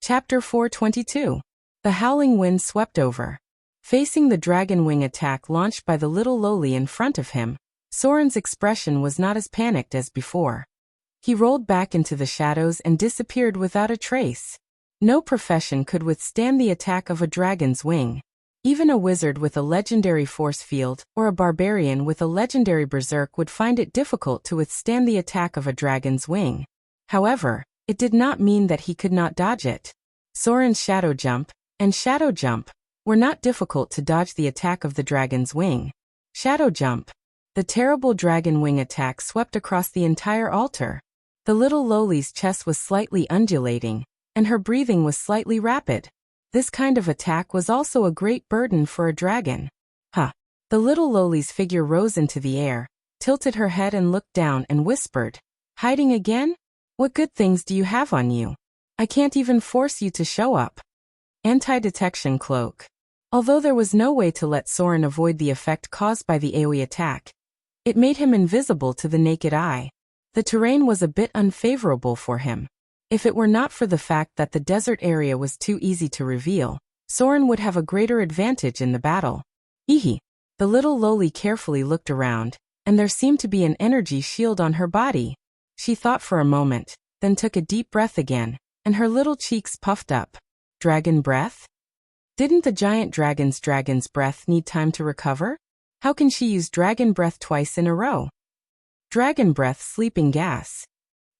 Chapter 422. The howling wind swept over. Facing the dragon wing attack launched by the little lowly in front of him, Soren's expression was not as panicked as before. He rolled back into the shadows and disappeared without a trace. No profession could withstand the attack of a dragon's wing. Even a wizard with a legendary force field or a barbarian with a legendary berserk would find it difficult to withstand the attack of a dragon's wing. However, it did not mean that he could not dodge it. Soren's shadow jump and shadow jump were not difficult to dodge the attack of the dragon's wing. Shadow jump. The terrible dragon wing attack swept across the entire altar. The little lowly's chest was slightly undulating, and her breathing was slightly rapid. This kind of attack was also a great burden for a dragon. Huh. The little lowly's figure rose into the air, tilted her head and looked down and whispered, "Hiding again? What good things do you have on you? I can't even force you to show up." Anti-detection cloak. Although there was no way to let Soren avoid the effect caused by the AoE attack, it made him invisible to the naked eye. The terrain was a bit unfavorable for him. If it were not for the fact that the desert area was too easy to reveal, Soren would have a greater advantage in the battle. Ehe. The little lowly carefully looked around, and there seemed to be an energy shield on her body. She thought for a moment, then took a deep breath again, and her little cheeks puffed up. Dragon breath? Didn't the giant dragon's breath need time to recover? How can she use dragon breath twice in a row? Dragon breath sleeping gas.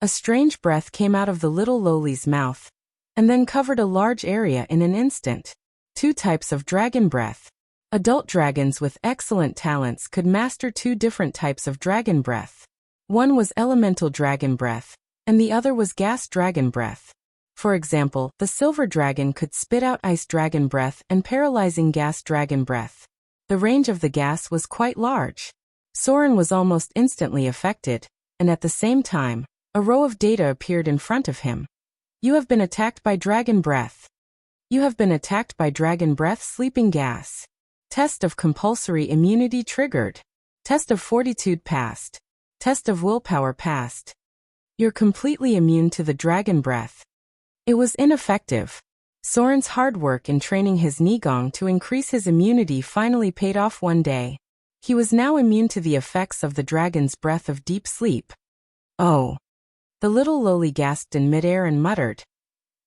A strange breath came out of the little lowly's mouth, and then covered a large area in an instant. Two types of dragon breath. Adult dragons with excellent talents could master two different types of dragon breath. One was elemental dragon breath, and the other was gas dragon breath. For example, the silver dragon could spit out ice dragon breath and paralyzing gas dragon breath. The range of the gas was quite large. Soren was almost instantly affected, and at the same time, a row of data appeared in front of him. You have been attacked by dragon breath. You have been attacked by dragon breath sleeping gas. Test of compulsory immunity triggered. Test of fortitude passed. Test of willpower passed. You're completely immune to the dragon breath. It was ineffective. Soren's hard work in training his Nigong to increase his immunity finally paid off one day. He was now immune to the effects of the dragon's breath of deep sleep. Oh. The little lowly gasped in midair and muttered,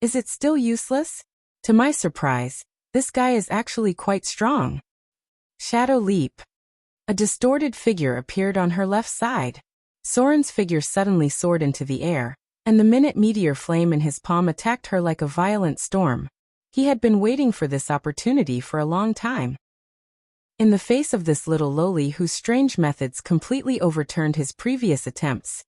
"Is it still useless? To my surprise, this guy is actually quite strong." Shadow leap. A distorted figure appeared on her left side. Soren's figure suddenly soared into the air, and the minute meteor flame in his palm attacked her like a violent storm. He had been waiting for this opportunity for a long time. In the face of this little lowly whose strange methods completely overturned his previous attempts,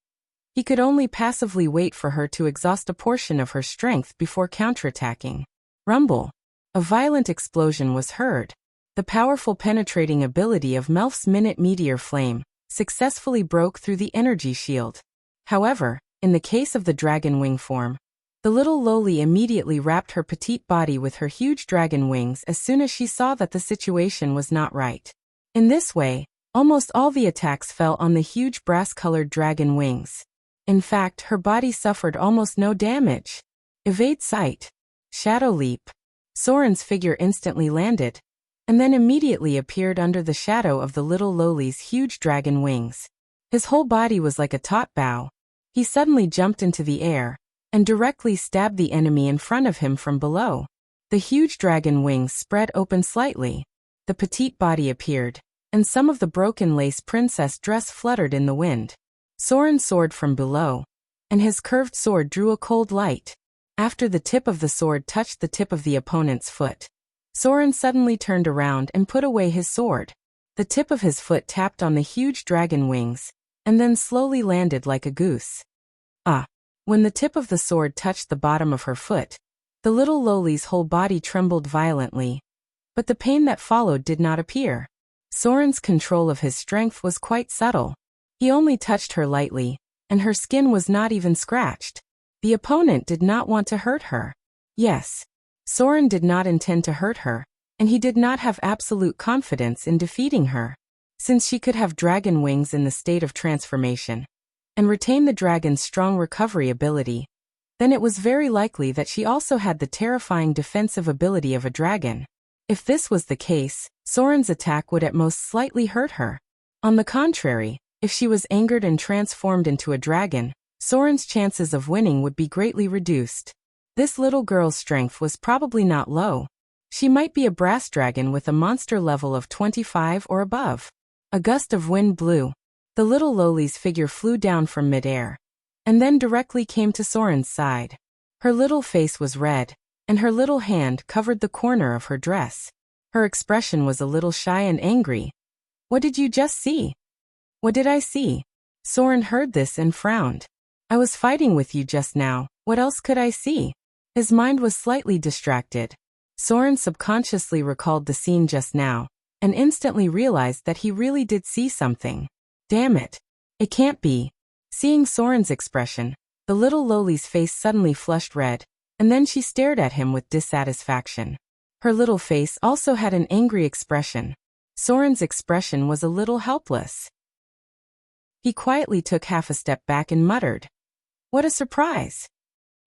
he could only passively wait for her to exhaust a portion of her strength before counterattacking. Rumble. A violent explosion was heard. The powerful penetrating ability of Melf's minute meteor flame successfully broke through the energy shield. However, in the case of the dragon wing form, the little lowly immediately wrapped her petite body with her huge dragon wings as soon as she saw that the situation was not right. In this way, almost all the attacks fell on the huge brass-colored dragon wings. In fact, her body suffered almost no damage. Evade sight. Shadow leap. Soren's figure instantly landed, and then immediately appeared under the shadow of the little lowly's huge dragon wings. His whole body was like a taut bow. He suddenly jumped into the air, and directly stabbed the enemy in front of him from below. The huge dragon wings spread open slightly. The petite body appeared, and some of the broken lace princess dress fluttered in the wind. Soren soared from below, and his curved sword drew a cold light. After the tip of the sword touched the tip of the opponent's foot, Soren suddenly turned around and put away his sword. The tip of his foot tapped on the huge dragon wings, and then slowly landed like a goose. Ah! When the tip of the sword touched the bottom of her foot, the little lowly's whole body trembled violently, but the pain that followed did not appear. Soren's control of his strength was quite subtle. He only touched her lightly, and her skin was not even scratched. The opponent did not want to hurt her. Yes, Soren did not intend to hurt her, and he did not have absolute confidence in defeating her. Since she could have dragon wings in the state of transformation, and retain the dragon's strong recovery ability, then it was very likely that she also had the terrifying defensive ability of a dragon. If this was the case, Soren's attack would at most slightly hurt her. On the contrary, if she was angered and transformed into a dragon, Soren's chances of winning would be greatly reduced. This little girl's strength was probably not low. She might be a brass dragon with a monster level of 25 or above. A gust of wind blew. The little lowly's figure flew down from midair, and then directly came to Soren's side. Her little face was red, and her little hand covered the corner of her dress. Her expression was a little shy and angry. "What did you just see?" "What did I see?" Soren heard this and frowned. "I was fighting with you just now, what else could I see?" His mind was slightly distracted. Soren subconsciously recalled the scene just now, and instantly realized that he really did see something. Damn it. It can't be. Seeing Soren's expression, the little lowly's face suddenly flushed red, and then she stared at him with dissatisfaction. Her little face also had an angry expression. Soren's expression was a little helpless. He quietly took half a step back and muttered, "What a surprise.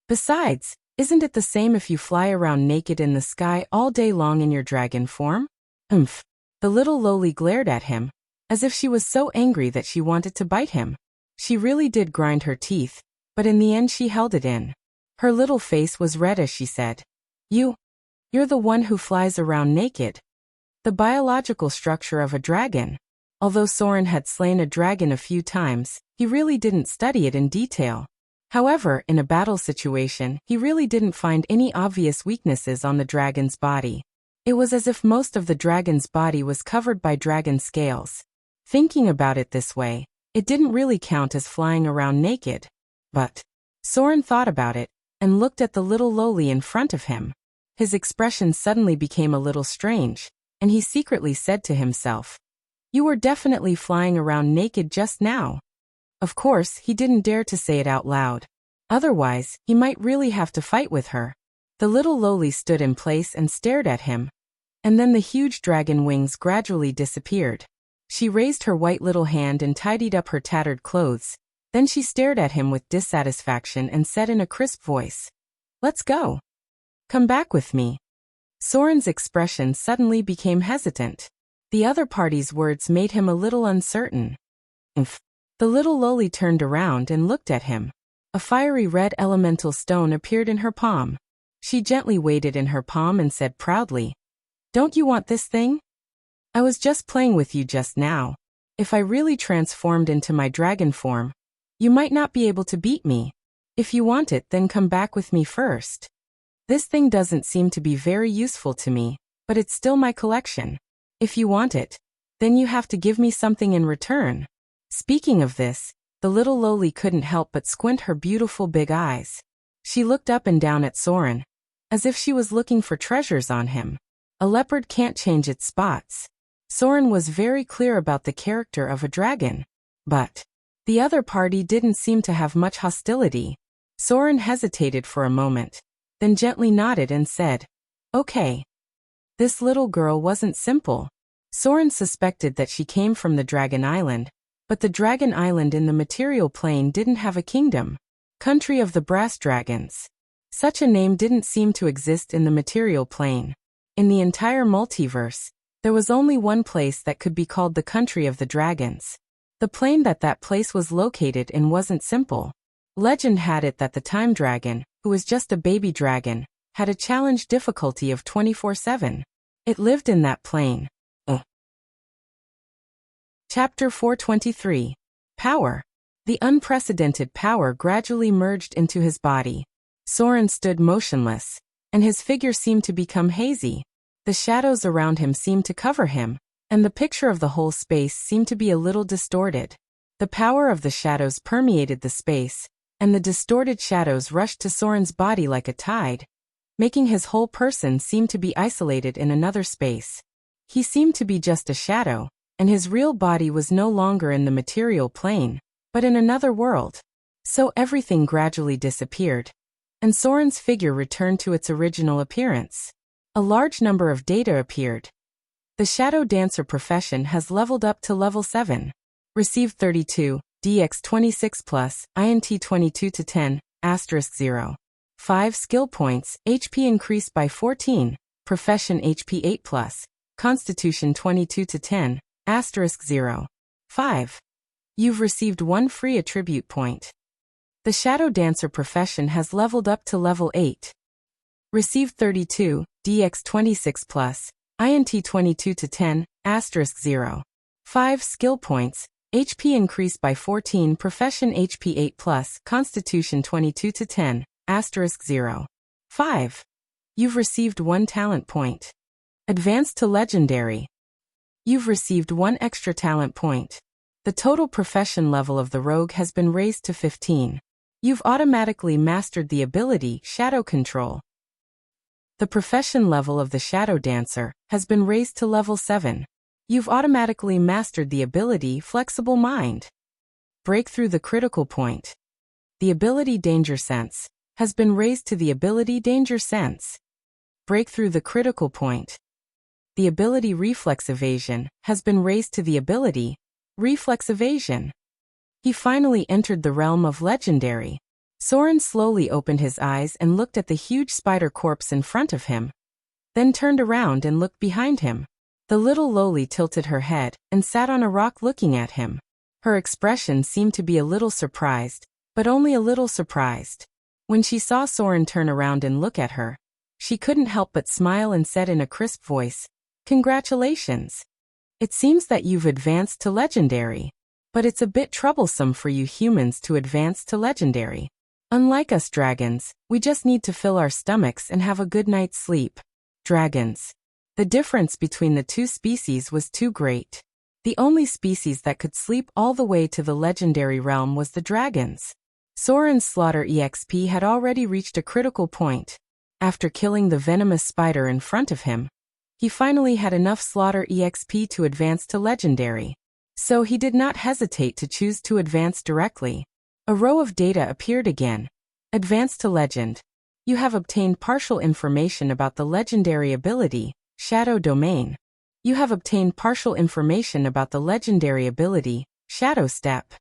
Besides, isn't it the same if you fly around naked in the sky all day long in your dragon form?" "Umph." The little lowly glared at him, as if she was so angry that she wanted to bite him. She really did grind her teeth, but in the end she held it in. Her little face was red as she said, You're the one who flies around naked." The biological structure of a dragon. Although Soren had slain a dragon a few times, he really didn't study it in detail. However, in a battle situation, he really didn't find any obvious weaknesses on the dragon's body. It was as if most of the dragon's body was covered by dragon scales. Thinking about it this way, it didn't really count as flying around naked. But Soren thought about it, and looked at the little lowly in front of him. His expression suddenly became a little strange, and he secretly said to himself, "You were definitely flying around naked just now." Of course, he didn't dare to say it out loud. Otherwise, he might really have to fight with her. The little lowly stood in place and stared at him. And then the huge dragon wings gradually disappeared. She raised her white little hand and tidied up her tattered clothes. Then she stared at him with dissatisfaction and said in a crisp voice, "Let's go. Come back with me." Soren's expression suddenly became hesitant. The other party's words made him a little uncertain. "Umph." The little lowly turned around and looked at him. A fiery red elemental stone appeared in her palm. She gently weighed it in her palm and said proudly, "Don't you want this thing? I was just playing with you just now. If I really transformed into my dragon form, you might not be able to beat me. If you want it, then come back with me first. This thing doesn't seem to be very useful to me, but it's still my collection. If you want it, then you have to give me something in return." Speaking of this, the little lowly couldn't help but squint her beautiful big eyes. She looked up and down at Soren, as if she was looking for treasures on him. A leopard can't change its spots. Soren was very clear about the character of a dragon. But the other party didn't seem to have much hostility. Soren hesitated for a moment, then gently nodded and said, "Okay." This little girl wasn't simple. Soren suspected that she came from the Dragon Island, but the Dragon Island in the material plane didn't have a kingdom. Country of the Brass Dragons. Such a name didn't seem to exist in the material plane. In the entire multiverse, there was only one place that could be called the Country of the Dragons. The plane that place was located in wasn't simple. Legend had it that the Time Dragon, who was just a baby dragon, had a challenge difficulty of 24/7. It lived in that plane. Chapter 423. Power. The unprecedented power gradually merged into his body. Soren stood motionless, and his figure seemed to become hazy. The shadows around him seemed to cover him, and the picture of the whole space seemed to be a little distorted. The power of the shadows permeated the space, and the distorted shadows rushed to Soren's body like a tide, making his whole person seem to be isolated in another space. He seemed to be just a shadow, and his real body was no longer in the material plane, but in another world. So everything gradually disappeared, and Soren's figure returned to its original appearance. A large number of data appeared. The Shadow Dancer profession has leveled up to level 7. Received 32, DX 26+, INT 22 to 10, *0. 5 skill points, HP increased by 14, profession HP 8+, constitution 22 to 10, asterisk 0. 5. You've received 1 free attribute point. The Shadow Dancer profession has leveled up to level 8. Received 32, DX 26+, INT 22 to 10, asterisk 0. 5 skill points, HP increased by 14, profession HP 8+, constitution 22 to 10, asterisk 0. 5. You've received 1 talent point. Advanced to legendary. You've received 1 extra talent point. The total profession level of the rogue has been raised to 15. You've automatically mastered the ability Shadow Control. The profession level of the Shadow Dancer has been raised to level 7. You've automatically mastered the ability Flexible Mind. Breakthrough the critical point. The ability Danger Sense has been raised to the ability Danger Sense. Breakthrough the critical point. The ability Reflex Evasion has been raised to the ability Reflex Evasion. He finally entered the realm of legendary. Soren slowly opened his eyes and looked at the huge spider corpse in front of him, then turned around and looked behind him. The little lowly tilted her head and sat on a rock looking at him. Her expression seemed to be a little surprised, but only a little surprised. When she saw Soren turn around and look at her, she couldn't help but smile and said in a crisp voice, "Congratulations. It seems that you've advanced to legendary. But it's a bit troublesome for you humans to advance to legendary. Unlike us dragons, we just need to fill our stomachs and have a good night's sleep." Dragons. The difference between the two species was too great. The only species that could sleep all the way to the legendary realm was the dragons. Soren's slaughter EXP had already reached a critical point. After killing the venomous spider in front of him, he finally had enough slaughter EXP to advance to legendary. So he did not hesitate to choose to advance directly. A row of data appeared again. Advance to legend. You have obtained partial information about the legendary ability, Shadow Domain. You have obtained partial information about the legendary ability, Shadow Step.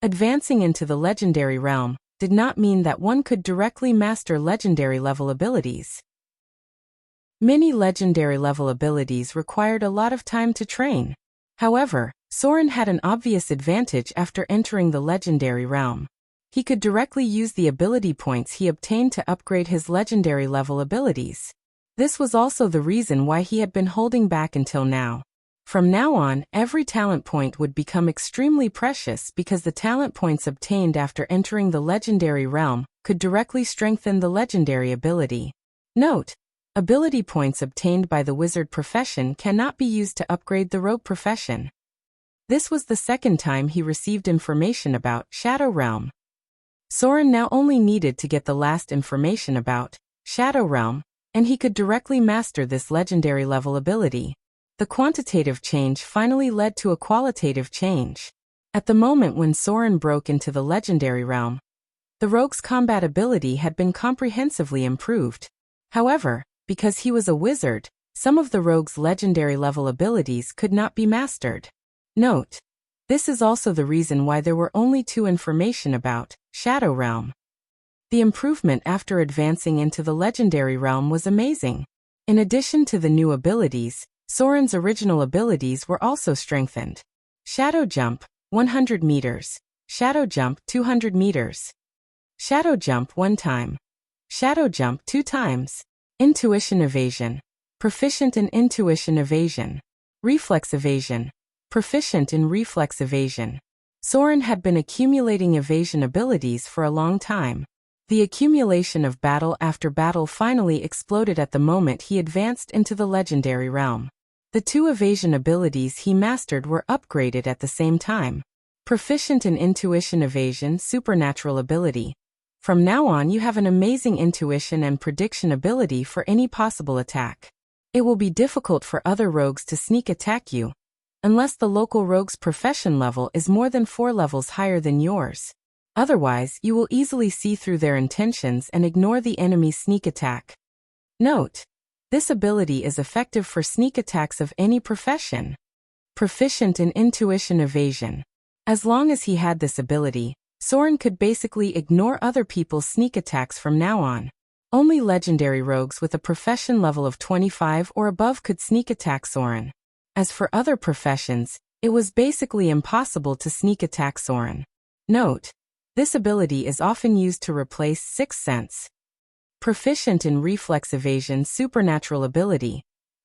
Advancing into the legendary realm did not mean that one could directly master legendary level abilities. Many legendary level abilities required a lot of time to train. However, Soren had an obvious advantage after entering the legendary realm. He could directly use the ability points he obtained to upgrade his legendary level abilities. This was also the reason why he had been holding back until now. From now on, every talent point would become extremely precious because the talent points obtained after entering the legendary realm could directly strengthen the legendary ability. Note: ability points obtained by the wizard profession cannot be used to upgrade the rogue profession. This was the second time he received information about Shadow Realm. Soren now only needed to get the last information about Shadow Realm, and he could directly master this legendary level ability. The quantitative change finally led to a qualitative change. At the moment when Soren broke into the legendary realm, the rogue's combat ability had been comprehensively improved. However, because he was a wizard, some of the rogue's legendary level abilities could not be mastered. Note: this is also the reason why there were only 2 information about Shadow Realm. The improvement after advancing into the legendary realm was amazing. In addition to the new abilities, Soren's original abilities were also strengthened. Shadow Jump, 100 meters. Shadow Jump, 200 meters. Shadow Jump 1 time. Shadow Jump 2 times. Intuition Evasion. Proficient in Intuition Evasion. Reflex Evasion. Proficient in Reflex Evasion. Soren had been accumulating evasion abilities for a long time. The accumulation of battle after battle finally exploded at the moment he advanced into the legendary realm. The 2 evasion abilities he mastered were upgraded at the same time. Proficient in Intuition Evasion Supernatural ability. From now on you have an amazing intuition and prediction ability for any possible attack. It will be difficult for other rogues to sneak attack you, unless the local rogue's profession level is more than 4 levels higher than yours. Otherwise, you will easily see through their intentions and ignore the enemy's sneak attack. Note: this ability is effective for sneak attacks of any profession. Proficient in Intuition Evasion. As long as he had this ability, Soren could basically ignore other people's sneak attacks from now on. Only legendary rogues with a profession level of 25 or above could sneak attack Soren. As for other professions, it was basically impossible to sneak attack Soren. Note: this ability is often used to replace Sixth Sense. Proficient in Reflex Evasion Supernatural Ability.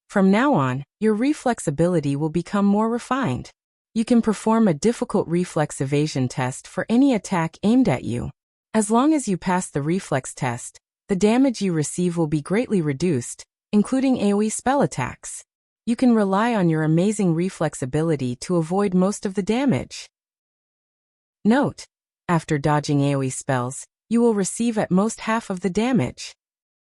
From now on, your reflex ability will become more refined. You can perform a difficult reflex evasion test for any attack aimed at you. As long as you pass the reflex test, the damage you receive will be greatly reduced, including AoE spell attacks. You can rely on your amazing reflex ability to avoid most of the damage. Note: after dodging AoE spells, you will receive at most half of the damage.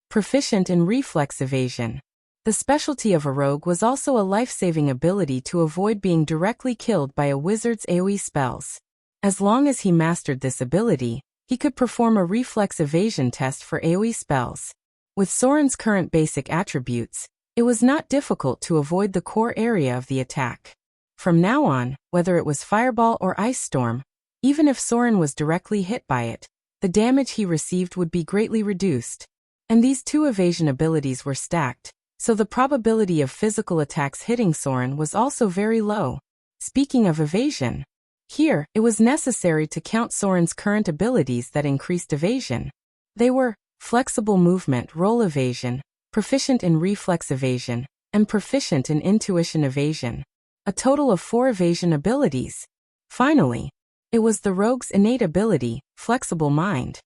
Proficient in Reflex Evasion. The specialty of a rogue was also a life-saving ability to avoid being directly killed by a wizard's AoE spells. As long as he mastered this ability, he could perform a reflex evasion test for AoE spells. With Soren's current basic attributes, it was not difficult to avoid the core area of the attack. From now on, whether it was Fireball or Ice Storm, even if Soren was directly hit by it, the damage he received would be greatly reduced. And these two evasion abilities were stacked, so the probability of physical attacks hitting Soren was also very low. Speaking of evasion, here, it was necessary to count Soren's current abilities that increased evasion. They were Flexible Movement Roll Evasion, Proficient in Reflex Evasion, and Proficient in Intuition Evasion. A total of 4 evasion abilities. Finally, it was the rogue's innate ability, Flexible Mind.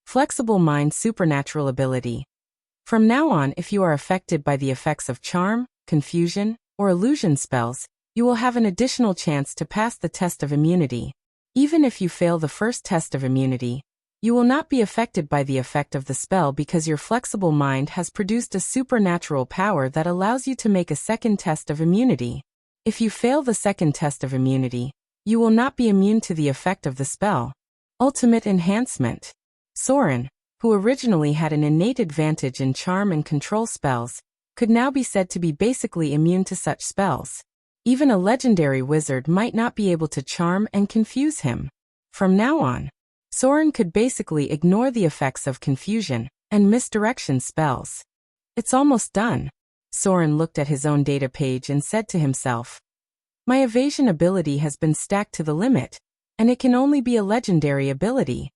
Flexible Mind Supernatural Ability. From now on, if you are affected by the effects of charm, confusion, or illusion spells, you will have an additional chance to pass the test of immunity. Even if you fail the first test of immunity, you will not be affected by the effect of the spell because your flexible mind has produced a supernatural power that allows you to make a second test of immunity. If you fail the second test of immunity, you will not be immune to the effect of the spell. Ultimate Enhancement. Soren, who originally had an innate advantage in charm and control spells, could now be said to be basically immune to such spells. Even a legendary wizard might not be able to charm and confuse him. From now on, Soren could basically ignore the effects of confusion and misdirection spells. It's almost done. Soren looked at his own data page and said to himself, "My evasion ability has been stacked to the limit, and it can only be a legendary ability.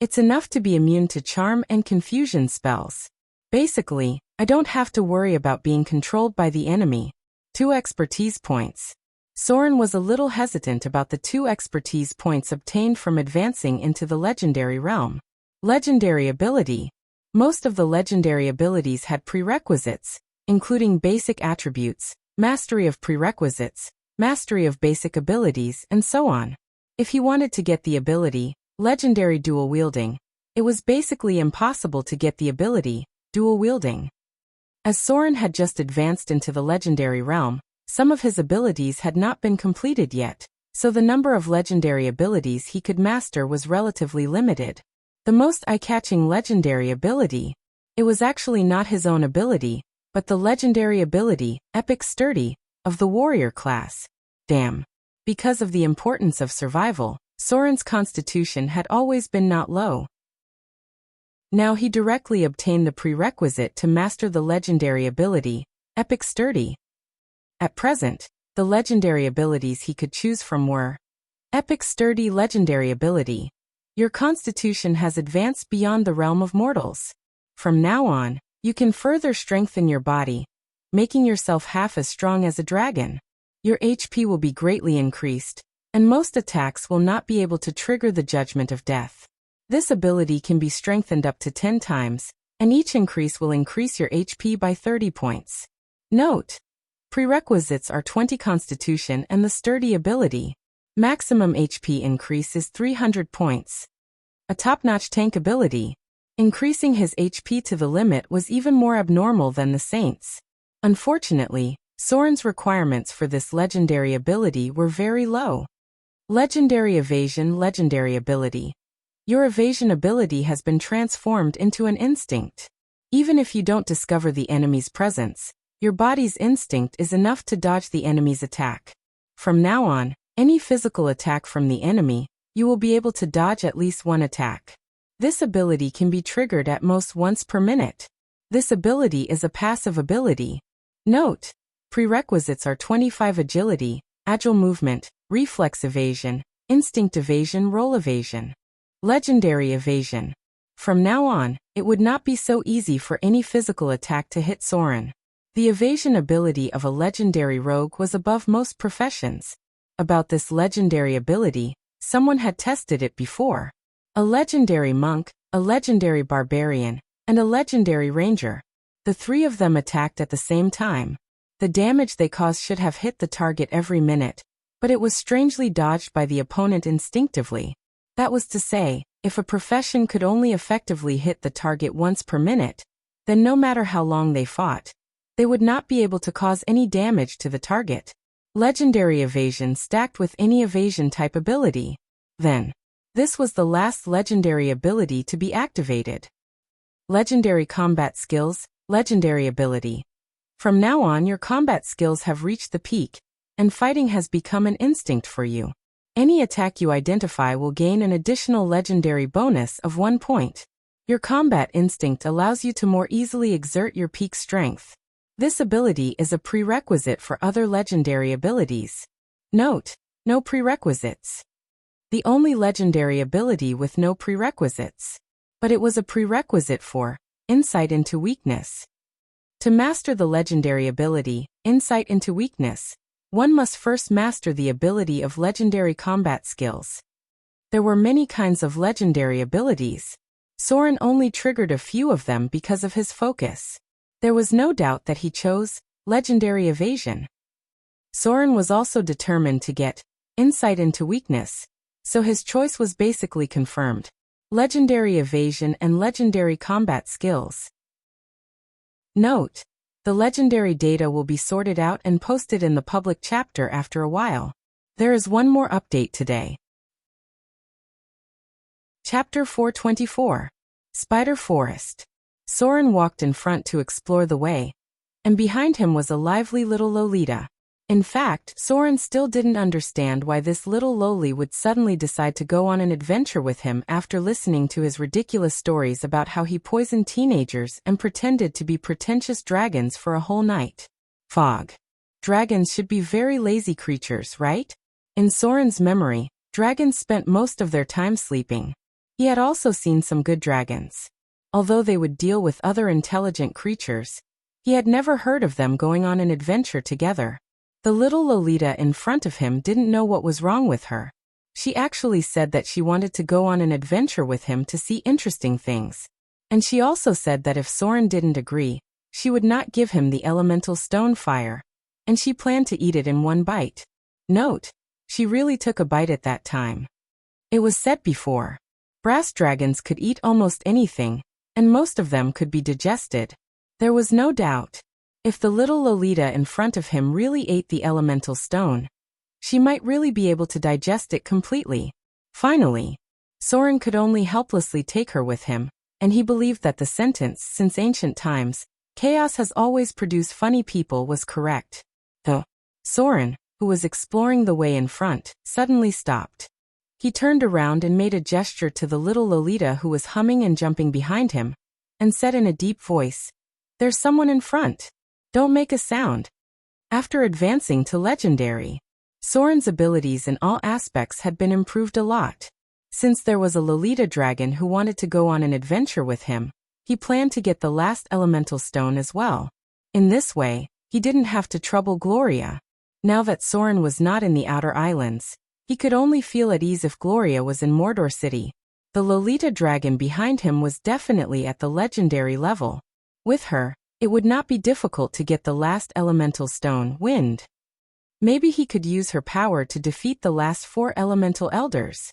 It's enough to be immune to charm and confusion spells. Basically, I don't have to worry about being controlled by the enemy." 2 expertise points. Soren was a little hesitant about the 2 expertise points obtained from advancing into the legendary realm. Legendary ability. Most of the legendary abilities had prerequisites, including basic attributes, mastery of prerequisites, mastery of basic abilities, and so on. If he wanted to get the ability, Legendary Dual Wielding, it was basically impossible to get the ability, Dual Wielding. As Soren had just advanced into the legendary realm, some of his abilities had not been completed yet, so the number of legendary abilities he could master was relatively limited. The most eye-catching legendary ability, it was actually not his own ability, but the legendary ability, Epic Sturdy, of the warrior class. Damn. Because of the importance of survival, Soren's constitution had always been not low. Now he directly obtained the prerequisite to master the legendary ability, Epic Sturdy. At present, the legendary abilities he could choose from were Epic Sturdy Legendary Ability. Your constitution has advanced beyond the realm of mortals. From now on, you can further strengthen your body, making yourself half as strong as a dragon. Your HP will be greatly increased, and most attacks will not be able to trigger the judgment of death. This ability can be strengthened up to 10 times, and each increase will increase your HP by 30 points. Note: prerequisites are 20 Constitution and the Sturdy ability. Maximum HP increase is 300 points. A top-notch tank ability. Increasing his HP to the limit was even more abnormal than the Saints. Unfortunately, Soren's requirements for this legendary ability were very low. Legendary Evasion Legendary Ability. Your evasion ability has been transformed into an instinct. Even if you don't discover the enemy's presence, your body's instinct is enough to dodge the enemy's attack. From now on, any physical attack from the enemy, you will be able to dodge at least one attack. This ability can be triggered at most once per minute. This ability is a passive ability. Note: prerequisites are 25 agility, agile movement, reflex evasion, instinct evasion, roll evasion. Legendary evasion. From now on, it would not be so easy for any physical attack to hit Soren. The evasion ability of a legendary rogue was above most professions. About this legendary ability, someone had tested it before. A legendary monk, a legendary barbarian, and a legendary ranger. The three of them attacked at the same time. The damage they caused should have hit the target every minute, but it was strangely dodged by the opponent instinctively. That was to say, if a profession could only effectively hit the target once per minute, then no matter how long they fought, they would not be able to cause any damage to the target. Legendary evasion stacked with any evasion type ability. Then, this was the last legendary ability to be activated. Legendary combat skills, legendary ability. From now on, your combat skills have reached the peak, and fighting has become an instinct for you. Any attack you identify will gain an additional legendary bonus of 1 point. Your combat instinct allows you to more easily exert your peak strength. This ability is a prerequisite for other legendary abilities. Note: no prerequisites. The only legendary ability with no prerequisites. But it was a prerequisite for insight into weakness. To master the legendary ability, insight into weakness, one must first master the ability of legendary combat skills. There were many kinds of legendary abilities. Soren only triggered a few of them because of his focus. There was no doubt that he chose legendary evasion. Soren was also determined to get insight into weakness, so his choice was basically confirmed: legendary evasion and legendary combat skills. Note: the legendary data will be sorted out and posted in the public chapter after a while. There is one more update today. Chapter 424. Spider Forest. Soren walked in front to explore the way, and behind him was a lively little Lolita. In fact, Soren still didn't understand why this little Loli would suddenly decide to go on an adventure with him after listening to his ridiculous stories about how he poisoned teenagers and pretended to be pretentious dragons for a whole night. Fog. Dragons should be very lazy creatures, right? In Soren's memory, dragons spent most of their time sleeping. He had also seen some good dragons. Although they would deal with other intelligent creatures, he had never heard of them going on an adventure together. The little Lolita in front of him didn't know what was wrong with her. She actually said that she wanted to go on an adventure with him to see interesting things. And she also said that if Soren didn't agree, she would not give him the elemental stone fire, and she planned to eat it in one bite. Note: she really took a bite at that time. It was said before, brass dragons could eat almost anything, and most of them could be digested. There was no doubt. If the little Lolita in front of him really ate the elemental stone, she might really be able to digest it completely. Finally, Soren could only helplessly take her with him, and he believed that the sentence, since ancient times, chaos has always produced funny people, was correct. Though Soren, who was exploring the way in front, suddenly stopped. He turned around and made a gesture to the little Lolita who was humming and jumping behind him, and said in a deep voice, "There's someone in front. Don't make a sound." After advancing to legendary, Soren's abilities in all aspects had been improved a lot. Since there was a Lolita dragon who wanted to go on an adventure with him, he planned to get the last elemental stone as well. In this way, he didn't have to trouble Gloria. Now that Soren was not in the outer islands, he could only feel at ease if Gloria was in Mordor City. The Lolita dragon behind him was definitely at the legendary level. With her, it would not be difficult to get the last elemental stone, Wind. Maybe he could use her power to defeat the last 4 elemental elders.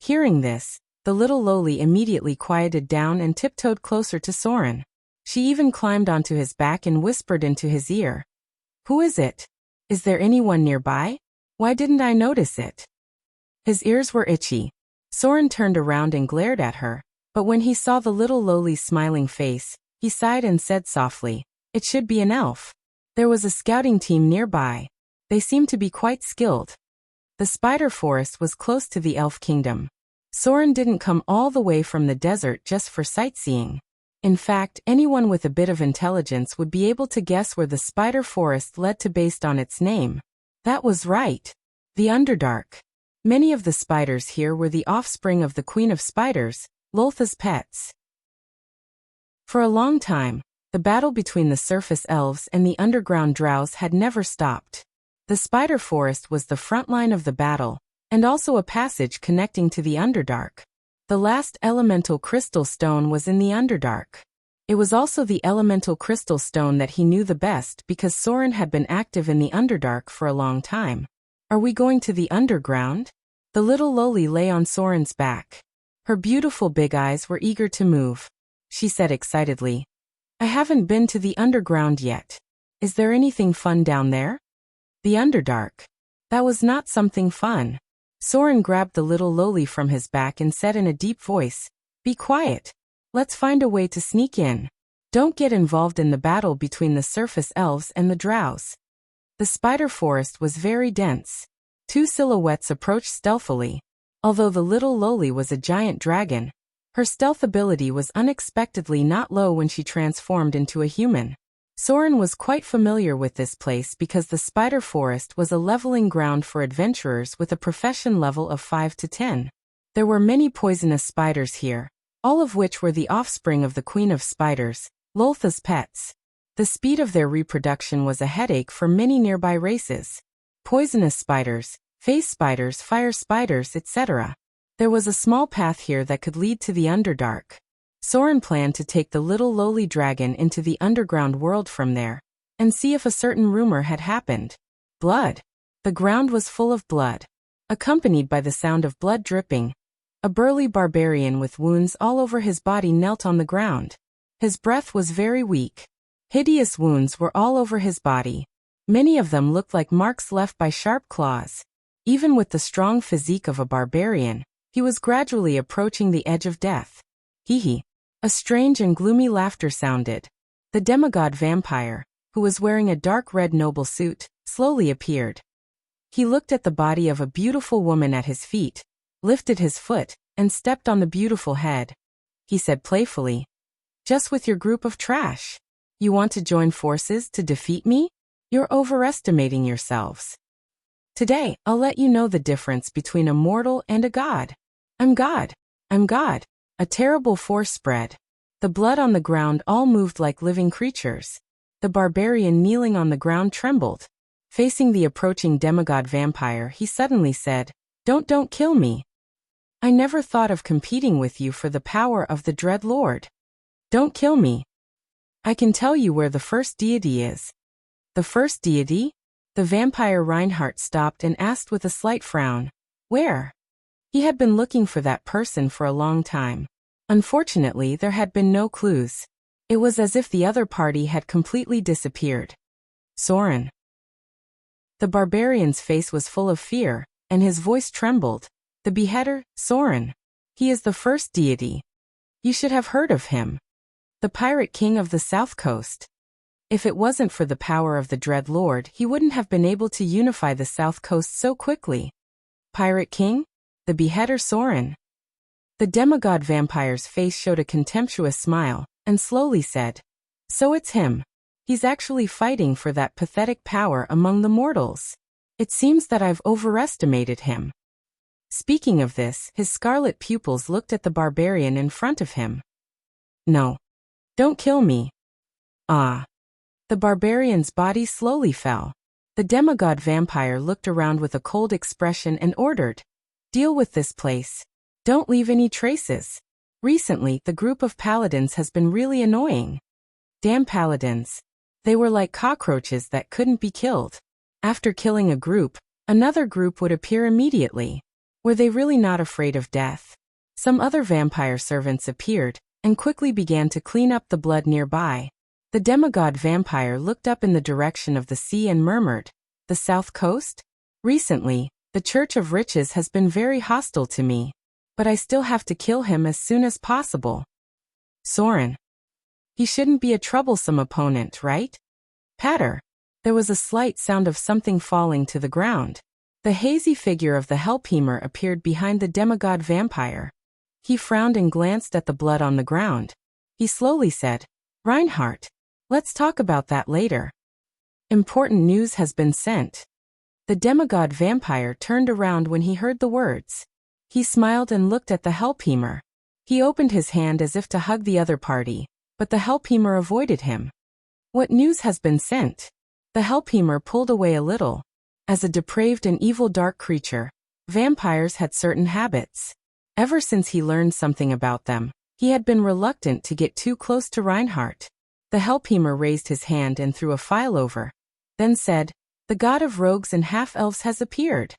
Hearing this, the little Loli immediately quieted down and tiptoed closer to Soren. She even climbed onto his back and whispered into his ear, "Who is it? Is there anyone nearby? Why didn't I notice it?" His ears were itchy. Soren turned around and glared at her, but when he saw the little Loli's smiling face, he sighed and said softly, "It should be an elf." There was a scouting team nearby. They seemed to be quite skilled. The spider forest was close to the elf kingdom. Soren didn't come all the way from the desert just for sightseeing. In fact, anyone with a bit of intelligence would be able to guess where the spider forest led to based on its name. That was right. The Underdark. Many of the spiders here were the offspring of the Queen of Spiders, Loltha's pets. For a long time, the battle between the surface elves and the underground drows had never stopped. The spider forest was the front line of the battle, and also a passage connecting to the Underdark. The last elemental crystal stone was in the Underdark. It was also the elemental crystal stone that he knew the best because Soren had been active in the Underdark for a long time. Are we going to the underground? The little Loli lay on Soren's back. Her beautiful big eyes were eager to move. She said excitedly, I haven't been to the underground yet. Is there anything fun down there? The Underdark. That was not something fun. Soren grabbed the little Loli from his back and said in a deep voice, Be quiet. Let's find a way to sneak in. Don't get involved in the battle between the surface elves and the drows. The spider forest was very dense. Two silhouettes approached stealthily. Although the little Loli was a giant dragon, her stealth ability was unexpectedly not low when she transformed into a human. Soren was quite familiar with this place because the spider forest was a leveling ground for adventurers with a profession level of 5 to 10. There were many poisonous spiders here, all of which were the offspring of the Queen of Spiders, Loltha's pets. The speed of their reproduction was a headache for many nearby races. Poisonous spiders, phase spiders, fire spiders, etc. There was a small path here that could lead to the Underdark. Soren planned to take the little Loli dragon into the underground world from there, and see if a certain rumor had happened. Blood. The ground was full of blood. Accompanied by the sound of blood dripping, a burly barbarian with wounds all over his body knelt on the ground. His breath was very weak. Hideous wounds were all over his body. Many of them looked like marks left by sharp claws. Even with the strong physique of a barbarian, he was gradually approaching the edge of death. Hee. A strange and gloomy laughter sounded. The demigod vampire, who was wearing a dark red noble suit, slowly appeared. He looked at the body of a beautiful woman at his feet, lifted his foot, and stepped on the beautiful head. He said playfully, Just with your group of trash. You want to join forces to defeat me? You're overestimating yourselves. Today, I'll let you know the difference between a mortal and a god. I'm God. I'm God. A terrible force spread. The blood on the ground all moved like living creatures. The barbarian kneeling on the ground trembled. Facing the approaching demigod vampire, he suddenly said, Don't kill me. I never thought of competing with you for the power of the Dread Lord. Don't kill me. I can tell you where the first deity is. The first deity? The vampire Reinhardt stopped and asked with a slight frown. Where? He had been looking for that person for a long time. Unfortunately, there had been no clues. It was as if the other party had completely disappeared. Soren. The barbarian's face was full of fear, and his voice trembled. The beheader, Soren. He is the first deity. You should have heard of him. The pirate king of the South Coast. If it wasn't for the power of the Dread Lord, he wouldn't have been able to unify the South Coast so quickly. Pirate king? The beheader Soren. The demigod vampire's face showed a contemptuous smile, and slowly said, So it's him. He's actually fighting for that pathetic power among the mortals. It seems that I've overestimated him. Speaking of this, his scarlet pupils looked at the barbarian in front of him. No. Don't kill me. Ah. The barbarian's body slowly fell. The demigod vampire looked around with a cold expression and ordered, Deal with this place. Don't leave any traces. Recently, the group of paladins has been really annoying. Damn paladins. They were like cockroaches that couldn't be killed. After killing a group, another group would appear immediately. Were they really not afraid of death? Some other vampire servants appeared, and quickly began to clean up the blood nearby. The demigod vampire looked up in the direction of the sea and murmured, The South Coast? Recently, the Church of Riches has been very hostile to me. But I still have to kill him as soon as possible. Soren. He shouldn't be a troublesome opponent, right? Patter. There was a slight sound of something falling to the ground. The hazy figure of the Helpheimer appeared behind the demigod vampire. He frowned and glanced at the blood on the ground. He slowly said, "Reinhardt, let's talk about that later. Important news has been sent." The demigod vampire turned around when he heard the words. He smiled and looked at the Helpheimer. He opened his hand as if to hug the other party, but the Helpheimer avoided him. "What news has been sent?" The Helpheimer pulled away a little. As a depraved and evil dark creature, vampires had certain habits. Ever since he learned something about them, he had been reluctant to get too close to Reinhardt. The Helpheimer raised his hand and threw a file over, then said, "The god of rogues and half-elves has appeared.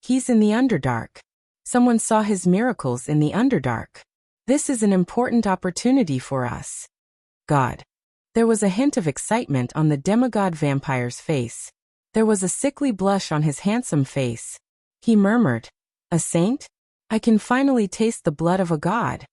He's in the Underdark. Someone saw his miracles in the Underdark. This is an important opportunity for us." God. There was a hint of excitement on the demigod vampire's face. There was a sickly blush on his handsome face. He murmured, "A saint? I can finally taste the blood of a god."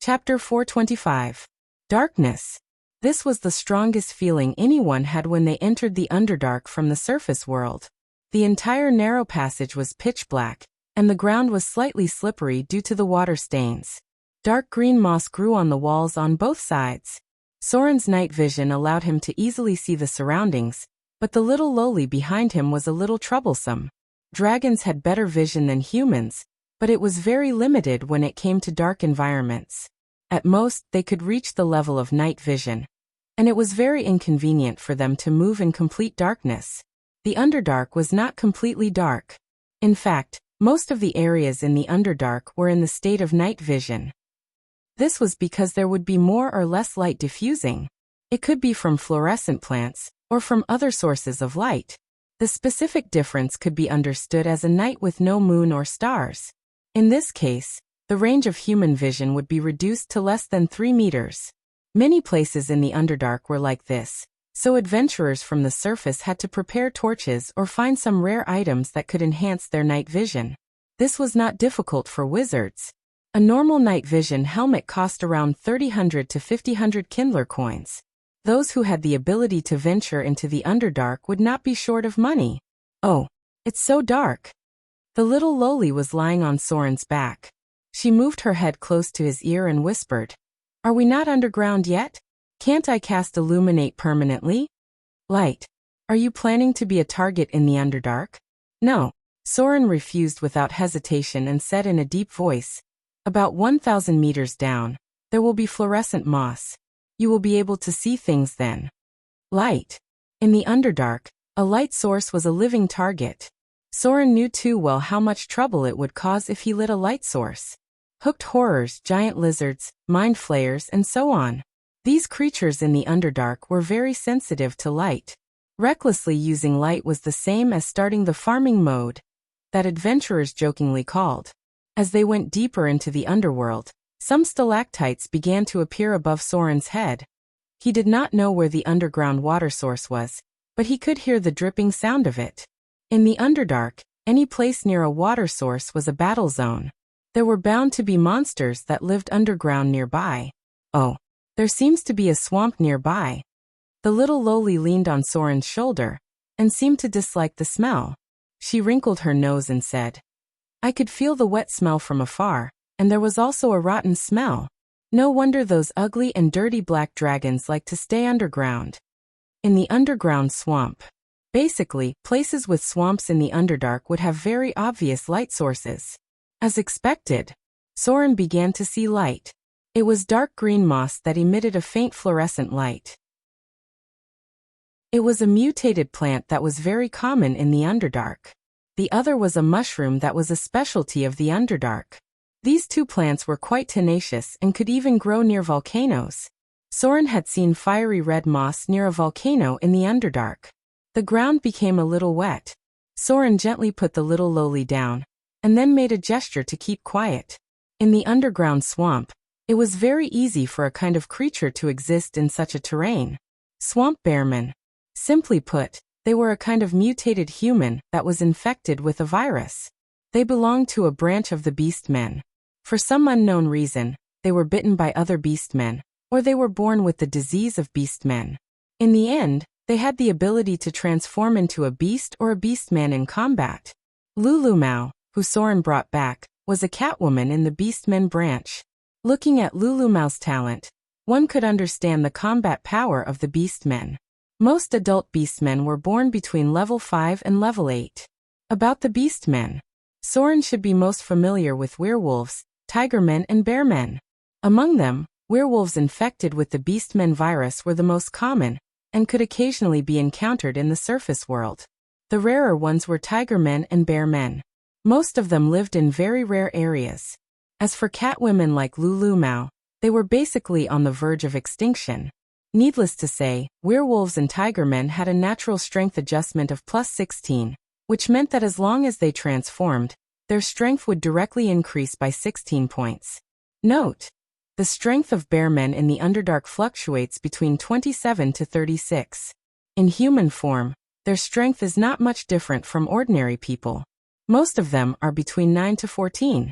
Chapter 425. Darkness. This was the strongest feeling anyone had when they entered the Underdark from the surface world. The entire narrow passage was pitch black, and the ground was slightly slippery due to the water stains. Dark green moss grew on the walls on both sides. Soren's night vision allowed him to easily see the surroundings, but the little lowly behind him was a little troublesome. Dragons had better vision than humans, but it was very limited when it came to dark environments. At most, they could reach the level of night vision, and it was very inconvenient for them to move in complete darkness. The Underdark was not completely dark. In fact, most of the areas in the Underdark were in the state of night vision. This was because there would be more or less light diffusing. It could be from fluorescent plants, or from other sources of light. The specific difference could be understood as a night with no moon or stars. In this case, the range of human vision would be reduced to less than 3 meters. Many places in the Underdark were like this, so adventurers from the surface had to prepare torches or find some rare items that could enhance their night vision. This was not difficult for wizards. A normal night vision helmet cost around 300 to 500 Kindler coins. Those who had the ability to venture into the Underdark would not be short of money. "Oh, it's so dark." The little lowly was lying on Soren's back. She moved her head close to his ear and whispered, "Are we not underground yet? Can't I cast Illuminate permanently?" "Light. Are you planning to be a target in the Underdark?" "No." Soren refused without hesitation and said in a deep voice, "About 1,000 meters down, there will be fluorescent moss. You will be able to see things then." Light. In the Underdark, a light source was a living target. Soren knew too well how much trouble it would cause if he lit a light source. Hooked horrors, giant lizards, mind flayers, and so on. These creatures in the Underdark were very sensitive to light. Recklessly using light was the same as starting the farming mode that adventurers jokingly called. As they went deeper into the underworld, some stalactites began to appear above Soren's head. He did not know where the underground water source was, but he could hear the dripping sound of it. In the Underdark, any place near a water source was a battle zone. There were bound to be monsters that lived underground nearby. "Oh, there seems to be a swamp nearby." The little lowly leaned on Soren's shoulder, and seemed to dislike the smell. She wrinkled her nose and said, "I could feel the wet smell from afar, and there was also a rotten smell. No wonder those ugly and dirty black dragons like to stay underground." In the underground swamp. Basically, places with swamps in the Underdark would have very obvious light sources. As expected, Soren began to see light. It was dark green moss that emitted a faint fluorescent light. It was a mutated plant that was very common in the Underdark. The other was a mushroom that was a specialty of the Underdark. These two plants were quite tenacious and could even grow near volcanoes. Soren had seen fiery red moss near a volcano in the Underdark. The ground became a little wet. Soren gently put the little lowly down, and then made a gesture to keep quiet. In the underground swamp, it was very easy for a kind of creature to exist in such a terrain. Swamp bearmen. Simply put, they were a kind of mutated human that was infected with a virus. They belonged to a branch of the beastmen. For some unknown reason, they were bitten by other beastmen, or they were born with the disease of beastmen. In the end, They had the ability to transform into a beast or a beastman in combat. Lulu Mao, who Soren brought back, was a Catwoman in the Beastmen branch. Looking at Lulu Mao's talent, one could understand the combat power of the Beastmen. Most adult Beastmen were born between level 5 and level 8. About the Beastmen, Soren should be most familiar with werewolves, tigermen and bearmen. Among them, werewolves infected with the Beastmen virus were the most common, and could occasionally be encountered in the surface world. The rarer ones were tigermen and bearmen. Most of them lived in very rare areas. As for catwomen like Lulu Mao, they were basically on the verge of extinction. Needless to say, werewolves and tigermen had a natural strength adjustment of +16, which meant that as long as they transformed, their strength would directly increase by 16 points. Note: the strength of bearmen in the Underdark fluctuates between 27 to 36. In human form, their strength is not much different from ordinary people. Most of them are between 9 to 14.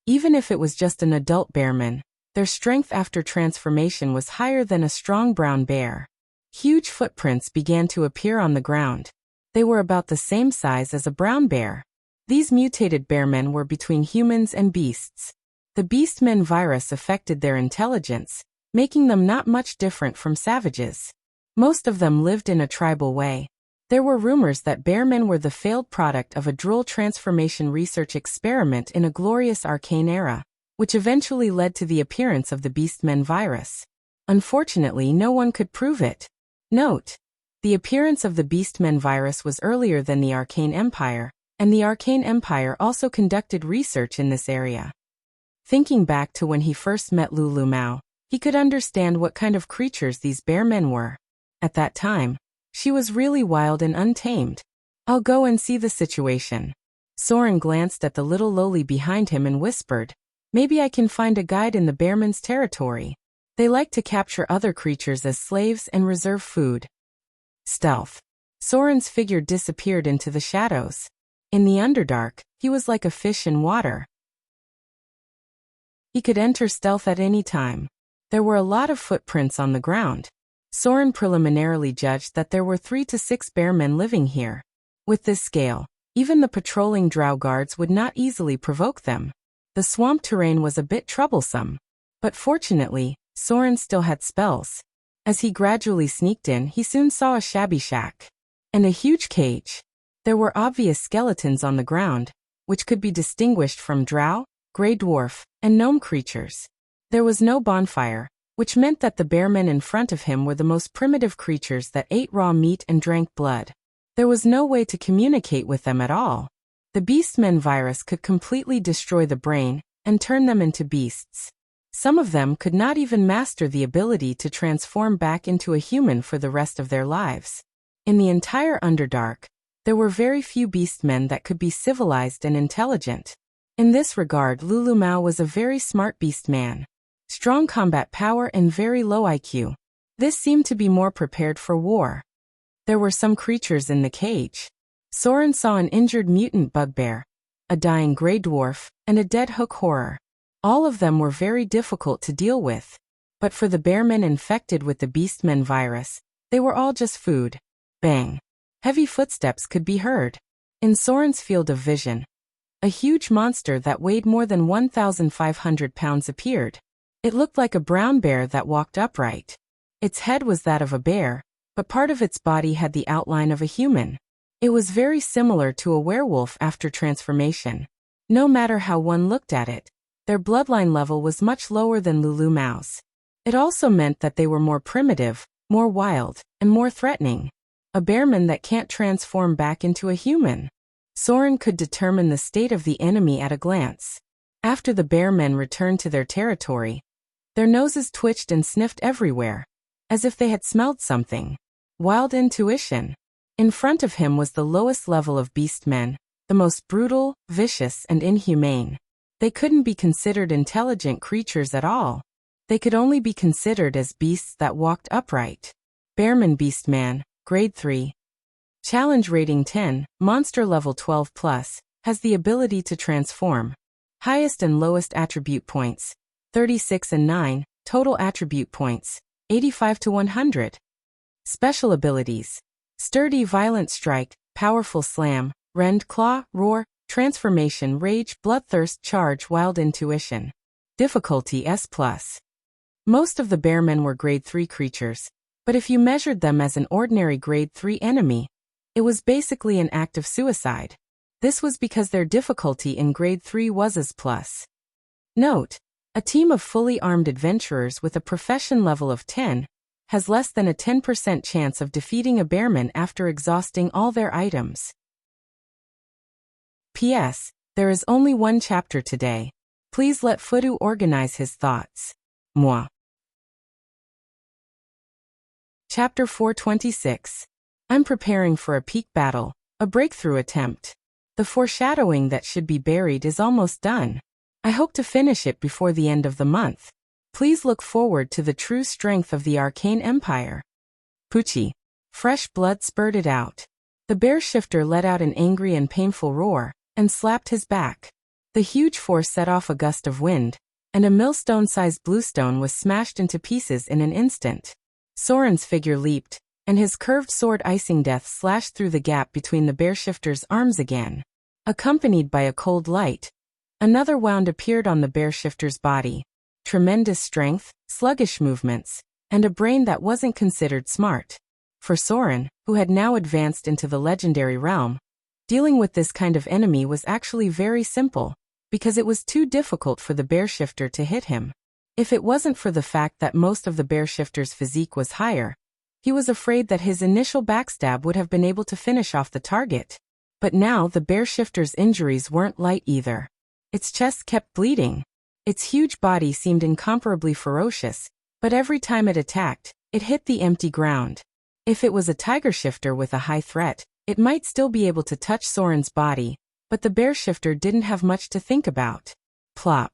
Even if it was just an adult bearman, their strength after transformation was higher than a strong brown bear. Huge footprints began to appear on the ground. They were about the same size as a brown bear. These mutated bearmen were between humans and beasts. The Beastmen virus affected their intelligence, making them not much different from savages. Most of them lived in a tribal way. There were rumors that bearmen were the failed product of a droll transformation research experiment in a glorious arcane era, which eventually led to the appearance of the Beastmen virus. Unfortunately, no one could prove it. Note: the appearance of the Beastmen virus was earlier than the Arcane Empire, and the Arcane Empire also conducted research in this area. Thinking back to when he first met Lulu Mao, he could understand what kind of creatures these bearmen were. At that time, she was really wild and untamed. I'll go and see the situation. Soren glanced at the little lowly behind him and whispered, maybe I can find a guide in the bearmen's territory. They like to capture other creatures as slaves and reserve food. Stealth. Soren's figure disappeared into the shadows. In the Underdark, he was like a fish in water. He could enter stealth at any time. There were a lot of footprints on the ground. Soren preliminarily judged that there were 3 to 6 bearmen living here. With this scale, even the patrolling drow guards would not easily provoke them. The swamp terrain was a bit troublesome. But fortunately, Soren still had spells. As he gradually sneaked in, he soon saw a shabby shack. And a huge cage. There were obvious skeletons on the ground, which could be distinguished from drow, grey dwarf, and gnome creatures. There was no bonfire, which meant that the bearmen in front of him were the most primitive creatures that ate raw meat and drank blood. There was no way to communicate with them at all. The Beastmen virus could completely destroy the brain and turn them into beasts. Some of them could not even master the ability to transform back into a human for the rest of their lives. In the entire Underdark, there were very few beastmen that could be civilized and intelligent. In this regard, Lulu Mao was a very smart beastman. Strong combat power and very low IQ. This seemed to be more prepared for war. There were some creatures in the cage. Soren saw an injured mutant bugbear, a dying grey dwarf, and a dead hook horror. All of them were very difficult to deal with. But for the bearmen infected with the Beastmen virus, they were all just food. Bang! Heavy footsteps could be heard. In Soren's field of vision, a huge monster that weighed more than 1,500 pounds appeared. It looked like a brown bear that walked upright. Its head was that of a bear, but part of its body had the outline of a human. It was very similar to a werewolf after transformation. No matter how one looked at it, their bloodline level was much lower than Lulu Mao's. It also meant that they were more primitive, more wild, and more threatening. A bearman that can't transform back into a human. Soren could determine the state of the enemy at a glance. After the bearmen returned to their territory, their noses twitched and sniffed everywhere, as if they had smelled something. Wild intuition. In front of him was the lowest level of beastmen, the most brutal, vicious, and inhumane. They couldn't be considered intelligent creatures at all. They could only be considered as beasts that walked upright. Bearman Beastman, Grade 3. Challenge Rating 10, Monster Level 12+, has the ability to transform. Highest and lowest attribute points, 36 and 9, total attribute points, 85 to 100. Special abilities. Sturdy violent strike, powerful slam, rend claw, roar, transformation rage, bloodthirst charge, wild intuition. Difficulty S+. Most of the bearmen were grade 3 creatures, but if you measured them as an ordinary grade 3 enemy, it was basically an act of suicide. This was because their difficulty in grade 3 was as plus. Note: a team of fully armed adventurers with a profession level of 10 has less than a 10% chance of defeating a bearman after exhausting all their items. P.S. There is only one chapter today. Please let Fudu organize his thoughts. Moi. Chapter 426. I'm preparing for a peak battle, a breakthrough attempt. The foreshadowing that should be buried is almost done. I hope to finish it before the end of the month. Please look forward to the true strength of the Arcane Empire. Poochie. Fresh blood spurted out. The bear shifter let out an angry and painful roar, and slapped his back. The huge force set off a gust of wind, and a millstone-sized bluestone was smashed into pieces in an instant. Soren's figure leaped, and his curved sword icing death slashed through the gap between the bear shifter's arms again. Accompanied by a cold light, another wound appeared on the bear shifter's body. Tremendous strength, sluggish movements, and a brain that wasn't considered smart. For Soren, who had now advanced into the legendary realm, dealing with this kind of enemy was actually very simple, because it was too difficult for the bear shifter to hit him. If it wasn't for the fact that most of the bear shifter's physique was higher, he was afraid that his initial backstab would have been able to finish off the target. But now the bear shifter's injuries weren't light either. Its chest kept bleeding. Its huge body seemed incomparably ferocious, but every time it attacked, it hit the empty ground. If it was a tiger shifter with a high threat, it might still be able to touch Soren's body, but the bear shifter didn't have much to think about. Plop.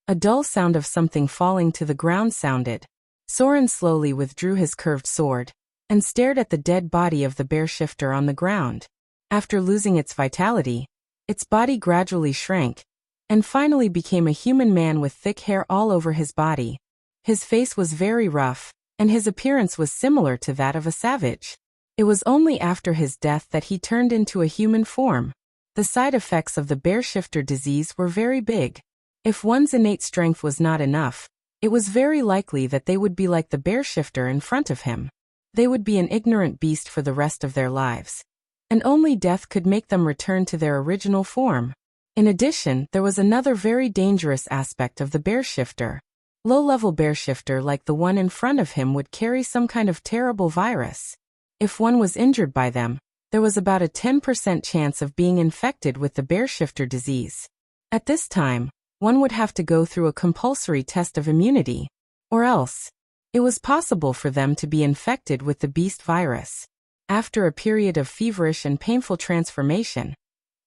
A dull sound of something falling to the ground sounded. Soren slowly withdrew his curved sword, and stared at the dead body of the bear shifter on the ground. After losing its vitality, its body gradually shrank, and finally became a human man with thick hair all over his body. His face was very rough, and his appearance was similar to that of a savage. It was only after his death that he turned into a human form. The side effects of the bear shifter disease were very big. If one's innate strength was not enough, it was very likely that they would be like the bear shifter in front of him. They would be an ignorant beast for the rest of their lives. And only death could make them return to their original form. In addition, there was another very dangerous aspect of the bear shifter. Low-level bear shifter like the one in front of him would carry some kind of terrible virus. If one was injured by them, there was about a 10% chance of being infected with the bear shifter disease. At this time, one would have to go through a compulsory test of immunity. Or else, it was possible for them to be infected with the beast virus. After a period of feverish and painful transformation,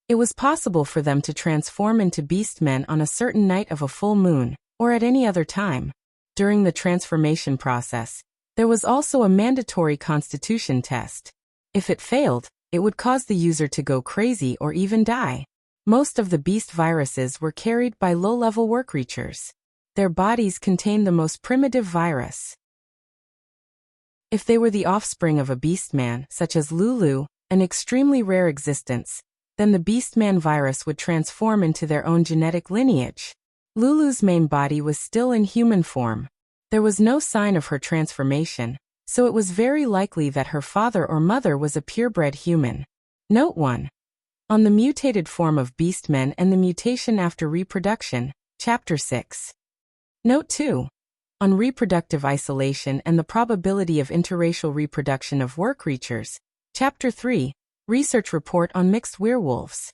it was possible for them to transform into beastmen on a certain night of a full moon, or at any other time. During the transformation process, there was also a mandatory constitution test. If it failed, it would cause the user to go crazy or even die. Most of the beast viruses were carried by low-level work creatures. Their bodies contained the most primitive virus. If they were the offspring of a beastman, such as Lulu, an extremely rare existence, then the beastman virus would transform into their own genetic lineage. Lulu's main body was still in human form. There was no sign of her transformation, so it was very likely that her father or mother was a purebred human. Note 1. On the mutated form of beastmen and the mutation after reproduction, Chapter 6. Note 2. On reproductive isolation and the probability of interracial reproduction of work creatures, Chapter 3. Research report on mixed werewolves.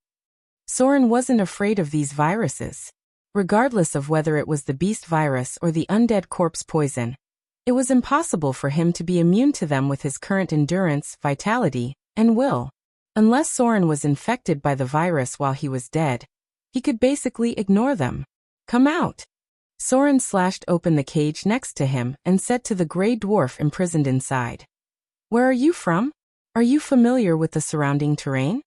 Soren wasn't afraid of these viruses. Regardless of whether it was the beast virus or the undead corpse poison, it was impossible for him to be immune to them with his current endurance, vitality, and will. Unless Soren was infected by the virus while he was dead, he could basically ignore them. Come out! Soren slashed open the cage next to him and said to the gray dwarf imprisoned inside. Where are you from? Are you familiar with the surrounding terrain?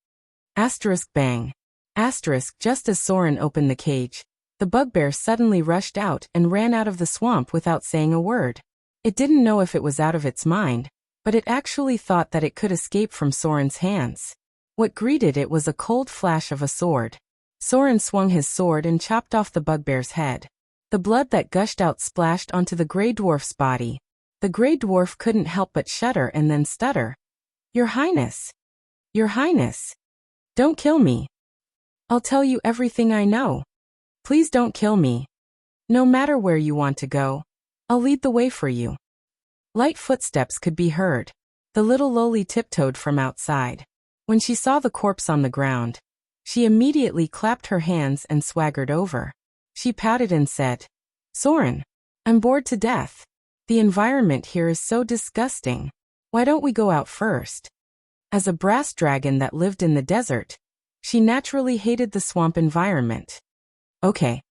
Asterisk bang. Asterisk just as Soren opened the cage, the bugbear suddenly rushed out and ran out of the swamp without saying a word. It didn't know if it was out of its mind, but it actually thought that it could escape from Soren's hands. What greeted it was a cold flash of a sword. Soren swung his sword and chopped off the bugbear's head. The blood that gushed out splashed onto the gray dwarf's body. The gray dwarf couldn't help but shudder and then stutter. "Your Highness! Your Highness! Don't kill me! I'll tell you everything I know. Please don't kill me. No matter where you want to go, I'll lead the way for you." Light footsteps could be heard. The little lowly tiptoed from outside. When she saw the corpse on the ground, she immediately clapped her hands and swaggered over. She pouted and said, "Soren, I'm bored to death. The environment here is so disgusting. Why don't we go out first?" As a brass dragon that lived in the desert, she naturally hated the swamp environment. "Okay."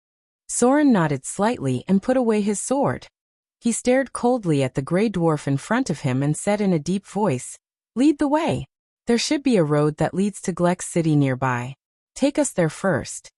Soren nodded slightly and put away his sword. He stared coldly at the gray dwarf in front of him and said in a deep voice, "Lead the way. There should be a road that leads to Gleck's city nearby. Take us there first."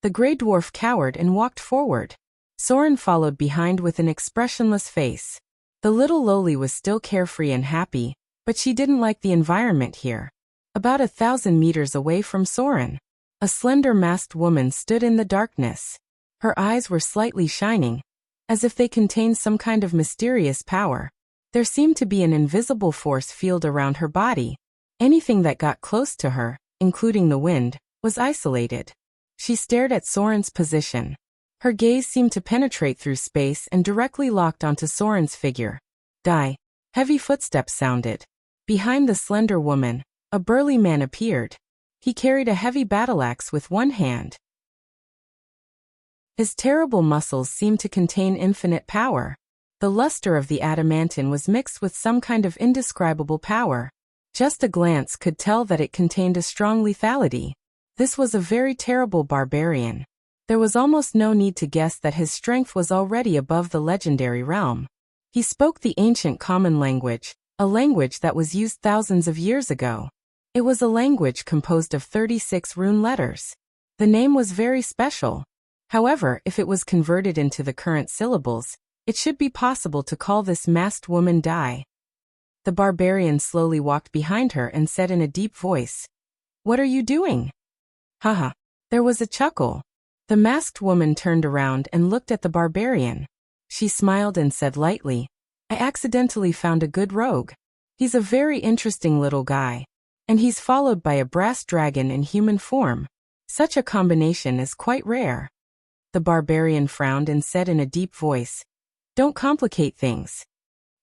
The gray dwarf cowered and walked forward. Soren followed behind with an expressionless face. The little lowly was still carefree and happy, but she didn't like the environment here. About 1,000 meters away from Soren, a slender masked woman stood in the darkness. Her eyes were slightly shining, as if they contained some kind of mysterious power. There seemed to be an invisible force field around her body. Anything that got close to her, including the wind, was isolated. She stared at Soren's position. Her gaze seemed to penetrate through space and directly locked onto Soren's figure. Die. Heavy footsteps sounded. Behind the slender woman, a burly man appeared. He carried a heavy battle-axe with one hand. His terrible muscles seemed to contain infinite power. The luster of the adamantine was mixed with some kind of indescribable power. Just a glance could tell that it contained a strong lethality. This was a very terrible barbarian. There was almost no need to guess that his strength was already above the legendary realm. He spoke the ancient common language, a language that was used thousands of years ago. It was a language composed of 36 rune letters. The name was very special. However, if it was converted into the current syllables, it should be possible to call this masked woman Die. The barbarian slowly walked behind her and said in a deep voice, "What are you doing?" Haha. There was a chuckle. The masked woman turned around and looked at the barbarian. She smiled and said lightly, "I accidentally found a good rogue. He's a very interesting little guy. And he's followed by a brass dragon in human form. Such a combination is quite rare." The barbarian frowned and said in a deep voice, "Don't complicate things.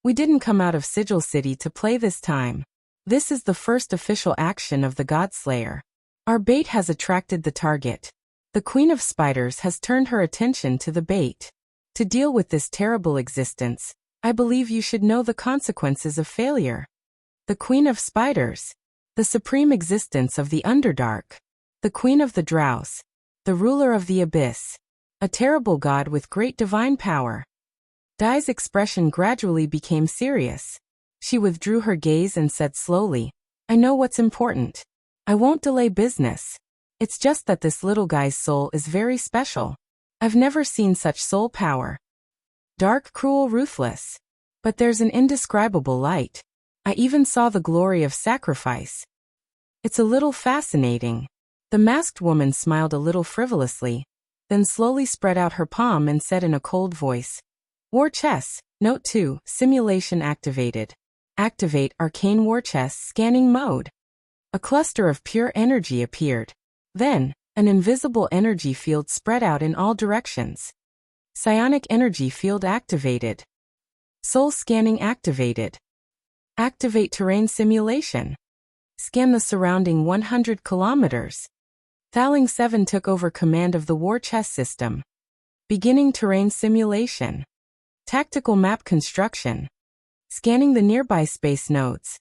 We didn't come out of Sigil City to play this time. This is the first official action of the Godslayer. Our bait has attracted the target. The Queen of Spiders has turned her attention to the bait. To deal with this terrible existence, I believe you should know the consequences of failure. The Queen of Spiders, the supreme existence of the Underdark, the Queen of the Drows, the ruler of the Abyss, a terrible god with great divine power." Dai's expression gradually became serious. She withdrew her gaze and said slowly, "I know what's important. I won't delay business. It's just that this little guy's soul is very special. I've never seen such soul power. Dark, cruel, ruthless. But there's an indescribable light. I even saw the glory of sacrifice. It's a little fascinating." The masked woman smiled a little frivolously, then slowly spread out her palm and said in a cold voice, "War chess, Note 2, simulation activated. Activate arcane war chess scanning mode." A cluster of pure energy appeared. Then, an invisible energy field spread out in all directions. Psionic energy field activated. Soul scanning activated. Activate terrain simulation. Scan the surrounding 100 kilometers. Thaling 7 took over command of the war chess system. Beginning terrain simulation. Tactical map construction. Scanning the nearby space nodes.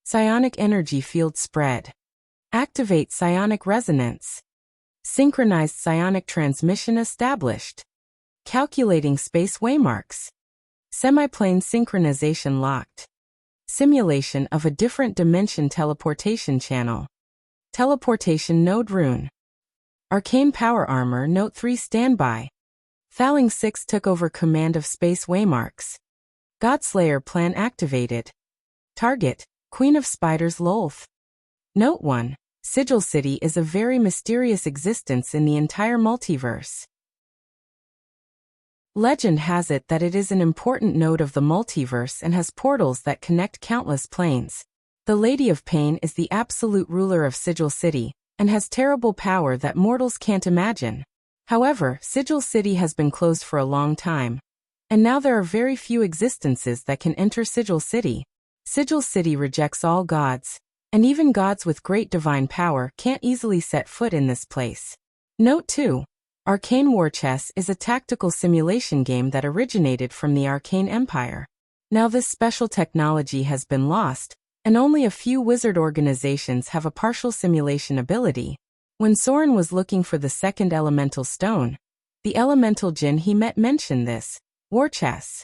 Psionic energy field spread. Activate psionic resonance. Synchronized psionic transmission established. Calculating space waymarks. Semiplane synchronization locked. Simulation of a different dimension teleportation channel. Teleportation node rune. Arcane power armor Note 3 standby. Thaling 6 took over command of space waymarks. Godslayer plan activated. Target, Queen of Spiders Lolth. Note 1. Sigil City is a very mysterious existence in the entire multiverse. Legend has it that it is an important node of the multiverse and has portals that connect countless planes. The Lady of Pain is the absolute ruler of Sigil City, and has terrible power that mortals can't imagine. However, Sigil City has been closed for a long time, and now there are very few existences that can enter Sigil City. Sigil City rejects all gods, and even gods with great divine power can't easily set foot in this place. Note 2. Arcane War Chess is a tactical simulation game that originated from the Arcane Empire. Now this special technology has been lost, and only a few wizard organizations have a partial simulation ability. When Soren was looking for the second elemental stone, the elemental djinn he met mentioned this, war chess.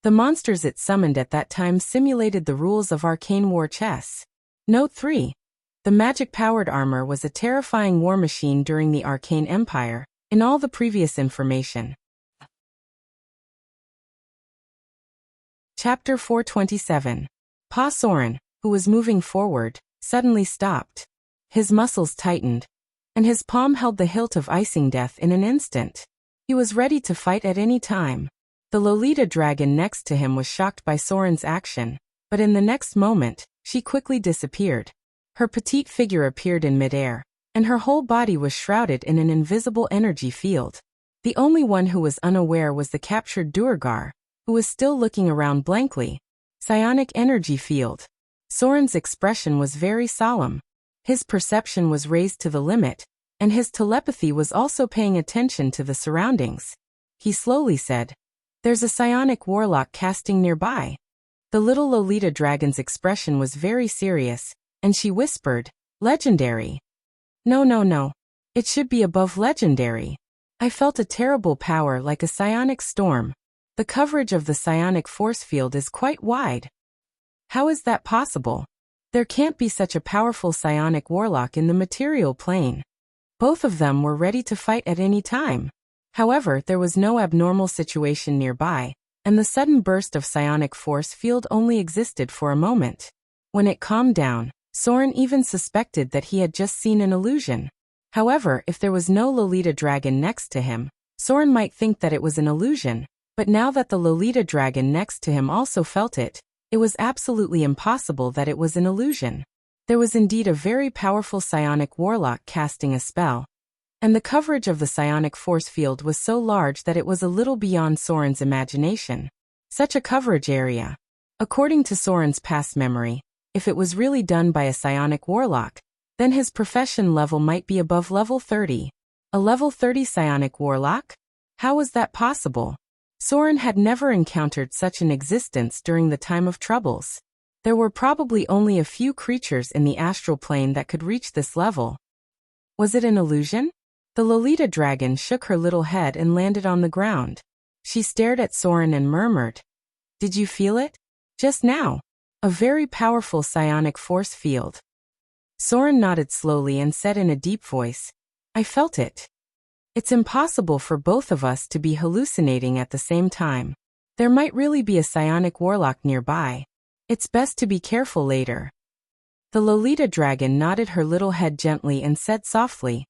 The monsters it summoned at that time simulated the rules of arcane war chess. Note 3. The magic-powered armor was a terrifying war machine during the Arcane Empire, in all the previous information. Chapter 427. Pa Soren, who was moving forward, suddenly stopped. His muscles tightened, and his palm held the hilt of icing death in an instant. He was ready to fight at any time. The Lolita dragon next to him was shocked by Soren's action, but in the next moment, she quickly disappeared. Her petite figure appeared in midair, and her whole body was shrouded in an invisible energy field. The only one who was unaware was the captured Duergar, who was still looking around blankly. Psionic energy field. Soren's expression was very solemn. His perception was raised to the limit, and his telepathy was also paying attention to the surroundings. He slowly said, "There's a psionic warlock casting nearby." The little Lolita dragon's expression was very serious, and she whispered, "Legendary." No. It should be above legendary. I felt a terrible power like a psionic storm. The coverage of the psionic force field is quite wide. How is that possible? There can't be such a powerful psionic warlock in the material plane. Both of them were ready to fight at any time. However, there was no abnormal situation nearby, and the sudden burst of psionic force field only existed for a moment. When it calmed down, Soren even suspected that he had just seen an illusion. However, if there was no Lolita dragon next to him, Soren might think that it was an illusion, but now that the Lolita dragon next to him also felt it, it was absolutely impossible that it was an illusion. There was indeed a very powerful psionic warlock casting a spell, and the coverage of the psionic force field was so large that it was a little beyond Soren's imagination. Such a coverage area. According to Soren's past memory, if it was really done by a psionic warlock, then his profession level might be above level 30. A level 30 psionic warlock? How was that possible? Soren had never encountered such an existence during the time of troubles. There were probably only a few creatures in the astral plane that could reach this level. Was it an illusion? The Lolita dragon shook her little head and landed on the ground. She stared at Soren and murmured, "Did you feel it? Just now. A very powerful psionic force field." Soren nodded slowly and said in a deep voice, "I felt it. It's impossible for both of us to be hallucinating at the same time. There might really be a psionic warlock nearby. It's best to be careful later." The Lolita dragon nodded her little head gently and said softly,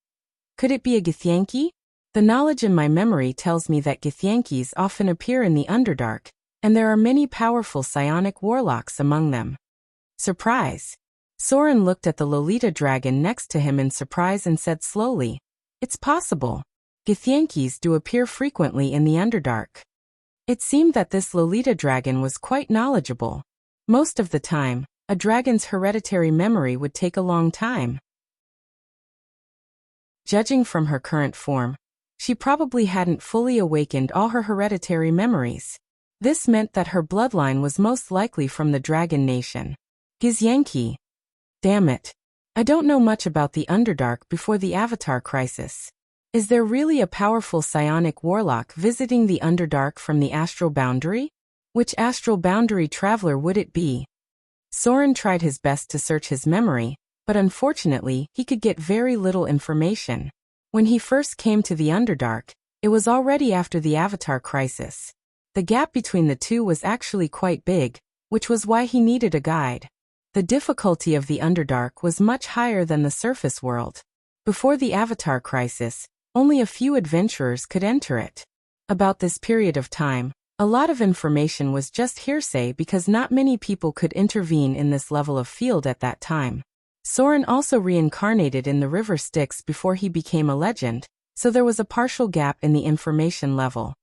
"Could it be a Githyanki? The knowledge in my memory tells me that Githyankis often appear in the Underdark, and there are many powerful psionic warlocks among them." Surprise. Soren looked at the Lolita dragon next to him in surprise and said slowly, "It's possible. Githyankis do appear frequently in the Underdark." It seemed that this Lolita dragon was quite knowledgeable. Most of the time, a dragon's hereditary memory would take a long time. Judging from her current form, she probably hadn't fully awakened all her hereditary memories. This meant that her bloodline was most likely from the Dragon Nation. Githyanki. Damn it. I don't know much about the Underdark before the Avatar crisis. Is there really a powerful psionic warlock visiting the Underdark from the astral boundary? Which astral boundary traveler would it be? Soren tried his best to search his memory, but unfortunately, he could get very little information. When he first came to the Underdark, it was already after the Avatar crisis. The gap between the two was actually quite big, which was why he needed a guide. The difficulty of the Underdark was much higher than the surface world. Before the Avatar crisis, only a few adventurers could enter it. About this period of time, a lot of information was just hearsay because not many people could intervene in this level of field at that time. Soren also reincarnated in the River Styx before he became a legend, so there was a partial gap in the information level.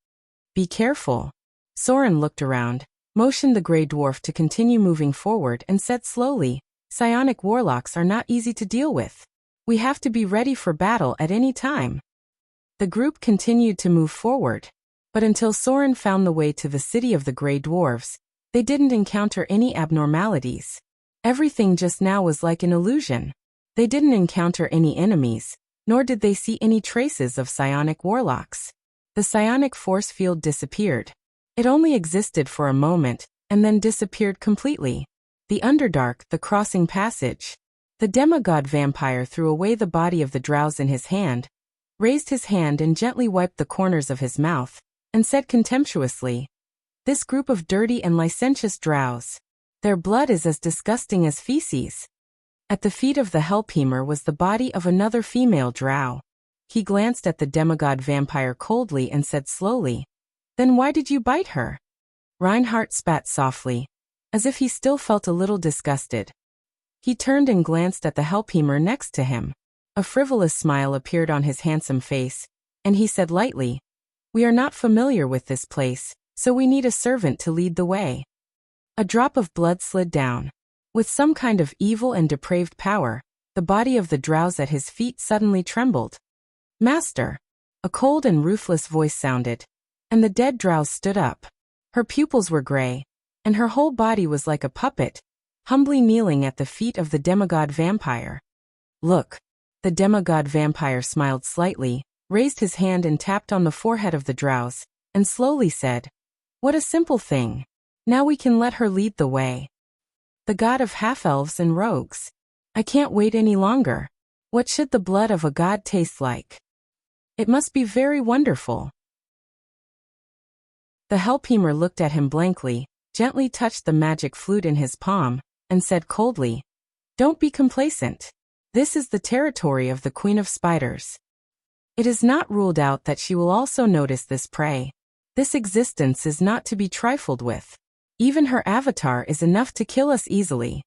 Be careful. Soren looked around, motioned the Grey Dwarf to continue moving forward and said slowly, "Psionic warlocks are not easy to deal with. We have to be ready for battle at any time." The group continued to move forward, but until Soren found the way to the city of the Grey Dwarves, they didn't encounter any abnormalities. Everything just now was like an illusion. They didn't encounter any enemies, nor did they see any traces of psionic warlocks. The psionic force field disappeared. It only existed for a moment, and then disappeared completely. The Underdark, the crossing passage. The demigod vampire threw away the body of the drows in his hand, raised his hand and gently wiped the corners of his mouth, and said contemptuously, "This group of dirty and licentious drows. Their blood is as disgusting as feces." At the feet of the Helpheimer was the body of another female drow. He glanced at the demigod vampire coldly and said slowly, "Then why did you bite her?" Reinhardt spat softly, as if he still felt a little disgusted. He turned and glanced at the Helpheimer next to him. A frivolous smile appeared on his handsome face, and he said lightly, "We are not familiar with this place, so we need a servant to lead the way." A drop of blood slid down. With some kind of evil and depraved power, the body of the drows at his feet suddenly trembled. "Master!" A cold and ruthless voice sounded, and the dead drow stood up. Her pupils were gray, and her whole body was like a puppet, humbly kneeling at the feet of the demigod vampire. "Look." The demigod vampire smiled slightly, raised his hand and tapped on the forehead of the drows, and slowly said, "What a simple thing. Now we can let her lead the way. The god of half-elves and rogues. I can't wait any longer. What should the blood of a god taste like? It must be very wonderful." The Helpheimer looked at him blankly, gently touched the magic flute in his palm, and said coldly, "Don't be complacent. This is the territory of the Queen of Spiders. It is not ruled out that she will also notice this prey. This existence is not to be trifled with. Even her avatar is enough to kill us easily."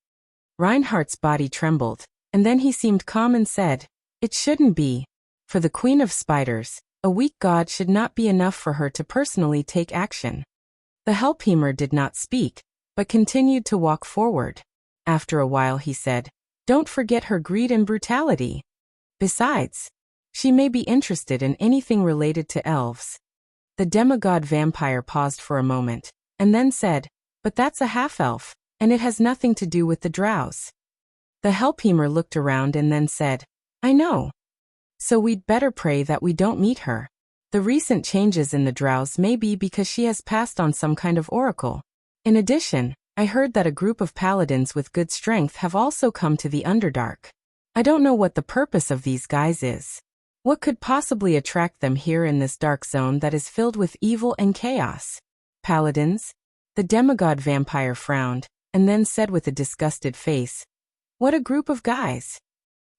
Reinhardt's body trembled, and then he seemed calm and said, "It shouldn't be. For the Queen of Spiders, a weak god should not be enough for her to personally take action." The Helpheimer did not speak, but continued to walk forward. After a while he said, "Don't forget her greed and brutality. Besides, she may be interested in anything related to elves." The demigod vampire paused for a moment, and then said, "But that's a half-elf, and it has nothing to do with the drows." The Helpheimer looked around and then said, "I know. So we'd better pray that we don't meet her. The recent changes in the drows may be because she has passed on some kind of oracle. In addition, I heard that a group of paladins with good strength have also come to the Underdark. I don't know what the purpose of these guys is. What could possibly attract them here in this dark zone that is filled with evil and chaos? Paladins?" The demigod vampire frowned, and then said with a disgusted face, "What a group of guys.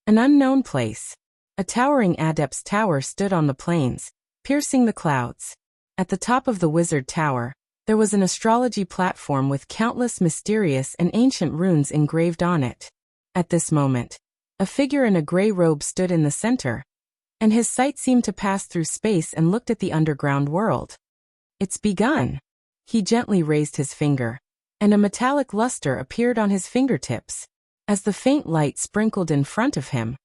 An unknown place." A towering adept's tower stood on the plains, piercing the clouds. At the top of the wizard tower, there was an astrology platform with countless mysterious and ancient runes engraved on it. At this moment, a figure in a gray robe stood in the center, and his sight seemed to pass through space and looked at the underground world. "It's begun." He gently raised his finger, and a metallic luster appeared on his fingertips. As the faint light sprinkled in front of him,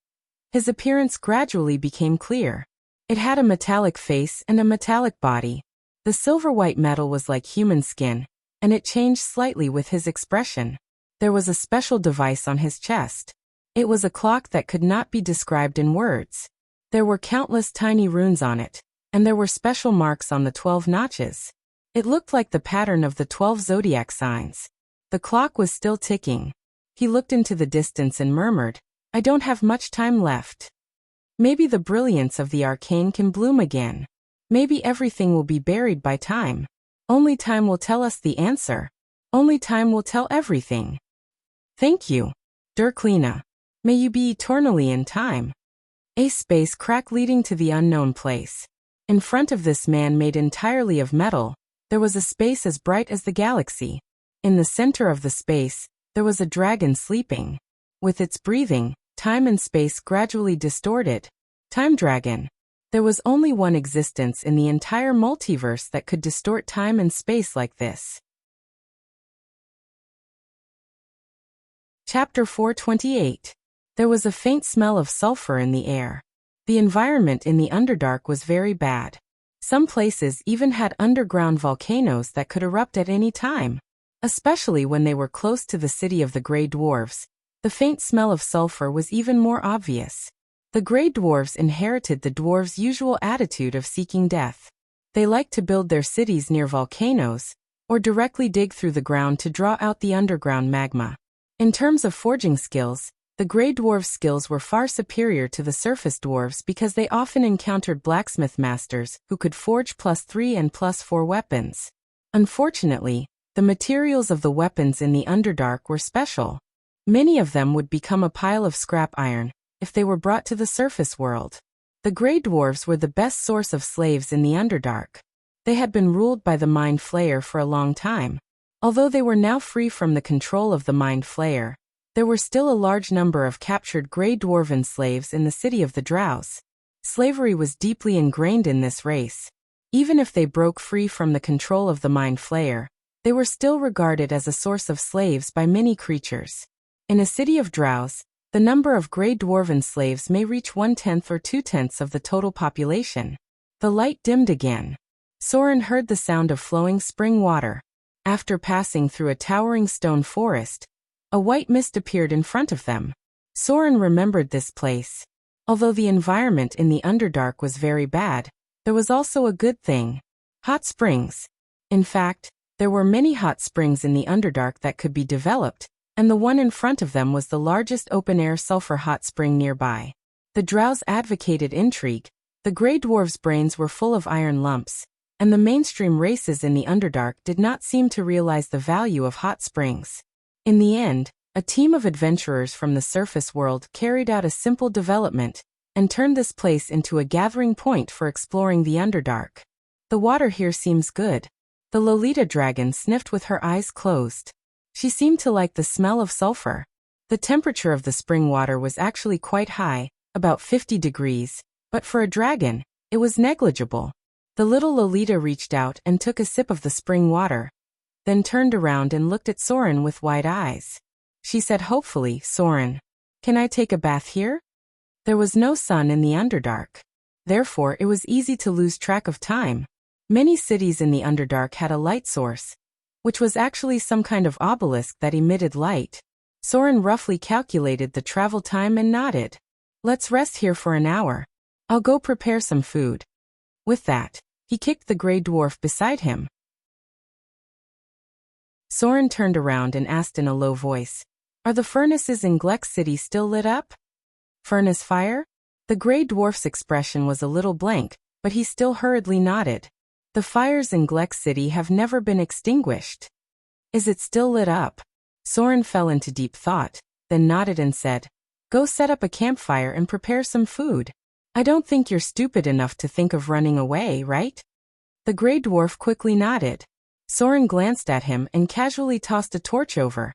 his appearance gradually became clear. It had a metallic face and a metallic body. The silver-white metal was like human skin, and it changed slightly with his expression. There was a special device on his chest. It was a clock that could not be described in words. There were countless tiny runes on it, and there were special marks on the 12 notches. It looked like the pattern of the 12 zodiac signs. The clock was still ticking. He looked into the distance and murmured, "I don't have much time left. Maybe the brilliance of the arcane can bloom again. Maybe everything will be buried by time. Only time will tell us the answer. Only time will tell everything. Thank you, Dirklina. May you be eternally in time. A space crack leading to the unknown place. In front of this man made entirely of metal, there was a space as bright as the galaxy. In the center of the space, there was a dragon sleeping. With its breathing, time and space gradually distorted. Time dragon. There was only one existence in the entire multiverse that could distort time and space like this. Chapter 428. There was a faint smell of sulfur in the air. The environment in the Underdark was very bad. Some places even had underground volcanoes that could erupt at any time. Especially when they were close to the city of the Grey Dwarves, the faint smell of sulfur was even more obvious. The Grey Dwarves inherited the dwarves' usual attitude of seeking death. They liked to build their cities near volcanoes, or directly dig through the ground to draw out the underground magma. In terms of forging skills, the Grey Dwarves' skills were far superior to the surface dwarves because they often encountered blacksmith masters who could forge +3 and +4 weapons. Unfortunately, the materials of the weapons in the Underdark were special. Many of them would become a pile of scrap iron if they were brought to the surface world. The Grey Dwarves were the best source of slaves in the Underdark. They had been ruled by the Mind Flayer for a long time. Although they were now free from the control of the Mind Flayer, there were still a large number of captured Grey Dwarven slaves in the city of the Drows. Slavery was deeply ingrained in this race. Even if they broke free from the control of the Mind Flayer, they were still regarded as a source of slaves by many creatures. In a city of Drows, the number of Grey Dwarven slaves may reach 1/10 or 2/10 of the total population. The light dimmed again. Soren heard the sound of flowing spring water. After passing through a towering stone forest, a white mist appeared in front of them. Soren remembered this place. Although the environment in the Underdark was very bad, there was also a good thing. Hot springs. In fact, there were many hot springs in the Underdark that could be developed, and the one in front of them was the largest open-air sulfur hot spring nearby. The Drows advocated intrigue, the Grey Dwarves' brains were full of iron lumps, and the mainstream races in the Underdark did not seem to realize the value of hot springs. In the end, a team of adventurers from the surface world carried out a simple development and turned this place into a gathering point for exploring the Underdark. The water here seems good. The Lolita dragon sniffed with her eyes closed. She seemed to like the smell of sulfur. The temperature of the spring water was actually quite high, about 50 degrees, but for a dragon, it was negligible. The little Lolita reached out and took a sip of the spring water, then turned around and looked at Soren with wide eyes. She said hopefully, "Soren, can I take a bath here?" There was no sun in the Underdark. Therefore, it was easy to lose track of time. Many cities in the Underdark had a light source, which was actually some kind of obelisk that emitted light. Soren roughly calculated the travel time and nodded. "Let's rest here for an hour. I'll go prepare some food." With that, he kicked the Grey Dwarf beside him. Soren turned around and asked in a low voice, "Are the furnaces in Gleck City still lit up?" "Furnace fire?" The Grey Dwarf's expression was a little blank, but he still hurriedly nodded. "The fires in Gleck City have never been extinguished." "Is it still lit up?" Soren fell into deep thought, then nodded and said, "Go set up a campfire and prepare some food. I don't think you're stupid enough to think of running away, right?" The Grey Dwarf quickly nodded. Soren glanced at him and casually tossed a torch over,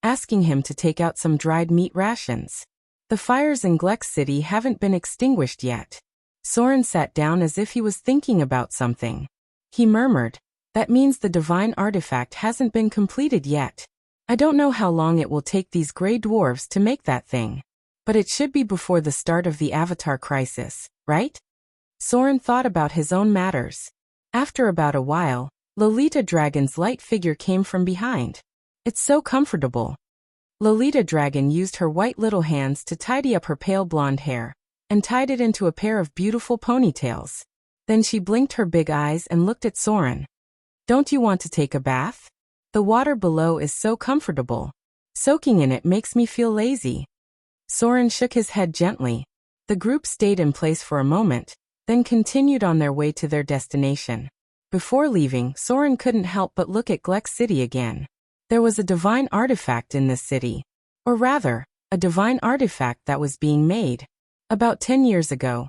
asking him to take out some dried meat rations. "The fires in Gleck City haven't been extinguished yet." Soren sat down as if he was thinking about something. He murmured, "That means the divine artifact hasn't been completed yet. I don't know how long it will take these Grey Dwarves to make that thing. But it should be before the start of the Avatar crisis, right?" Soren thought about his own matters. After about a while, Lolita Dragon's light figure came from behind. "It's so comfortable." Lolita Dragon used her white little hands to tidy up her pale blonde hair, and tied it into a pair of beautiful ponytails. Then she blinked her big eyes and looked at Soren. "Don't you want to take a bath? The water below is so comfortable. Soaking in it makes me feel lazy." Soren shook his head gently. The group stayed in place for a moment, then continued on their way to their destination. Before leaving, Soren couldn't help but look at Gleck City again. There was a divine artifact in this city. Or rather, a divine artifact that was being made. About 10 years ago,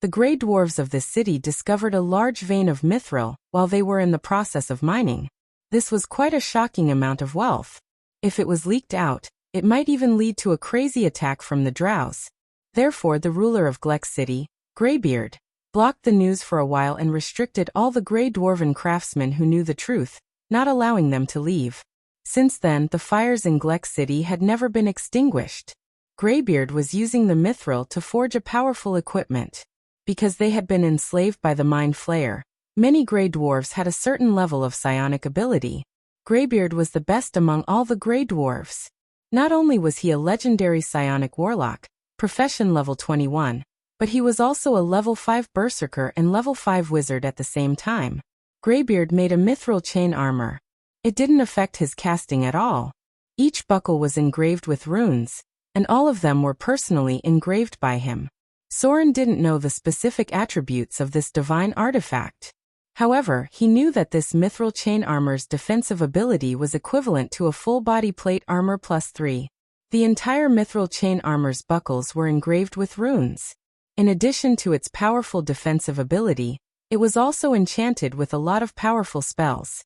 the gray dwarves of this city discovered a large vein of mithril while they were in the process of mining. This was quite a shocking amount of wealth. If it was leaked out, it might even lead to a crazy attack from the drows. Therefore, the ruler of Glex City, Greybeard, blocked the news for a while and restricted all the gray dwarven craftsmen who knew the truth, not allowing them to leave. Since then, the fires in Glex City had never been extinguished. Greybeard was using the mithril to forge a powerful equipment. Because they had been enslaved by the mind flayer, many gray dwarves had a certain level of psionic ability. Greybeard was the best among all the gray dwarves. Not only was he a legendary psionic warlock, profession level 21, but he was also a level 5 berserker and level 5 wizard at the same time. Greybeard made a mithril chain armor. It didn't affect his casting at all. Each buckle was engraved with runes, and all of them were personally engraved by him. Soren didn't know the specific attributes of this divine artifact. However, he knew that this mithril chain armor's defensive ability was equivalent to a full-body plate armor plus 3. The entire mithril chain armor's buckles were engraved with runes. In addition to its powerful defensive ability, it was also enchanted with a lot of powerful spells.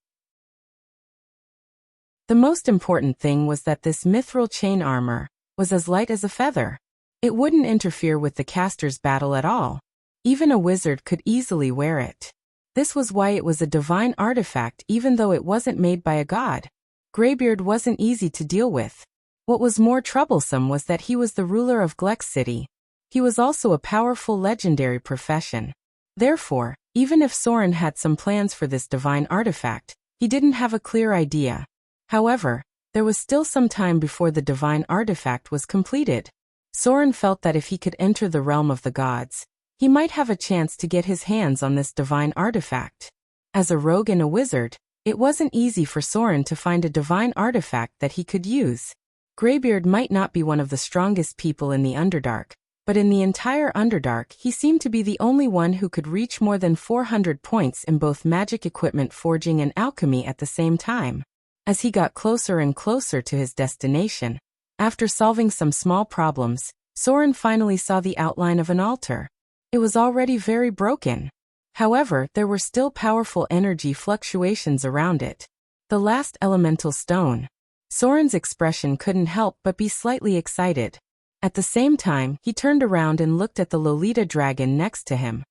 The most important thing was that this mithril chain armor was as light as a feather. It wouldn't interfere with the caster's battle at all. Even a wizard could easily wear it. This was why it was a divine artifact even though it wasn't made by a god. Greybeard wasn't easy to deal with. What was more troublesome was that he was the ruler of Glex City. He was also a powerful legendary profession. Therefore, even if Soren had some plans for this divine artifact, he didn't have a clear idea. However, there was still some time before the divine artifact was completed. Soren felt that if he could enter the realm of the gods, he might have a chance to get his hands on this divine artifact. As a rogue and a wizard, it wasn't easy for Soren to find a divine artifact that he could use. Greybeard might not be one of the strongest people in the Underdark, but in the entire Underdark he seemed to be the only one who could reach more than 400 points in both magic equipment forging and alchemy at the same time. As he got closer and closer to his destination, after solving some small problems, Soren finally saw the outline of an altar. It was already very broken. However, there were still powerful energy fluctuations around it. The last elemental stone. Soren's expression couldn't help but be slightly excited. At the same time, he turned around and looked at the Lolita dragon next to him.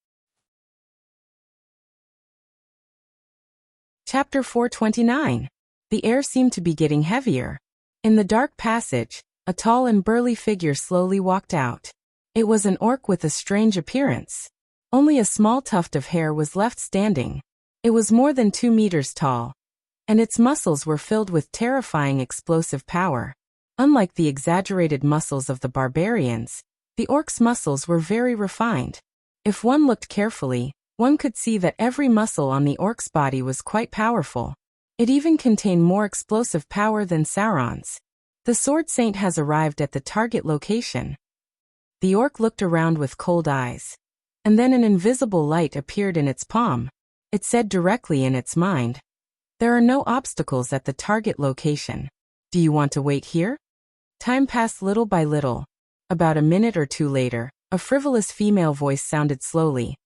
Chapter 429. The air seemed to be getting heavier. In the dark passage, a tall and burly figure slowly walked out. It was an orc with a strange appearance. Only a small tuft of hair was left standing. It was more than 2 meters tall, and its muscles were filled with terrifying explosive power. Unlike the exaggerated muscles of the barbarians, the orc's muscles were very refined. If one looked carefully, one could see that every muscle on the orc's body was quite powerful. It even contained more explosive power than Sauron's. The Sword Saint has arrived at the target location. The orc looked around with cold eyes. And then an invisible light appeared in its palm. It said directly in its mind, "There are no obstacles at the target location. Do you want to wait here?" Time passed little by little. About a minute or two later, a frivolous female voice sounded slowly.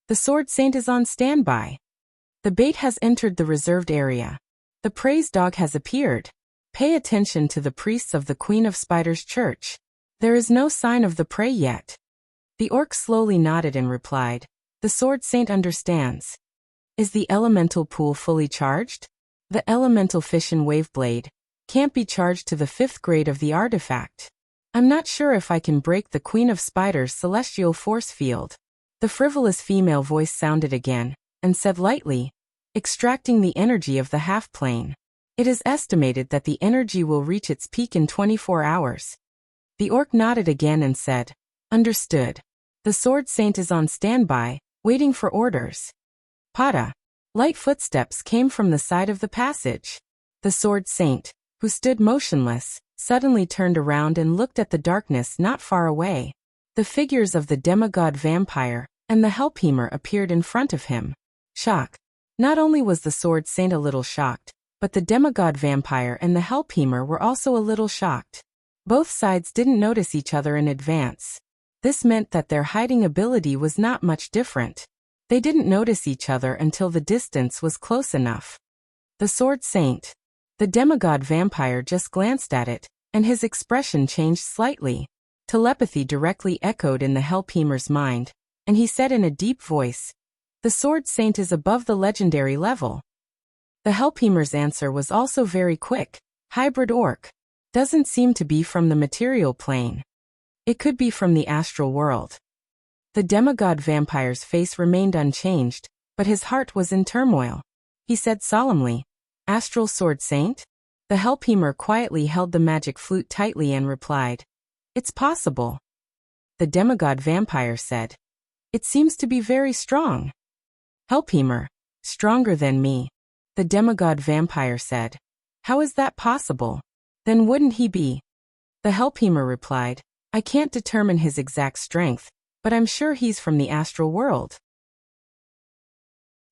"The Sword Saint is on standby. The bait has entered the reserved area. The praise dog has appeared. Pay attention to the priests of the Queen of Spiders Church. There is no sign of the prey yet." The orc slowly nodded and replied, "The Sword Saint understands." "Is the elemental pool fully charged?" "The elemental fission waveblade can't be charged to the 5th grade of the artifact. I'm not sure if I can break the Queen of Spiders' celestial force field." The frivolous female voice sounded again, and said lightly, "Extracting the energy of the half-plane. It is estimated that the energy will reach its peak in 24 hours. The orc nodded again and said, "Understood. The Sword Saint is on standby, waiting for orders." Pada. Light footsteps came from the side of the passage. The Sword Saint, who stood motionless, suddenly turned around and looked at the darkness not far away. The figures of the demigod vampire and the Helphemer appeared in front of him. Shock. Not only was the Sword Saint a little shocked, but the demigod vampire and the Hellpemer were also a little shocked. Both sides didn't notice each other in advance. This meant that their hiding ability was not much different. They didn't notice each other until the distance was close enough. The Sword Saint. The demigod vampire just glanced at it, and his expression changed slightly. Telepathy directly echoed in the Hellpemer's mind, and he said in a deep voice, "The Sword Saint is above the legendary level." The Hellpemer's answer was also very quick. "Hybrid orc. Doesn't seem to be from the material plane. It could be from the astral world." The demigod vampire's face remained unchanged, but his heart was in turmoil. He said solemnly, "Astral Sword Saint?" The Hellpemer quietly held the magic flute tightly and replied, "It's possible." The demigod vampire said, "It seems to be very strong." Hellpemer, "Stronger than me." The demigod vampire said, "How is that possible? Then wouldn't he be?" The Hellpemer replied, "I can't determine his exact strength, but I'm sure he's from the astral world.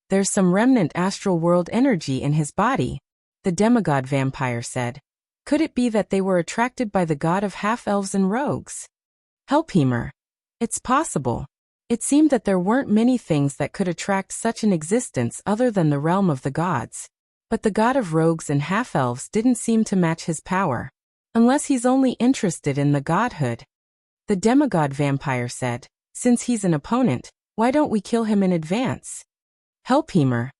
There's some remnant astral world energy in his body." The demigod vampire said, "Could it be that they were attracted by the god of half-elves and rogues?" Hellpemer, "It's possible. It seemed that there weren't many things that could attract such an existence other than the realm of the gods. But the god of rogues and half-elves didn't seem to match his power. Unless he's only interested in the godhood." The demigod vampire said, "Since he's an opponent, why don't we kill him in advance?" Hellpemer,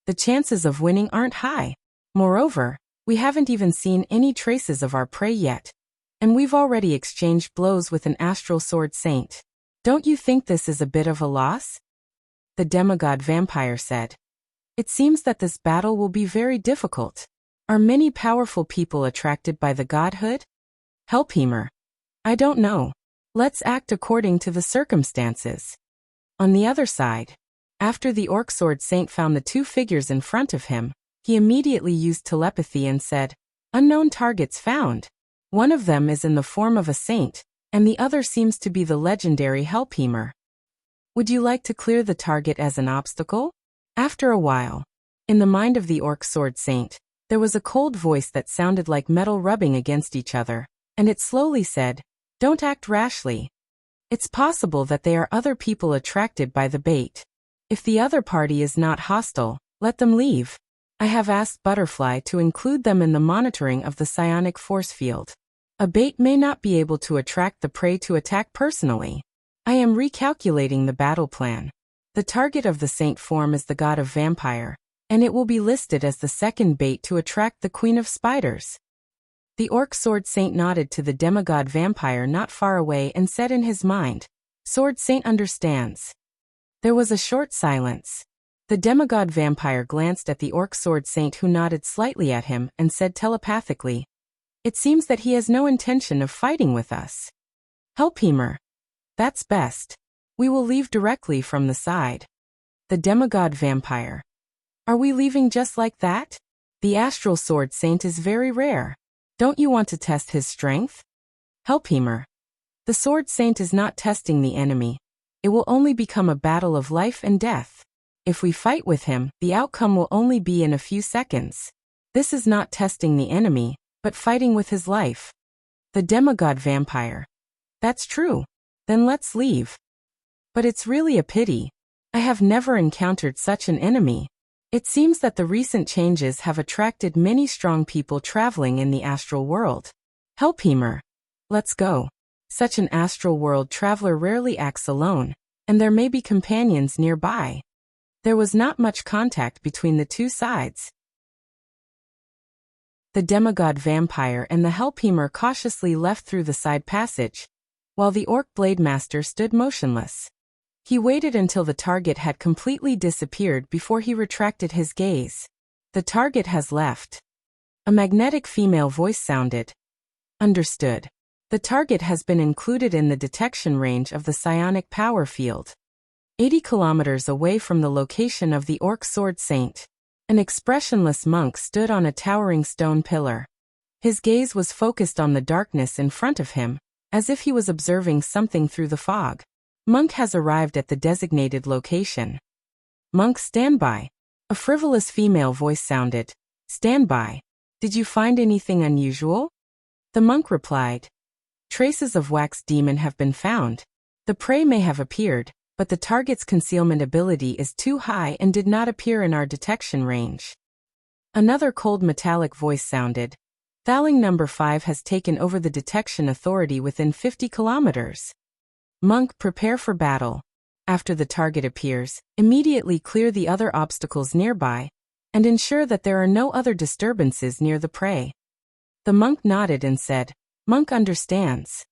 "The chances of winning aren't high. Moreover, we haven't even seen any traces of our prey yet. And we've already exchanged blows with an astral sword saint. Don't you think this is a bit of a loss?" The demigod vampire said, "It seems that this battle will be very difficult. Are many powerful people attracted by the godhood?" Hellpemer, "I don't know. Let's act according to the circumstances." On the other side, after the orc sword saint found the two figures in front of him, he immediately used telepathy and said, "Unknown targets found. One of them is in the form of a saint, and the other seems to be the legendary Hellpemer. Would you like to clear the target as an obstacle?" After a while, in the mind of the orc sword saint, there was a cold voice that sounded like metal rubbing against each other, and it slowly said, "Don't act rashly. It's possible that there are other people attracted by the bait. If the other party is not hostile, let them leave. I have asked Butterfly to include them in the monitoring of the psionic force field. A bait may not be able to attract the prey to attack personally. I am recalculating the battle plan. The target of the saint form is the god of vampire, and it will be listed as the second bait to attract the queen of spiders." The orc sword saint nodded to the demigod vampire not far away and said in his mind, "Sword Saint understands." There was a short silence. The demigod vampire glanced at the orc sword saint, who nodded slightly at him and said telepathically, "It seems that he has no intention of fighting with us." Hellpemer, "That's best. We will leave directly from the side." The demigod vampire, "Are we leaving just like that? The astral sword saint is very rare. Don't you want to test his strength?" Hellpemer, "The sword saint is not testing the enemy. It will only become a battle of life and death. If we fight with him, the outcome will only be in a few seconds. This is not testing the enemy, but fighting with his life." The demigod vampire, "That's true. Then let's leave. But it's really a pity. I have never encountered such an enemy. It seems that the recent changes have attracted many strong people traveling in the astral world." Hellpemer, "Let's go. Such an astral world traveler rarely acts alone, and there may be companions nearby." There was not much contact between the two sides. The demigod vampire and the Hellpemer cautiously left through the side passage, while the orc blade master stood motionless. He waited until the target had completely disappeared before he retracted his gaze. "The target has left." A magnetic female voice sounded. "Understood. The target has been included in the detection range of the psionic power field." 80 kilometers away from the location of the orc sword saint, an expressionless monk stood on a towering stone pillar. His gaze was focused on the darkness in front of him, as if he was observing something through the fog. "Monk has arrived at the designated location." "Monk, stand by." A frivolous female voice sounded. Stand by. Did you find anything unusual? The monk replied. Traces of wax demon have been found. The prey may have appeared, but the target's concealment ability is too high and did not appear in our detection range. Another cold metallic voice sounded. Thaling number 5 has taken over the detection authority within 50 kilometers. Monk, prepare for battle. After the target appears, immediately clear the other obstacles nearby, and ensure that there are no other disturbances near the prey. The monk nodded and said, Monk understands.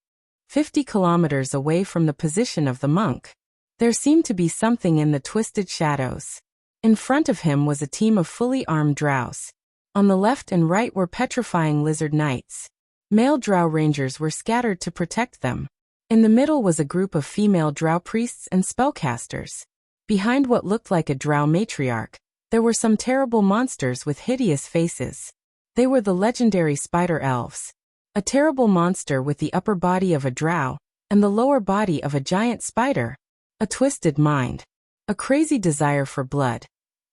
50 kilometers away from the position of the monk, there seemed to be something in the twisted shadows. In front of him was a team of fully armed drows. On the left and right were petrifying lizard knights. Male drow rangers were scattered to protect them. In the middle was a group of female drow priests and spellcasters. Behind what looked like a drow matriarch, there were some terrible monsters with hideous faces. They were the legendary spider elves. A terrible monster with the upper body of a drow, and the lower body of a giant spider. A twisted mind. A crazy desire for blood.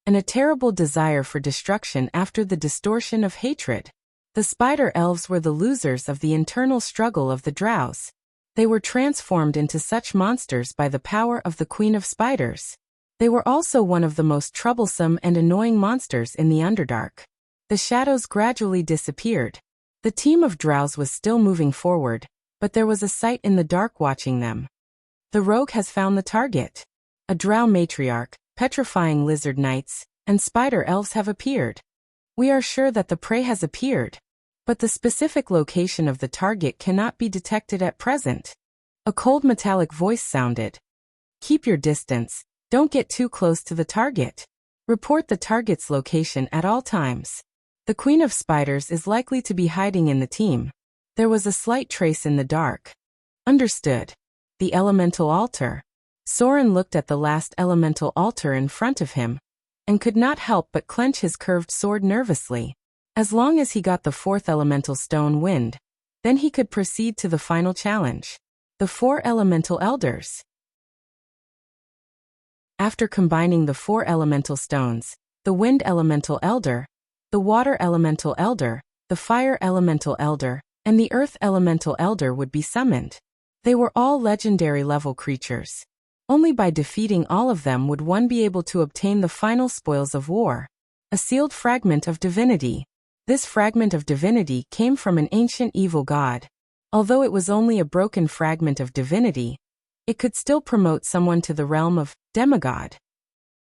And a terrible desire for destruction after the distortion of hatred. The spider elves were the losers of the internal struggle of the drows. They were transformed into such monsters by the power of the Queen of Spiders. They were also one of the most troublesome and annoying monsters in the Underdark. The shadows gradually disappeared. The team of drows was still moving forward, but there was a sight in the dark watching them. The rogue has found the target. A drow matriarch, petrifying lizard knights, and spider elves have appeared. We are sure that the prey has appeared, but the specific location of the target cannot be detected at present. A cold metallic voice sounded. Keep your distance. Don't get too close to the target. Report the target's location at all times. The Queen of Spiders is likely to be hiding in the team. There was a slight trace in the dark. Understood. The elemental altar. Soren looked at the last elemental altar in front of him, and could not help but clench his curved sword nervously. As long as he got the 4th elemental stone wind, then he could proceed to the final challenge. The 4 elemental elders. After combining the 4 elemental stones, the wind elemental elder, the water elemental elder, the fire elemental elder, and the earth elemental elder would be summoned. They were all legendary level creatures. Only by defeating all of them would one be able to obtain the final spoils of war. A sealed fragment of divinity. This fragment of divinity came from an ancient evil god. Although it was only a broken fragment of divinity, it could still promote someone to the realm of demigod.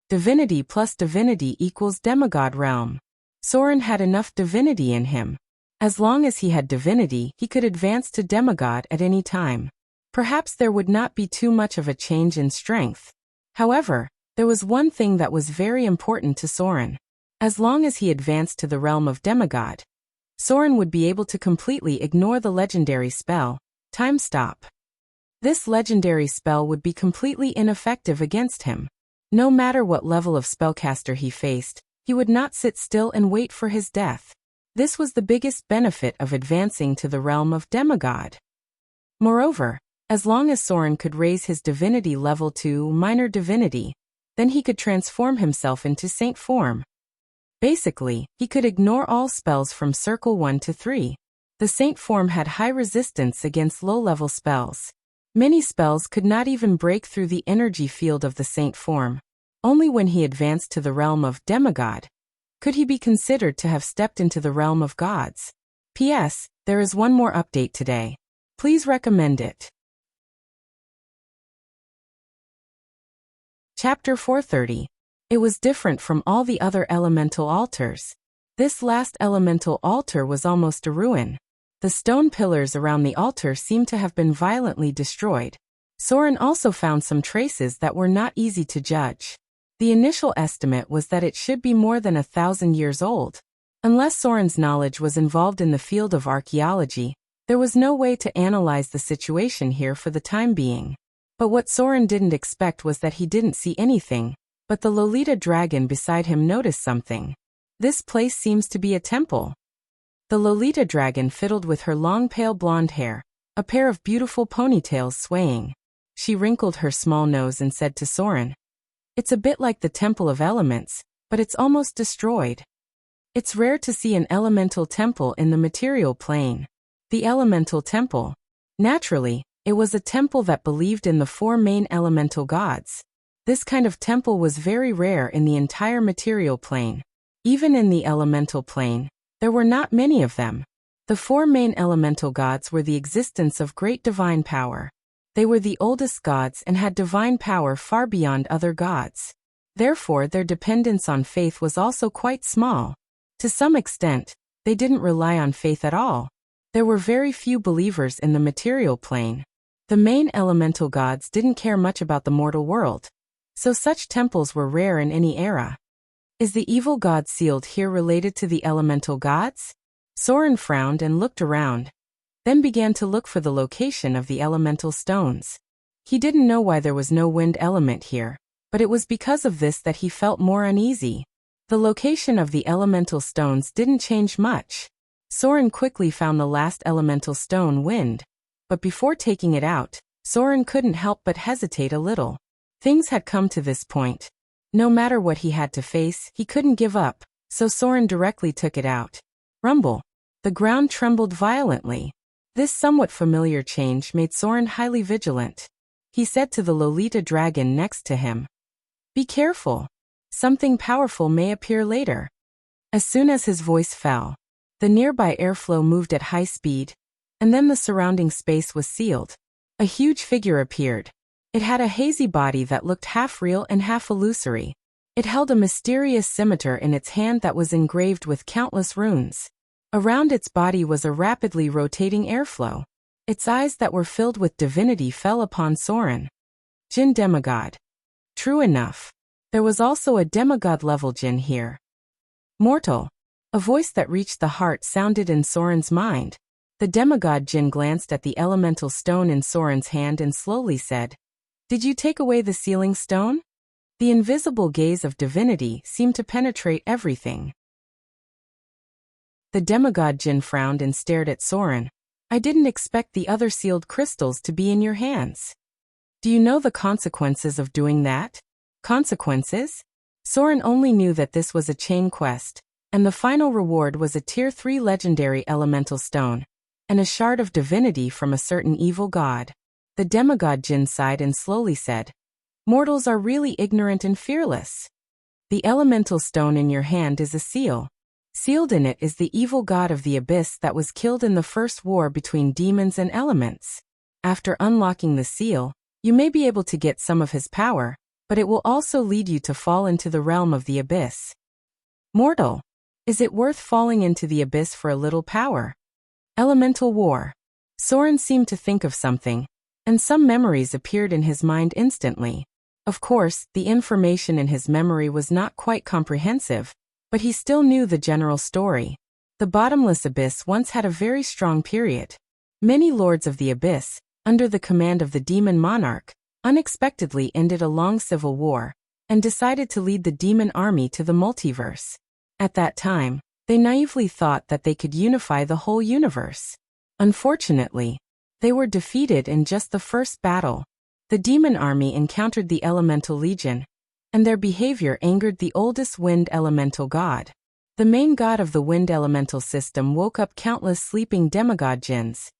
Divinity plus divinity equals demigod realm. Soren had enough divinity in him. As long as he had divinity, he could advance to demigod at any time. Perhaps there would not be too much of a change in strength. However, there was one thing that was very important to Soren. As long as he advanced to the realm of demigod, Soren would be able to completely ignore the legendary spell, Time Stop. This legendary spell would be completely ineffective against him. No matter what level of spellcaster he faced, he would not sit still and wait for his death. This was the biggest benefit of advancing to the realm of demigod. Moreover, as long as Soren could raise his divinity level to minor divinity, then he could transform himself into saint form. Basically, he could ignore all spells from Circle 1 to 3. The saint form had high resistance against low-level spells. Many spells could not even break through the energy field of the saint form. Only when he advanced to the realm of demigod could he be considered to have stepped into the realm of gods. P.S. There is one more update today. Please recommend it. Chapter 430. It was different from all the other elemental altars. This last elemental altar was almost a ruin. The stone pillars around the altar seemed to have been violently destroyed. Soren also found some traces that were not easy to judge. The initial estimate was that it should be more than 1,000 years old. Unless Soren's knowledge was involved in the field of archaeology, there was no way to analyze the situation here for the time being. But what Soren didn't expect was that he didn't see anything, but the Lolita dragon beside him noticed something. This place seems to be a temple. The Lolita dragon fiddled with her long pale blonde hair, a pair of beautiful ponytails swaying. She wrinkled her small nose and said to Soren, "It's a bit like the Temple of Elements, but it's almost destroyed." It's rare to see an elemental temple in the material plane. The elemental temple. Naturally, it was a temple that believed in the four main elemental gods. This kind of temple was very rare in the entire material plane. Even in the elemental plane, there were not many of them. The four main elemental gods were the existence of great divine power. They were the oldest gods and had divine power far beyond other gods. Therefore, their dependence on faith was also quite small. To some extent, they didn't rely on faith at all. There were very few believers in the material plane. The main elemental gods didn't care much about the mortal world, so such temples were rare in any era. Is the evil god sealed here related to the elemental gods? Soren frowned and looked around, then began to look for the location of the elemental stones. He didn't know why there was no wind element here, but it was because of this that he felt more uneasy. The location of the elemental stones didn't change much. Soren quickly found the last elemental stone, wind, but before taking it out, Soren couldn't help but hesitate a little. Things had come to this point. No matter what he had to face, he couldn't give up, so Soren directly took it out. Rumble. The ground trembled violently. This somewhat familiar change made Soren highly vigilant. He said to the Lolita dragon next to him, "Be careful. Something powerful may appear later." As soon as his voice fell, the nearby airflow moved at high speed, and then the surrounding space was sealed. A huge figure appeared. It had a hazy body that looked half real and half illusory. It held a mysterious scimitar in its hand that was engraved with countless runes. Around its body was a rapidly rotating airflow. Its eyes that were filled with divinity fell upon Soren. Jinn demigod. True enough. There was also a demigod-level Jinn here. Mortal. A voice that reached the heart sounded in Soren's mind. The demigod Jinn glanced at the elemental stone in Soren's hand and slowly said, "Did you take away the sealing stone?" The invisible gaze of divinity seemed to penetrate everything. The demigod Jinn frowned and stared at Soren. "I didn't expect the other sealed crystals to be in your hands. Do you know the consequences of doing that?" Consequences? Soren only knew that this was a chain quest, and the final reward was a Tier 3 legendary elemental stone, and a shard of divinity from a certain evil god. The demigod Jinn sighed and slowly said, "Mortals are really ignorant and fearless. The elemental stone in your hand is a seal. Sealed in it is the evil god of the abyss that was killed in the first war between demons and elements. After unlocking the seal, you may be able to get some of his power, but it will also lead you to fall into the realm of the abyss. Mortal. Is it worth falling into the abyss for a little power?" Elemental war. Soren seemed to think of something, and some memories appeared in his mind instantly. Of course, the information in his memory was not quite comprehensive, but he still knew the general story. The bottomless abyss once had a very strong period. Many lords of the abyss, under the command of the demon monarch, unexpectedly ended a long civil war, and decided to lead the demon army to the multiverse. At that time, they naively thought that they could unify the whole universe. Unfortunately, they were defeated in just the first battle. The demon army encountered the elemental legion, and their behavior angered the oldest wind elemental god. The main god of the wind elemental system woke up countless sleeping demigod jinns,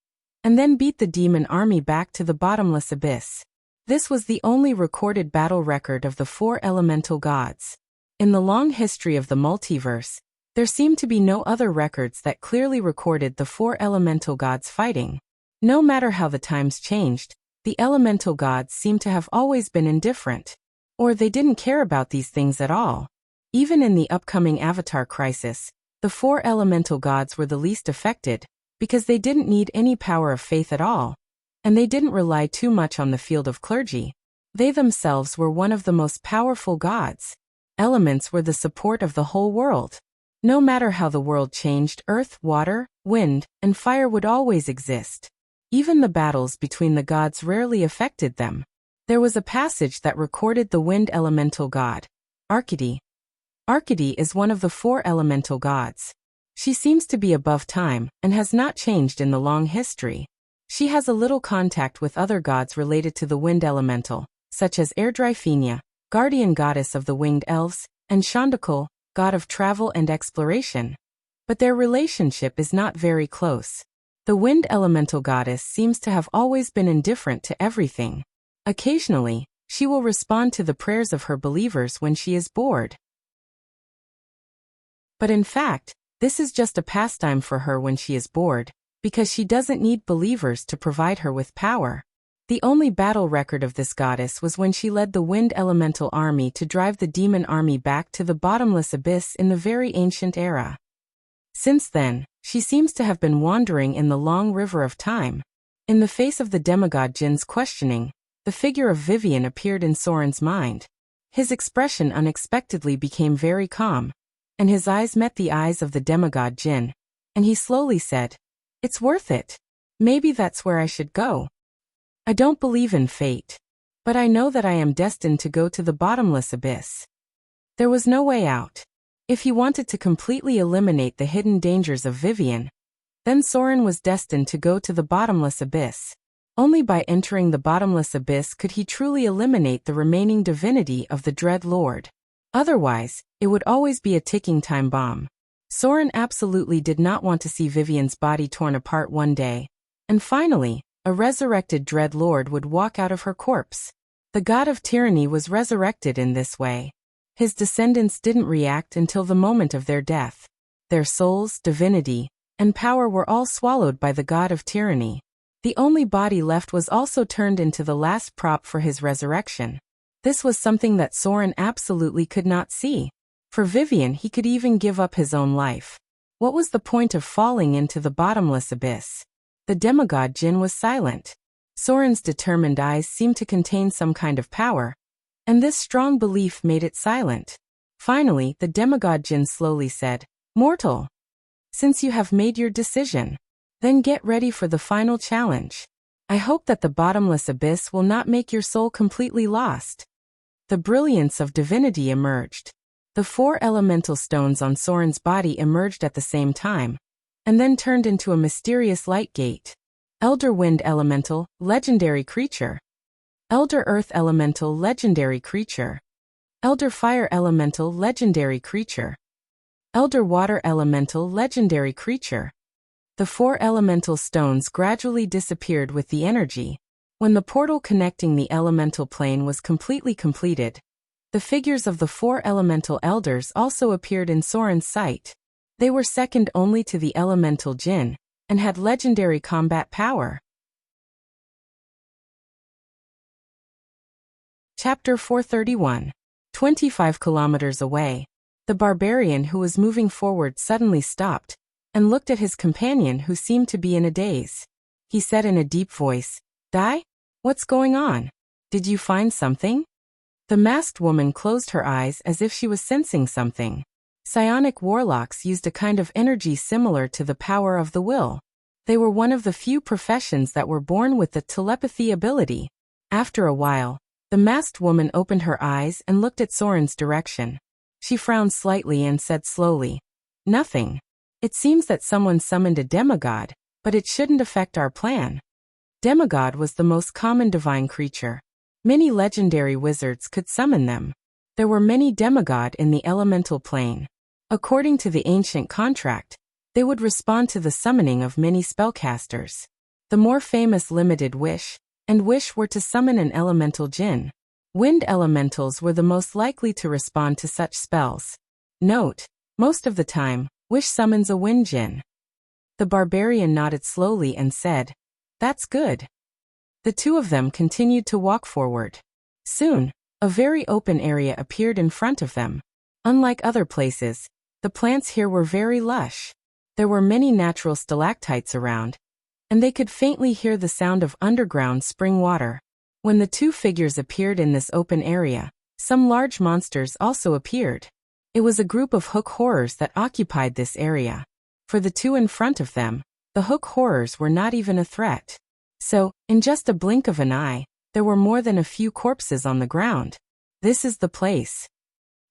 and then beat the demon army back to the bottomless abyss. This was the only recorded battle record of the four elemental gods. In the long history of the multiverse, there seemed to be no other records that clearly recorded the four elemental gods fighting. No matter how the times changed, the elemental gods seemed to have always been indifferent, or they didn't care about these things at all. Even in the upcoming Avatar crisis, the four elemental gods were the least affected, because they didn't need any power of faith at all, and they didn't rely too much on the field of clergy. They themselves were one of the most powerful gods. Elements were the support of the whole world. No matter how the world changed, earth, water, wind, and fire would always exist. Even the battles between the gods rarely affected them. There was a passage that recorded the wind elemental god, Arcady. Arcady is one of the four elemental gods. She seems to be above time and has not changed in the long history. She has a little contact with other gods related to the wind elemental, such as Airdryphenia, guardian goddess of the winged elves, and Shandakal, god of travel and exploration. But their relationship is not very close. The wind elemental goddess seems to have always been indifferent to everything. Occasionally, she will respond to the prayers of her believers when she is bored. But in fact, this is just a pastime for her when she is bored, because she doesn't need believers to provide her with power. The only battle record of this goddess was when she led the wind elemental army to drive the demon army back to the bottomless abyss in the very ancient era. Since then, she seems to have been wandering in the long river of time. In the face of the demigod Jin's questioning, the figure of Vivian appeared in Soren's mind. His expression unexpectedly became very calm, and his eyes met the eyes of the demigod Jin, and he slowly said, "It's worth it. Maybe that's where I should go. I don't believe in fate, but I know that I am destined to go to the bottomless abyss." There was no way out. If he wanted to completely eliminate the hidden dangers of Vivian, then Soren was destined to go to the bottomless abyss. Only by entering the bottomless abyss could he truly eliminate the remaining divinity of the Dread Lord. Otherwise, it would always be a ticking time bomb. Soren absolutely did not want to see Vivian's body torn apart one day, and finally, a resurrected Dread Lord would walk out of her corpse. The god of tyranny was resurrected in this way. His descendants didn't react until the moment of their death. Their souls, divinity, and power were all swallowed by the god of tyranny. The only body left was also turned into the last prop for his resurrection. This was something that Soren absolutely could not see. For Vivian, he could even give up his own life. What was the point of falling into the bottomless abyss? The demigod Jin was silent. Soren's determined eyes seemed to contain some kind of power, and this strong belief made it silent. Finally, the demigod Jin slowly said, "Mortal, since you have made your decision, then get ready for the final challenge. I hope that the bottomless abyss will not make your soul completely lost." The brilliance of divinity emerged. The 4 elemental stones on Soren's body emerged at the same time, and then turned into a mysterious light gate. Elder Wind Elemental, legendary creature. Elder Earth Elemental, legendary creature. Elder Fire Elemental, legendary creature. Elder Water Elemental, legendary creature. The 4 elemental stones gradually disappeared with the energy. When the portal connecting the elemental plane was completely completed, the figures of the 4 elemental elders also appeared in Soren's sight. They were second only to the elemental Jin, and had legendary combat power. Chapter 431. 25 kilometers away. The barbarian who was moving forward suddenly stopped, and looked at his companion who seemed to be in a daze. He said in a deep voice, "Dai? What's going on? Did you find something?" The masked woman closed her eyes as if she was sensing something. Psionic warlocks used a kind of energy similar to the power of the will. They were one of the few professions that were born with the telepathy ability. After a while, the masked woman opened her eyes and looked at Soren's direction. She frowned slightly and said slowly, "Nothing. It seems that someone summoned a demigod, but it shouldn't affect our plan." Demigod was the most common divine creature. Many legendary wizards could summon them. There were many demigod in the elemental plane. According to the ancient contract, they would respond to the summoning of many spellcasters. The more famous limited Wish and Wish were to summon an elemental Jin. Wind elementals were the most likely to respond to such spells. Note, most of the time, Wish summons a wind Jin. The barbarian nodded slowly and said, "That's good." The two of them continued to walk forward. Soon, a very open area appeared in front of them. Unlike other places, the plants here were very lush. There were many natural stalactites around, and they could faintly hear the sound of underground spring water. When the two figures appeared in this open area, some large monsters also appeared. It was a group of hook horrors that occupied this area. For the two in front of them, the hook horrors were not even a threat. So, in just a blink of an eye, there were more than a few corpses on the ground. "This is the place."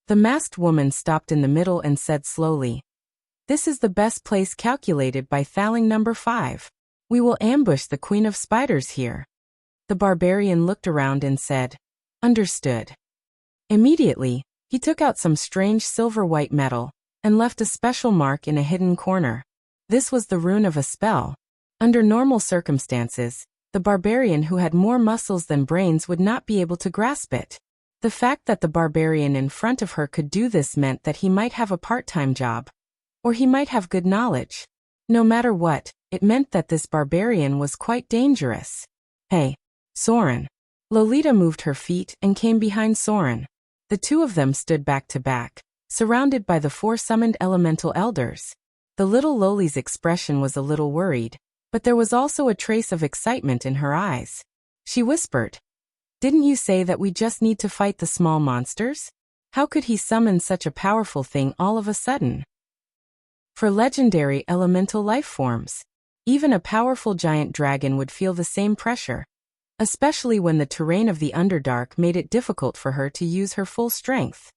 The masked woman stopped in the middle and said slowly, "This is the best place calculated by Thaling number 5. We will ambush the Queen of Spiders here." The barbarian looked around and said, "Understood." Immediately, He took out some strange silver-white metal and left a special mark in a hidden corner. This was the rune of a spell. Under normal circumstances, the barbarian who had more muscles than brains would not be able to grasp it. The fact that the barbarian in front of her could do this meant that he might have a part-time job. Or he might have good knowledge. No matter what, it meant that this barbarian was quite dangerous. Hey, Soren. Lolita moved her feet and came behind Soren. The two of them stood back to back, surrounded by the 4 summoned elemental elders. The little Loli's expression was a little worried, but there was also a trace of excitement in her eyes. She whispered, "Didn't you say that we just need to fight the small monsters? How could he summon such a powerful thing all of a sudden?" For legendary elemental life forms, even a powerful giant dragon would feel the same pressure, especially when the terrain of the Underdark made it difficult for her to use her full strength.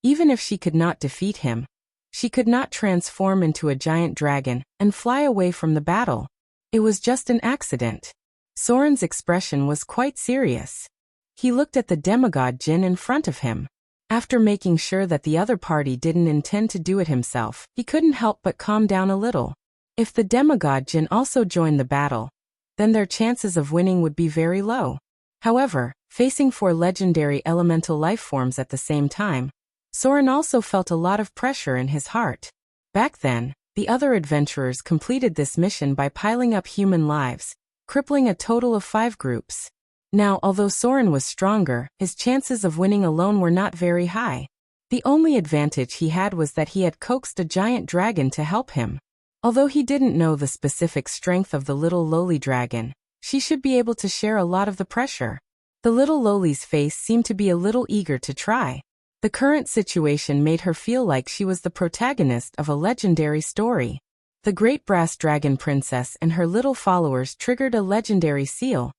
Even if she could not defeat him, she could not transform into a giant dragon and fly away from the battle. It was just an accident. Soren's expression was quite serious. He looked at the demigod Jin in front of him. After making sure that the other party didn't intend to do it himself, he couldn't help but calm down a little. If the demigod Jin also joined the battle, then their chances of winning would be very low. However, facing 4 legendary elemental life forms at the same time, Soren also felt a lot of pressure in his heart. Back then, the other adventurers completed this mission by piling up human lives, crippling a total of 5 groups. Now, although Soren was stronger, his chances of winning alone were not very high. The only advantage he had was that he had coaxed a giant dragon to help him. Although he didn't know the specific strength of the little lowly dragon, she should be able to share a lot of the pressure. The little lowly's face seemed to be a little eager to try. The current situation made her feel like she was the protagonist of a legendary story. The great brass dragon princess and her little followers triggered a legendary seal,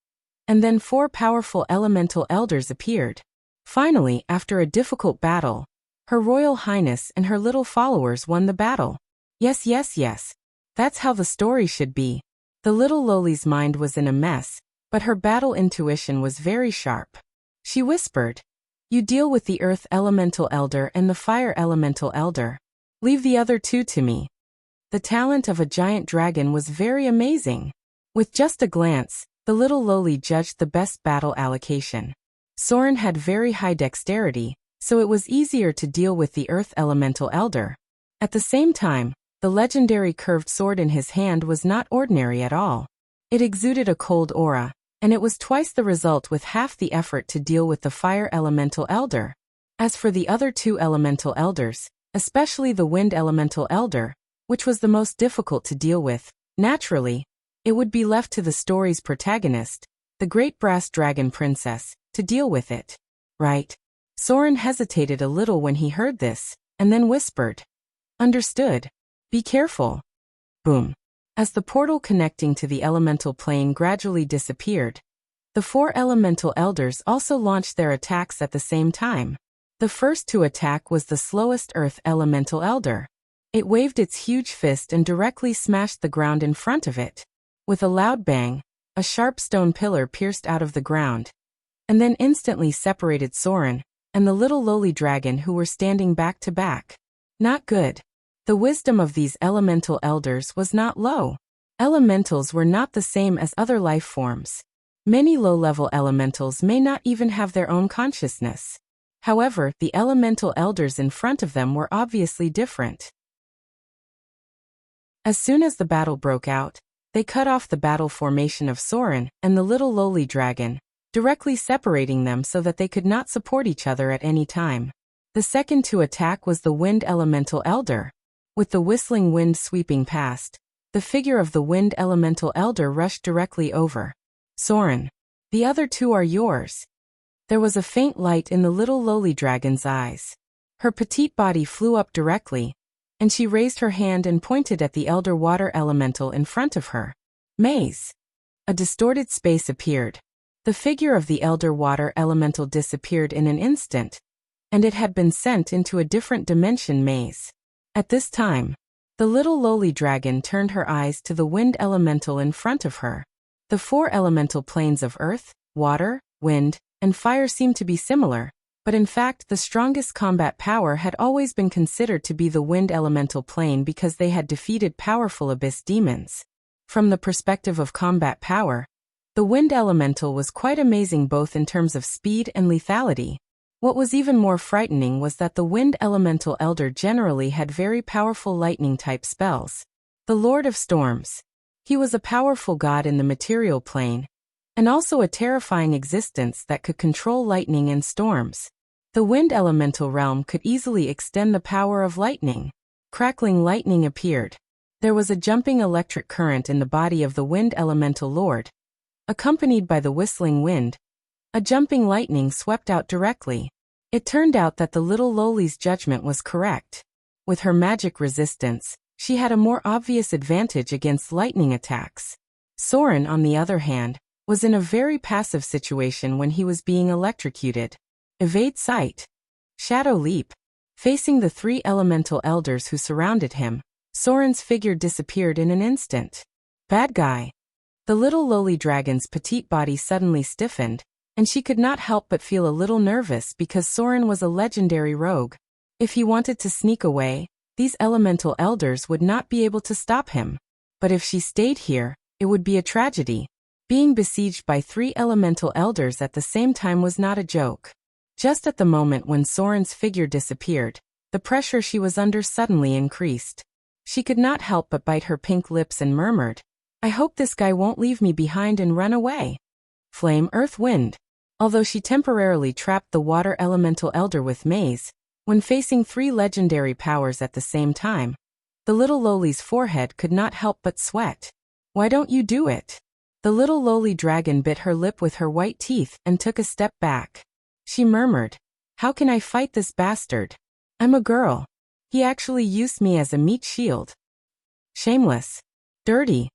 and then 4 powerful elemental elders appeared. Finally, after a difficult battle, Her Royal Highness and her little followers won the battle. Yes, yes, yes. That's how the story should be. The little lowly's mind was in a mess, but her battle intuition was very sharp. She whispered, "You deal with the Earth Elemental Elder and the Fire Elemental Elder. Leave the other 2 to me." The talent of a giant dragon was very amazing. With just a glance, the little lowly judged the best battle allocation. Soren had very high dexterity, so it was easier to deal with the Earth Elemental Elder. At the same time, the legendary curved sword in his hand was not ordinary at all. It exuded a cold aura, and it was twice the result with half the effort to deal with the Fire Elemental Elder. As for the other 2 Elemental Elders, especially the Wind Elemental Elder, which was the most difficult to deal with, naturally, it would be left to the story's protagonist, the Great Brass Dragon Princess, to deal with it. Right? Soren hesitated a little when he heard this, and then whispered, "Understood. Be careful." Boom. As the portal connecting to the elemental plane gradually disappeared, the 4 elemental elders also launched their attacks at the same time. The first to attack was the slowest Earth Elemental Elder. It waved its huge fist and directly smashed the ground in front of it. With a loud bang, a sharp stone pillar pierced out of the ground, and then instantly separated Soren and the little lowly dragon who were standing back to back. Not good. The wisdom of these elemental elders was not low. Elementals were not the same as other life forms. Many low-level elementals may not even have their own consciousness. However, the elemental elders in front of them were obviously different. As soon as the battle broke out, they cut off the battle formation of Soren and the little lowly dragon, directly separating them so that they could not support each other at any time. The second to attack was the Wind Elemental Elder. With the whistling wind sweeping past, the figure of the Wind Elemental Elder rushed directly over. "Soren, the other 2 are yours." There was a faint light in the little lowly dragon's eyes. Her petite body flew up directly, and she raised her hand and pointed at the Elder Water Elemental in front of her. Maze. A distorted space appeared. The figure of the Elder Water Elemental disappeared in an instant, and it had been sent into a different dimension maze. At this time, the little lowly dragon turned her eyes to the Wind Elemental in front of her. The 4 elemental planes of earth, water, wind, and fire seemed to be similar, But in fact, the strongest combat power had always been considered to be the wind elemental plane because they had defeated powerful abyss demons. From the perspective of combat power, the wind elemental was quite amazing both in terms of speed and lethality. What was even more frightening was that the wind elemental elder generally had very powerful lightning-type spells. The Lord of Storms. He was a powerful god in the material plane, and also a terrifying existence that could control lightning and storms. The wind elemental realm could easily extend the power of lightning. Crackling lightning appeared. There was a jumping electric current in the body of the wind elemental lord. Accompanied by the whistling wind, a jumping lightning swept out directly. It turned out that the little Loli's judgment was correct. With her magic resistance, she had a more obvious advantage against lightning attacks. Soren, on the other hand, was in a very passive situation when he was being electrocuted. Evade sight. Shadow leap. Facing the 3 elemental elders who surrounded him, Soren's figure disappeared in an instant. Bad guy. The little Loli dragon's petite body suddenly stiffened, and she could not help but feel a little nervous because Soren was a legendary rogue. If he wanted to sneak away, these elemental elders would not be able to stop him. But if she stayed here, it would be a tragedy. Being besieged by 3 elemental elders at the same time was not a joke. Just at the moment when Soren's figure disappeared, the pressure she was under suddenly increased. She could not help but bite her pink lips and murmured, "I hope this guy won't leave me behind and run away." Flame, Earth, Wind. Although she temporarily trapped the water elemental elder with maze, when facing 3 legendary powers at the same time, the little Loli's forehead could not help but sweat. "Why don't you do it?" The little Loli dragon bit her lip with her white teeth and took a step back. She murmured, "How can I fight this bastard? I'm a girl. He actually used me as a meat shield. Shameless. Dirty."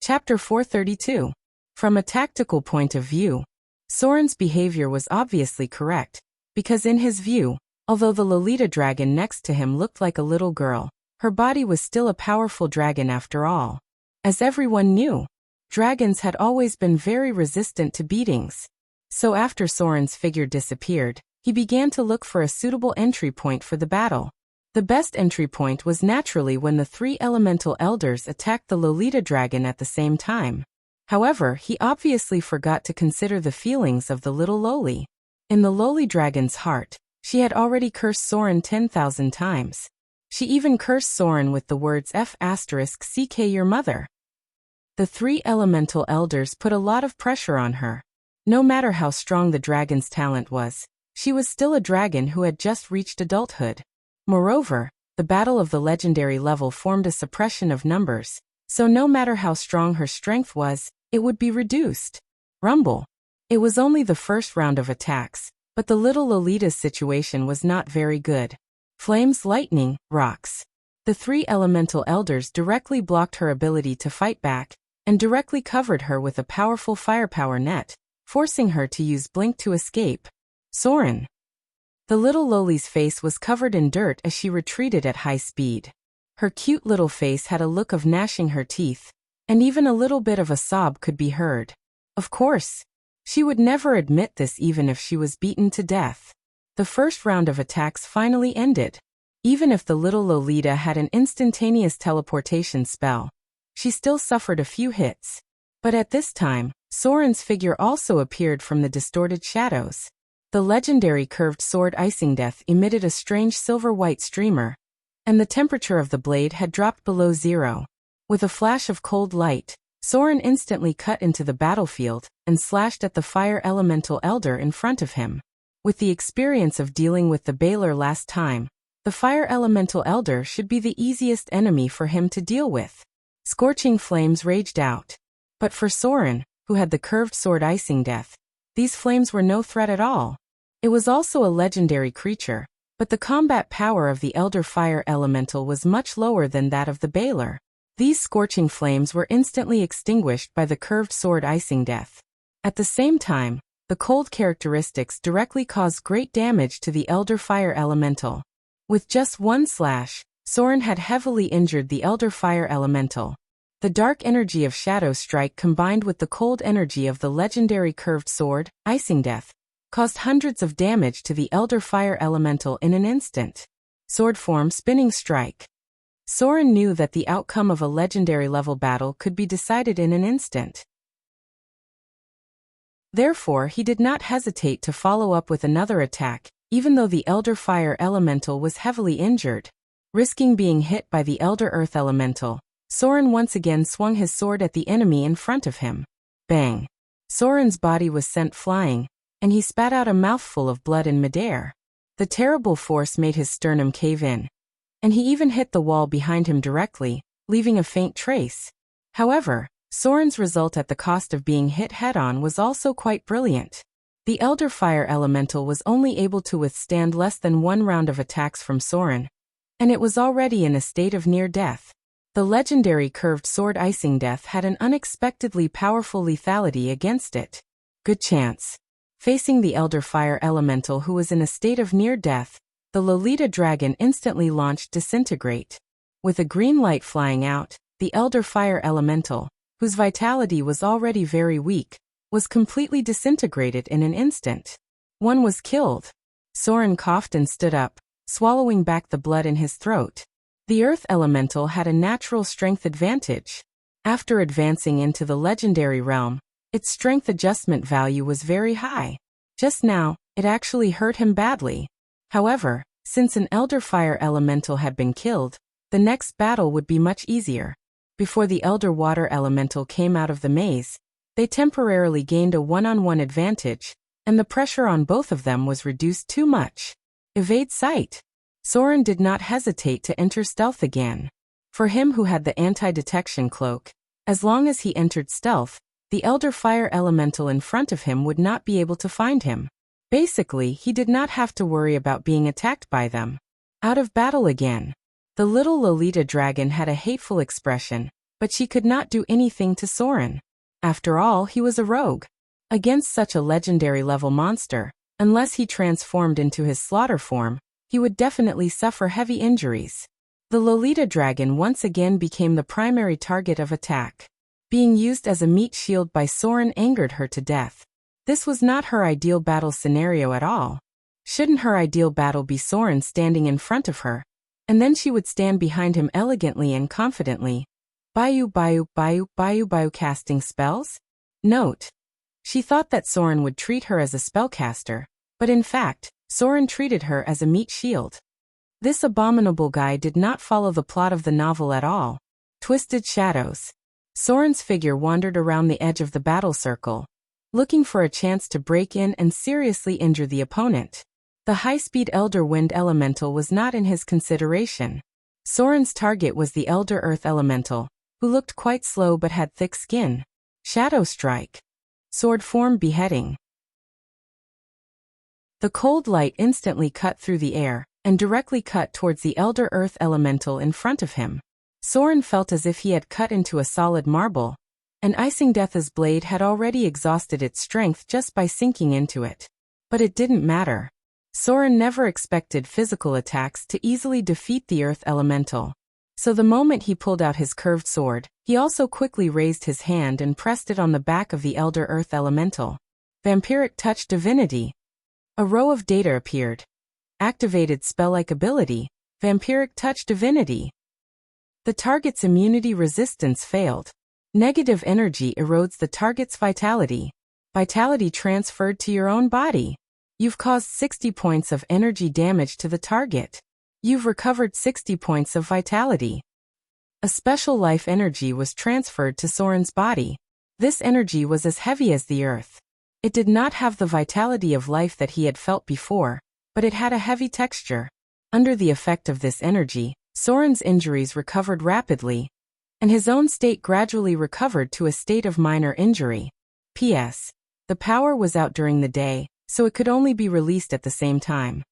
Chapter 432. From a tactical point of view, Soren's behavior was obviously correct, because in his view, although the Lolita dragon next to him looked like a little girl, her body was still a powerful dragon after all. As everyone knew, dragons had always been very resistant to beatings. So after Soren's figure disappeared, he began to look for a suitable entry point for the battle. The best entry point was naturally when the 3 elemental elders attacked the Lolita dragon at the same time. However, he obviously forgot to consider the feelings of the little Loli. In the Loli dragon's heart, she had already cursed Soren 10,000 times. She even cursed Soren with the words F***ck your mother. The 3 elemental elders put a lot of pressure on her. No matter how strong the dragon's talent was, she was still a dragon who had just reached adulthood. Moreover, the battle of the legendary level formed a suppression of numbers, so no matter how strong her strength was, it would be reduced. Rumble. It was only the first round of attacks, but the little Lolita's situation was not very good. Flames, lightning, rocks. The 3 elemental elders directly blocked her ability to fight back, and directly covered her with a powerful firepower net, forcing her to use blink to escape. Soren. The little Loli's face was covered in dirt as she retreated at high speed. Her cute little face had a look of gnashing her teeth, and even a little bit of a sob could be heard. Of course, she would never admit this even if she was beaten to death. The first round of attacks finally ended. Even if the little Lolita had an instantaneous teleportation spell, she still suffered a few hits. But at this time, Soren's figure also appeared from the distorted shadows. The legendary curved sword Icing Death emitted a strange silver-white streamer, and the temperature of the blade had dropped below 0. With a flash of cold light, Soren instantly cut into the battlefield and slashed at the fire elemental elder in front of him. With the experience of dealing with the Baylor last time, the fire elemental elder should be the easiest enemy for him to deal with. Scorching flames raged out. But for Soren, who had the curved sword Icing Death, these flames were no threat at all. It was also a legendary creature, but the combat power of the Elder Fire Elemental was much lower than that of the Baylor. These scorching flames were instantly extinguished by the curved sword Icing Death. At the same time, the cold characteristics directly caused great damage to the Elder Fire Elemental. With just one slash, Soren had heavily injured the Elder Fire Elemental. The dark energy of Shadow Strike combined with the cold energy of the legendary curved sword, Icing Death, caused hundreds of damage to the Elder Fire Elemental in an instant. Sword form Spinning Strike. Soren knew that the outcome of a legendary level battle could be decided in an instant. Therefore, he did not hesitate to follow up with another attack, even though the Elder Fire Elemental was heavily injured. Risking being hit by the Elder Earth Elemental, Soren once again swung his sword at the enemy in front of him. Bang! Soren's body was sent flying, and he spat out a mouthful of blood in midair. The terrible force made his sternum cave in, and he even hit the wall behind him directly, leaving a faint trace. However, Soren's result at the cost of being hit head-on was also quite brilliant. The Elder Fire Elemental was only able to withstand less than one round of attacks from Soren, and it was already in a state of near death. The legendary curved sword Icing Death had an unexpectedly powerful lethality against it. Good chance. Facing the Elder Fire Elemental who was in a state of near death, the Lolita Dragon instantly launched Disintegrate. With a green light flying out, the Elder Fire Elemental, whose vitality was already very weak, was completely disintegrated in an instant. One was killed. Soren coughed and stood up, swallowing back the blood in his throat. The Earth Elemental had a natural strength advantage. After advancing into the legendary realm, its strength adjustment value was very high. Just now, it actually hurt him badly. However, since an Elder Fire Elemental had been killed, the next battle would be much easier. Before the Elder Water Elemental came out of the maze, they temporarily gained a one-on-one advantage, and the pressure on both of them was reduced too much. Evade sight. Soren did not hesitate to enter stealth again. For him who had the anti-detection cloak, as long as he entered stealth, the Elder Fire Elemental in front of him would not be able to find him. Basically, he did not have to worry about being attacked by them. Out of battle again. The little Lolita Dragon had a hateful expression, but she could not do anything to Soren. After all, he was a rogue. Against such a legendary level monster, unless he transformed into his slaughter form, he would definitely suffer heavy injuries. The Lolita Dragon once again became the primary target of attack. Being used as a meat shield by Soren angered her to death. This was not her ideal battle scenario at all. Shouldn't her ideal battle be Soren standing in front of her, and then she would stand behind him elegantly and confidently? Bayu casting spells? Note: she thought that Soren would treat her as a spellcaster, but in fact, Soren treated her as a meat shield. This abominable guy did not follow the plot of the novel at all. Twisted Shadows. Soren's figure wandered around the edge of the battle circle, looking for a chance to break in and seriously injure the opponent. The high-speed Elder Wind Elemental was not in his consideration. Soren's target was the Elder Earth Elemental, who looked quite slow but had thick skin. Shadow Strike. Sword form Beheading. The cold light instantly cut through the air, and directly cut towards the Elder Earth Elemental in front of him. Soren felt as if he had cut into a solid marble, and Icing Death's blade had already exhausted its strength just by sinking into it. But it didn't matter. Soren never expected physical attacks to easily defeat the Earth Elemental. So the moment he pulled out his curved sword, he also quickly raised his hand and pressed it on the back of the Elder Earth Elemental. Vampiric Touch Divinity. A row of data appeared. Activated spell-like ability, Vampiric Touch Divinity. The target's immunity resistance failed. Negative energy erodes the target's vitality. Vitality transferred to your own body. You've caused 60 points of energy damage to the target. You've recovered 60 points of vitality. A special life energy was transferred to Soren's body. This energy was as heavy as the earth. It did not have the vitality of life that he had felt before, but it had a heavy texture. Under the effect of this energy, Soren's injuries recovered rapidly, and his own state gradually recovered to a state of minor injury. P.S. The power was out during the day, so it could only be released at the same time.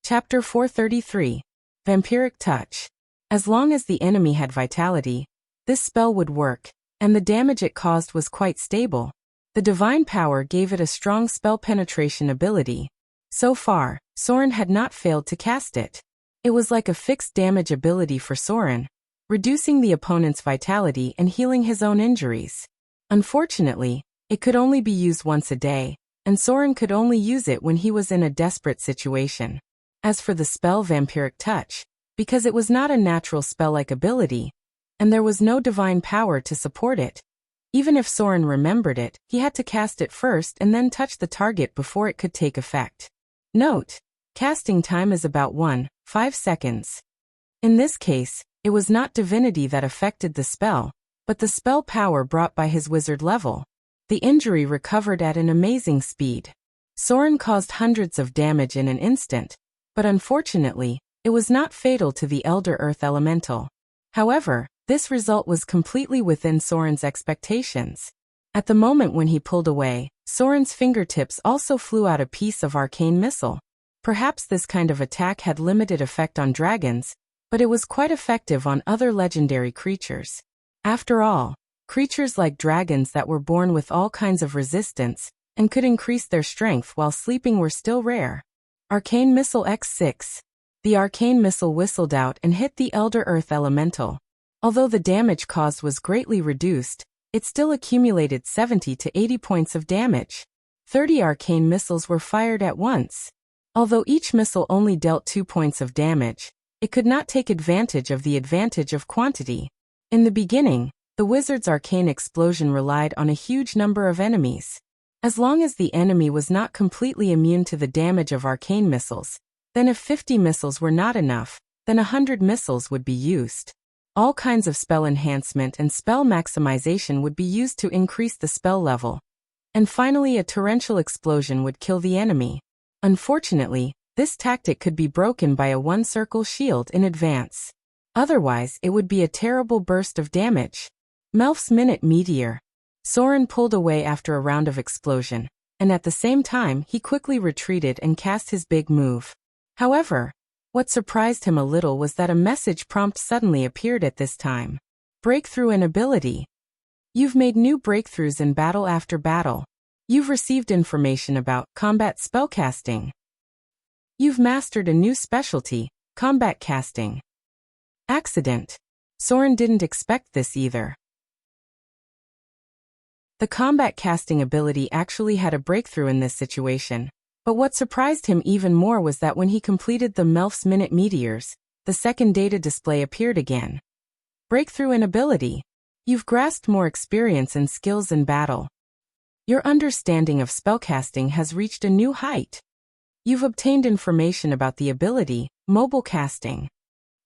Chapter 433. Vampiric Touch. As long as the enemy had vitality, this spell would work, and the damage it caused was quite stable. The divine power gave it a strong spell penetration ability. So far, Soren had not failed to cast it. It was like a fixed damage ability for Soren, reducing the opponent's vitality and healing his own injuries. Unfortunately, it could only be used once a day, and Soren could only use it when he was in a desperate situation. As for the spell Vampiric Touch, because it was not a natural spell-like ability, and there was no divine power to support it, even if Soren remembered it, he had to cast it first and then touch the target before it could take effect. Note: casting time is about 1.5 seconds. In this case, it was not divinity that affected the spell, but the spell power brought by his wizard level. The injury recovered at an amazing speed. Soren caused hundreds of damage in an instant, but unfortunately, it was not fatal to the Elder Earth Elemental. However, this result was completely within Soren's expectations. At the moment when he pulled away, Soren's fingertips also flew out a piece of arcane missile. Perhaps this kind of attack had limited effect on dragons, but it was quite effective on other legendary creatures. After all, creatures like dragons that were born with all kinds of resistance and could increase their strength while sleeping were still rare. Arcane Missile X6. The arcane missile whistled out and hit the Elder Earth Elemental. Although the damage caused was greatly reduced, it still accumulated 70 to 80 points of damage. 30 arcane missiles were fired at once. Although each missile only dealt 2 points of damage, it could not take advantage of the advantage of quantity. In the beginning, the wizard's arcane explosion relied on a huge number of enemies. As long as the enemy was not completely immune to the damage of arcane missiles, then if 50 missiles were not enough, then 100 missiles would be used. All kinds of spell enhancement and spell maximization would be used to increase the spell level. And finally, a torrential explosion would kill the enemy. Unfortunately, this tactic could be broken by a one-circle shield in advance. Otherwise, it would be a terrible burst of damage. Melf's Minute Meteor. Soren pulled away after a round of explosion, and at the same time he quickly retreated and cast his big move. However, what surprised him a little was that a message prompt suddenly appeared at this time. Breakthrough in ability. You've made new breakthroughs in battle after battle. You've received information about combat spellcasting. You've mastered a new specialty, combat casting. Accident. Soren didn't expect this either. The combat casting ability actually had a breakthrough in this situation, but what surprised him even more was that when he completed the Melf's Minute Meteors, the second data display appeared again. Breakthrough in ability. You've grasped more experience and skills in battle. Your understanding of spellcasting has reached a new height. You've obtained information about the ability, mobile casting.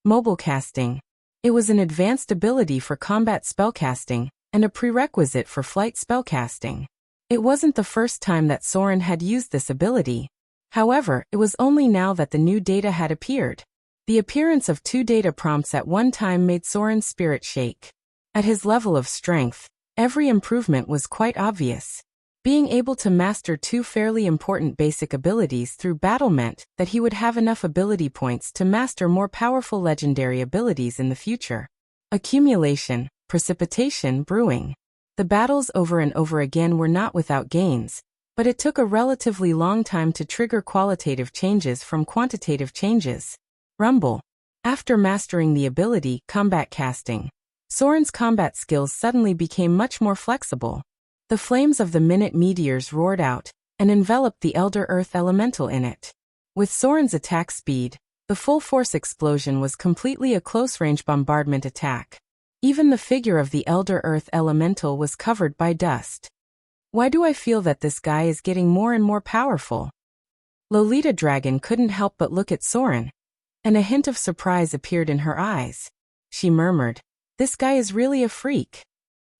Mobile casting. It was an advanced ability for combat spellcasting, and a prerequisite for flight spellcasting. It wasn't the first time that Soren had used this ability. However, it was only now that the new data had appeared. The appearance of 2 data prompts at one time made Soren's spirit shake. At his level of strength, every improvement was quite obvious. Being able to master 2 fairly important basic abilities through battle meant that he would have enough ability points to master more powerful legendary abilities in the future. Accumulation, precipitation, brewing. The battles over and over again were not without gains, but it took a relatively long time to trigger qualitative changes from quantitative changes. Rumble. After mastering the ability, combat casting, Soren's combat skills suddenly became much more flexible. The flames of the Minute Meteors roared out and enveloped the Elder Earth Elemental in it. With Soren's attack speed, the full-force explosion was completely a close-range bombardment attack. Even the figure of the Elder Earth Elemental was covered by dust. Why do I feel that this guy is getting more and more powerful? Lolita Dragon couldn't help but look at Soren, and a hint of surprise appeared in her eyes. She murmured, "This guy is really a freak."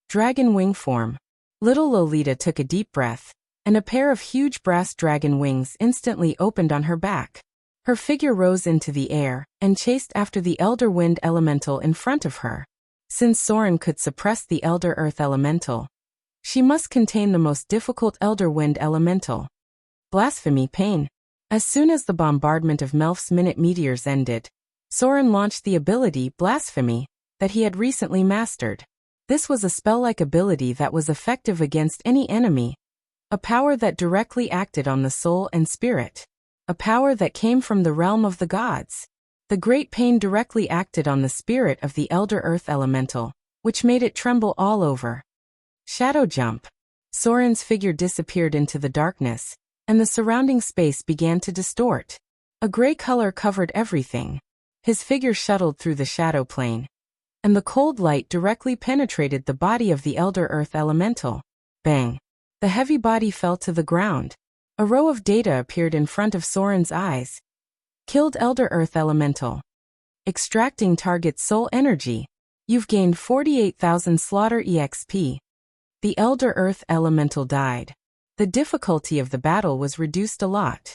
Dragon wing form. Little Lolita took a deep breath, and a pair of huge brass dragon wings instantly opened on her back. Her figure rose into the air and chased after the Elder Wind Elemental in front of her. Since Soren could suppress the Elder Earth Elemental, she must contain the most difficult Elder Wind Elemental. Blasphemy Pain. As soon as the bombardment of Melf's Minute Meteors ended, Soren launched the ability Blasphemy that he had recently mastered. This was a spell-like ability that was effective against any enemy, a power that directly acted on the soul and spirit, a power that came from the realm of the gods. The great pain directly acted on the spirit of the elder earth elemental, which made it tremble all over. Shadow jump. Soren's figure disappeared into the darkness, and the surrounding space began to distort. A gray color covered everything. His figure shuttled through the shadow plane, and the cold light directly penetrated the body of the elder earth elemental. Bang! The heavy body fell to the ground. A row of data appeared in front of Soren's eyes. Killed elder earth elemental. Extracting target's soul energy. You've gained 48,000 slaughter EXP. The elder earth elemental died. The difficulty of the battle was reduced a lot.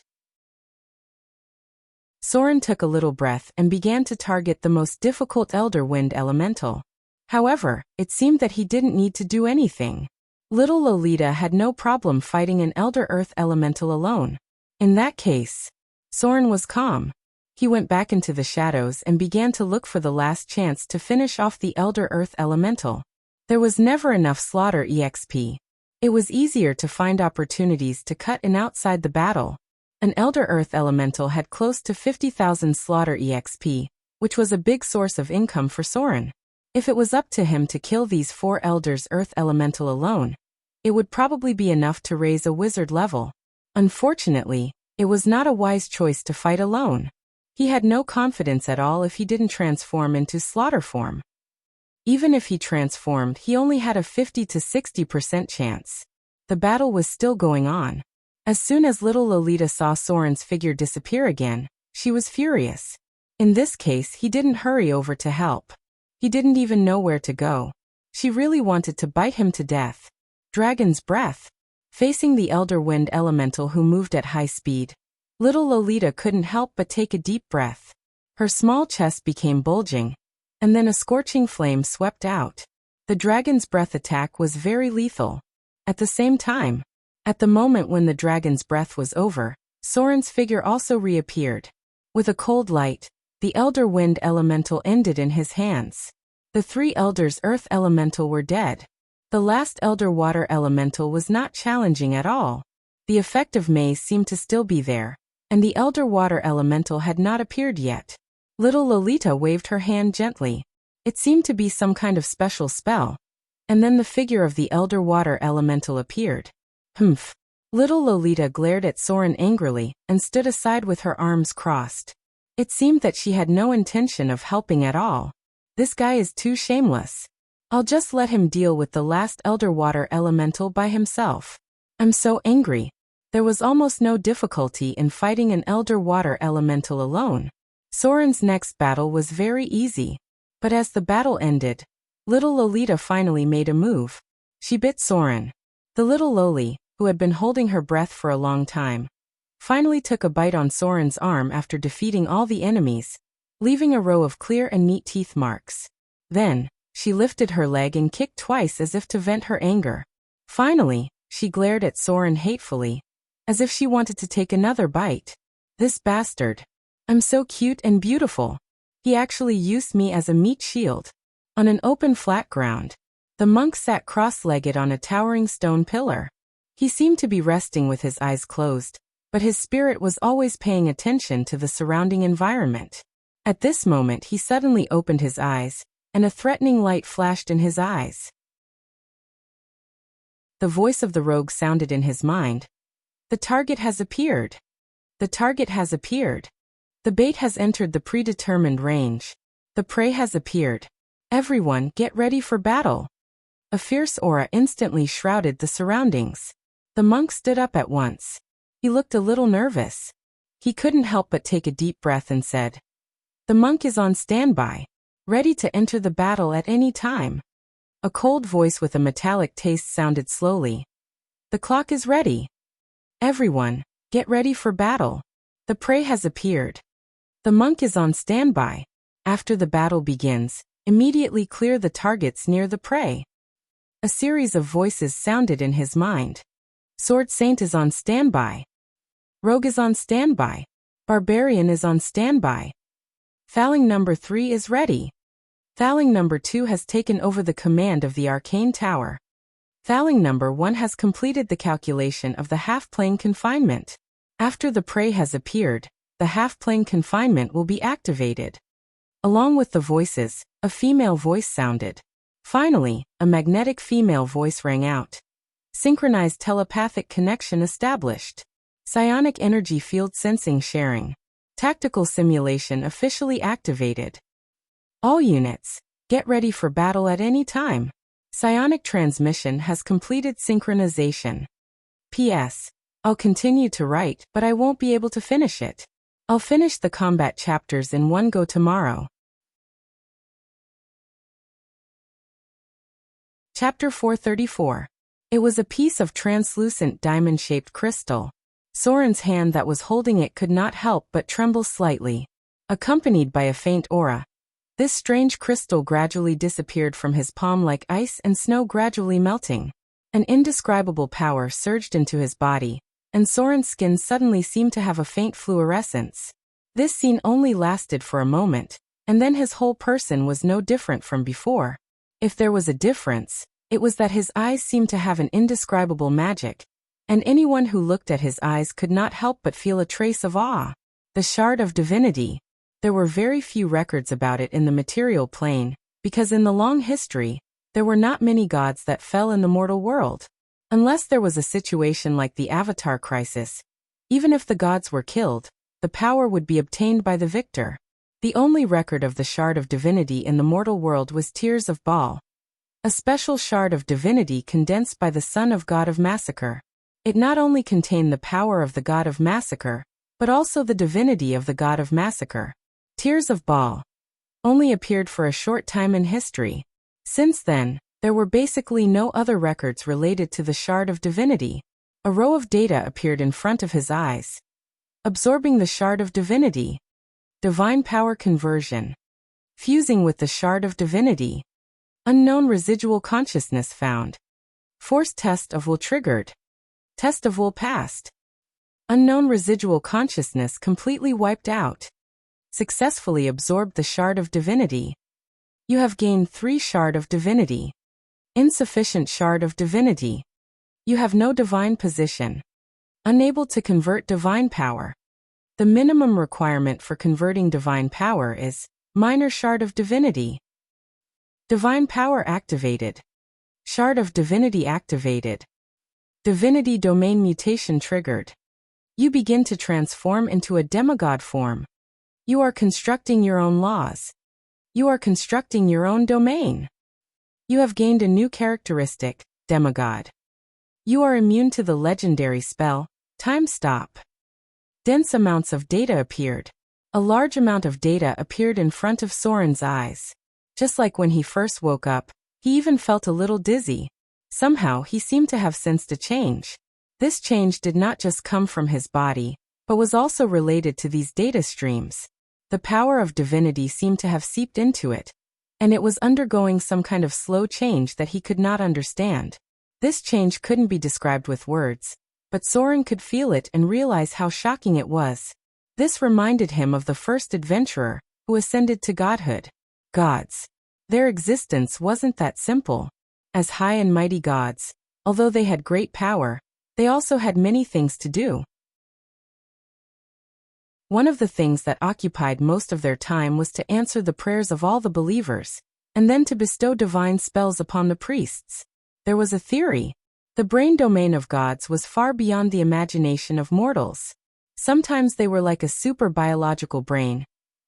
Soren took a little breath and began to target the most difficult elder wind elemental. However, it seemed that he didn't need to do anything. Little Lolita had no problem fighting an elder earth elemental alone. In that case, Soren was calm. He went back into the shadows and began to look for the last chance to finish off the elder earth elemental. There was never enough slaughter EXP. It was easier to find opportunities to cut in outside the battle. An elder earth elemental had close to 50,000 slaughter EXP, which was a big source of income for Soren. If it was up to him to kill these 4 elders earth elemental alone, it would probably be enough to raise a wizard level. Unfortunately, it was not a wise choice to fight alone. He had no confidence at all if he didn't transform into slaughter form. Even if he transformed, he only had a 50 to 60% chance. The battle was still going on. As soon as little Lolita saw Soren's figure disappear again, she was furious. In this case, he didn't hurry over to help. He didn't even know where to go. She really wanted to bite him to death. Dragon's breath. Facing the elder wind elemental who moved at high speed, little Lolita couldn't help but take a deep breath. Her small chest became bulging, and then a scorching flame swept out. The dragon's breath attack was very lethal. At the same time, at the moment when the dragon's breath was over, Soren's figure also reappeared. With a cold light, the elder wind elemental ended in his hands. The 3 elders earth elemental were dead. The last elder water elemental was not challenging at all. The effect of maze seemed to still be there, and the elder water elemental had not appeared yet. Little Lolita waved her hand gently. It seemed to be some kind of special spell. And then the figure of the elder water elemental appeared. Humph. Little Lolita glared at Soren angrily and stood aside with her arms crossed. It seemed that she had no intention of helping at all. This guy is too shameless. I'll just let him deal with the last elder water elemental by himself. I'm so angry. There was almost no difficulty in fighting an elder water elemental alone. Soren's next battle was very easy. But as the battle ended, little Lolita finally made a move. She bit Soren. The little Loli, who had been holding her breath for a long time, finally took a bite on Soren's arm after defeating all the enemies, leaving a row of clear and neat teeth marks. Then, she lifted her leg and kicked twice as if to vent her anger. Finally, she glared at Soren hatefully, as if she wanted to take another bite. This bastard. I'm so cute and beautiful. He actually used me as a meat shield. On an open flat ground, the monk sat cross-legged on a towering stone pillar. He seemed to be resting with his eyes closed, but his spirit was always paying attention to the surrounding environment. At this moment he suddenly opened his eyes, and a threatening light flashed in his eyes. The voice of the rogue sounded in his mind. The target has appeared. The target has appeared. The bait has entered the predetermined range. The prey has appeared. Everyone, get ready for battle. A fierce aura instantly shrouded the surroundings. The monk stood up at once. He looked a little nervous. He couldn't help but take a deep breath and said, "The monk is on standby, ready to enter the battle at any time." A cold voice with a metallic taste sounded slowly. "The clock is ready. Everyone, get ready for battle. The prey has appeared. The monk is on standby. After the battle begins, immediately clear the targets near the prey." A series of voices sounded in his mind. Sword Saint is on standby. Rogue is on standby. Barbarian is on standby. Thaling number 3 is ready. Thaling number 2 has taken over the command of the arcane tower. Thaling number 1 has completed the calculation of the half-plane confinement. After the prey has appeared, the half-plane confinement will be activated. Along with the voices, a female voice sounded. Finally, a magnetic female voice rang out. Synchronized telepathic connection established. Psionic energy field sensing sharing. Tactical simulation officially activated. All units, get ready for battle at any time. Psionic transmission has completed synchronization. P.S. I'll continue to write, but I won't be able to finish it. I'll finish the combat chapters in one go tomorrow. Chapter 434. It was a piece of translucent diamond-shaped crystal. Soren's hand that was holding it could not help but tremble slightly, accompanied by a faint aura. This strange crystal gradually disappeared from his palm like ice and snow gradually melting. An indescribable power surged into his body, and Soren's skin suddenly seemed to have a faint fluorescence. This scene only lasted for a moment, and then his whole person was no different from before. If there was a difference, it was that his eyes seemed to have an indescribable magic, and anyone who looked at his eyes could not help but feel a trace of awe. The shard of divinity. There were very few records about it in the material plane, because in the long history, there were not many gods that fell in the mortal world. Unless there was a situation like the Avatar crisis, even if the gods were killed, the power would be obtained by the victor. The only record of the shard of divinity in the mortal world was Tears of Baal, a special shard of divinity condensed by the son of God of Massacre. It not only contained the power of the God of Massacre, but also the divinity of the God of Massacre. Tears of Baal only appeared for a short time in history. Since then, there were basically no other records related to the shard of divinity. A row of data appeared in front of his eyes. Absorbing the shard of divinity. Divine power conversion. Fusing with the shard of divinity. Unknown residual consciousness found. Force test of will triggered. Test of will passed. Unknown residual consciousness completely wiped out. Successfully absorbed the shard of divinity. You have gained 3 shard of divinity. Insufficient shard of divinity. You have no divine position. Unable to convert divine power. The minimum requirement for converting divine power is minor shard of divinity. Divine power activated. Shard of divinity activated. Divinity domain mutation triggered. You begin to transform into a demigod form. You are constructing your own laws. You are constructing your own domain. You have gained a new characteristic, demigod. You are immune to the legendary spell, time stop. Dense amounts of data appeared. A large amount of data appeared in front of Soren's eyes. Just like when he first woke up, he even felt a little dizzy. Somehow he seemed to have sensed a change. This change did not just come from his body, but was also related to these data streams. The power of divinity seemed to have seeped into it, and it was undergoing some kind of slow change that he could not understand. This change couldn't be described with words, but Soren could feel it and realize how shocking it was. This reminded him of the first adventurer, who ascended to godhood. Gods. Their existence wasn't that simple. As high and mighty gods, although they had great power, they also had many things to do. One of the things that occupied most of their time was to answer the prayers of all the believers, and then to bestow divine spells upon the priests. There was a theory. The brain domain of gods was far beyond the imagination of mortals. Sometimes they were like a super biological brain,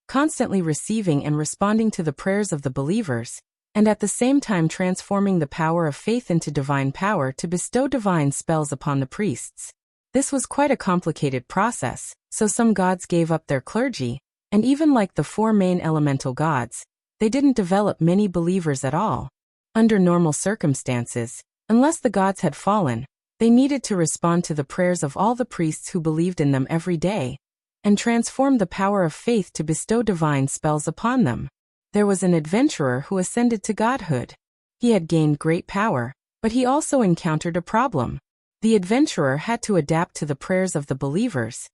constantly receiving and responding to the prayers of the believers, and at the same time transforming the power of faith into divine power to bestow divine spells upon the priests. This was quite a complicated process, so some gods gave up their clergy, and even like the 4 main elemental gods, they didn't develop many believers at all. Under normal circumstances, unless the gods had fallen, they needed to respond to the prayers of all the priests who believed in them every day, and transform the power of faith to bestow divine spells upon them. There was an adventurer who ascended to godhood. He had gained great power, but he also encountered a problem. The adventurer had to adapt to the prayers of the believers,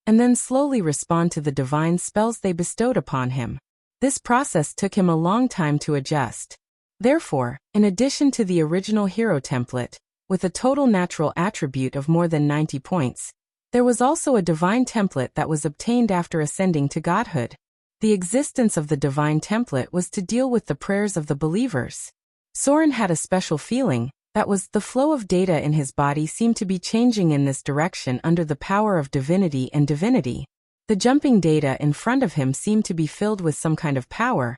and then slowly respond to the divine spells they bestowed upon him. This process took him a long time to adjust. Therefore, in addition to the original hero template, with a total natural attribute of more than 90 points, There was also a divine template that was obtained after ascending to godhood. The existence of the divine template was to deal with the prayers of the believers. Soren had a special feeling, that was, the flow of data in his body seemed to be changing in this direction under the power of divinity and divinity. The jumping data in front of him seemed to be filled with some kind of power,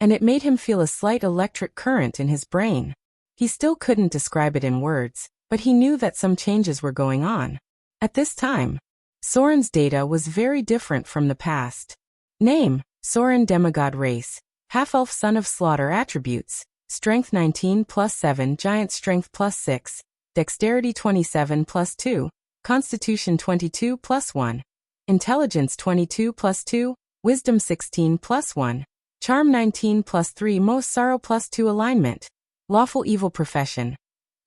and it made him feel a slight electric current in his brain. He still couldn't describe it in words, but he knew that some changes were going on. At this time, Soren's data was very different from the past. Name: Soren, demigod race, half-elf, son of slaughter. Attributes: strength 19 plus 7, giant strength plus 6, dexterity 27 plus 2, constitution 22 plus 1, intelligence 22 plus 2, wisdom 16 plus 1, charm 19 plus 3, most sorrow plus 2. Alignment: lawful evil. Profession: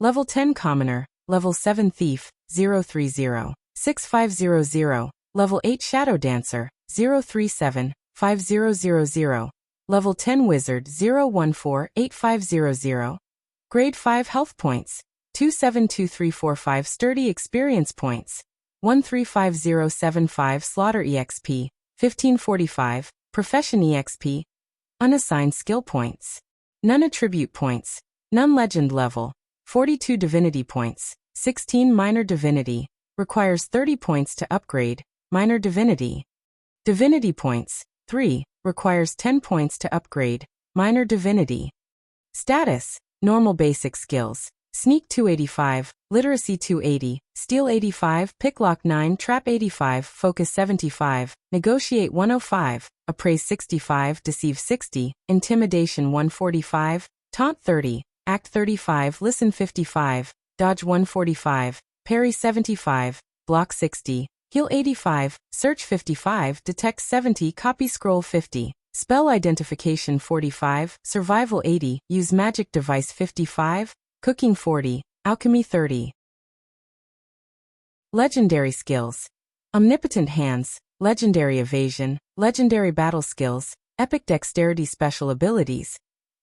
level 10 commoner, level 7 thief, 030, 6500, level 8 shadow dancer, 037, 5000, level 10 wizard, 014, 8500, grade 5 health points, 272345. Sturdy experience points, 135075. Slaughter exp, 1545, profession exp, unassigned skill points, none. Attribute points, none. Legend level, 42. Divinity points, 16. Minor divinity, requires 30 points to upgrade, minor divinity. Divinity points, 3, requires 10 points to upgrade, minor divinity. Status: normal. Basic skills: sneak 285, literacy 280, steal 85, picklock 9, trap 85, focus 75, negotiate 105, appraise 65, deceive 60, intimidation 145, taunt 30, act 35, listen 55, dodge 145, parry 75, block 60, heal 85, search 55, detect 70, copy scroll 50, spell identification 45, survival 80, use magic device 55, cooking 40, alchemy 30. Legendary skills: omnipotent hands, legendary evasion, legendary battle skills, epic dexterity. Special abilities: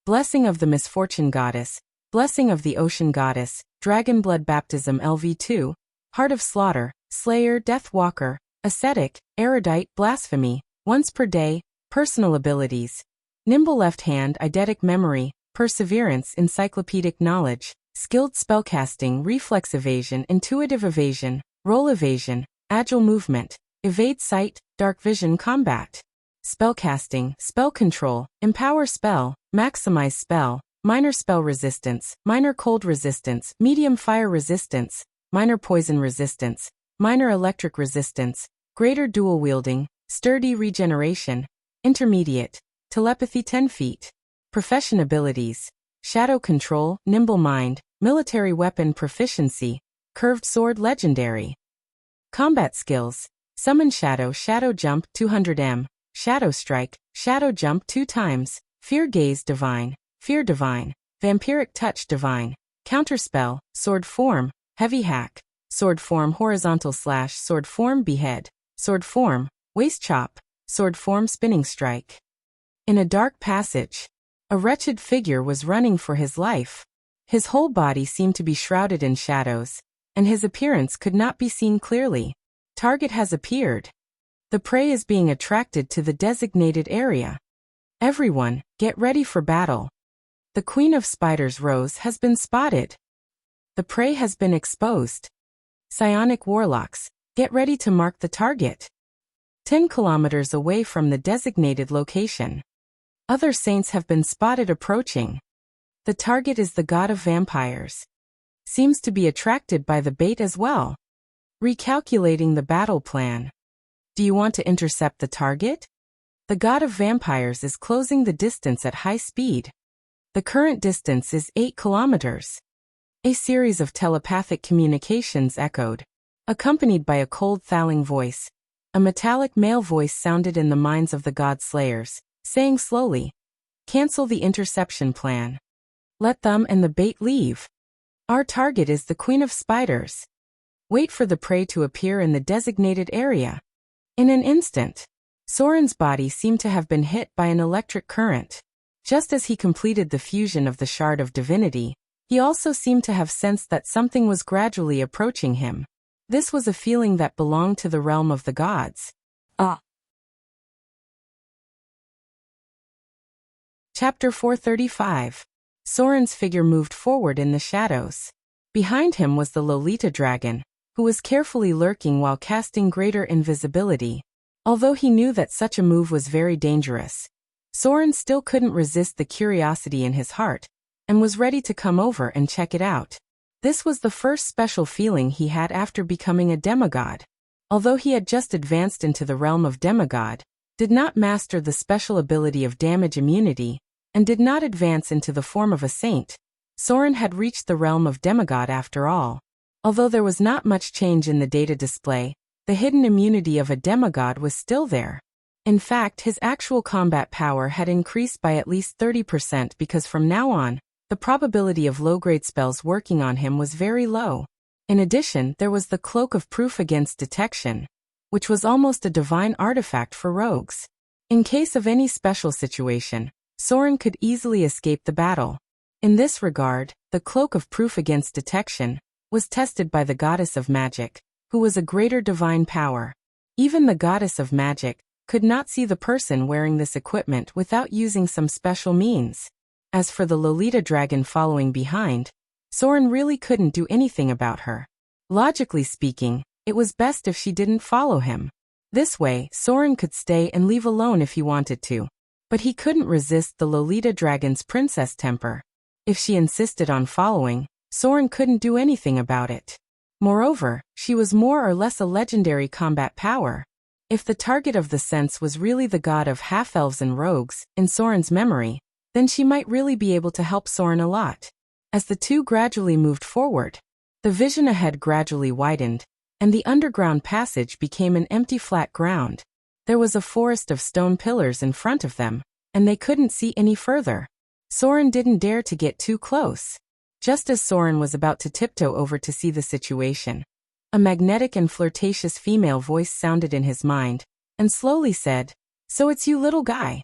blessing of the misfortune goddess, blessing of the ocean goddess, dragon blood baptism. LV2, heart of slaughter, slayer, death walker, ascetic, erudite, blasphemy, once per day. Personal abilities: nimble left hand, eidetic memory, perseverance, encyclopedic knowledge, skilled spellcasting, reflex evasion, intuitive evasion, roll evasion, agile movement, evade sight, dark vision. Combat: spellcasting, spell control, empower spell, maximize spell, minor spell resistance, minor cold resistance, medium fire resistance, minor poison resistance, minor electric resistance, greater dual wielding, sturdy regeneration, intermediate, telepathy 10 feet. Profession abilities: shadow control, nimble mind, military weapon proficiency, curved sword. Legendary. Combat skills: summon shadow, shadow jump 200 shadow strike, shadow jump 2 times, fear gaze divine, fear divine, vampiric touch divine, counterspell, sword form, heavy hack, sword form horizontal slash, sword form behead, sword form waist chop, sword form spinning strike. In a dark passage, a wretched figure was running for his life. His whole body seemed to be shrouded in shadows, and his appearance could not be seen clearly. Target has appeared. The prey is being attracted to the designated area. Everyone, get ready for battle. The Queen of Spiders Rose has been spotted. The prey has been exposed. Psionic warlocks, get ready to mark the target. 10 kilometers away from the designated location. Other saints have been spotted approaching. The target is the god of vampires. Seems to be attracted by the bait as well. Recalculating the battle plan. Do you want to intercept the target? The god of vampires is closing the distance at high speed. The current distance is 8 kilometers. A series of telepathic communications echoed, accompanied by a cold thawing voice. A metallic male voice sounded in the minds of the god slayers, saying slowly, "Cancel the interception plan. Let them and the bait leave. Our target is the Queen of Spiders. Wait for the prey to appear in the designated area." In an instant, Soren's body seemed to have been hit by an electric current. Just as he completed the fusion of the shard of divinity, he also seemed to have sensed that something was gradually approaching him. This was a feeling that belonged to the realm of the gods. Chapter 435. Soren's figure moved forward in the shadows. Behind him was the Lolita dragon, who was carefully lurking while casting greater invisibility. Although he knew that such a move was very dangerous, Soren still couldn't resist the curiosity in his heart, and was ready to come over and check it out. This was the first special feeling he had after becoming a demigod. Although he had just advanced into the realm of demigod, did not master the special ability of damage immunity, and did not advance into the form of a saint, Soren had reached the realm of demigod after all. Although there was not much change in the data display, the hidden immunity of a demigod was still there. In fact, his actual combat power had increased by at least 30% because from now on, the probability of low-grade spells working on him was very low. In addition, there was the Cloak of Proof Against Detection, which was almost a divine artifact for rogues. In case of any special situation, Soren could easily escape the battle. In this regard, the Cloak of Proof Against Detection was tested by the Goddess of Magic, who was a greater divine power. Even the Goddess of Magic could not see the person wearing this equipment without using some special means. As for the Lolita dragon following behind, Soren really couldn't do anything about her. Logically speaking, it was best if she didn't follow him. This way, Soren could stay and leave alone if he wanted to. But he couldn't resist the Lolita dragon's princess temper. If she insisted on following, Soren couldn't do anything about it. Moreover, she was more or less a legendary combat power. If the target of the sense was really the god of half-elves and rogues, in Soren's memory, then she might really be able to help Soren a lot. As the two gradually moved forward, the vision ahead gradually widened, and the underground passage became an empty flat ground. There was a forest of stone pillars in front of them, and they couldn't see any further. Soren didn't dare to get too close. Just as Soren was about to tiptoe over to see the situation, a magnetic and flirtatious female voice sounded in his mind, and slowly said, "So it's you, little guy.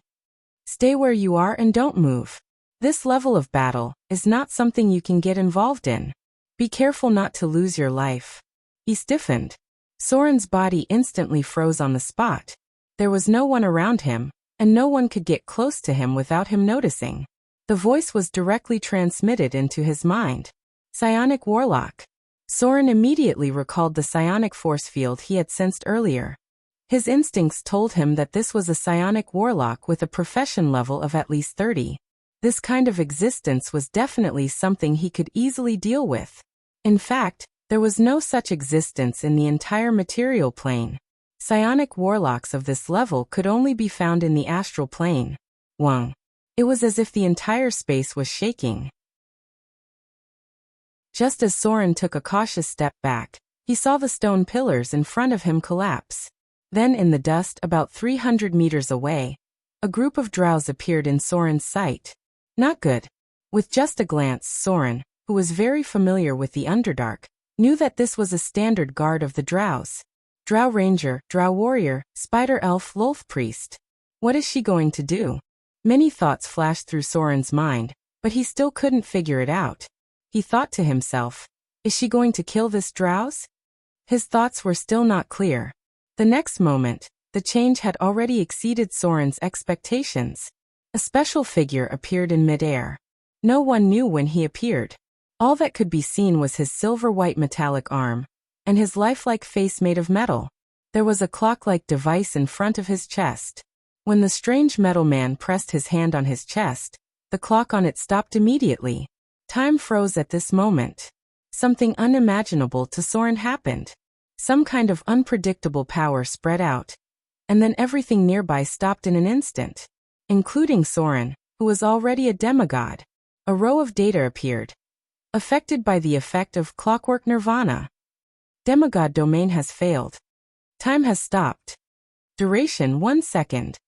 Stay where you are and don't move. This level of battle is not something you can get involved in. Be careful not to lose your life." He stiffened. Soren's body instantly froze on the spot. There was no one around him, and no one could get close to him without him noticing. The voice was directly transmitted into his mind. Psionic Warlock. Soren immediately recalled the psionic force field he had sensed earlier. His instincts told him that this was a psionic warlock with a profession level of at least 30. This kind of existence was definitely something he could easily deal with. In fact, there was no such existence in the entire material plane. Psionic warlocks of this level could only be found in the astral plane. Wang. It was as if the entire space was shaking. Just as Soren took a cautious step back, he saw the stone pillars in front of him collapse. Then in the dust about 300 meters away, a group of drows appeared in Soren's sight. Not good. With just a glance, Soren, who was very familiar with the Underdark, knew that this was a standard guard of the drows. Drow Ranger, Drow Warrior, Spider Elf, Lolth Priest. What is she going to do? Many thoughts flashed through Soren's mind, but he still couldn't figure it out. He thought to himself, is she going to kill this drows? His thoughts were still not clear. The next moment, the change had already exceeded Soren's expectations. A special figure appeared in midair. No one knew when he appeared. All that could be seen was his silver-white metallic arm, and his lifelike face made of metal. There was a clock-like device in front of his chest. When the strange metal man pressed his hand on his chest, the clock on it stopped immediately. Time froze at this moment. Something unimaginable to Soren happened. Some kind of unpredictable power spread out, and then everything nearby stopped in an instant, including Soren, who was already a demigod. A row of data appeared. Affected by the effect of Clockwork Nirvana. Demigod domain has failed. Time has stopped. Duration 1 second.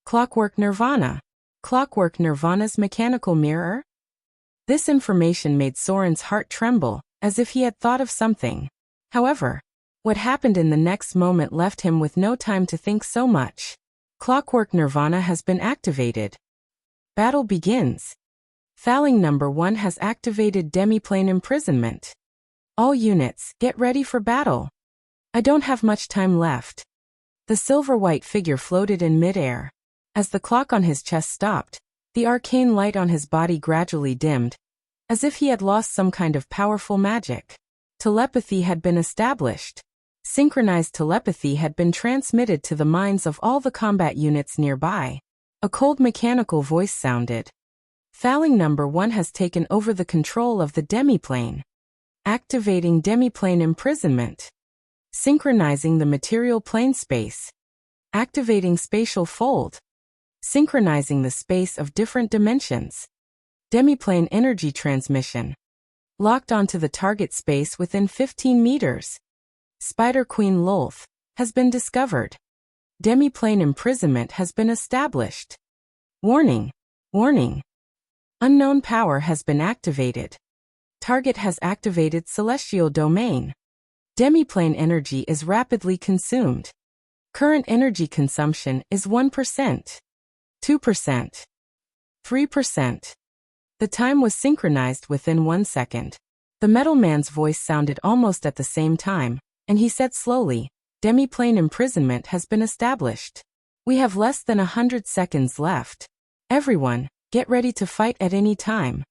Clockwork Nirvana. Clockwork Nirvana's mechanical mirror? This information made Soren's heart tremble, as if he had thought of something. However, what happened in the next moment left him with no time to think so much. Clockwork Nirvana has been activated. Battle begins. Thaling number 1 has activated Demiplane Imprisonment. All units, get ready for battle. I don't have much time left. The silver-white figure floated in midair. As the clock on his chest stopped, the arcane light on his body gradually dimmed, as if he had lost some kind of powerful magic. Telepathy had been established. Synchronized telepathy had been transmitted to the minds of all the combat units nearby. A cold mechanical voice sounded. Fouling number 1 has taken over the control of the demiplane. Activating demiplane imprisonment. Synchronizing the material plane space. Activating spatial fold. Synchronizing the space of different dimensions. Demiplane energy transmission. Locked onto the target space within 15 meters. Spider Queen Lolth has been discovered. Demiplane imprisonment has been established. Warning. Warning. Unknown power has been activated. Target has activated celestial domain. Demiplane energy is rapidly consumed. Current energy consumption is 1%, 2%, 3%. The time was synchronized within 1 second. The metal man's voice sounded almost at the same time, and he said slowly, Demiplane imprisonment has been established. We have less than 100 seconds left. Everyone, get ready to fight at any time.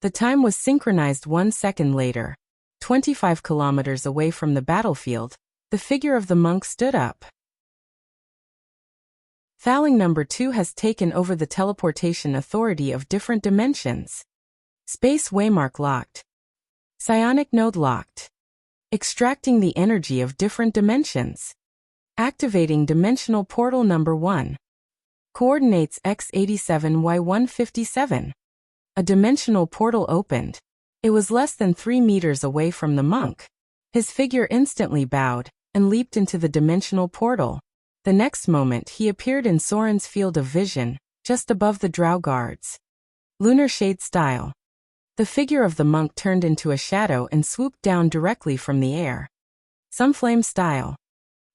The time was synchronized 1 second later. 25 kilometers away from the battlefield, the figure of the monk stood up. Fouling number 2 has taken over the teleportation authority of different dimensions. Space waymark locked. Psionic node locked. Extracting the energy of different dimensions. Activating dimensional portal number 1. Coordinates X87Y157. A dimensional portal opened. It was less than 3 meters away from the monk. His figure instantly bowed and leaped into the dimensional portal. The next moment he appeared in Soren's field of vision, just above the drow guards. Lunar shade style. The figure of the monk turned into a shadow and swooped down directly from the air. Some flame style.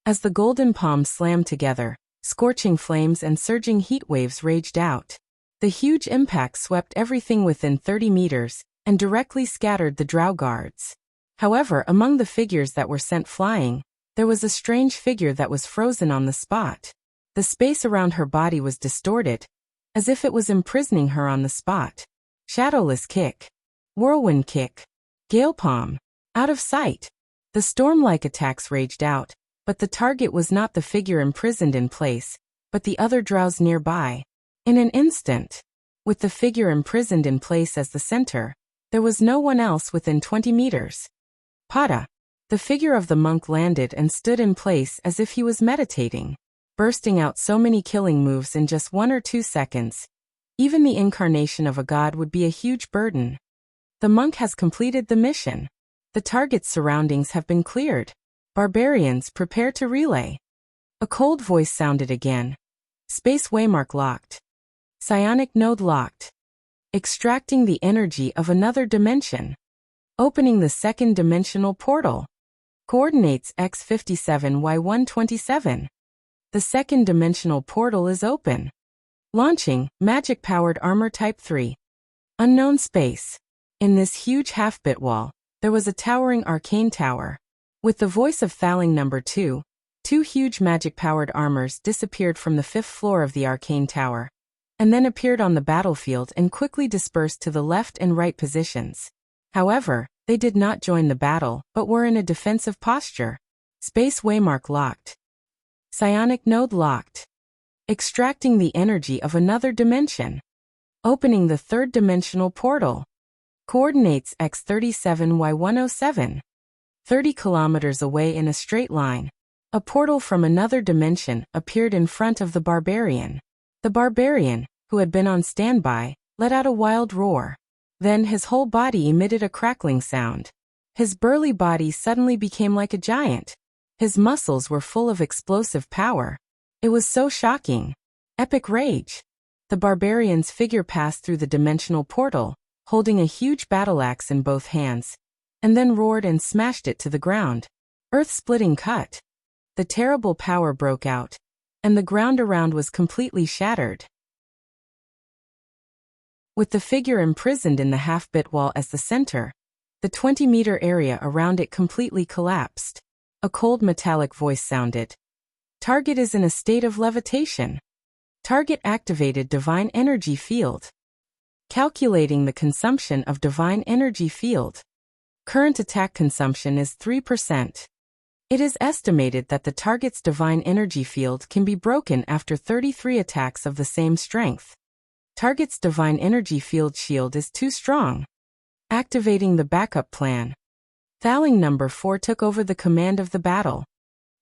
As the golden palms slammed together, scorching flames and surging heat waves raged out. The huge impact swept everything within 30 meters and directly scattered the drow guards. However, among the figures that were sent flying, there was a strange figure that was frozen on the spot. The space around her body was distorted, as if it was imprisoning her on the spot. Shadowless kick. Whirlwind kick. Gale palm. Out of sight. The storm-like attacks raged out, but the target was not the figure imprisoned in place, but the other drows nearby. In an instant, with the figure imprisoned in place as the center, there was no one else within 20 meters. Pada. The figure of the monk landed and stood in place as if he was meditating, bursting out so many killing moves in just 1 or 2 seconds. Even the incarnation of a god would be a huge burden. The monk has completed the mission. The target's surroundings have been cleared. Barbarians, prepare to relay. A cold voice sounded again. Space waymark locked. Psionic node locked. Extracting the energy of another dimension. Opening the second dimensional portal. Coordinates X57Y127. The second dimensional portal is open. Launching, magic-powered armor type 3. Unknown space. In this huge half-bit wall, there was a towering arcane tower. With the voice of Fouling number 2, 2 huge magic-powered armors disappeared from the 5th floor of the arcane tower, and then appeared on the battlefield and quickly dispersed to the left and right positions. However, they did not join the battle, but were in a defensive posture. Space waymark locked. Psionic node locked. Extracting the energy of another dimension. Opening the third dimensional portal. Coordinates X37Y107. 30 kilometers away in a straight line. A portal from another dimension appeared in front of the barbarian. The barbarian, who had been on standby, let out a wild roar. Then his whole body emitted a crackling sound. His burly body suddenly became like a giant. His muscles were full of explosive power. It was so shocking. Epic rage. The barbarian's figure passed through the dimensional portal, holding a huge battle axe in both hands, and then roared and smashed it to the ground. Earth-splitting cut. The terrible power broke out, and the ground around was completely shattered. With the figure imprisoned in the half-bit wall as the center, the 20-meter area around it completely collapsed. A cold metallic voice sounded. Target is in a state of levitation. Target activated divine energy field. Calculating the consumption of divine energy field. Current attack consumption is 3%. It is estimated that the target's divine energy field can be broken after 33 attacks of the same strength. Target's divine energy field shield is too strong. Activating the backup plan. Thaling number 4 took over the command of the battle.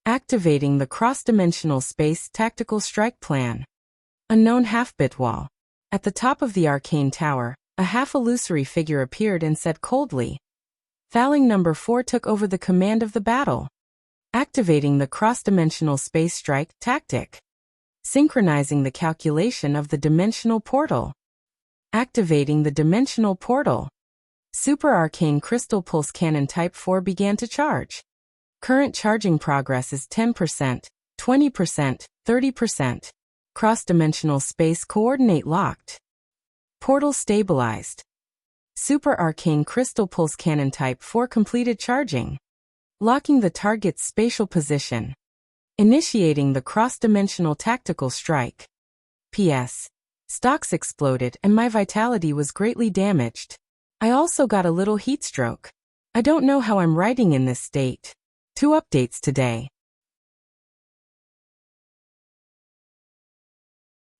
Activating the cross-dimensional space tactical strike plan. Unknown half-bit wall. At the top of the arcane tower, a half-illusory figure appeared and said coldly. Thaling number 4 took over the command of the battle. Activating the cross-dimensional space strike tactic. Synchronizing the calculation of the dimensional portal. Activating the dimensional portal. Super Arcane Crystal Pulse Cannon Type 4 began to charge. Current charging progress is 10%, 20%, 30%. Cross-dimensional space coordinate locked. Portal stabilized. Super Arcane Crystal Pulse Cannon Type 4 completed charging. Locking the target's spatial position. Initiating the cross-dimensional tactical strike. P.S. Stocks exploded and my vitality was greatly damaged. I also got a little heat stroke. I don't know how I'm writing in this state. 2 updates today.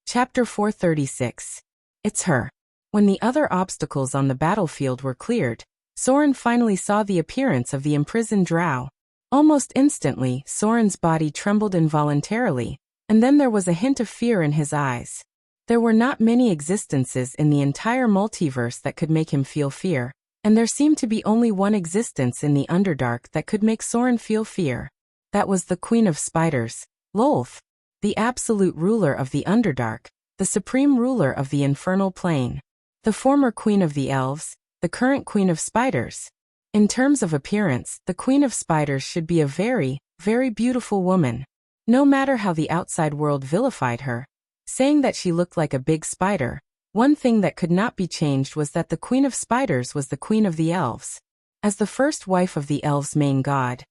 Chapter 436. It's her. When the other obstacles on the battlefield were cleared, Soren finally saw the appearance of the imprisoned drow. Almost instantly, Soren's body trembled involuntarily, and then there was a hint of fear in his eyes. There were not many existences in the entire multiverse that could make him feel fear, and there seemed to be only one existence in the Underdark that could make Soren feel fear. That was the Queen of Spiders, Lolth, the absolute ruler of the Underdark, the supreme ruler of the Infernal Plane, the former Queen of the Elves, the current Queen of Spiders. In terms of appearance, the Queen of Spiders should be a very, very beautiful woman. No matter how the outside world vilified her, saying that she looked like a big spider, one thing that could not be changed was that the Queen of Spiders was the Queen of the Elves. As the first wife of the Elves' main god,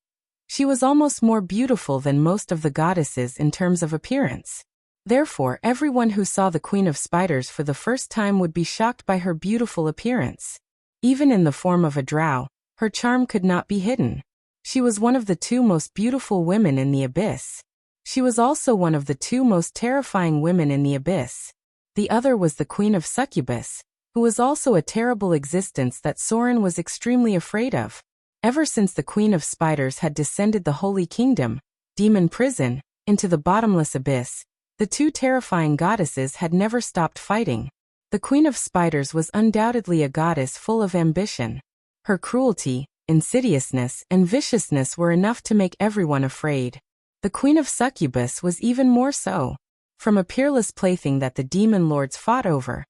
she was almost more beautiful than most of the goddesses in terms of appearance. Therefore, everyone who saw the Queen of Spiders for the first time would be shocked by her beautiful appearance. Even in the form of a drow, her charm could not be hidden. She was one of the 2 most beautiful women in the Abyss. She was also one of the 2 most terrifying women in the Abyss. The other was the Queen of Succubus, who was also a terrible existence that Soren was extremely afraid of. Ever since the Queen of Spiders had descended the Holy Kingdom, Demon Prison, into the bottomless abyss, the 2 terrifying goddesses had never stopped fighting. The Queen of Spiders was undoubtedly a goddess full of ambition. Her cruelty, insidiousness, and viciousness were enough to make everyone afraid. The Queen of Succubus was even more so. From a peerless plaything that the demon lords fought over,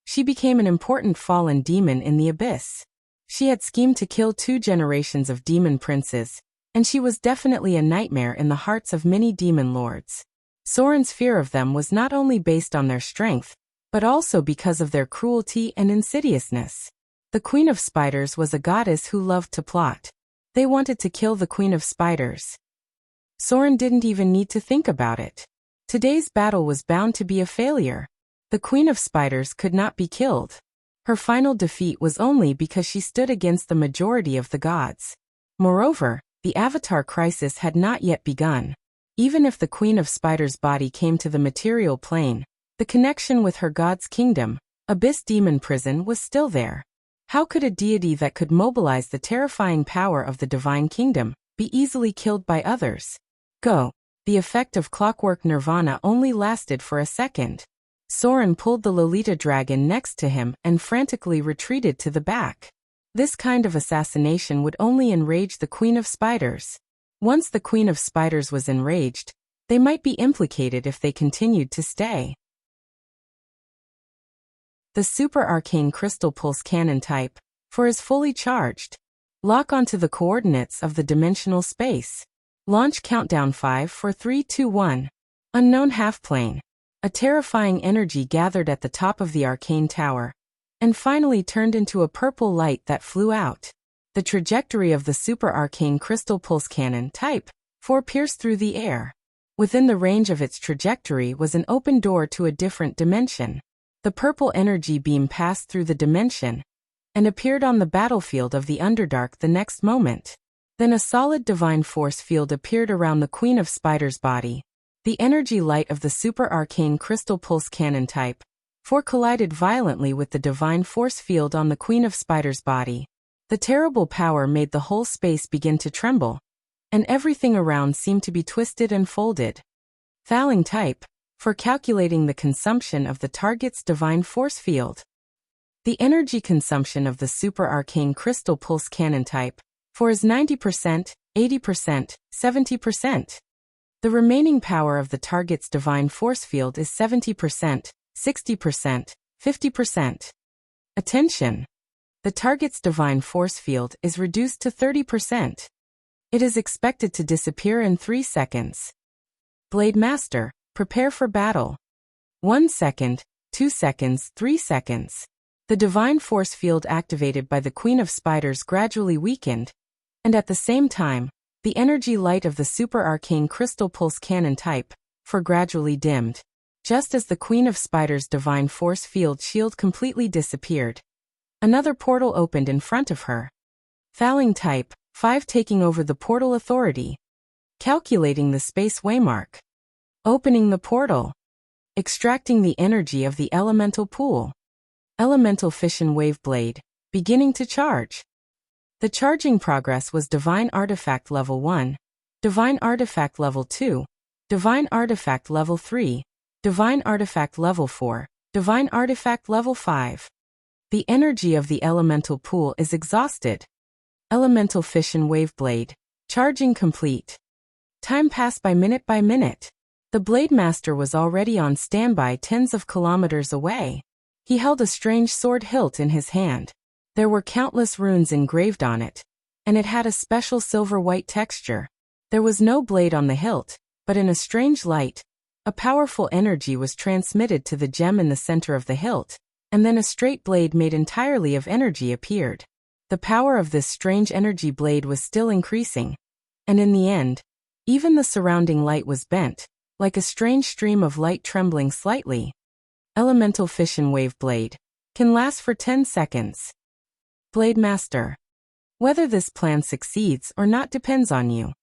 she became an important fallen demon in the abyss. She had schemed to kill 2 generations of demon princes, and she was definitely a nightmare in the hearts of many demon lords. Soren's fear of them was not only based on their strength, but also because of their cruelty and insidiousness. The Queen of Spiders was a goddess who loved to plot. They wanted to kill the Queen of Spiders. Soren didn't even need to think about it. Today's battle was bound to be a failure. The Queen of Spiders could not be killed. Her final defeat was only because she stood against the majority of the gods. Moreover, the Avatar crisis had not yet begun. Even if the Queen of Spiders' body came to the material plane, the connection with her god's kingdom, Abyss Demon Prison, was still there. How could a deity that could mobilize the terrifying power of the divine kingdom be easily killed by others? Go. The effect of clockwork nirvana only lasted for a second. Soren pulled the Lolita dragon next to him and frantically retreated to the back. This kind of assassination would only enrage the Queen of Spiders. Once the Queen of Spiders was enraged, they might be implicated if they continued to stay. The Super Arcane Crystal Pulse Cannon Type 4 is fully charged. Lock onto the coordinates of the dimensional space. Launch countdown 5, 4, 3, 2, 1. Unknown half-plane. A terrifying energy gathered at the top of the arcane tower, and finally turned into a purple light that flew out. The trajectory of the super arcane crystal pulse cannon Type 4 pierced through the air. Within the range of its trajectory was an open door to a different dimension. The purple energy beam passed through the dimension and appeared on the battlefield of the Underdark the next moment. Then a solid divine force field appeared around the Queen of Spiders' body. The energy light of the super arcane crystal pulse cannon Type 4 collided violently with the divine force field on the Queen of Spiders' body. The terrible power made the whole space begin to tremble, and everything around seemed to be twisted and folded. Failing Type 4 calculating the consumption of the target's divine force field. The energy consumption of the super arcane crystal pulse cannon Type 4 is 90%, 80%, 70%. The remaining power of the target's divine force field is 70%, 60%, 50%. Attention! The target's divine force field is reduced to 30%. It is expected to disappear in 3 seconds. Blade Master, prepare for battle. 1 second, 2 seconds, 3 seconds. The divine force field activated by the Queen of Spiders gradually weakened, and at the same time, the energy light of the super arcane crystal pulse cannon Type 4 gradually dimmed. Just as the Queen of Spiders' divine force field shield completely disappeared, another portal opened in front of her. Failing Type 5 taking over the portal authority. Calculating the space waymark. Opening the portal. Extracting the energy of the elemental pool. Elemental fission wave blade, beginning to charge. The charging progress was Divine Artifact Level 1, Divine Artifact Level 2, Divine Artifact Level 3, Divine Artifact Level 4, Divine Artifact Level 5. The energy of the elemental pool is exhausted. Elemental fission wave blade, charging complete. Time passed by minute. The Blade Master was already on standby tens of kilometers away. He held a strange sword hilt in his hand. There were countless runes engraved on it, and it had a special silver-white texture. There was no blade on the hilt, but in a strange light, a powerful energy was transmitted to the gem in the center of the hilt, and then a straight blade made entirely of energy appeared. The power of this strange energy blade was still increasing, and in the end, even the surrounding light was bent, like a strange stream of light trembling slightly. Elemental fission wave blade can last for 10 seconds. Blade Master. Whether this plan succeeds or not depends on you.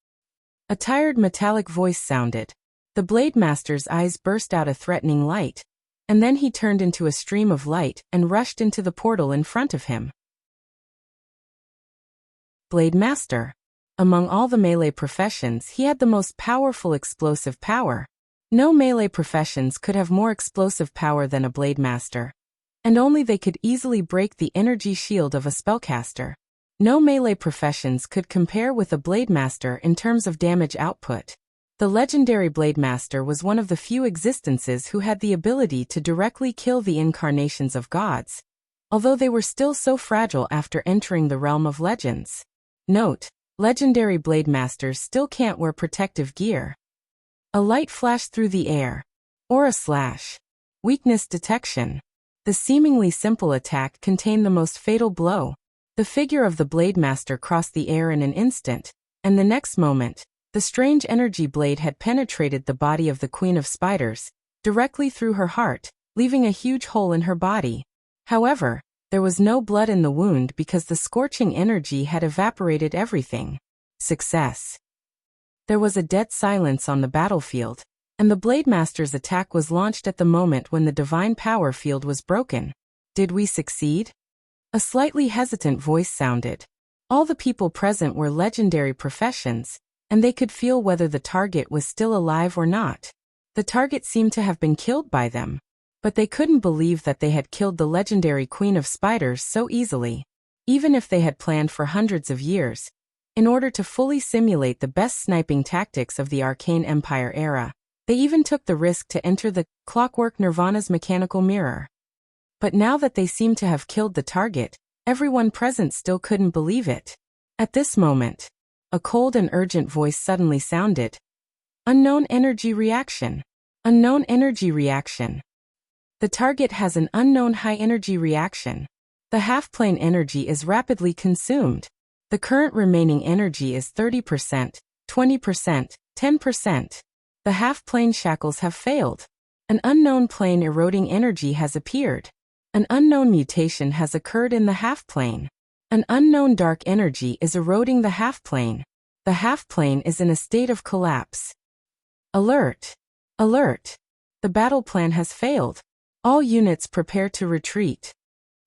A tired metallic voice sounded. The Blade Master's eyes burst out a threatening light, and then he turned into a stream of light and rushed into the portal in front of him. Blade Master. Among all the melee professions, he had the most powerful explosive power. No melee professions could have more explosive power than a Blade Master, and only they could easily break the energy shield of a spellcaster. No melee professions could compare with a Blade Master in terms of damage output. The legendary Blade Master was one of the few existences who had the ability to directly kill the incarnations of gods, although they were still so fragile after entering the realm of legends. Note: legendary Blade Masters still can't wear protective gear. A light flashed through the air. Aura slash. Weakness detection. The seemingly simple attack contained the most fatal blow. The figure of the Blade Master crossed the air in an instant, and the next moment, the strange energy blade had penetrated the body of the Queen of Spiders, directly through her heart, leaving a huge hole in her body. However, there was no blood in the wound because the scorching energy had evaporated everything. Success. There was a dead silence on the battlefield, and the Blade Master's attack was launched at the moment when the divine power field was broken. Did we succeed? A slightly hesitant voice sounded. All the people present were legendary professions, and they could feel whether the target was still alive or not. The target seemed to have been killed by them, but they couldn't believe that they had killed the legendary Queen of Spiders so easily, even if they had planned for hundreds of years, in order to fully simulate the best sniping tactics of the Arcane Empire era. They even took the risk to enter the Clockwork Nirvana's mechanical mirror. But now that they seemed to have killed the target, everyone present still couldn't believe it. At this moment, a cold and urgent voice suddenly sounded. Unknown energy reaction. Unknown energy reaction. The target has an unknown high energy reaction. The half-plane energy is rapidly consumed. The current remaining energy is 30%, 20%, 10%. The half-plane shackles have failed. An unknown plane eroding energy has appeared. An unknown mutation has occurred in the half-plane. An unknown dark energy is eroding the half-plane. The half-plane is in a state of collapse. Alert! Alert! The battle plan has failed. All units prepare to retreat.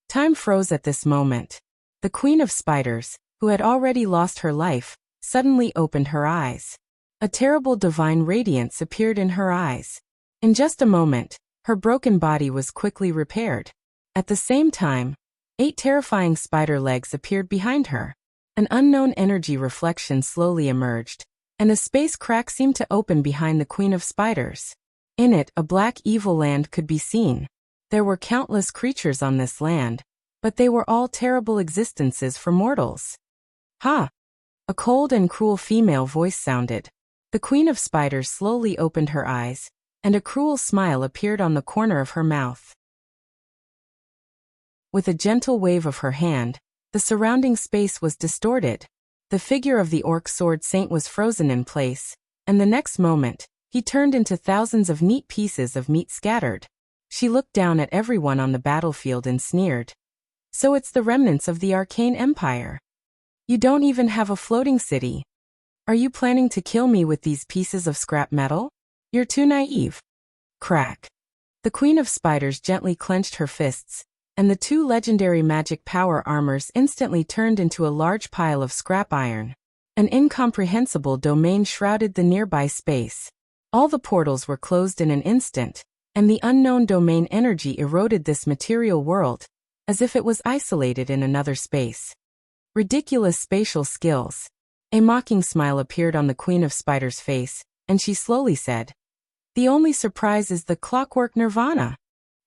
Time froze at this moment. The Queen of Spiders, who had already lost her life, suddenly opened her eyes. A terrible divine radiance appeared in her eyes. In just a moment, her broken body was quickly repaired. At the same time, 8 terrifying spider legs appeared behind her. An unknown energy reflection slowly emerged, and a space crack seemed to open behind the Queen of Spiders. In it, a black evil land could be seen. There were countless creatures on this land, but they were all terrible existences for mortals. Ha! A cold and cruel female voice sounded. The Queen of Spiders slowly opened her eyes, and a cruel smile appeared on the corner of her mouth. With a gentle wave of her hand, the surrounding space was distorted. The figure of the orc sword saint was frozen in place, and the next moment, he turned into thousands of neat pieces of meat scattered. She looked down at everyone on the battlefield and sneered. So it's the remnants of the Arcane Empire. You don't even have a floating city. Are you planning to kill me with these pieces of scrap metal? You're too naive. Crack. The Queen of Spiders gently clenched her fists, and the 2 legendary magic power armors instantly turned into a large pile of scrap iron. An incomprehensible domain shrouded the nearby space. All the portals were closed in an instant, and the unknown domain energy eroded this material world, as if it was isolated in another space. Ridiculous spatial skills. A mocking smile appeared on the Queen of Spiders' face, and she slowly said, "The only surprise is the clockwork nirvana.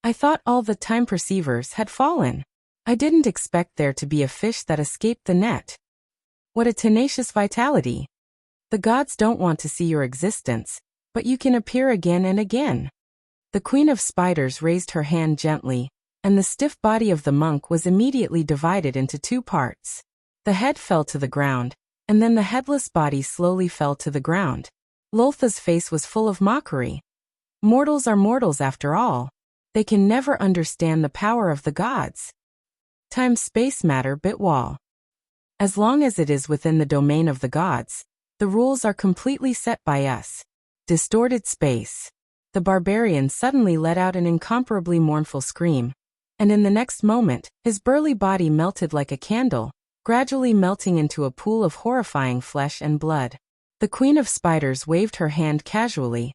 I thought all the time perceivers had fallen. I didn't expect there to be a fish that escaped the net. What a tenacious vitality. The gods don't want to see your existence, but you can appear again and again." The Queen of Spiders raised her hand gently, and the stiff body of the monk was immediately divided into 2 parts. The head fell to the ground, and then the headless body slowly fell to the ground. Loltha's face was full of mockery. Mortals are mortals after all. They can never understand the power of the gods. Time-space matter bit wall. As long as it is within the domain of the gods, the rules are completely set by us. Distorted space. The barbarian suddenly let out an incomparably mournful scream, and in the next moment, his burly body melted like a candle, gradually melting into a pool of horrifying flesh and blood. The Queen of Spiders waved her hand casually,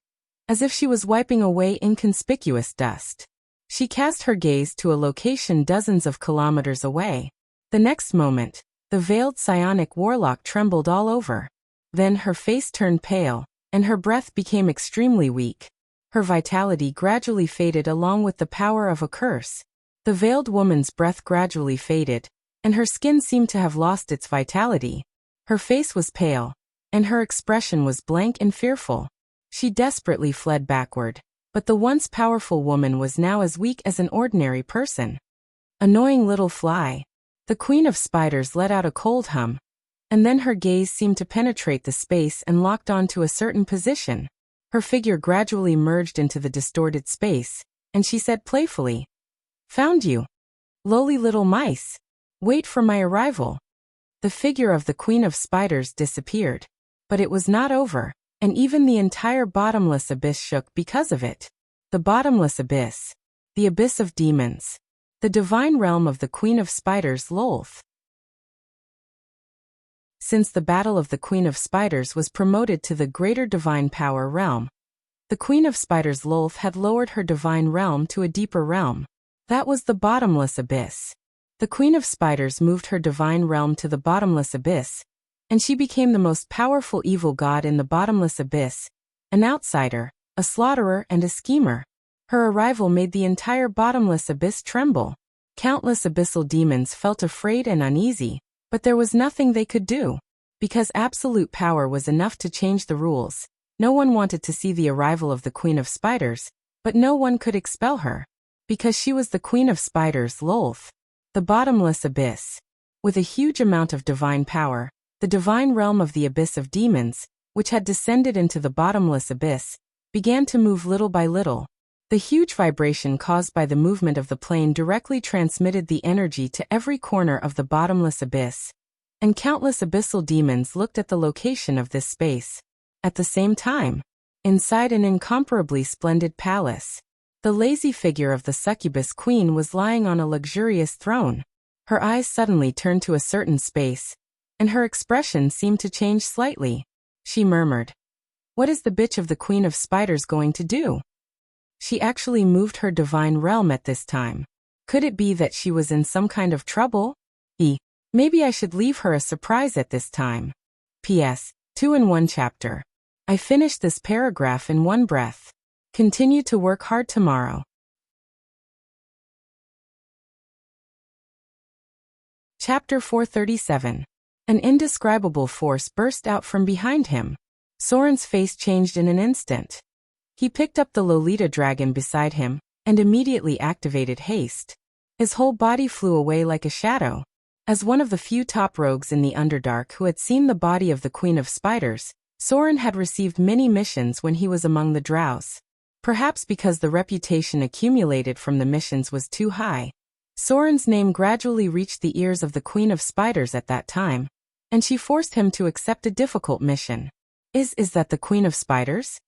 as if she was wiping away inconspicuous dust. She cast her gaze to a location dozens of kilometers away. The next moment, the veiled psionic warlock trembled all over. Then her face turned pale, and her breath became extremely weak. Her vitality gradually faded along with the power of a curse. The veiled woman's breath gradually faded, and her skin seemed to have lost its vitality. Her face was pale, and her expression was blank and fearful. She desperately fled backward, but the once powerful woman was now as weak as an ordinary person. Annoying little fly. The Queen of Spiders let out a cold hum, and then her gaze seemed to penetrate the space and locked onto a certain position. Her figure gradually merged into the distorted space, and she said playfully, "Found you. Lowly little mice. Wait for my arrival." The figure of the Queen of Spiders disappeared, but it was not over, and even the entire bottomless abyss shook because of it. The bottomless abyss. The abyss of demons. The divine realm of the Queen of Spiders Lolth. Since the battle of the Queen of Spiders was promoted to the greater divine power realm, the Queen of Spiders Lolth had lowered her divine realm to a deeper realm. That was the bottomless abyss. The Queen of Spiders moved her divine realm to the bottomless abyss, and she became the most powerful evil god in the bottomless abyss, an outsider, a slaughterer and a schemer. Her arrival made the entire bottomless abyss tremble. Countless abyssal demons felt afraid and uneasy, but there was nothing they could do. Because absolute power was enough to change the rules, no one wanted to see the arrival of the Queen of Spiders, but no one could expel her. Because she was the Queen of Spiders Lolth. The bottomless abyss. With a huge amount of divine power, the divine realm of the abyss of demons, which had descended into the bottomless abyss, began to move little by little. The huge vibration caused by the movement of the plane directly transmitted the energy to every corner of the bottomless abyss, and countless abyssal demons looked at the location of this space. At the same time, inside an incomparably splendid palace, the lazy figure of the succubus queen was lying on a luxurious throne. Her eyes suddenly turned to a certain space, and her expression seemed to change slightly. She murmured, "What is the bitch of the Queen of Spiders going to do?" She actually moved her divine realm at this time. Could it be that she was in some kind of trouble? Maybe I should leave her a surprise at this time. P.S. 2 in 1 chapter. I finished this paragraph in one breath. Continue to work hard tomorrow. Chapter 437. An indescribable force burst out from behind him. Soren's face changed in an instant. He picked up the Lolita dragon beside him, and immediately activated haste. His whole body flew away like a shadow. As one of the few top rogues in the Underdark who had seen the body of the Queen of Spiders, Soren had received many missions when he was among the drows. Perhaps because the reputation accumulated from the missions was too high, Soren's name gradually reached the ears of the Queen of Spiders at that time, and she forced him to accept a difficult mission. Is that the Queen of Spiders?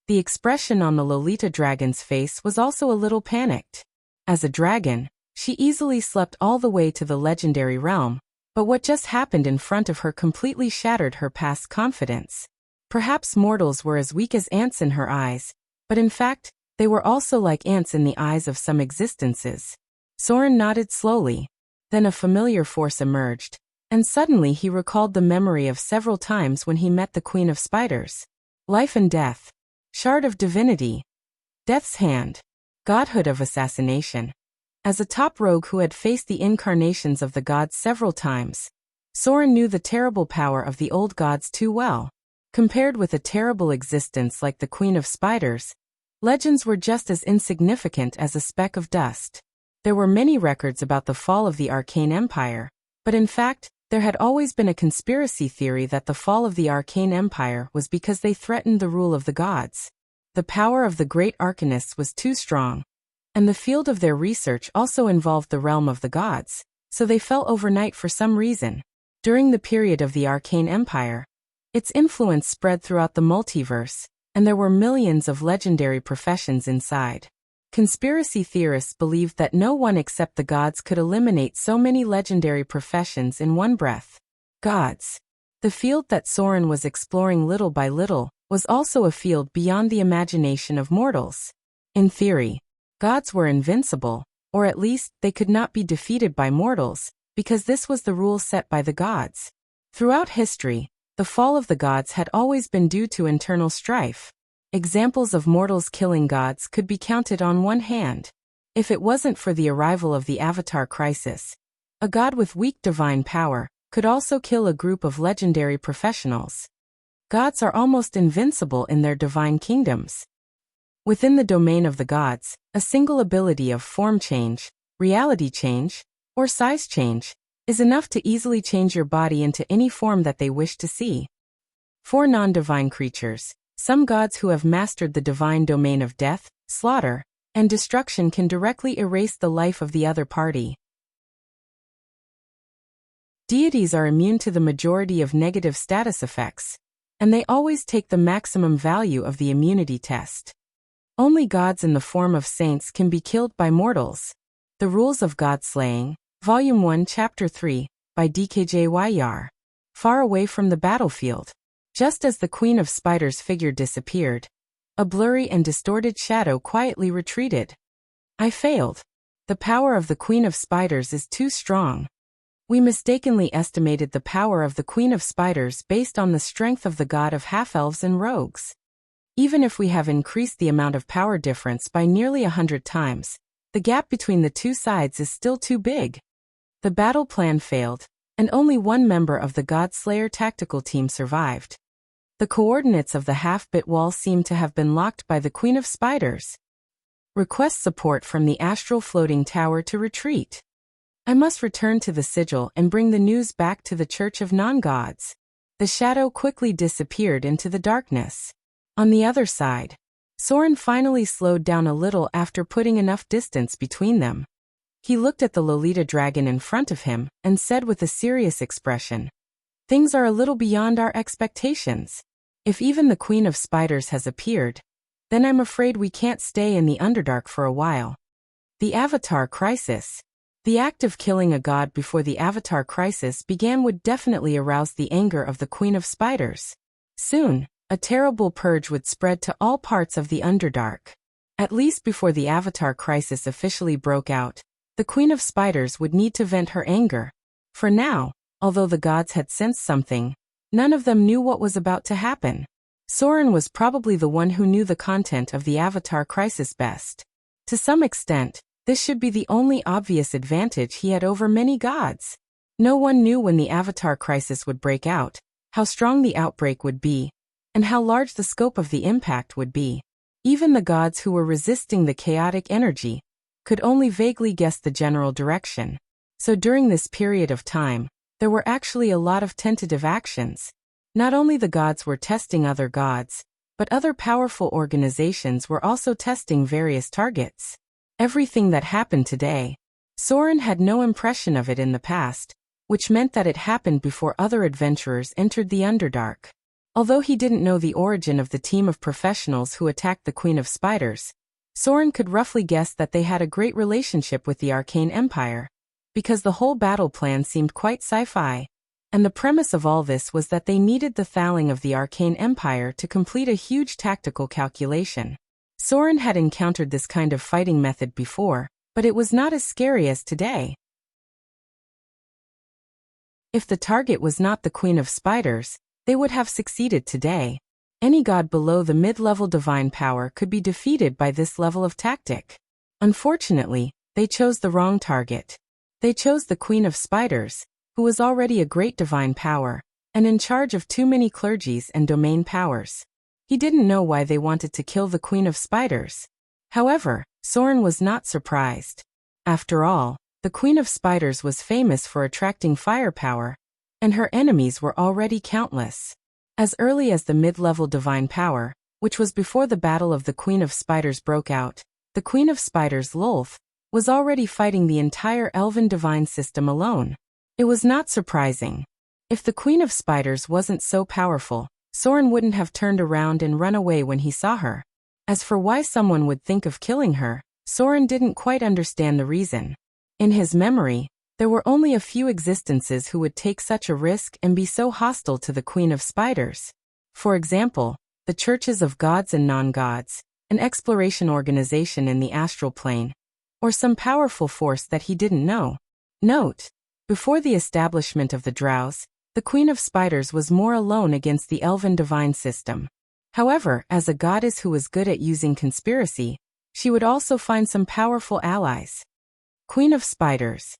The expression on the Lolita dragon's face was also a little panicked. As a dragon, she easily slept all the way to the legendary realm, but what just happened in front of her completely shattered her past confidence. Perhaps mortals were as weak as ants in her eyes, but in fact, they were also like ants in the eyes of some existences. Soren nodded slowly. Then a familiar force emerged, and suddenly he recalled the memory of several times when he met the Queen of Spiders. Life and death. Shard of divinity. Death's hand. Godhood of assassination. As a top rogue who had faced the incarnations of the gods several times, Soren knew the terrible power of the old gods too well. Compared with a terrible existence like the Queen of Spiders, legends were just as insignificant as a speck of dust. There were many records about the fall of the Arcane Empire, but in fact, there had always been a conspiracy theory that the fall of the Arcane Empire was because they threatened the rule of the gods. The power of the great arcanists was too strong, and the field of their research also involved the realm of the gods, so they fell overnight for some reason. During the period of the Arcane Empire, its influence spread throughout the multiverse, and there were millions of legendary professions inside. Conspiracy theorists believed that no one except the gods could eliminate so many legendary professions in one breath. Gods. The field that Soren was exploring little by little was also a field beyond the imagination of mortals. In theory, gods were invincible, or at least they could not be defeated by mortals, because this was the rule set by the gods. Throughout history, the fall of the gods had always been due to internal strife. Examples of mortals killing gods could be counted on one hand. If it wasn't for the arrival of the Avatar crisis, a god with weak divine power could also kill a group of legendary professionals. Gods are almost invincible in their divine kingdoms. Within the domain of the gods, a single ability of form change, reality change, or size change is enough to easily change your body into any form that they wish to see. For non-divine creatures, some gods who have mastered the divine domain of death, slaughter, and destruction can directly erase the life of the other party. Deities are immune to the majority of negative status effects, and they always take the maximum value of the immunity test. Only gods in the form of saints can be killed by mortals. The Rules of God-Slaying, Volume 1 Chapter 3, by DKJ Yar. Far away from the battlefield. Just as the Queen of Spiders' figure disappeared, a blurry and distorted shadow quietly retreated. I failed. The power of the Queen of Spiders is too strong. We mistakenly estimated the power of the Queen of Spiders based on the strength of the god of half-elves and rogues. Even if we have increased the amount of power difference by nearly 100 times, the gap between the two sides is still too big. The battle plan failed, and only one member of the God-Slayer tactical team survived. The coordinates of the half-bit wall seem to have been locked by the Queen of Spiders. Request support from the astral floating tower to retreat. I must return to the sigil and bring the news back to the Church of Non-Gods. The shadow quickly disappeared into the darkness. On the other side, Soren finally slowed down a little after putting enough distance between them. He looked at the Lolita dragon in front of him and said with a serious expression, "Things are a little beyond our expectations. If even the Queen of Spiders has appeared, then I'm afraid we can't stay in the Underdark for a while." The Avatar Crisis. The act of killing a god before the Avatar Crisis began would definitely arouse the anger of the Queen of Spiders. Soon, a terrible purge would spread to all parts of the Underdark. At least before the Avatar Crisis officially broke out, the Queen of Spiders would need to vent her anger. For now, although the gods had sensed something, none of them knew what was about to happen. Soren was probably the one who knew the content of the Avatar Crisis best. To some extent, this should be the only obvious advantage he had over many gods. No one knew when the Avatar Crisis would break out, how strong the outbreak would be, and how large the scope of the impact would be. Even the gods who were resisting the chaotic energy could only vaguely guess the general direction. So during this period of time, there were actually a lot of tentative actions. Not only the gods were testing other gods, but other powerful organizations were also testing various targets. Everything that happened today, Soren had no impression of it in the past, which meant that it happened before other adventurers entered the Underdark. Although he didn't know the origin of the team of professionals who attacked the Queen of Spiders, Soren could roughly guess that they had a great relationship with the Arcane Empire, because the whole battle plan seemed quite sci-fi, and the premise of all this was that they needed the thaling of the Arcane Empire to complete a huge tactical calculation. Soren had encountered this kind of fighting method before, but it was not as scary as today. If the target was not the Queen of Spiders, they would have succeeded today. Any god below the mid-level divine power could be defeated by this level of tactic. Unfortunately, they chose the wrong target. They chose the Queen of Spiders, who was already a great divine power, and in charge of too many clergies and domain powers. He didn't know why they wanted to kill the Queen of Spiders. However, Soren was not surprised. After all, the Queen of Spiders was famous for attracting firepower, and her enemies were already countless. As early as the mid-level divine power, which was before the Battle of the Queen of Spiders broke out, the Queen of Spiders, Lolth, was already fighting the entire Elven divine system alone. It was not surprising. If the Queen of Spiders wasn't so powerful, Soren wouldn't have turned around and run away when he saw her. As for why someone would think of killing her, Soren didn't quite understand the reason. In his memory, there were only a few existences who would take such a risk and be so hostile to the Queen of Spiders. For example, the Churches of Gods and Non-Gods, an exploration organization in the astral plane, or some powerful force that he didn't know. Note: before the establishment of the Drows, the Queen of Spiders was more alone against the Elven divine system. However, as a goddess who was good at using conspiracy, she would also find some powerful allies. Queen of Spiders.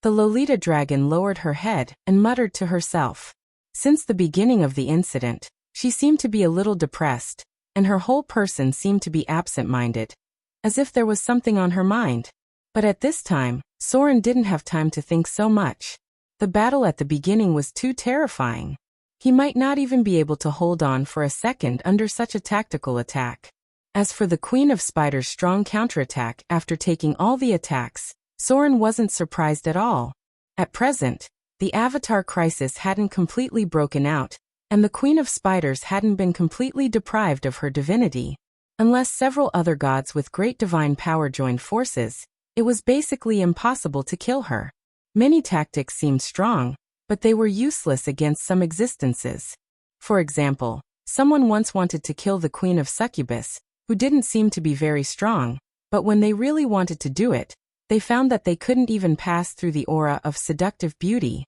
The Lolita dragon lowered her head and muttered to herself. Since the beginning of the incident, she seemed to be a little depressed, and her whole person seemed to be absent-minded, as if there was something on her mind. But at this time, Soren didn't have time to think so much. The battle at the beginning was too terrifying. He might not even be able to hold on for a second under such a tactical attack. As for the Queen of Spiders' strong counterattack after taking all the attacks, Soren wasn't surprised at all. At present, the Avatar Crisis hadn't completely broken out, and the Queen of Spiders hadn't been completely deprived of her divinity. Unless several other gods with great divine power joined forces, it was basically impossible to kill her. Many tactics seemed strong, but they were useless against some existences. For example, someone once wanted to kill the Queen of Succubus, who didn't seem to be very strong, but when they really wanted to do it, they found that they couldn't even pass through the aura of seductive beauty.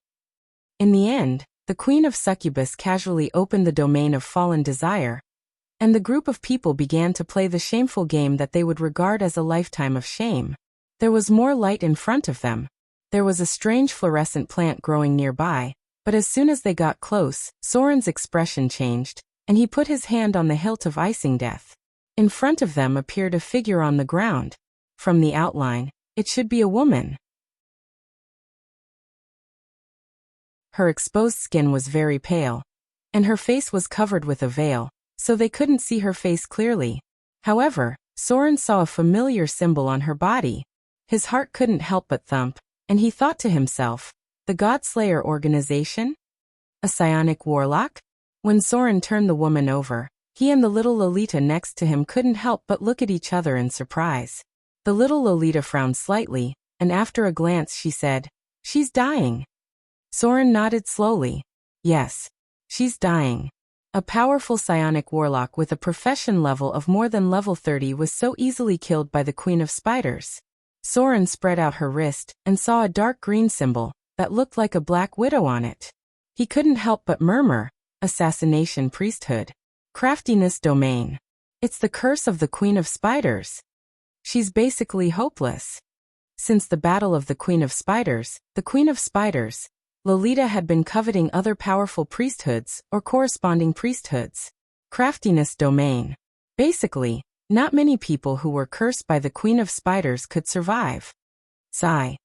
In the end, the Queen of Succubus casually opened the domain of fallen desire, and the group of people began to play the shameful game that they would regard as a lifetime of shame. There was more light in front of them. There was a strange fluorescent plant growing nearby, but as soon as they got close, Soren's expression changed, and he put his hand on the hilt of Icing Death. In front of them appeared a figure on the ground. From the outline, it should be a woman. Her exposed skin was very pale, and her face was covered with a veil, so they couldn't see her face clearly. However, Soren saw a familiar symbol on her body. His heart couldn't help but thump, and he thought to himself, the Godslayer organization? A psionic warlock? When Soren turned the woman over, he and the little Lolita next to him couldn't help but look at each other in surprise. The little Lolita frowned slightly, and after a glance she said, "She's dying." Soren nodded slowly. Yes, she's dying. A powerful psionic warlock with a profession level of more than level 30 was so easily killed by the Queen of Spiders. Soren spread out her wrist and saw a dark green symbol that looked like a black widow on it. He couldn't help but murmur, "Assassination priesthood. Craftiness domain. It's the curse of the Queen of Spiders. She's basically hopeless." Since the battle of the Queen of Spiders, Lolita had been coveting other powerful priesthoods or corresponding priesthoods. Craftiness domain. Basically, not many people who were cursed by the Queen of Spiders could survive. Sigh.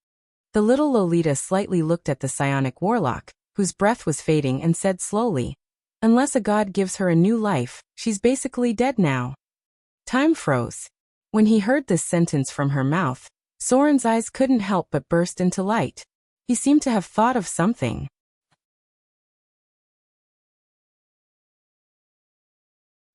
The little Lolita slightly looked at the psionic warlock, whose breath was fading, and said slowly, "Unless a god gives her a new life, she's basically dead now." Time froze. When he heard this sentence from her mouth, Soren's eyes couldn't help but burst into light. He seemed to have thought of something.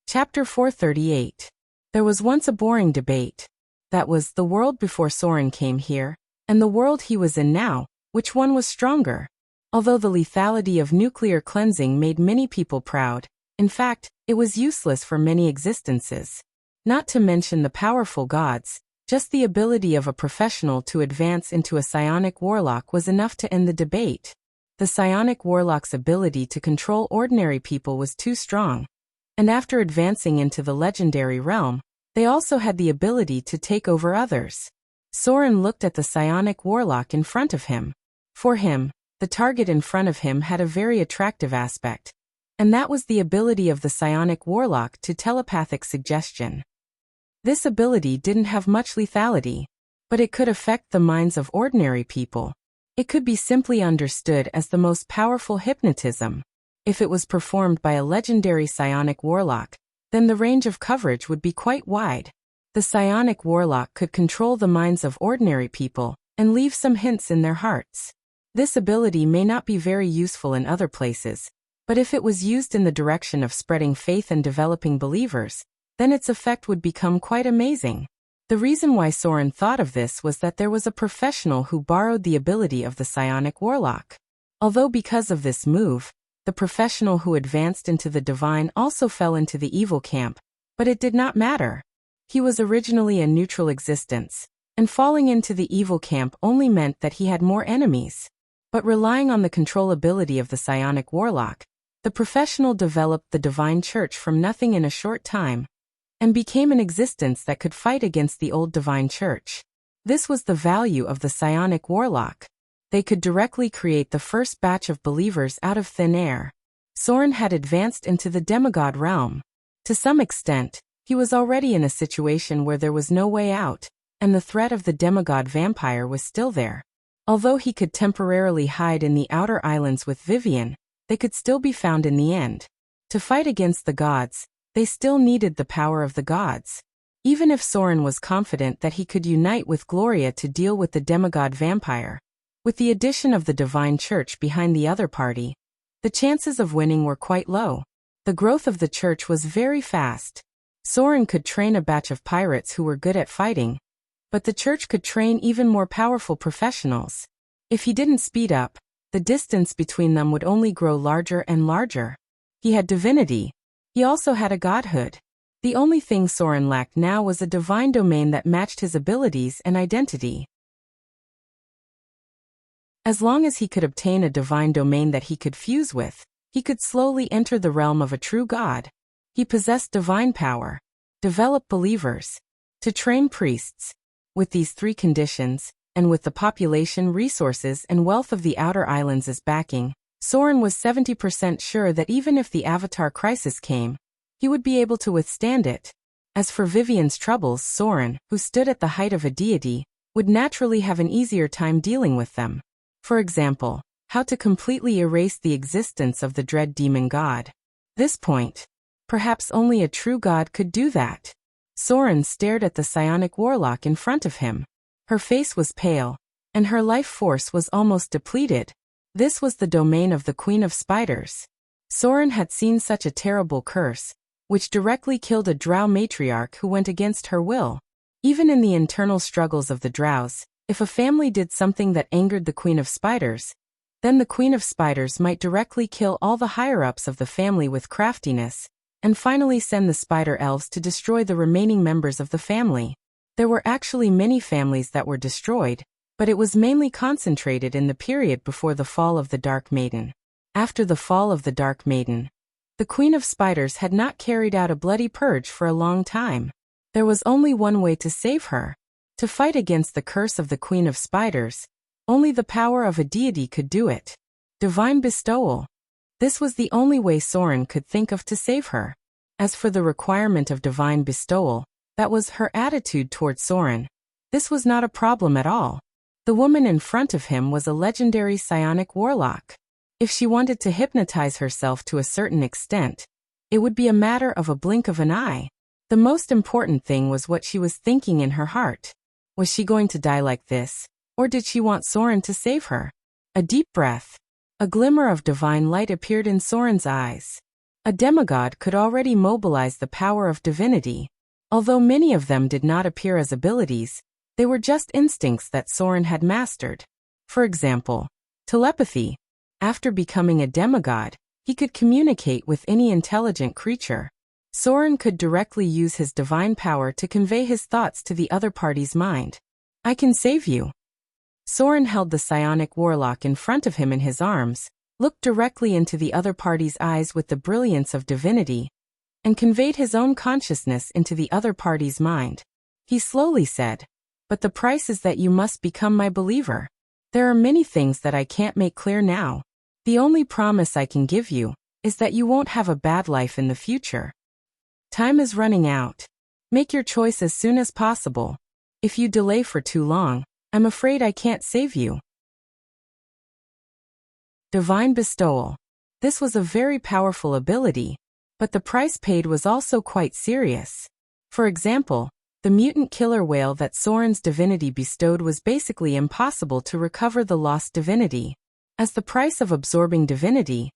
Chapter 438. There was once a boring debate. That was the world before Soren came here, and the world he was in now, which one was stronger? Although the lethality of nuclear cleansing made many people proud, in fact, it was useless for many existences. Not to mention the powerful gods, just the ability of a professional to advance into a psionic warlock was enough to end the debate. The psionic warlock's ability to control ordinary people was too strong. And after advancing into the legendary realm, they also had the ability to take over others. Soren looked at the psionic warlock in front of him. For him, the target in front of him had a very attractive aspect, and that was the ability of the psionic warlock to telepathic suggestion. This ability didn't have much lethality, but it could affect the minds of ordinary people. It could be simply understood as the most powerful hypnotism. If it was performed by a legendary psionic warlock, then the range of coverage would be quite wide. The psionic warlock could control the minds of ordinary people and leave some hints in their hearts. This ability may not be very useful in other places, but if it was used in the direction of spreading faith and developing believers, then its effect would become quite amazing. The reason why Soren thought of this was that there was a professional who borrowed the ability of the psionic warlock. Although because of this move, the professional who advanced into the divine also fell into the evil camp, but it did not matter. He was originally a neutral existence, and falling into the evil camp only meant that he had more enemies. But relying on the control ability of the psionic warlock, the professional developed the divine church from nothing in a short time, and became an existence that could fight against the old divine church. This was the value of the psionic warlock. They could directly create the first batch of believers out of thin air. Soren had advanced into the demigod realm. To some extent, he was already in a situation where there was no way out, and the threat of the demigod vampire was still there. Although he could temporarily hide in the outer islands with Vivian, they could still be found in the end. To fight against the gods, they still needed the power of the gods. Even if Soren was confident that he could unite with Gloria to deal with the demigod vampire, with the addition of the divine church behind the other party, the chances of winning were quite low. The growth of the church was very fast. Soren could train a batch of pirates who were good at fighting, but the church could train even more powerful professionals. If he didn't speed up, the distance between them would only grow larger and larger. He had divinity. He also had a godhood. The only thing Soren lacked now was a divine domain that matched his abilities and identity. As long as he could obtain a divine domain that he could fuse with, he could slowly enter the realm of a true god. He possessed divine power, develop believers, to train priests. With these three conditions, and with the population, resources, and wealth of the outer islands as backing, Soren was 70% sure that even if the Avatar crisis came, he would be able to withstand it. As for Vivian's troubles, Soren, who stood at the height of a deity, would naturally have an easier time dealing with them. For example, how to completely erase the existence of the dread demon god. This point. Perhaps only a true god could do that. Soren stared at the psionic warlock in front of him. Her face was pale, and her life force was almost depleted. This was the domain of the Queen of Spiders. Soren had seen such a terrible curse, which directly killed a drow matriarch who went against her will. Even in the internal struggles of the drows, if a family did something that angered the Queen of Spiders, then the Queen of Spiders might directly kill all the higher-ups of the family with craftiness, and finally send the spider elves to destroy the remaining members of the family. There were actually many families that were destroyed, but it was mainly concentrated in the period before the fall of the Dark Maiden. After the fall of the Dark Maiden, the Queen of Spiders had not carried out a bloody purge for a long time. There was only one way to save her. To fight against the curse of the Queen of Spiders, only the power of a deity could do it. Divine bestowal. This was the only way Soren could think of to save her. As for the requirement of divine bestowal, that was her attitude toward Soren. This was not a problem at all. The woman in front of him was a legendary psionic warlock. If she wanted to hypnotize herself to a certain extent, it would be a matter of a blink of an eye. The most important thing was what she was thinking in her heart. Was she going to die like this, or did she want Soren to save her? A deep breath. A glimmer of divine light appeared in Soren's eyes. A demigod could already mobilize the power of divinity. Although many of them did not appear as abilities, they were just instincts that Soren had mastered. For example, telepathy. After becoming a demigod, he could communicate with any intelligent creature. Soren could directly use his divine power to convey his thoughts to the other party's mind. I can save you. Soren held the psionic warlock in front of him in his arms, looked directly into the other party's eyes with the brilliance of divinity, and conveyed his own consciousness into the other party's mind. He slowly said, "But the price is that you must become my believer. There are many things that I can't make clear now. The only promise I can give you is that you won't have a bad life in the future. Time is running out. Make your choice as soon as possible. If you delay for too long, I'm afraid I can't save you." Divine bestowal. This was a very powerful ability, but the price paid was also quite serious. For example, the mutant killer whale that Soren's divinity bestowed was basically impossible to recover the lost divinity. As the price of absorbing divinity,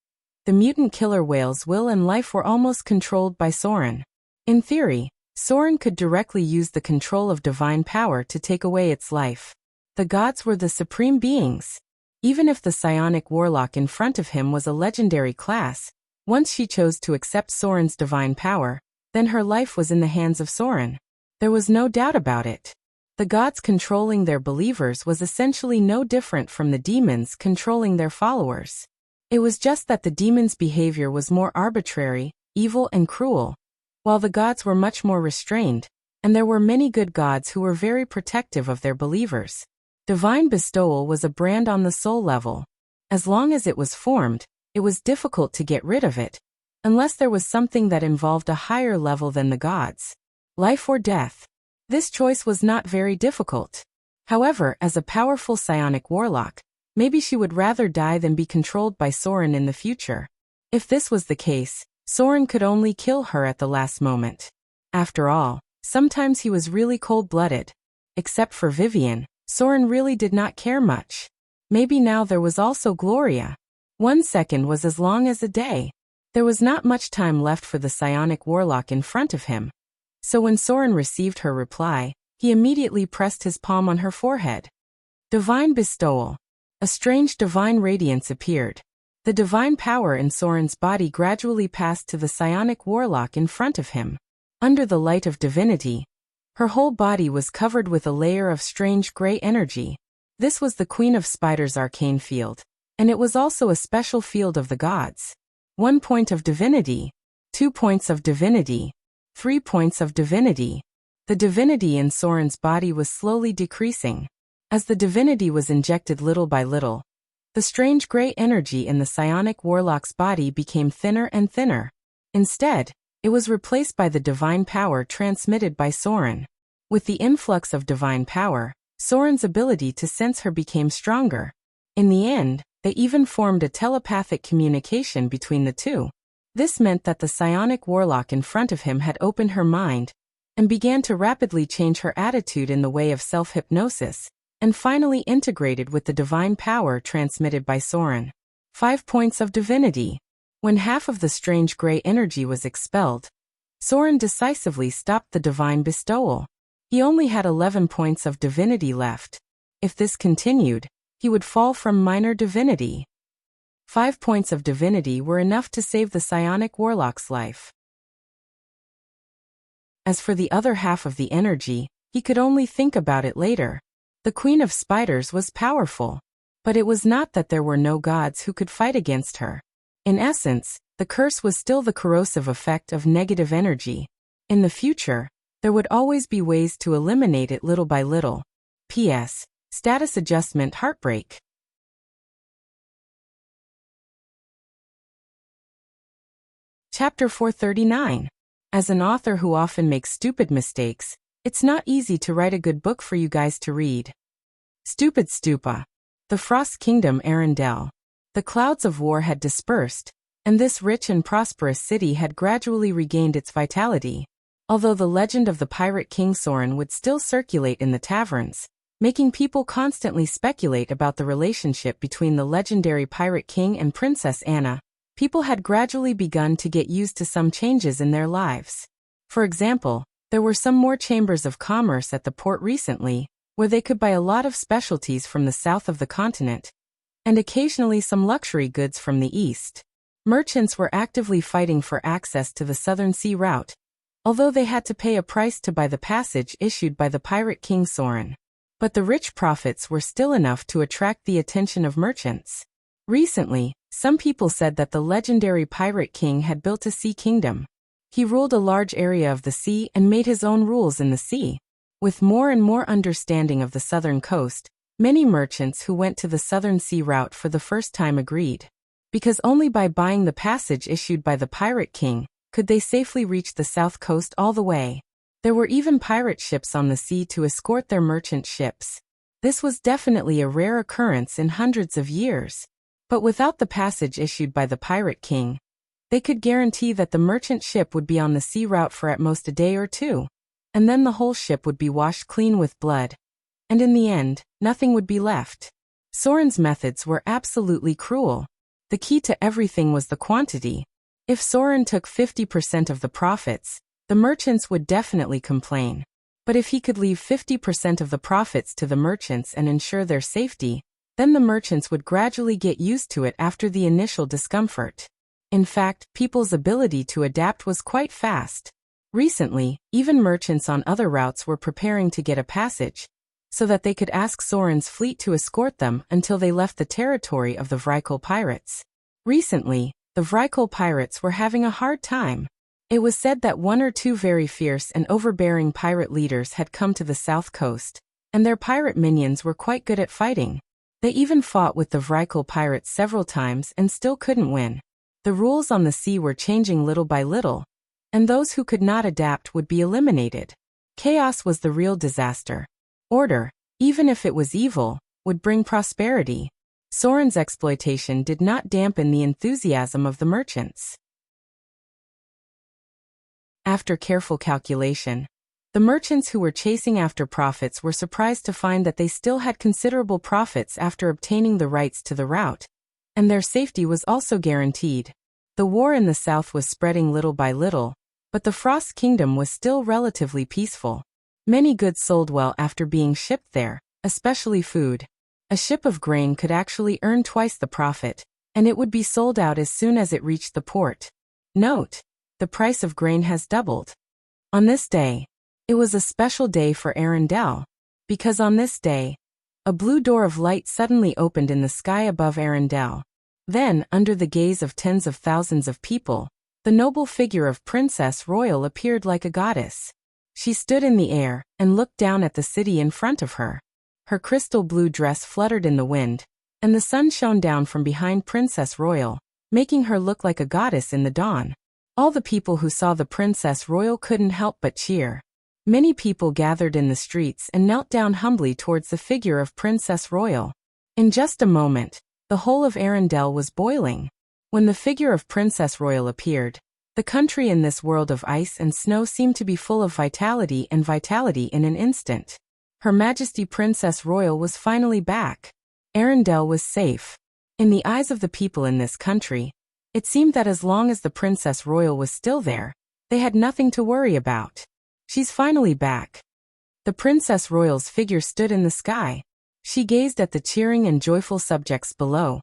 the mutant killer whale's will and life were almost controlled by Soren. In theory, Soren could directly use the control of divine power to take away its life. The gods were the supreme beings. Even if the psionic warlock in front of him was a legendary class, once she chose to accept Soren's divine power, then her life was in the hands of Soren. There was no doubt about it. The gods controlling their believers was essentially no different from the demons controlling their followers. It was just that the demons' behavior was more arbitrary, evil and cruel, while the gods were much more restrained, and there were many good gods who were very protective of their believers. Divine bestowal was a brand on the soul level. As long as it was formed, it was difficult to get rid of it, unless there was something that involved a higher level than the gods. Life or death. This choice was not very difficult. However, as a powerful psionic warlock, maybe she would rather die than be controlled by Soren in the future. If this was the case, Soren could only kill her at the last moment. After all, sometimes he was really cold-blooded. Except for Vivian, Soren really did not care much. Maybe now there was also Gloria. 1 second was as long as a day. There was not much time left for the psionic warlock in front of him. So when Soren received her reply, he immediately pressed his palm on her forehead. Divine bestowal. A strange divine radiance appeared. The divine power in Soren's body gradually passed to the psionic warlock in front of him. Under the light of divinity, her whole body was covered with a layer of strange gray energy. This was the Queen of Spiders' arcane field, and it was also a special field of the gods. 1 point of divinity, 2 points of divinity, 3 points of divinity. The divinity in Soren's body was slowly decreasing. As the divinity was injected little by little, the strange gray energy in the psionic warlock's body became thinner and thinner. Instead, it was replaced by the divine power transmitted by Soren. With the influx of divine power, Soren's ability to sense her became stronger. In the end, They even formed a telepathic communication between the two. This meant that the psionic warlock in front of him had opened her mind and began to rapidly change her attitude in the way of self-hypnosis, and finally integrated with the divine power transmitted by Soren. 5 points of divinity. When half of the strange gray energy was expelled, Soren decisively stopped the divine bestowal. He only had 11 points of divinity left. If this continued, he would fall from minor divinity. 5 points of divinity were enough to save the psionic warlock's life. As for the other half of the energy, he could only think about it later. The Queen of Spiders was powerful, but it was not that there were no gods who could fight against her. In essence, the curse was still the corrosive effect of negative energy. In the future, there would always be ways to eliminate it little by little. P.S. Status adjustment heartbreak. Chapter 439. As an author who often makes stupid mistakes, it's not easy to write a good book for you guys to read. Stupid Stupa. The Frost Kingdom Arendelle. The clouds of war had dispersed, and this rich and prosperous city had gradually regained its vitality. Although the legend of the pirate King Soren would still circulate in the taverns, making people constantly speculate about the relationship between the legendary pirate king and Princess Anna, people had gradually begun to get used to some changes in their lives. For example, there were some more chambers of commerce at the port recently, where they could buy a lot of specialties from the south of the continent, and occasionally some luxury goods from the east. Merchants were actively fighting for access to the southern sea route, although they had to pay a price to buy the passage issued by the pirate King Soren. But the rich profits were still enough to attract the attention of merchants. Recently, some people said that the legendary pirate king had built a sea kingdom. He ruled a large area of the sea and made his own rules in the sea. With more and more understanding of the southern coast, many merchants who went to the southern sea route for the first time agreed. Because only by buying the passage issued by the pirate king could they safely reach the south coast all the way. There were even pirate ships on the sea to escort their merchant ships. This was definitely a rare occurrence in hundreds of years. But without the passage issued by the pirate king, they could guarantee that the merchant ship would be on the sea route for at most a day or two, and then the whole ship would be washed clean with blood. And in the end, nothing would be left. Soren's methods were absolutely cruel. The key to everything was the quantity. If Soren took 50% of the profits, the merchants would definitely complain. But if he could leave 50% of the profits to the merchants and ensure their safety, then the merchants would gradually get used to it after the initial discomfort. In fact, people's ability to adapt was quite fast. Recently, even merchants on other routes were preparing to get a passage, so that they could ask Soren's fleet to escort them until they left the territory of the Vrykul pirates. Recently, the Vrykul pirates were having a hard time. It was said that 1 or 2 very fierce and overbearing pirate leaders had come to the south coast, and their pirate minions were quite good at fighting. They even fought with the Vrykul pirates several times and still couldn't win. The rules on the sea were changing little by little, and those who could not adapt would be eliminated. Chaos was the real disaster. Order, even if it was evil, would bring prosperity. Soren's exploitation did not dampen the enthusiasm of the merchants. After careful calculation, the merchants who were chasing after profits were surprised to find that they still had considerable profits after obtaining the rights to the route, and their safety was also guaranteed. The war in the south was spreading little by little, but the Frost Kingdom was still relatively peaceful. Many goods sold well after being shipped there, especially food. A ship of grain could actually earn twice the profit, and it would be sold out as soon as it reached the port. Note: the price of grain has doubled. On this day, it was a special day for Arendelle, because on this day, a blue door of light suddenly opened in the sky above Arendelle. Then, under the gaze of tens of thousands of people, the noble figure of Princess Royal appeared like a goddess. She stood in the air and looked down at the city in front of her. Her crystal blue dress fluttered in the wind, and the sun shone down from behind Princess Royal, making her look like a goddess in the dawn. All the people who saw the Princess Royal couldn't help but cheer. Many people gathered in the streets and knelt down humbly towards the figure of Princess Royal. In just a moment, The whole of Arendelle was boiling. When the figure of Princess Royal appeared, the country in this world of ice and snow seemed to be full of vitality in an instant. Her Majesty Princess Royal was finally back. Arendelle was safe. In the eyes of the people in this country, it seemed that as long as the Princess Royal was still there, they had nothing to worry about. She's finally back. The Princess Royal's figure stood in the sky. She gazed at the cheering and joyful subjects below,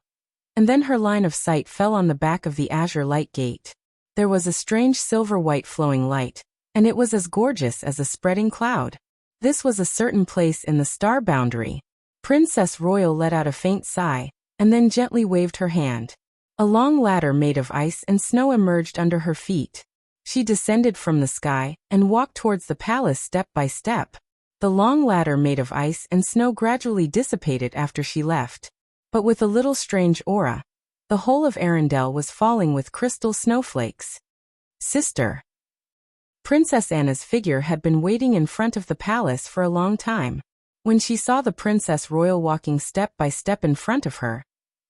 and then her line of sight fell on the back of the azure light gate. There was a strange silver-white flowing light, and it was as gorgeous as a spreading cloud. This was a certain place in the star boundary. Princess Royal let out a faint sigh, and then gently waved her hand. A long ladder made of ice and snow emerged under her feet. She descended from the sky and walked towards the palace step by step. The long ladder made of ice and snow gradually dissipated after she left. But with a little strange aura, the whole of Arendelle was falling with crystal snowflakes. Sister. Princess Anna's figure had been waiting in front of the palace for a long time. When she saw the Princess Royal walking step by step in front of her,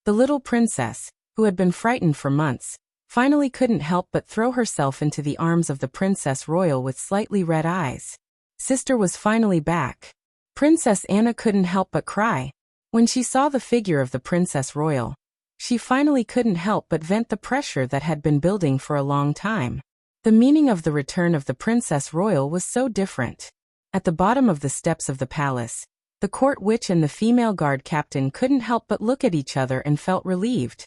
the little princess, who had been frightened for months, finally couldn't help but throw herself into the arms of the Princess Royal with slightly red eyes. Sister was finally back. Princess Anna couldn't help but cry. When she saw the figure of the Princess Royal, she finally couldn't help but vent the pressure that had been building for a long time. The meaning of the return of the Princess Royal was so different. At the bottom of the steps of the palace, the court witch and the female guard captain couldn't help but look at each other and felt relieved.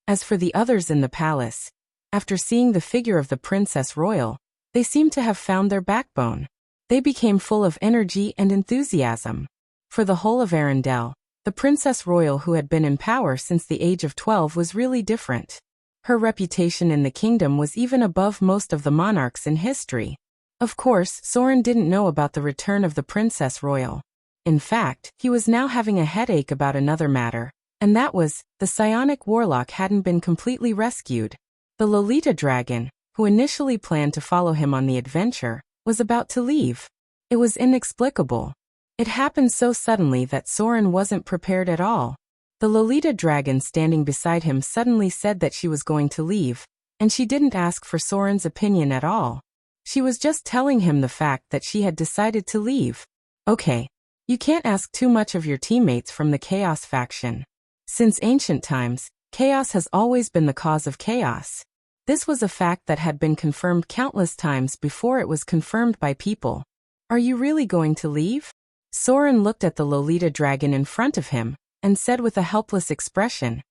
As for the others in the palace, after seeing the figure of the Princess Royal, they seemed to have found their backbone. They became full of energy and enthusiasm. For the whole of Arendelle, the Princess Royal who had been in power since the age of 12 was really different. Her reputation in the kingdom was even above most of the monarchs in history. Of course, Soren didn't know about the return of the Princess Royal. In fact, he was now having a headache about another matter, and that was, the psionic warlock hadn't been completely rescued. The Lolita dragon, who initially planned to follow him on the adventure, was about to leave. It was inexplicable. It happened so suddenly that Soren wasn't prepared at all. The Lolita dragon standing beside him suddenly said that she was going to leave, and she didn't ask for Soren's opinion at all. She was just telling him the fact that she had decided to leave. Okay. You can't ask too much of your teammates from the Chaos faction. Since ancient times, chaos has always been the cause of chaos. This was a fact that had been confirmed countless times before it was confirmed by people. Are you really going to leave? Soren looked at the Lolita dragon in front of him, and said with a helpless expression,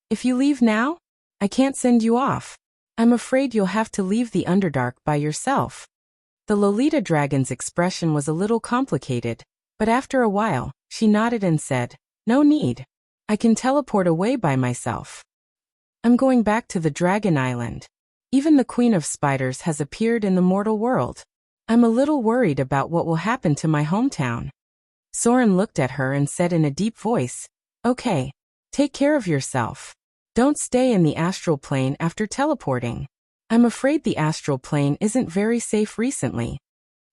"If you leave now, I can't send you off. I'm afraid you'll have to leave the Underdark by yourself." The Lolita dragon's expression was a little complicated, but after a while, she nodded and said, "No need. I can teleport away by myself. I'm going back to the Dragon Island. Even the Queen of Spiders has appeared in the mortal world. I'm a little worried about what will happen to my hometown." Soren looked at her and said in a deep voice, "Okay. Take care of yourself. Don't stay in the astral plane after teleporting. I'm afraid the astral plane isn't very safe recently."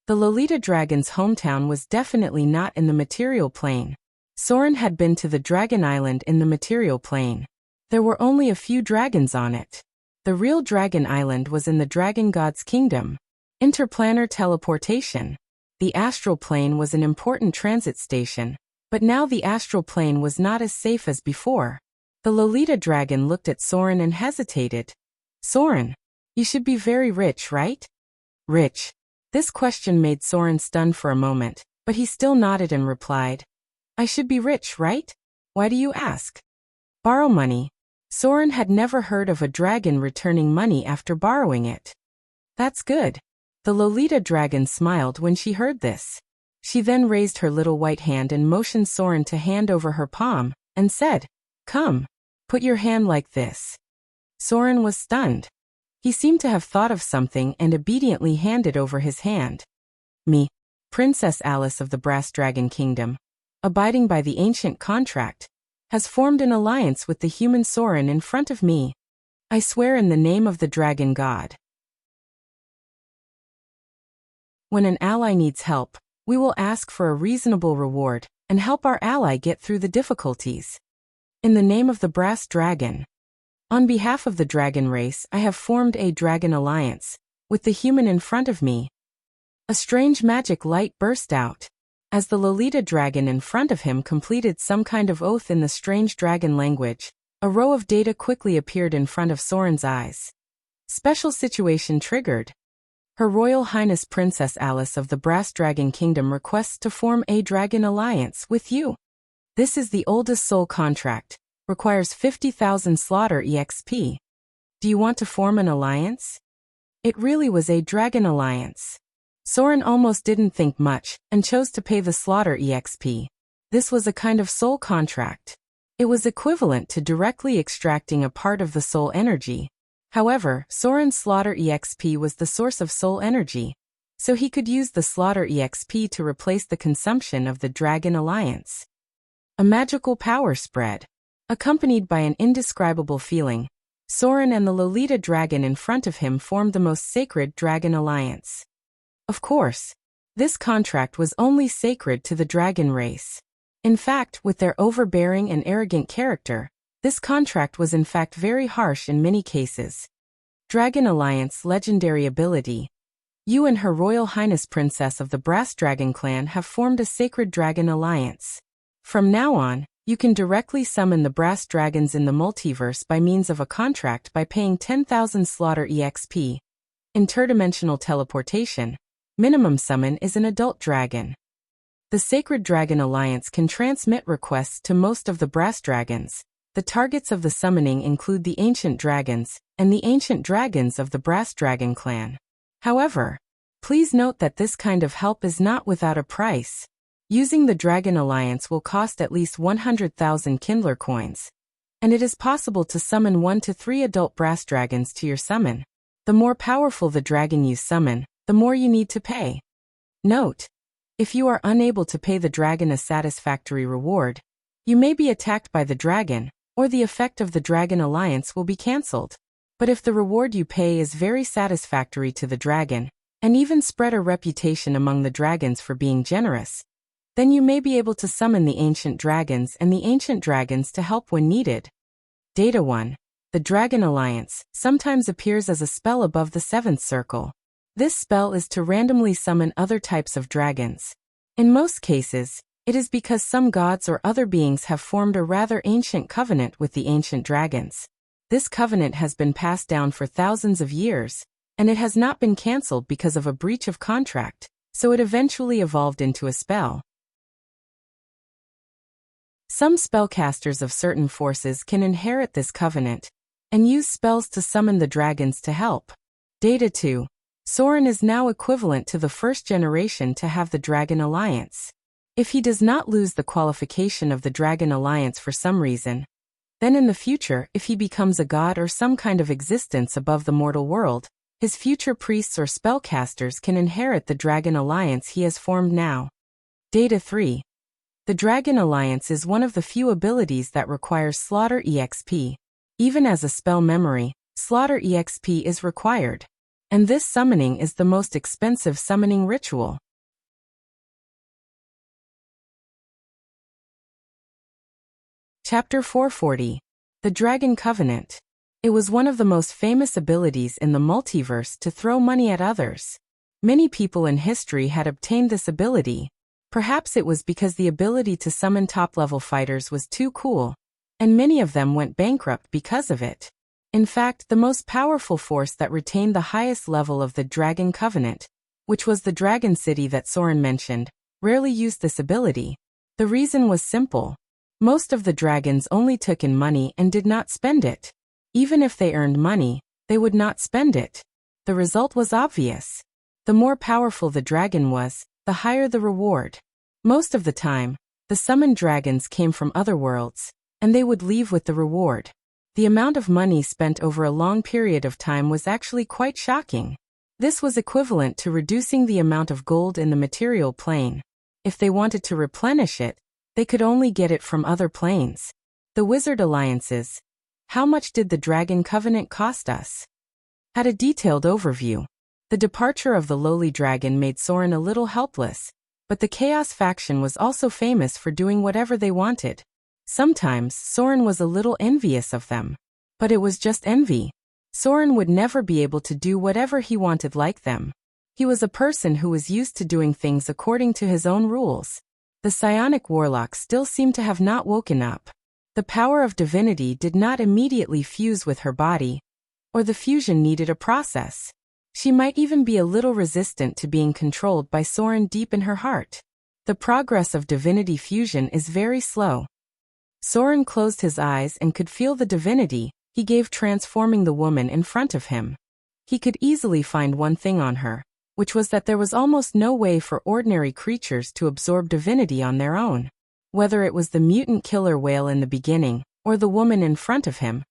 The Lolita dragon's hometown was definitely not in the material plane. Soren had been to the Dragon Island in the material plane. There were only a few dragons on it. The real Dragon Island was in the Dragon God's kingdom. Interplanar teleportation. The astral plane was an important transit station, but now the astral plane was not as safe as before. The Lolita dragon looked at Soren and hesitated. "Soren, you should be very rich, right?" "Rich?" This question made Soren stunned for a moment, but he still nodded and replied, "I should be rich, right? Why do you ask?" Borrow money. Soren had never heard of a dragon returning money after borrowing it. "That's good." The Lolita dragon smiled when she heard this. She then raised her little white hand and motioned Soren to hand over her palm, and said, "Come, put your hand like this." Soren was stunned. He seemed to have thought of something and obediently handed over his hand. "Me, Princess Alice of the Brass Dragon Kingdom, abiding by the ancient contract, has formed an alliance with the human Soren in front of me. I swear in the name of the Dragon God. When an ally needs help, we will ask for a reasonable reward, and help our ally get through the difficulties. In the name of the brass dragon. On behalf of the dragon race, I have formed a dragon alliance, with the human in front of me. A strange magic light burst out. As the Lolita dragon in front of him completed some kind of oath in the strange dragon language, a row of data quickly appeared in front of Soren's eyes. Special situation triggered. Her Royal Highness Princess Alice of the Brass Dragon Kingdom requests to form a dragon alliance with you. This is the oldest soul contract, requires 50,000 slaughter EXP. Do you want to form an alliance? It really was a dragon alliance. Soren almost didn't think much, and chose to pay the slaughter EXP. This was a kind of soul contract. It was equivalent to directly extracting a part of the soul energy. However, Soren's slaughter EXP was the source of soul energy, so he could use the slaughter EXP to replace the consumption of the dragon alliance. A magical power spread. Accompanied by an indescribable feeling, Soren and the Lolita dragon in front of him formed the most sacred dragon alliance. Of course, this contract was only sacred to the dragon race. In fact, with their overbearing and arrogant character, this contract was in fact very harsh in many cases. Dragon Alliance legendary ability. You and Her Royal Highness Princess of the Brass Dragon Clan have formed a sacred dragon alliance. From now on, you can directly summon the brass dragons in the multiverse by means of a contract by paying 10,000 slaughter EXP. Interdimensional teleportation. Minimum summon is an adult dragon. The Sacred Dragon Alliance can transmit requests to most of the brass dragons. The targets of the summoning include the ancient dragons, and the ancient dragons of the Brass Dragon Clan. However, please note that this kind of help is not without a price. Using the Dragon Alliance will cost at least 100,000 Kindler coins. And it is possible to summon 1 to 3 adult brass dragons to your summon. The more powerful the dragon you summon, the more you need to pay. Note: if you are unable to pay the dragon a satisfactory reward, you may be attacked by the dragon, or the effect of the Dragon Alliance will be cancelled. But if the reward you pay is very satisfactory to the dragon, and even spread a reputation among the dragons for being generous, then you may be able to summon the ancient dragons and the ancient dragons to help when needed. Data 1. The Dragon Alliance sometimes appears as a spell above the 7th circle. This spell is to randomly summon other types of dragons. In most cases, it is because some gods or other beings have formed a rather ancient covenant with the ancient dragons. This covenant has been passed down for thousands of years, and it has not been cancelled because of a breach of contract, so it eventually evolved into a spell. Some spellcasters of certain forces can inherit this covenant, and use spells to summon the dragons to help. Data 2. Soren is now equivalent to the first generation to have the Dragon Alliance. If he does not lose the qualification of the Dragon Alliance for some reason, then in the future, if he becomes a god or some kind of existence above the mortal world, his future priests or spellcasters can inherit the Dragon Alliance he has formed now. Data 3. The Dragon Alliance is one of the few abilities that requires slaughter EXP. Even as a spell memory, slaughter EXP is required. And this summoning is the most expensive summoning ritual. Chapter 440. The Dragon Covenant. It was one of the most famous abilities in the multiverse to throw money at others. Many people in history had obtained this ability. Perhaps it was because the ability to summon top-level fighters was too cool, and many of them went bankrupt because of it. In fact, the most powerful force that retained the highest level of the Dragon Covenant, which was the Dragon City that Soren mentioned, rarely used this ability. The reason was simple. Most of the dragons only took in money and did not spend it. Even if they earned money, they would not spend it. The result was obvious. The more powerful the dragon was, the higher the reward. Most of the time, the summoned dragons came from other worlds, and they would leave with the reward. The amount of money spent over a long period of time was actually quite shocking. This was equivalent to reducing the amount of gold in the material plane. If they wanted to replenish it, they could only get it from other planes. The Wizard Alliances. How much did the Dragon Covenant cost us? At a detailed overview. The departure of the lowly dragon made Soren a little helpless. But the Chaos faction was also famous for doing whatever they wanted. Sometimes, Soren was a little envious of them. But it was just envy. Soren would never be able to do whatever he wanted like them. He was a person who was used to doing things according to his own rules. The psionic warlock still seemed to have not woken up. The power of divinity did not immediately fuse with her body, or the fusion needed a process. She might even be a little resistant to being controlled by Soren deep in her heart. The progress of divinity fusion is very slow. Soren closed his eyes and could feel the divinity he gave transforming the woman in front of him. He could easily find one thing on her, which was that there was almost no way for ordinary creatures to absorb divinity on their own. Whether it was the mutant killer whale in the beginning, or the woman in front of him,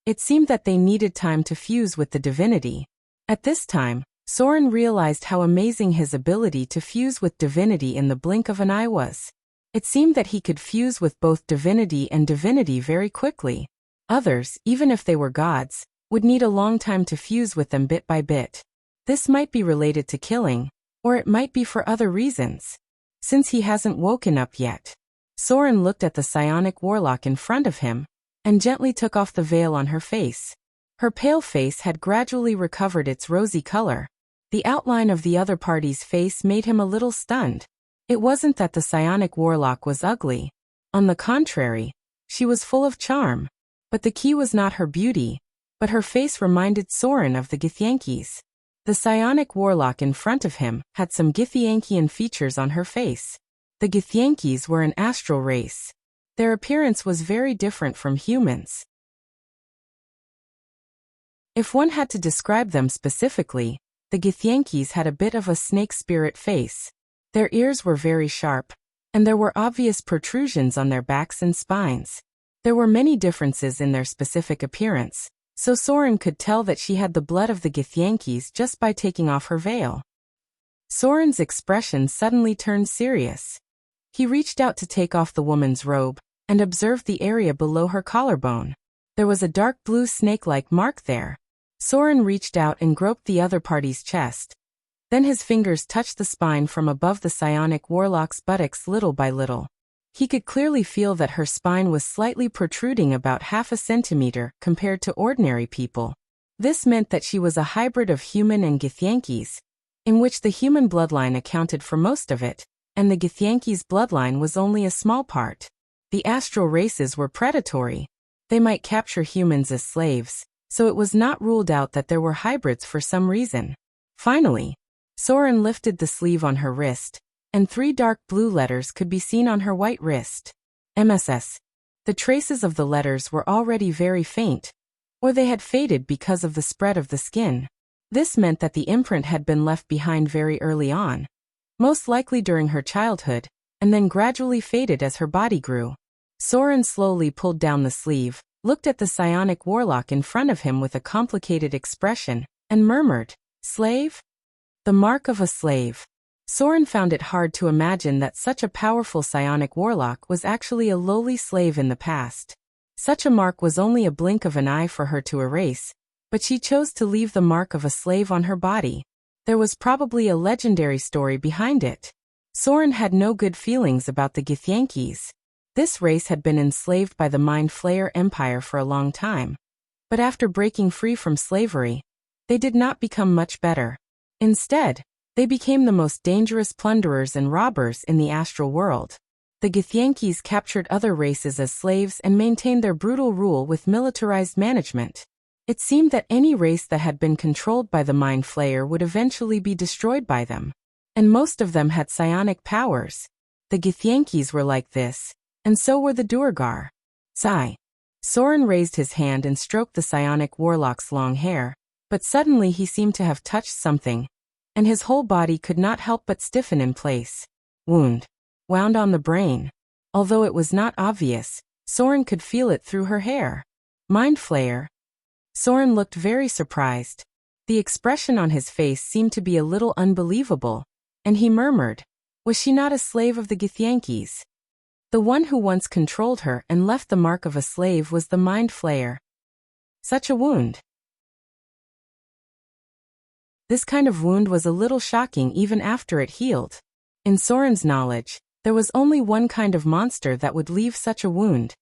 it seemed that they needed time to fuse with the divinity. At this time, Soren realized how amazing his ability to fuse with divinity in the blink of an eye was. It seemed that he could fuse with both divinity and divinity very quickly. Others, even if they were gods, would need a long time to fuse with them bit by bit. This might be related to killing, or it might be for other reasons. Since he hasn't woken up yet. Soren looked at the psionic warlock in front of him, and gently took off the veil on her face. Her pale face had gradually recovered its rosy color. The outline of the other party's face made him a little stunned. It wasn't that the psionic warlock was ugly. On the contrary, she was full of charm. But the key was not her beauty, but her face reminded Soren of the Githyanki's. The psionic warlock in front of him had some Githyankian features on her face. The Githyankis were an astral race. Their appearance was very different from humans. If one had to describe them specifically, the Githyankis had a bit of a snake spirit face. Their ears were very sharp, and there were obvious protrusions on their backs and spines. There were many differences in their specific appearance, so Soren could tell that she had the blood of the Githyankis just by taking off her veil. Soren's expression suddenly turned serious. He reached out to take off the woman's robe, and observed the area below her collarbone. There was a dark blue snake-like mark there. Soren reached out and groped the other party's chest. Then his fingers touched the spine from above the psionic warlock's buttocks little by little. He could clearly feel that her spine was slightly protruding about half a centimeter compared to ordinary people. This meant that she was a hybrid of human and Githyankis, in which the human bloodline accounted for most of it, and the Githyanki's bloodline was only a small part. The astral races were predatory. They might capture humans as slaves, so it was not ruled out that there were hybrids for some reason. Finally, Soren lifted the sleeve on her wrist, and 3 dark blue letters could be seen on her white wrist. MSS. The traces of the letters were already very faint, or they had faded because of the spread of the skin. This meant that the imprint had been left behind very early on, most likely during her childhood, and then gradually faded as her body grew. Soren slowly pulled down the sleeve, looked at the psionic warlock in front of him with a complicated expression, and murmured, "Slave?" The mark of a slave. Soren found it hard to imagine that such a powerful psionic warlock was actually a lowly slave in the past. Such a mark was only a blink of an eye for her to erase, but she chose to leave the mark of a slave on her body. There was probably a legendary story behind it. Soren had no good feelings about the Githyankis. This race had been enslaved by the Mind Flayer Empire for a long time. But after breaking free from slavery, they did not become much better. Instead, they became the most dangerous plunderers and robbers in the astral world. The Githyankis captured other races as slaves and maintained their brutal rule with militarized management. It seemed that any race that had been controlled by the Mind Flayer would eventually be destroyed by them. And most of them had psionic powers. The Githyankis were like this, and so were the Duergar. Sigh. Soren raised his hand and stroked the psionic warlock's long hair, but suddenly he seemed to have touched something, and his whole body could not help but stiffen in place. Wound. Wound on the brain. Although it was not obvious, Soren could feel it through her hair. Mind Flayer. Soren looked very surprised. The expression on his face seemed to be a little unbelievable, and he murmured, "Was she not a slave of the Githyankis?" The one who once controlled her and left the mark of a slave was the Mind Flayer. Such a wound. This kind of wound was a little shocking even after it healed. In Soren's knowledge, there was only one kind of monster that would leave such a wound,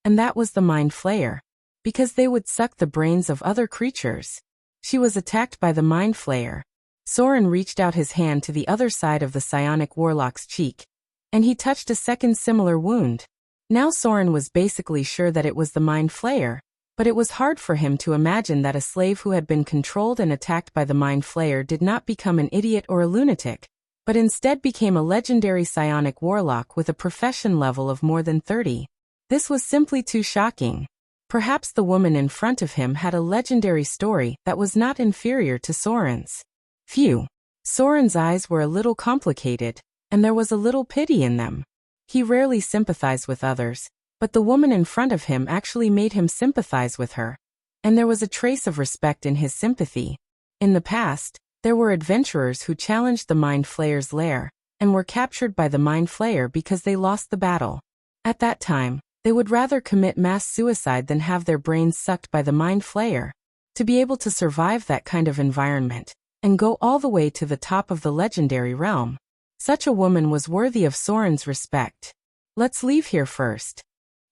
and that was the Mind Flayer, because they would suck the brains of other creatures. She was attacked by the Mind Flayer. Soren reached out his hand to the other side of the psionic warlock's cheek, and he touched a second similar wound. Now Soren was basically sure that it was the Mind Flayer, but it was hard for him to imagine that a slave who had been controlled and attacked by the Mind Flayer did not become an idiot or a lunatic, but instead became a legendary psionic warlock with a profession level of more than 30. This was simply too shocking. Perhaps the woman in front of him had a legendary story that was not inferior to Soren's. Phew. Soren's eyes were a little complicated, and there was a little pity in them. He rarely sympathized with others, but the woman in front of him actually made him sympathize with her. And there was a trace of respect in his sympathy. In the past, there were adventurers who challenged the Mind Flayer's lair, and were captured by the Mind Flayer because they lost the battle. At that time, they would rather commit mass suicide than have their brains sucked by the Mind Flayer. To be able to survive that kind of environment, and go all the way to the top of the legendary realm, such a woman was worthy of Soren's respect. Let's leave here first.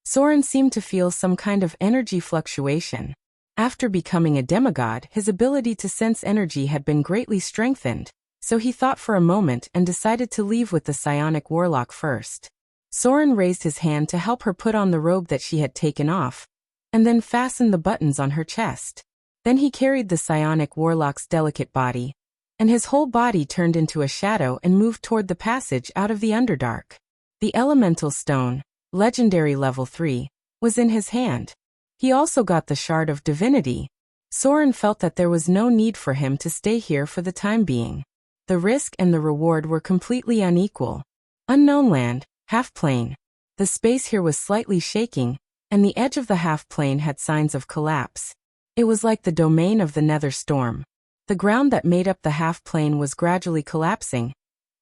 Soren seemed to feel some kind of energy fluctuation. After becoming a demigod, his ability to sense energy had been greatly strengthened, so he thought for a moment and decided to leave with the psionic warlock first. Soren raised his hand to help her put on the robe that she had taken off, and then fastened the buttons on her chest. Then he carried the psionic warlock's delicate body, and his whole body turned into a shadow and moved toward the passage out of the Underdark. The elemental stone, legendary level 3, was in his hand. He also got the shard of divinity. Soren felt that there was no need for him to stay here for the time being. The risk and the reward were completely unequal. Unknown land, half-plane. The space here was slightly shaking, and the edge of the half-plane had signs of collapse. It was like the domain of the nether storm. The ground that made up the half-plane was gradually collapsing,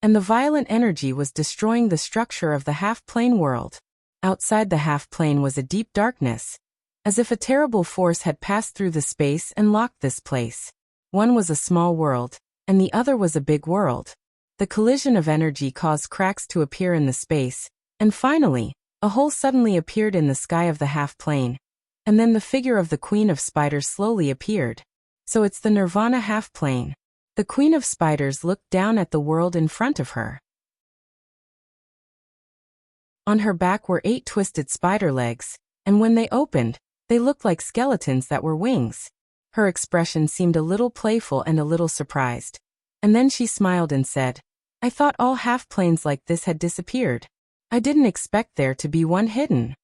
and the violent energy was destroying the structure of the half-plane world. Outside the half-plane was a deep darkness, as if a terrible force had passed through the space and locked this place. One was a small world, and the other was a big world. The collision of energy caused cracks to appear in the space, and finally, a hole suddenly appeared in the sky of the half-plane, and then the figure of the Queen of Spiders slowly appeared. So it's the Nirvana half-plane. The Queen of Spiders looked down at the world in front of her. On her back were 8 twisted spider legs, and when they opened, they looked like skeletons that were wings. Her expression seemed a little playful and a little surprised. And then she smiled and said, "I thought all half-planes like this had disappeared. I didn't expect there to be one hidden."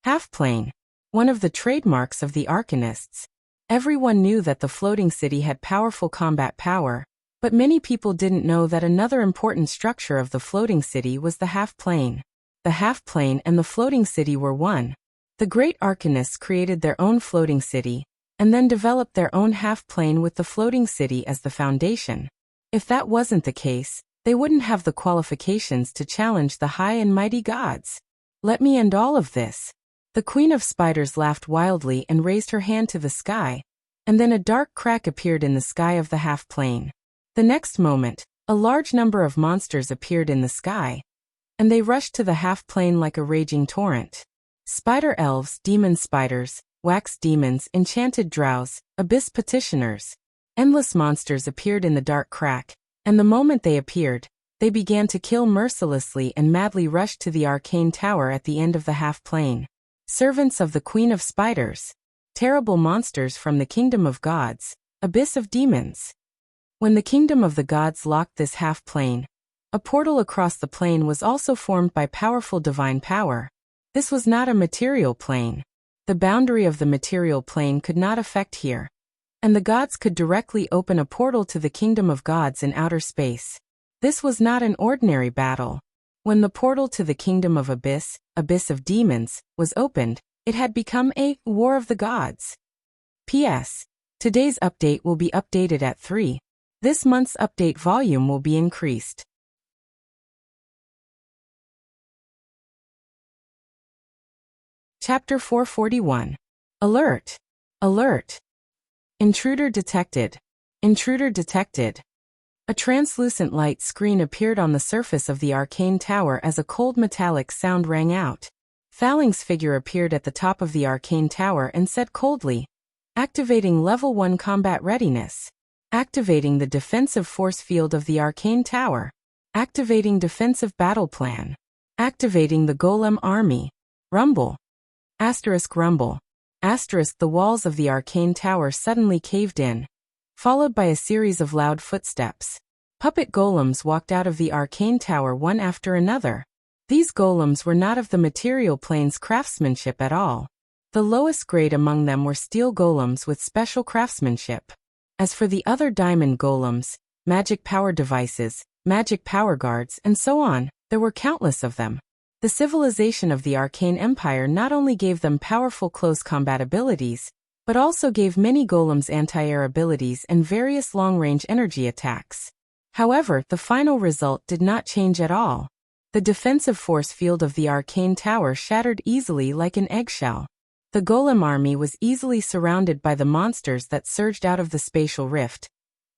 Half-plane, one of the trademarks of the Arcanists. Everyone knew that the floating city had powerful combat power, but many people didn't know that another important structure of the floating city was the half-plane. The half-plane and the floating city were one. The great Arcanists created their own floating city, and then developed their own half-plane with the floating city as the foundation. If that wasn't the case, they wouldn't have the qualifications to challenge the high and mighty gods. Let me end all of this. The Queen of Spiders laughed wildly and raised her hand to the sky, and then a dark crack appeared in the sky of the half-plane. The next moment, a large number of monsters appeared in the sky, and they rushed to the half-plane like a raging torrent. Spider elves, demon spiders, wax demons, enchanted drows, abyss petitioners. Endless monsters appeared in the dark crack, and the moment they appeared, they began to kill mercilessly and madly rushed to the arcane tower at the end of the half-plane. Servants of the Queen of Spiders. Terrible monsters from the kingdom of gods, abyss of demons. When the kingdom of the gods locked this half-plane, a portal across the plane was also formed by powerful divine power. This was not a material plane. The boundary of the material plane could not affect here, and the gods could directly open a portal to the kingdom of gods in outer space. This was not an ordinary battle. When the portal to the kingdom of abyss of demons, was opened, it had become a war of the gods. P.S. Today's update will be updated at 3. This month's update volume will be increased. Chapter 441. Alert! Alert! Intruder detected. Intruder detected. A translucent light screen appeared on the surface of the arcane tower as a cold metallic sound rang out. Thaling's figure appeared at the top of the arcane tower and said coldly, "Activating Level 1 combat readiness. Activating the defensive force field of the arcane tower. Activating defensive battle plan. Activating the golem army. Rumble. Rumble. The walls of the arcane tower suddenly caved in, followed by a series of loud footsteps. Puppet golems walked out of the arcane tower one after another. These golems were not of the material plane's craftsmanship at all. The lowest grade among them were steel golems with special craftsmanship. As for the other diamond golems, magic power devices, magic power guards, and so on, there were countless of them. The civilization of the Arcane Empire not only gave them powerful close combat abilities, but also gave many golems anti-air abilities and various long-range energy attacks. However, the final result did not change at all. The defensive force field of the arcane tower shattered easily like an eggshell. The golem army was easily surrounded by the monsters that surged out of the spatial rift,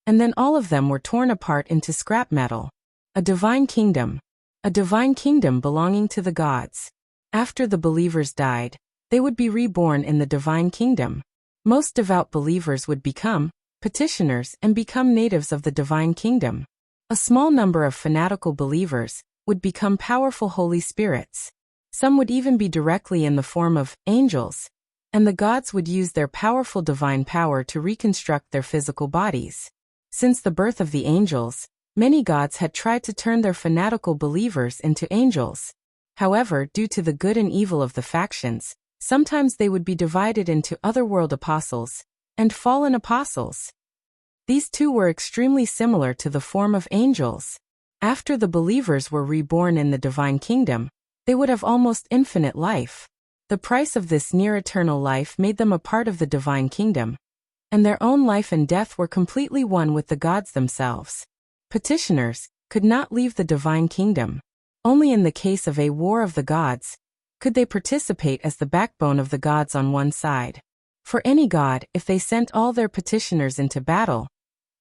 and then all of them were torn apart into scrap metal. A divine kingdom. A divine kingdom belonging to the gods. After the believers died, they would be reborn in the divine kingdom. Most devout believers would become petitioners and become natives of the divine kingdom. A small number of fanatical believers would become powerful Holy Spirits. Some would even be directly in the form of angels, and the gods would use their powerful divine power to reconstruct their physical bodies. Since the birth of the angels, many gods had tried to turn their fanatical believers into angels. However, due to the good and evil of the factions, sometimes they would be divided into otherworld apostles and fallen apostles. These two were extremely similar to the form of angels. After the believers were reborn in the divine kingdom, they would have almost infinite life. The price of this near-eternal life made them a part of the divine kingdom, and their own life and death were completely one with the gods themselves. Petitioners could not leave the divine kingdom. Only in the case of a war of the gods could they participate as the backbone of the gods on one side. For any god, if they sent all their petitioners into battle,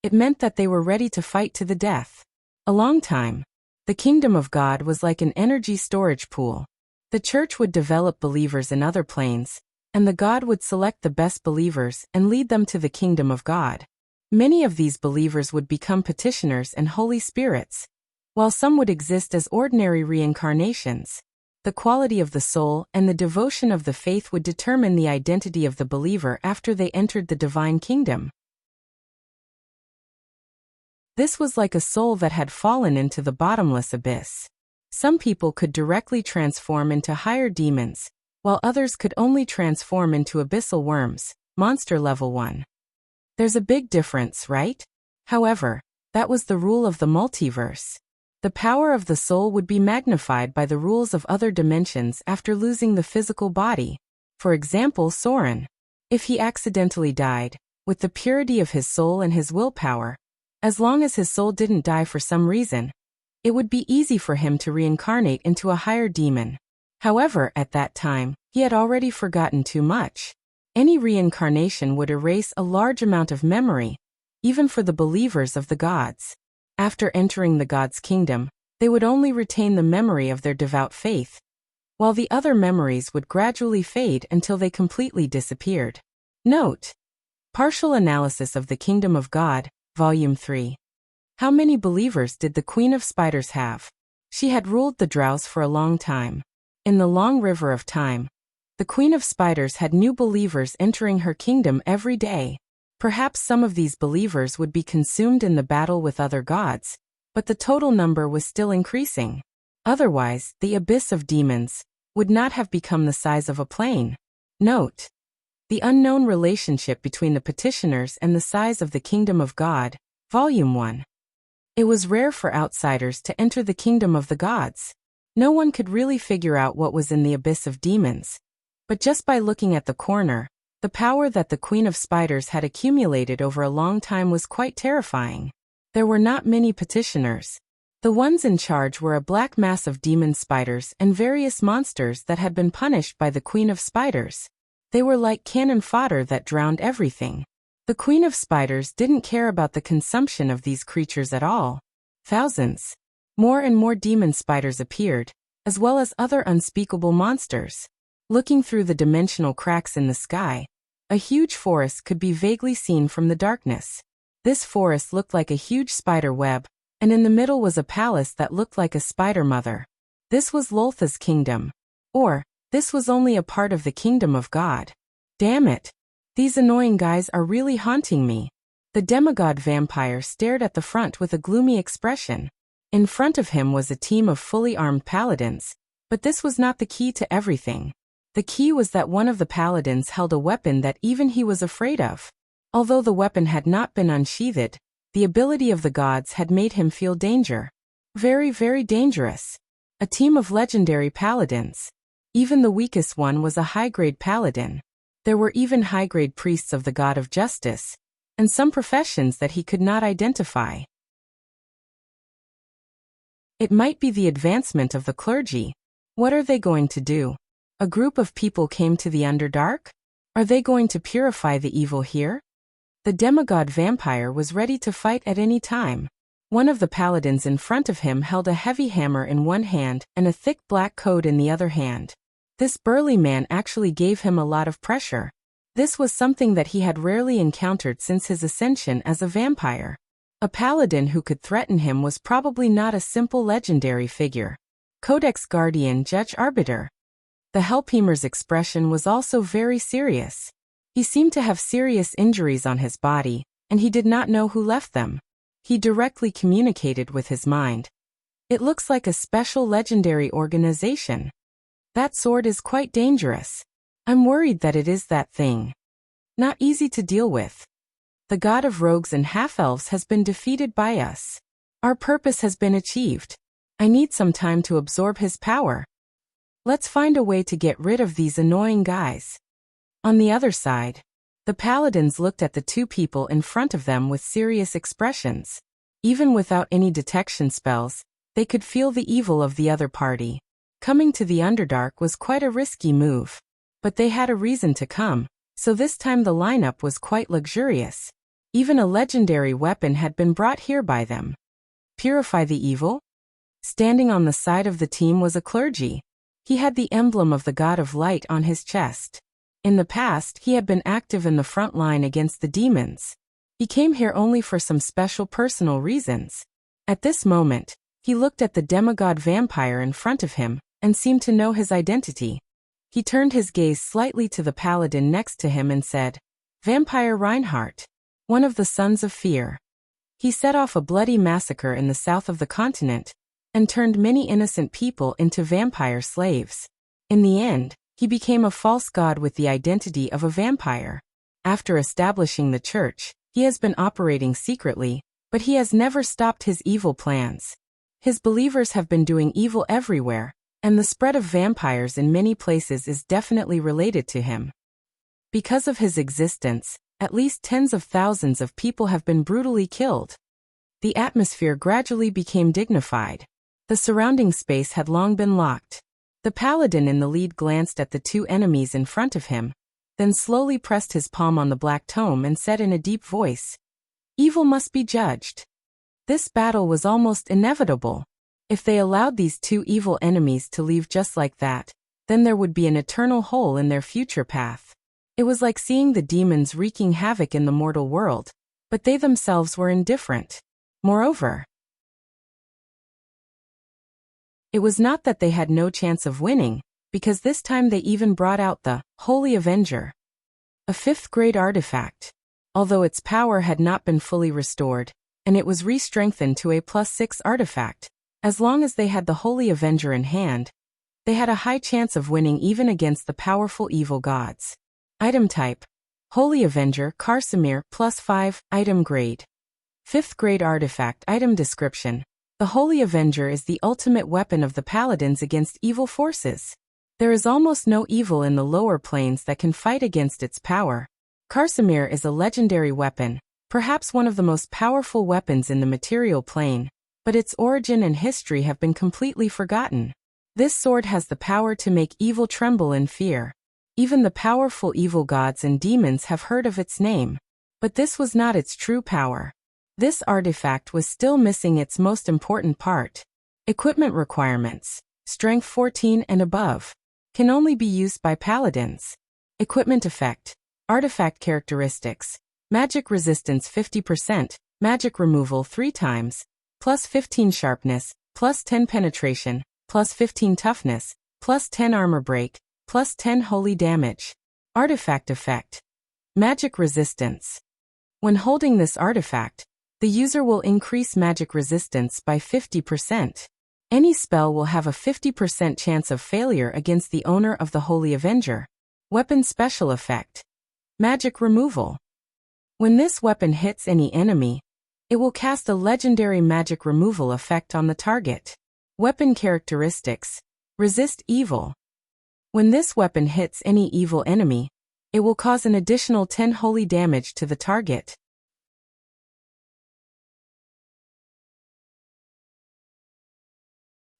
it meant that they were ready to fight to the death. A long time. The kingdom of God was like an energy storage pool. The church would develop believers in other planes, and the god would select the best believers and lead them to the kingdom of God. Many of these believers would become petitioners and Holy Spirits, while some would exist as ordinary reincarnations. The quality of the soul and the devotion of the faith would determine the identity of the believer after they entered the divine kingdom. This was like a soul that had fallen into the bottomless abyss. Some people could directly transform into higher demons, while others could only transform into abyssal worms, monster level 1. There's a big difference, right? However, that was the rule of the multiverse. The power of the soul would be magnified by the rules of other dimensions after losing the physical body. For example, Soren. If he accidentally died, with the purity of his soul and his willpower, as long as his soul didn't die for some reason, it would be easy for him to reincarnate into a higher demon. However, at that time, he had already forgotten too much. Any reincarnation would erase a large amount of memory, even for the believers of the gods. After entering the gods' kingdom, they would only retain the memory of their devout faith, while the other memories would gradually fade until they completely disappeared. Note: Partial Analysis of the Kingdom of God, Volume 3. How many believers did the Queen of Spiders have? She had ruled the Drows for a long time. In the long river of time, the Queen of Spiders had new believers entering her kingdom every day. Perhaps some of these believers would be consumed in the battle with other gods, but the total number was still increasing. Otherwise, the abyss of demons would not have become the size of a plane. Note: The unknown relationship between the petitioners and the size of the kingdom of God, Volume 1. It was rare for outsiders to enter the kingdom of the gods. No one could really figure out what was in the abyss of demons. But just by looking at the corner, the power that the Queen of Spiders had accumulated over a long time was quite terrifying. There were not many petitioners. The ones in charge were a black mass of demon spiders and various monsters that had been punished by the Queen of Spiders. They were like cannon fodder that drowned everything. The Queen of Spiders didn't care about the consumption of these creatures at all. Thousands. More and more demon spiders appeared, as well as other unspeakable monsters. Looking through the dimensional cracks in the sky, a huge forest could be vaguely seen from the darkness. This forest looked like a huge spider web, and in the middle was a palace that looked like a spider mother. This was Loltha's kingdom. Or, this was only a part of the kingdom of God. Damn it! These annoying guys are really haunting me. The demigod vampire stared at the front with a gloomy expression. In front of him was a team of fully armed paladins, but this was not the key to everything. The key was that one of the paladins held a weapon that even he was afraid of. Although the weapon had not been unsheathed, the ability of the gods had made him feel danger. Very, very dangerous. A team of legendary paladins. Even the weakest one was a high-grade paladin. There were even high-grade priests of the god of justice, and some professions that he could not identify. It might be the advancement of the clergy. What are they going to do? A group of people came to the Underdark? Are they going to purify the evil here? The demigod vampire was ready to fight at any time. One of the paladins in front of him held a heavy hammer in one hand and a thick black coat in the other hand. This burly man actually gave him a lot of pressure. This was something that he had rarely encountered since his ascension as a vampire. A paladin who could threaten him was probably not a simple legendary figure. Codex Guardian Judge Arbiter. The Hellpemer's expression was also very serious. He seemed to have serious injuries on his body, and he did not know who left them. He directly communicated with his mind. It looks like a special legendary organization. That sword is quite dangerous. I'm worried that it is that thing. Not easy to deal with. The god of rogues and half-elves has been defeated by us. Our purpose has been achieved. I need some time to absorb his power. Let's find a way to get rid of these annoying guys. On the other side, the paladins looked at the two people in front of them with serious expressions. Even without any detection spells, they could feel the evil of the other party. Coming to the Underdark was quite a risky move. But they had a reason to come, so this time the lineup was quite luxurious. Even a legendary weapon had been brought here by them. Purify the evil? Standing on the side of the team was a clergy. He had the emblem of the god of light on his chest. In the past, he had been active in the front line against the demons. He came here only for some special personal reasons. At this moment, he looked at the demigod vampire in front of him, and seemed to know his identity. He turned his gaze slightly to the paladin next to him and said, "Vampire Reinhardt, one of the sons of fear." He set off a bloody massacre in the south of the continent, and turned many innocent people into vampire slaves. In the end, he became a false god with the identity of a vampire. After establishing the church, he has been operating secretly, but he has never stopped his evil plans. His believers have been doing evil everywhere, and the spread of vampires in many places is definitely related to him. Because of his existence, at least tens of thousands of people have been brutally killed. The atmosphere gradually became dignified. The surrounding space had long been locked. The paladin in the lead glanced at the two enemies in front of him, then slowly pressed his palm on the black tome and said in a deep voice, "Evil must be judged." This battle was almost inevitable. If they allowed these two evil enemies to leave just like that, then there would be an eternal hole in their future path. It was like seeing the demons wreaking havoc in the mortal world, but they themselves were indifferent. Moreover, it was not that they had no chance of winning, because this time they even brought out the Holy Avenger, a 5th-grade artifact. Although its power had not been fully restored, and it was re-strengthened to a +6 artifact, as long as they had the Holy Avenger in hand, they had a high chance of winning even against the powerful evil gods. Item type: Holy Avenger Karsamir +5, item grade. 5th-grade artifact. Item description: the Holy Avenger is the ultimate weapon of the paladins against evil forces. There is almost no evil in the lower planes that can fight against its power. Karsamir is a legendary weapon, perhaps one of the most powerful weapons in the material plane, but its origin and history have been completely forgotten. This sword has the power to make evil tremble in fear. Even the powerful evil gods and demons have heard of its name. But this was not its true power. This artifact was still missing its most important part. Equipment requirements. Strength 14 and above. Can only be used by paladins. Equipment effect. Artifact characteristics. Magic resistance 50%, magic removal 3 times, plus 15 sharpness, plus 10 penetration, plus 15 toughness, plus 10 armor break, plus 10 holy damage. Artifact effect. Magic resistance. When holding this artifact, the user will increase magic resistance by 50%. Any spell will have a 50% chance of failure against the owner of the Holy Avenger. Weapon special effect. Magic removal. When this weapon hits any enemy, it will cast a legendary magic removal effect on the target. Weapon characteristics. Resist evil. When this weapon hits any evil enemy, it will cause an additional 10 holy damage to the target.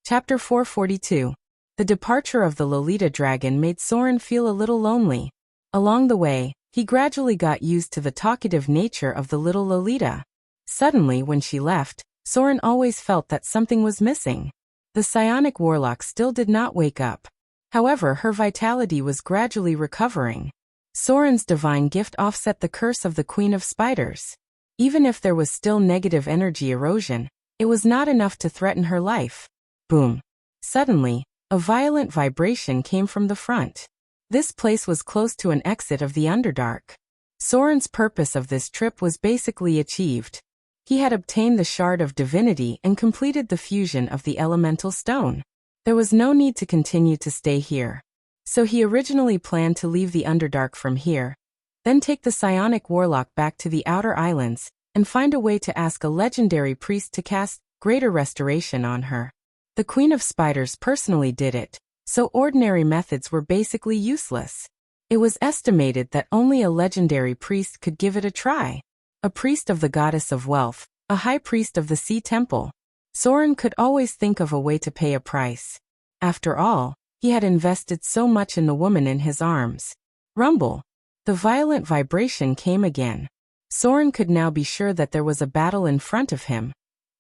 Chapter 442. The departure of the Lolita dragon made Soren feel a little lonely. Along the way, he gradually got used to the talkative nature of the little Lolita. Suddenly, when she left, Soren always felt that something was missing. The psionic warlock still did not wake up. However, her vitality was gradually recovering. Soren's divine gift offset the curse of the Queen of Spiders. Even if there was still negative energy erosion, it was not enough to threaten her life. Boom. Suddenly, a violent vibration came from the front. This place was close to an exit of the Underdark. Soren's purpose of this trip was basically achieved. He had obtained the Shard of Divinity and completed the fusion of the elemental stone. There was no need to continue to stay here. So he originally planned to leave the Underdark from here, then take the psionic warlock back to the Outer Islands, and find a way to ask a legendary priest to cast greater restoration on her. The Queen of Spiders personally did it, so ordinary methods were basically useless. It was estimated that only a legendary priest could give it a try. A priest of the goddess of wealth, a high priest of the sea temple. Soren could always think of a way to pay a price. After all, he had invested so much in the woman in his arms. Rumble. The violent vibration came again. Soren could now be sure that there was a battle in front of him.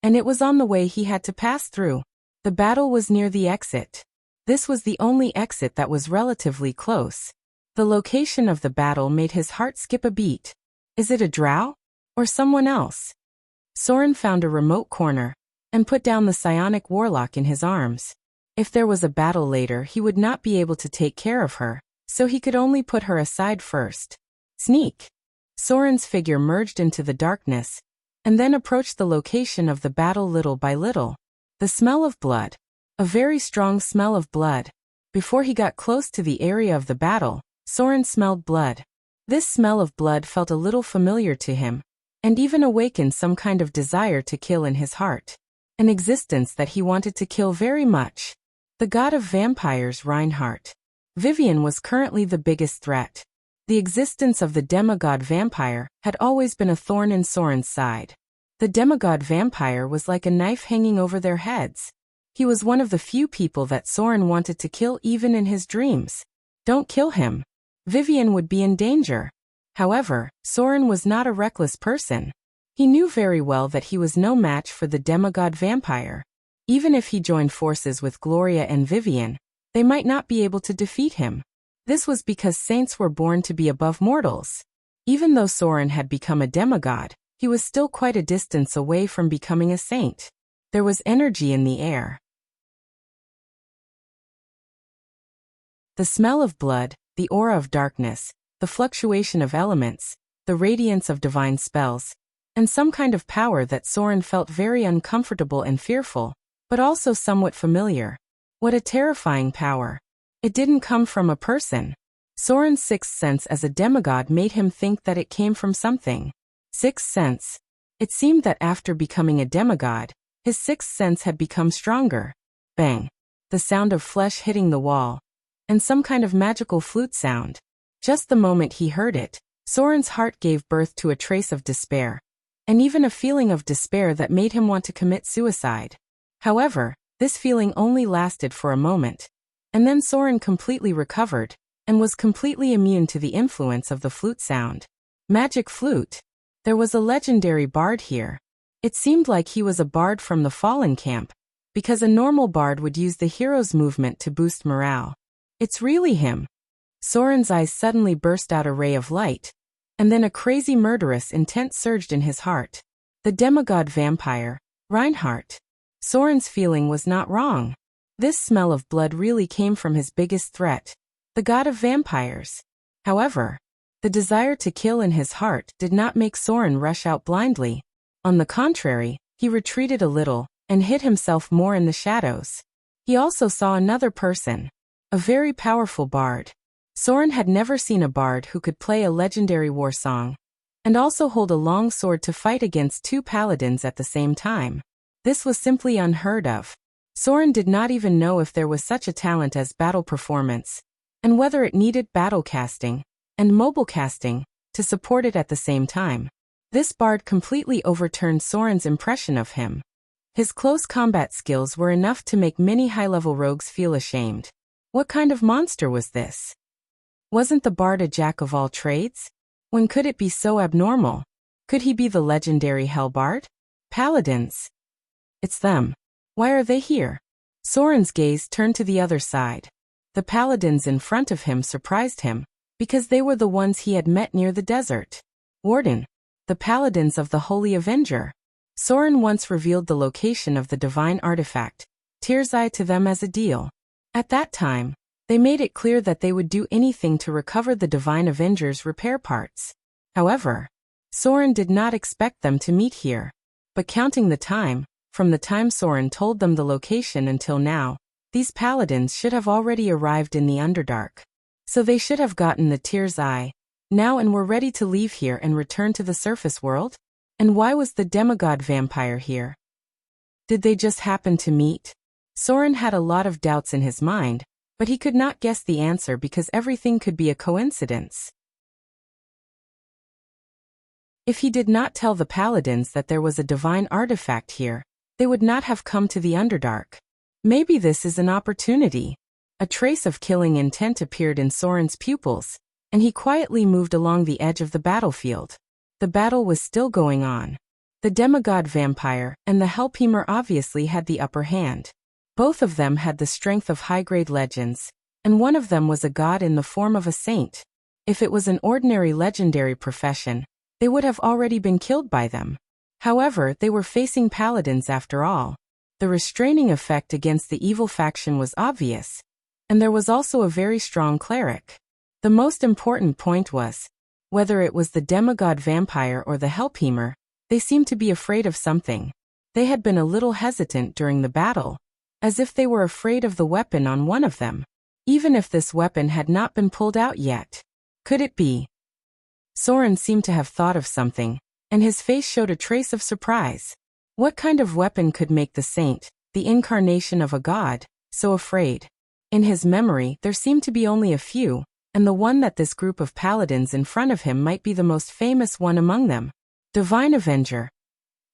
And it was on the way he had to pass through. The battle was near the exit. This was the only exit that was relatively close. The location of the battle made his heart skip a beat. Is it a drow? Or someone else? Soren found a remote corner, and put down the psionic warlock in his arms. If there was a battle later, he would not be able to take care of her, so he could only put her aside first. Sneak. Soren's figure merged into the darkness, and then approached the location of the battle little by little. The smell of blood. A very strong smell of blood. Before he got close to the area of the battle, Soren smelled blood. This smell of blood felt a little familiar to him, and even awakened some kind of desire to kill in his heart. An existence that he wanted to kill very much. The god of vampires Reinhardt. Vivian was currently the biggest threat. The existence of the demigod vampire had always been a thorn in Soren's side. The demigod vampire was like a knife hanging over their heads. He was one of the few people that Soren wanted to kill even in his dreams. Don't kill him. Vivian would be in danger. However, Soren was not a reckless person. He knew very well that he was no match for the demigod vampire. Even if he joined forces with Gloria and Vivian, they might not be able to defeat him. This was because saints were born to be above mortals. Even though Soren had become a demigod, he was still quite a distance away from becoming a saint. There was energy in the air. The smell of blood, the aura of darkness, the fluctuation of elements, the radiance of divine spells, and some kind of power that Soren felt very uncomfortable and fearful, but also somewhat familiar. What a terrifying power. It didn't come from a person. Soren's sixth sense as a demigod made him think that it came from something. Sixth sense. It seemed that after becoming a demigod, his sixth sense had become stronger. Bang. The sound of flesh hitting the wall, and some kind of magical flute sound. Just the moment he heard it, Soren's heart gave birth to a trace of despair, and even a feeling of despair that made him want to commit suicide. However, this feeling only lasted for a moment, and then Soren completely recovered, and was completely immune to the influence of the flute sound. Magic flute. There was a legendary bard here. It seemed like he was a bard from the Fallen camp, because a normal bard would use the hero's movement to boost morale. It's really him. Soren's eyes suddenly burst out a ray of light, and then a crazy murderous intent surged in his heart. The demigod vampire, Reinhardt. Soren's feeling was not wrong. This smell of blood really came from his biggest threat, the god of vampires. However, the desire to kill in his heart did not make Soren rush out blindly. On the contrary, he retreated a little and hid himself more in the shadows. He also saw another person, a very powerful bard. Soren had never seen a bard who could play a legendary war song and also hold a long sword to fight against two paladins at the same time. This was simply unheard of. Soren did not even know if there was such a talent as battle performance, and whether it needed battle casting and mobile casting to support it at the same time. This bard completely overturned Soren's impression of him. His close combat skills were enough to make many high-level rogues feel ashamed. What kind of monster was this? Wasn't the bard a jack of all trades? When could it be so abnormal? Could he be the legendary Hellbard? Paladins. It's them. Why are they here? Soren's gaze turned to the other side. The paladins in front of him surprised him, because they were the ones he had met near the desert. Warden. The paladins of the Holy Avenger. Soren once revealed the location of the divine artifact, Tyr's Eye, to them as a deal. At that time, they made it clear that they would do anything to recover the divine Avenger's repair parts. However, Soren did not expect them to meet here. But counting the time, from the time Soren told them the location until now, these paladins should have already arrived in the Underdark. So they should have gotten the Tyr's Eye now and were ready to leave here and return to the surface world? And why was the demigod vampire here? Did they just happen to meet? Soren had a lot of doubts in his mind, but he could not guess the answer because everything could be a coincidence. If he did not tell the paladins that there was a divine artifact here, they would not have come to the Underdark. Maybe this is an opportunity. A trace of killing intent appeared in Soren's pupils, and he quietly moved along the edge of the battlefield. The battle was still going on. The demigod vampire and the Hellpemer obviously had the upper hand. Both of them had the strength of high-grade legends, and one of them was a god in the form of a saint. If it was an ordinary legendary profession, they would have already been killed by them. However, they were facing paladins after all. The restraining effect against the evil faction was obvious, and there was also a very strong cleric. The most important point was, whether it was the demigod vampire or the Hellpemer, they seemed to be afraid of something. They had been a little hesitant during the battle, as if they were afraid of the weapon on one of them, even if this weapon had not been pulled out yet. Could it be? Soren seemed to have thought of something, and his face showed a trace of surprise. What kind of weapon could make the saint, the incarnation of a god, so afraid? In his memory, there seemed to be only a few, and the one that this group of paladins in front of him might be the most famous one among them. Divine Avenger.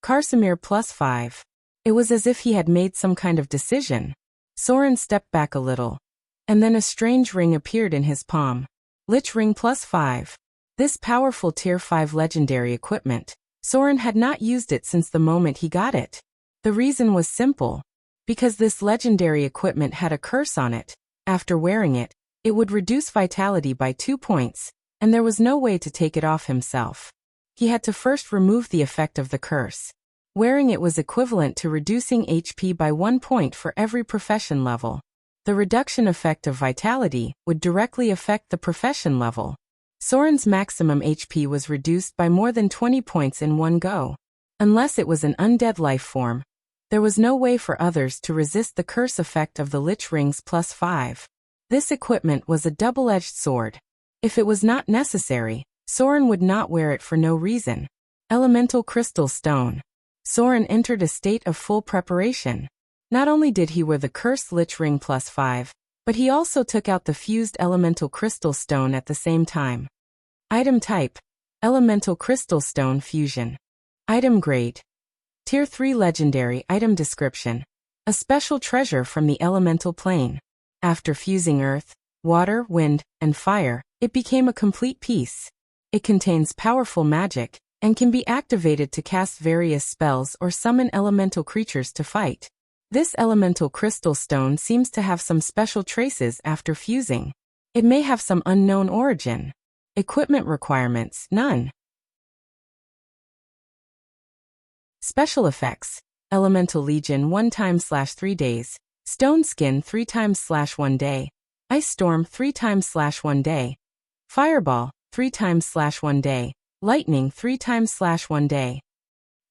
Karsamir +5. It was as if he had made some kind of decision. Soren stepped back a little, and then a strange ring appeared in his palm. Lich Ring +5. This powerful Tier 5 legendary equipment, Soren had not used it since the moment he got it. The reason was simple. Because this legendary equipment had a curse on it. After wearing it, it would reduce vitality by 2 points, and there was no way to take it off himself. He had to first remove the effect of the curse. Wearing it was equivalent to reducing HP by 1 point for every profession level. The reduction effect of vitality would directly affect the profession level. Soren's maximum HP was reduced by more than 20 points in one go. Unless it was an undead life form, there was no way for others to resist the curse effect of the Lich Rings +5. This equipment was a double-edged sword. If it was not necessary, Soren would not wear it for no reason. Elemental Crystal Stone. Soren entered a state of full preparation. Not only did he wear the cursed Lich Ring +5, but he also took out the fused Elemental Crystal Stone at the same time. Item type: Elemental Crystal Stone Fusion. Item grade: Tier 3 Legendary. Item description: a special treasure from the elemental plane. After fusing earth, water, wind, and fire, it became a complete piece. It contains powerful magic, and can be activated to cast various spells or summon elemental creatures to fight. This elemental crystal stone seems to have some special traces after fusing. It may have some unknown origin. Equipment requirements: none. Special effects: Elemental Legion 1x/3 days, Stone Skin 3x/1 day, Ice Storm 3x/1 day, Fireball 3x/1 day, Lightning 3x/1 day.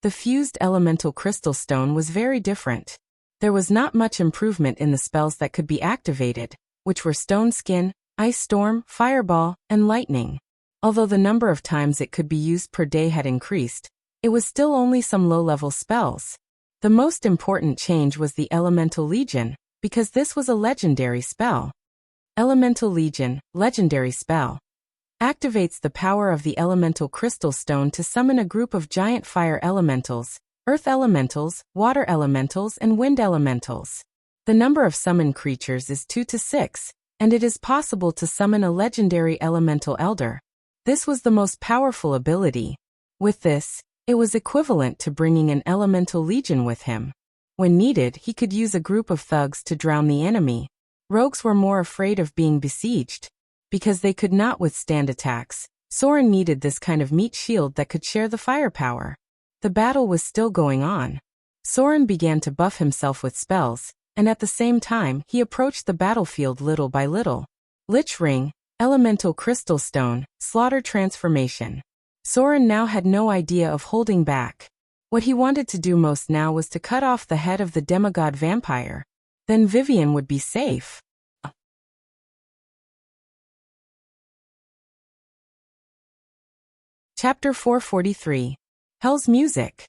The fused elemental crystal stone was very different. There was not much improvement in the spells that could be activated, which were Stone Skin, Ice Storm, Fireball, and Lightning. Although the number of times it could be used per day had increased, it was still only some low-level spells. The most important change was the Elemental Legion, because this was a legendary spell. Elemental Legion, legendary spell. Activates the power of the elemental crystal stone to summon a group of giant fire elementals, earth elementals, water elementals, and wind elementals. The number of summoned creatures is 2 to 6, and it is possible to summon a legendary elemental elder. This was the most powerful ability. With this, it was equivalent to bringing an elemental legion with him. When needed, he could use a group of thugs to drown the enemy. Rogues were more afraid of being besieged. Because they could not withstand attacks, Soren needed this kind of meat shield that could share the firepower. The battle was still going on. Soren began to buff himself with spells, and at the same time he approached the battlefield little by little. Lich Ring, Elemental Crystal Stone, Slaughter Transformation. Soren now had no idea of holding back. What he wanted to do most now was to cut off the head of the demigod vampire. Then Vivian would be safe. Chapter 443. Hell's Music.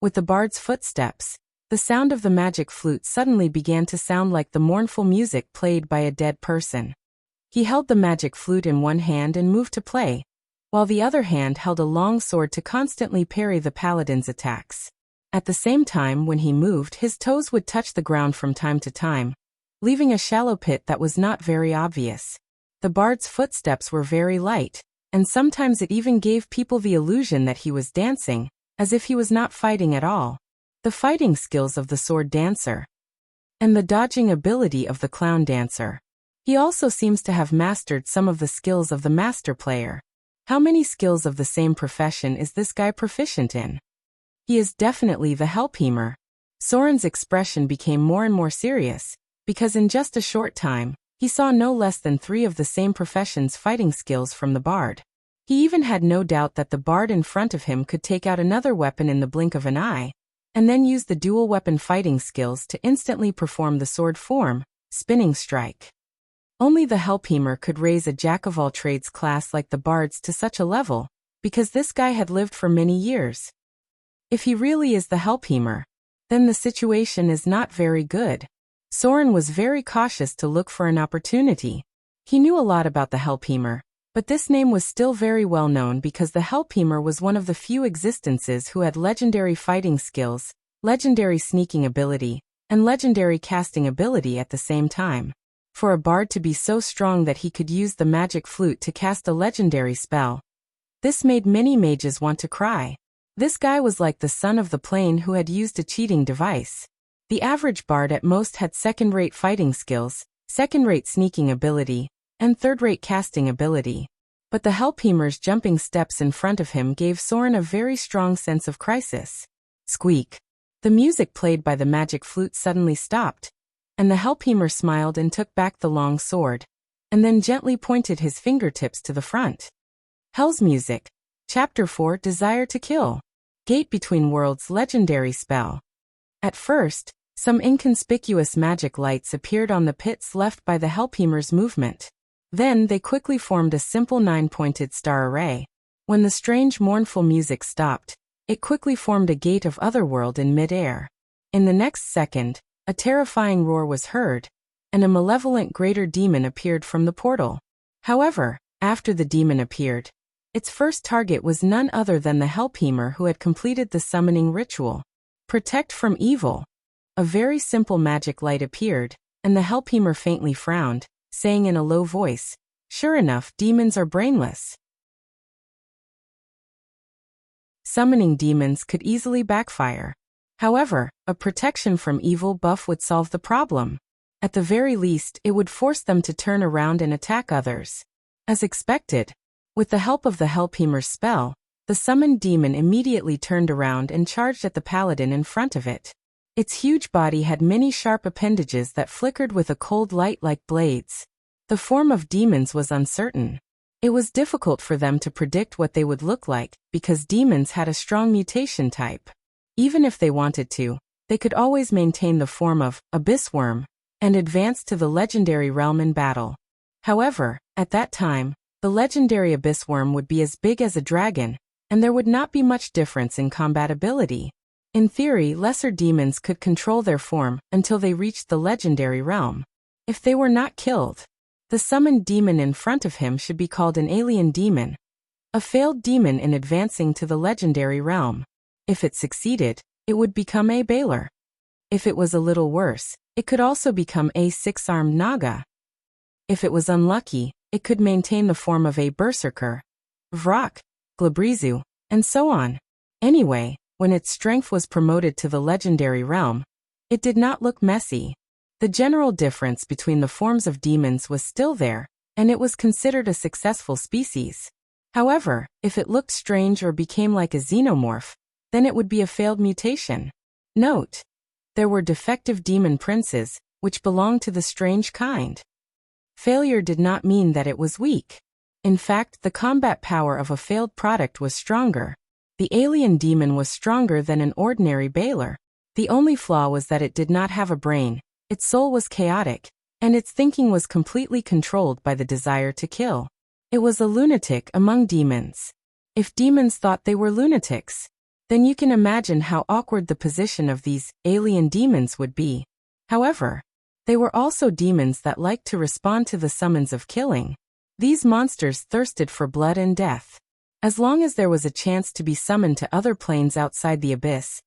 With the bard's footsteps, the sound of the magic flute suddenly began to sound like the mournful music played by a dead person. He held the magic flute in one hand and moved to play, while the other hand held a long sword to constantly parry the paladin's attacks. At the same time, when he moved, his toes would touch the ground from time to time, leaving a shallow pit that was not very obvious. The bard's footsteps were very light, and sometimes it even gave people the illusion that he was dancing, as if he was not fighting at all. The fighting skills of the sword dancer, and the dodging ability of the clown dancer. He also seems to have mastered some of the skills of the master player. How many skills of the same profession is this guy proficient in? He is definitely the Helpheimer. Soren's expression became more and more serious, because in just a short time, he saw no less than 3 of the same profession's fighting skills from the bard. He even had no doubt that the bard in front of him could take out another weapon in the blink of an eye, and then use the dual weapon fighting skills to instantly perform the sword form, spinning strike. Only the Helpheimer could raise a jack-of-all-trades class like the bard's to such a level, because this guy had lived for many years. If he really is the Helpheimer, then the situation is not very good. Soren was very cautious to look for an opportunity. He knew a lot about the Helpheimer, but this name was still very well known because the Helpheimer was one of the few existences who had legendary fighting skills, legendary sneaking ability, and legendary casting ability at the same time. For a bard to be so strong that he could use the magic flute to cast a legendary spell, this made many mages want to cry. This guy was like the son of the plane who had used a cheating device. The average bard at most had second-rate fighting skills, second-rate sneaking ability, and third-rate casting ability. But the Helpheimer's jumping steps in front of him gave Soren a very strong sense of crisis. Squeak. The music played by the magic flute suddenly stopped, and the Helpheimer smiled and took back the long sword, and then gently pointed his fingertips to the front. Hell's Music. Chapter 4. Desire to Kill. Gate Between Worlds legendary spell. At first, some inconspicuous magic lights appeared on the pits left by the Helpheimer's movement. Then they quickly formed a simple 9-pointed star array. When the strange mournful music stopped, it quickly formed a gate of otherworld in mid-air. In the next second, a terrifying roar was heard, and a malevolent greater demon appeared from the portal. However, after the demon appeared, its first target was none other than the Helpheimer who had completed the summoning ritual. Protect from evil. A very simple magic light appeared, and the Helpheimer faintly frowned, saying in a low voice, "Sure enough, demons are brainless." summoning demons could easily backfire. However, a protection from evil buff would solve the problem. At the very least, it would force them to turn around and attack others. As expected, with the help of the Helpheimer's spell, the summoned demon immediately turned around and charged at the paladin in front of it. Its huge body had many sharp appendages that flickered with a cold light like blades. The form of demons was uncertain. It was difficult for them to predict what they would look like, because demons had a strong mutation type. Even if they wanted to, they could always maintain the form of abyss worm and advance to the legendary realm in battle. However, at that time, the legendary abyss worm would be as big as a dragon, and there would not be much difference in combatability. In theory, lesser demons could control their form until they reached the legendary realm. If they were not killed, the summoned demon in front of him should be called an alien demon, a failed demon in advancing to the legendary realm. If it succeeded, it would become a Baler. If it was a little worse, it could also become a six-armed Naga. If it was unlucky, it could maintain the form of a Berserker, Vrak, Glabrizu, and so on. Anyway, when its strength was promoted to the legendary realm, it did not look messy. The general difference between the forms of demons was still there, and it was considered a successful species. However, if it looked strange or became like a xenomorph, then it would be a failed mutation. Note: there were defective demon princes, which belonged to the strange kind. Failure did not mean that it was weak. In fact, the combat power of a failed product was stronger. The alien demon was stronger than an ordinary Baler. The only flaw was that it did not have a brain, its soul was chaotic, and its thinking was completely controlled by the desire to kill. It was a lunatic among demons. If demons thought they were lunatics, then you can imagine how awkward the position of these alien demons would be. However, they were also demons that liked to respond to the summons of killing. These monsters thirsted for blood and death. As long as there was a chance to be summoned to other planes outside the abyss,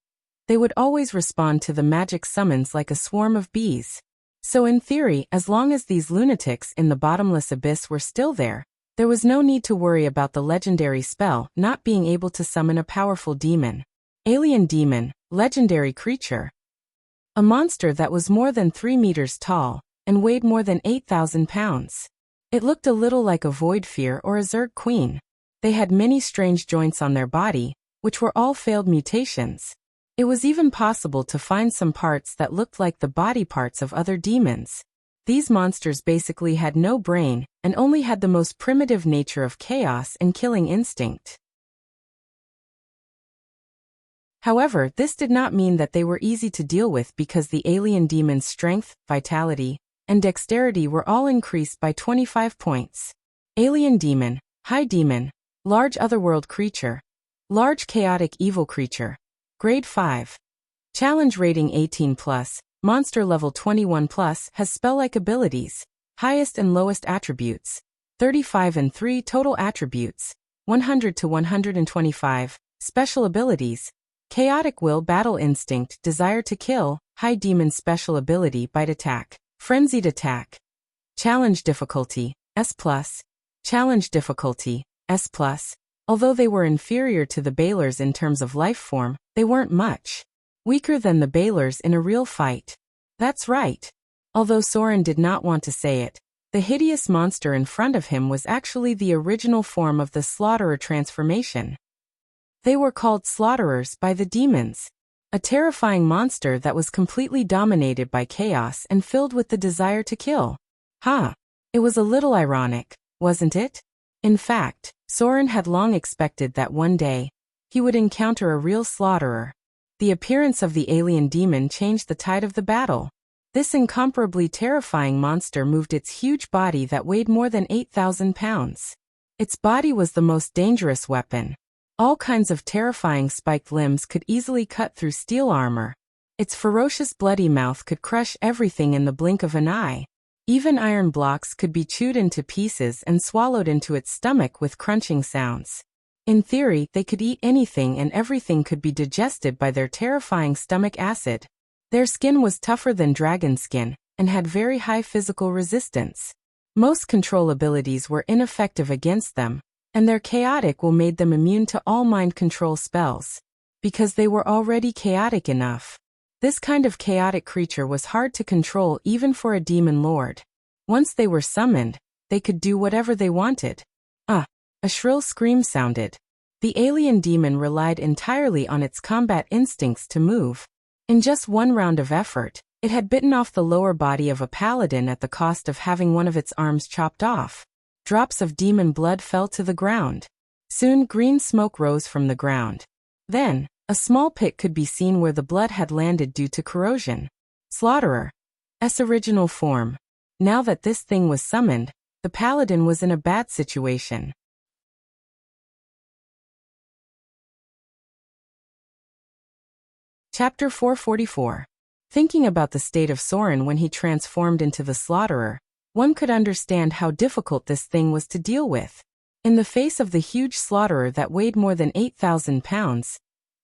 they would always respond to the magic summons like a swarm of bees. So in theory, as long as these lunatics in the bottomless abyss were still there was no need to worry about the legendary spell not being able to summon a powerful demon. Alien demon, legendary creature. A monster that was more than 3 meters tall and weighed more than 8,000 pounds. It looked a little like a void fear or a Zerg queen. They had many strange joints on their body, which were all failed mutations. It was even possible to find some parts that looked like the body parts of other demons. These monsters basically had no brain and only had the most primitive nature of chaos and killing instinct. However, this did not mean that they were easy to deal with because the alien demon's strength, vitality, and dexterity were all increased by 25 points. Alien demon, high demon, large otherworld creature, large chaotic evil creature, grade 5. Challenge rating 18+, monster level 21+, has spell-like abilities, highest and lowest attributes, 35 and 3 total attributes, 100 to 125, special abilities, chaotic will, battle instinct, desire to kill, high demon special ability, bite attack, frenzied attack. Challenge difficulty, S+, challenge difficulty, S+. Although they were inferior to the Balers in terms of life form, they weren't much weaker than the Balers in a real fight. That's right. Although Soren did not want to say it, the hideous monster in front of him was actually the original form of the Slaughterer transformation. They were called Slaughterers by the demons, a terrifying monster that was completely dominated by chaos and filled with the desire to kill. It was a little ironic, wasn't it? In fact, Soren had long expected that one day he would encounter a real slaughterer. The appearance of the alien demon changed the tide of the battle. This incomparably terrifying monster moved its huge body that weighed more than 8,000 pounds. Its body was the most dangerous weapon. All kinds of terrifying spiked limbs could easily cut through steel armor. Its ferocious bloody mouth could crush everything in the blink of an eye. Even iron blocks could be chewed into pieces and swallowed into its stomach with crunching sounds. In theory, they could eat anything and everything could be digested by their terrifying stomach acid. Their skin was tougher than dragon skin and had very high physical resistance. Most control abilities were ineffective against them, and their chaotic will made them immune to all mind control spells. Because they were already chaotic enough. This kind of chaotic creature was hard to control even for a demon lord. Once they were summoned, they could do whatever they wanted. A shrill scream sounded. The alien demon relied entirely on its combat instincts to move. In just one round of effort, it had bitten off the lower body of a paladin at the cost of having one of its arms chopped off. Drops of demon blood fell to the ground. Soon green smoke rose from the ground. Then, a small pit could be seen where the blood had landed due to corrosion. Slaughterer. S original form. Now that this thing was summoned, the paladin was in a bad situation. Chapter 444. Thinking about the state of Soren when he transformed into the Slaughterer, one could understand how difficult this thing was to deal with. In the face of the huge Slaughterer that weighed more than 8,000 pounds,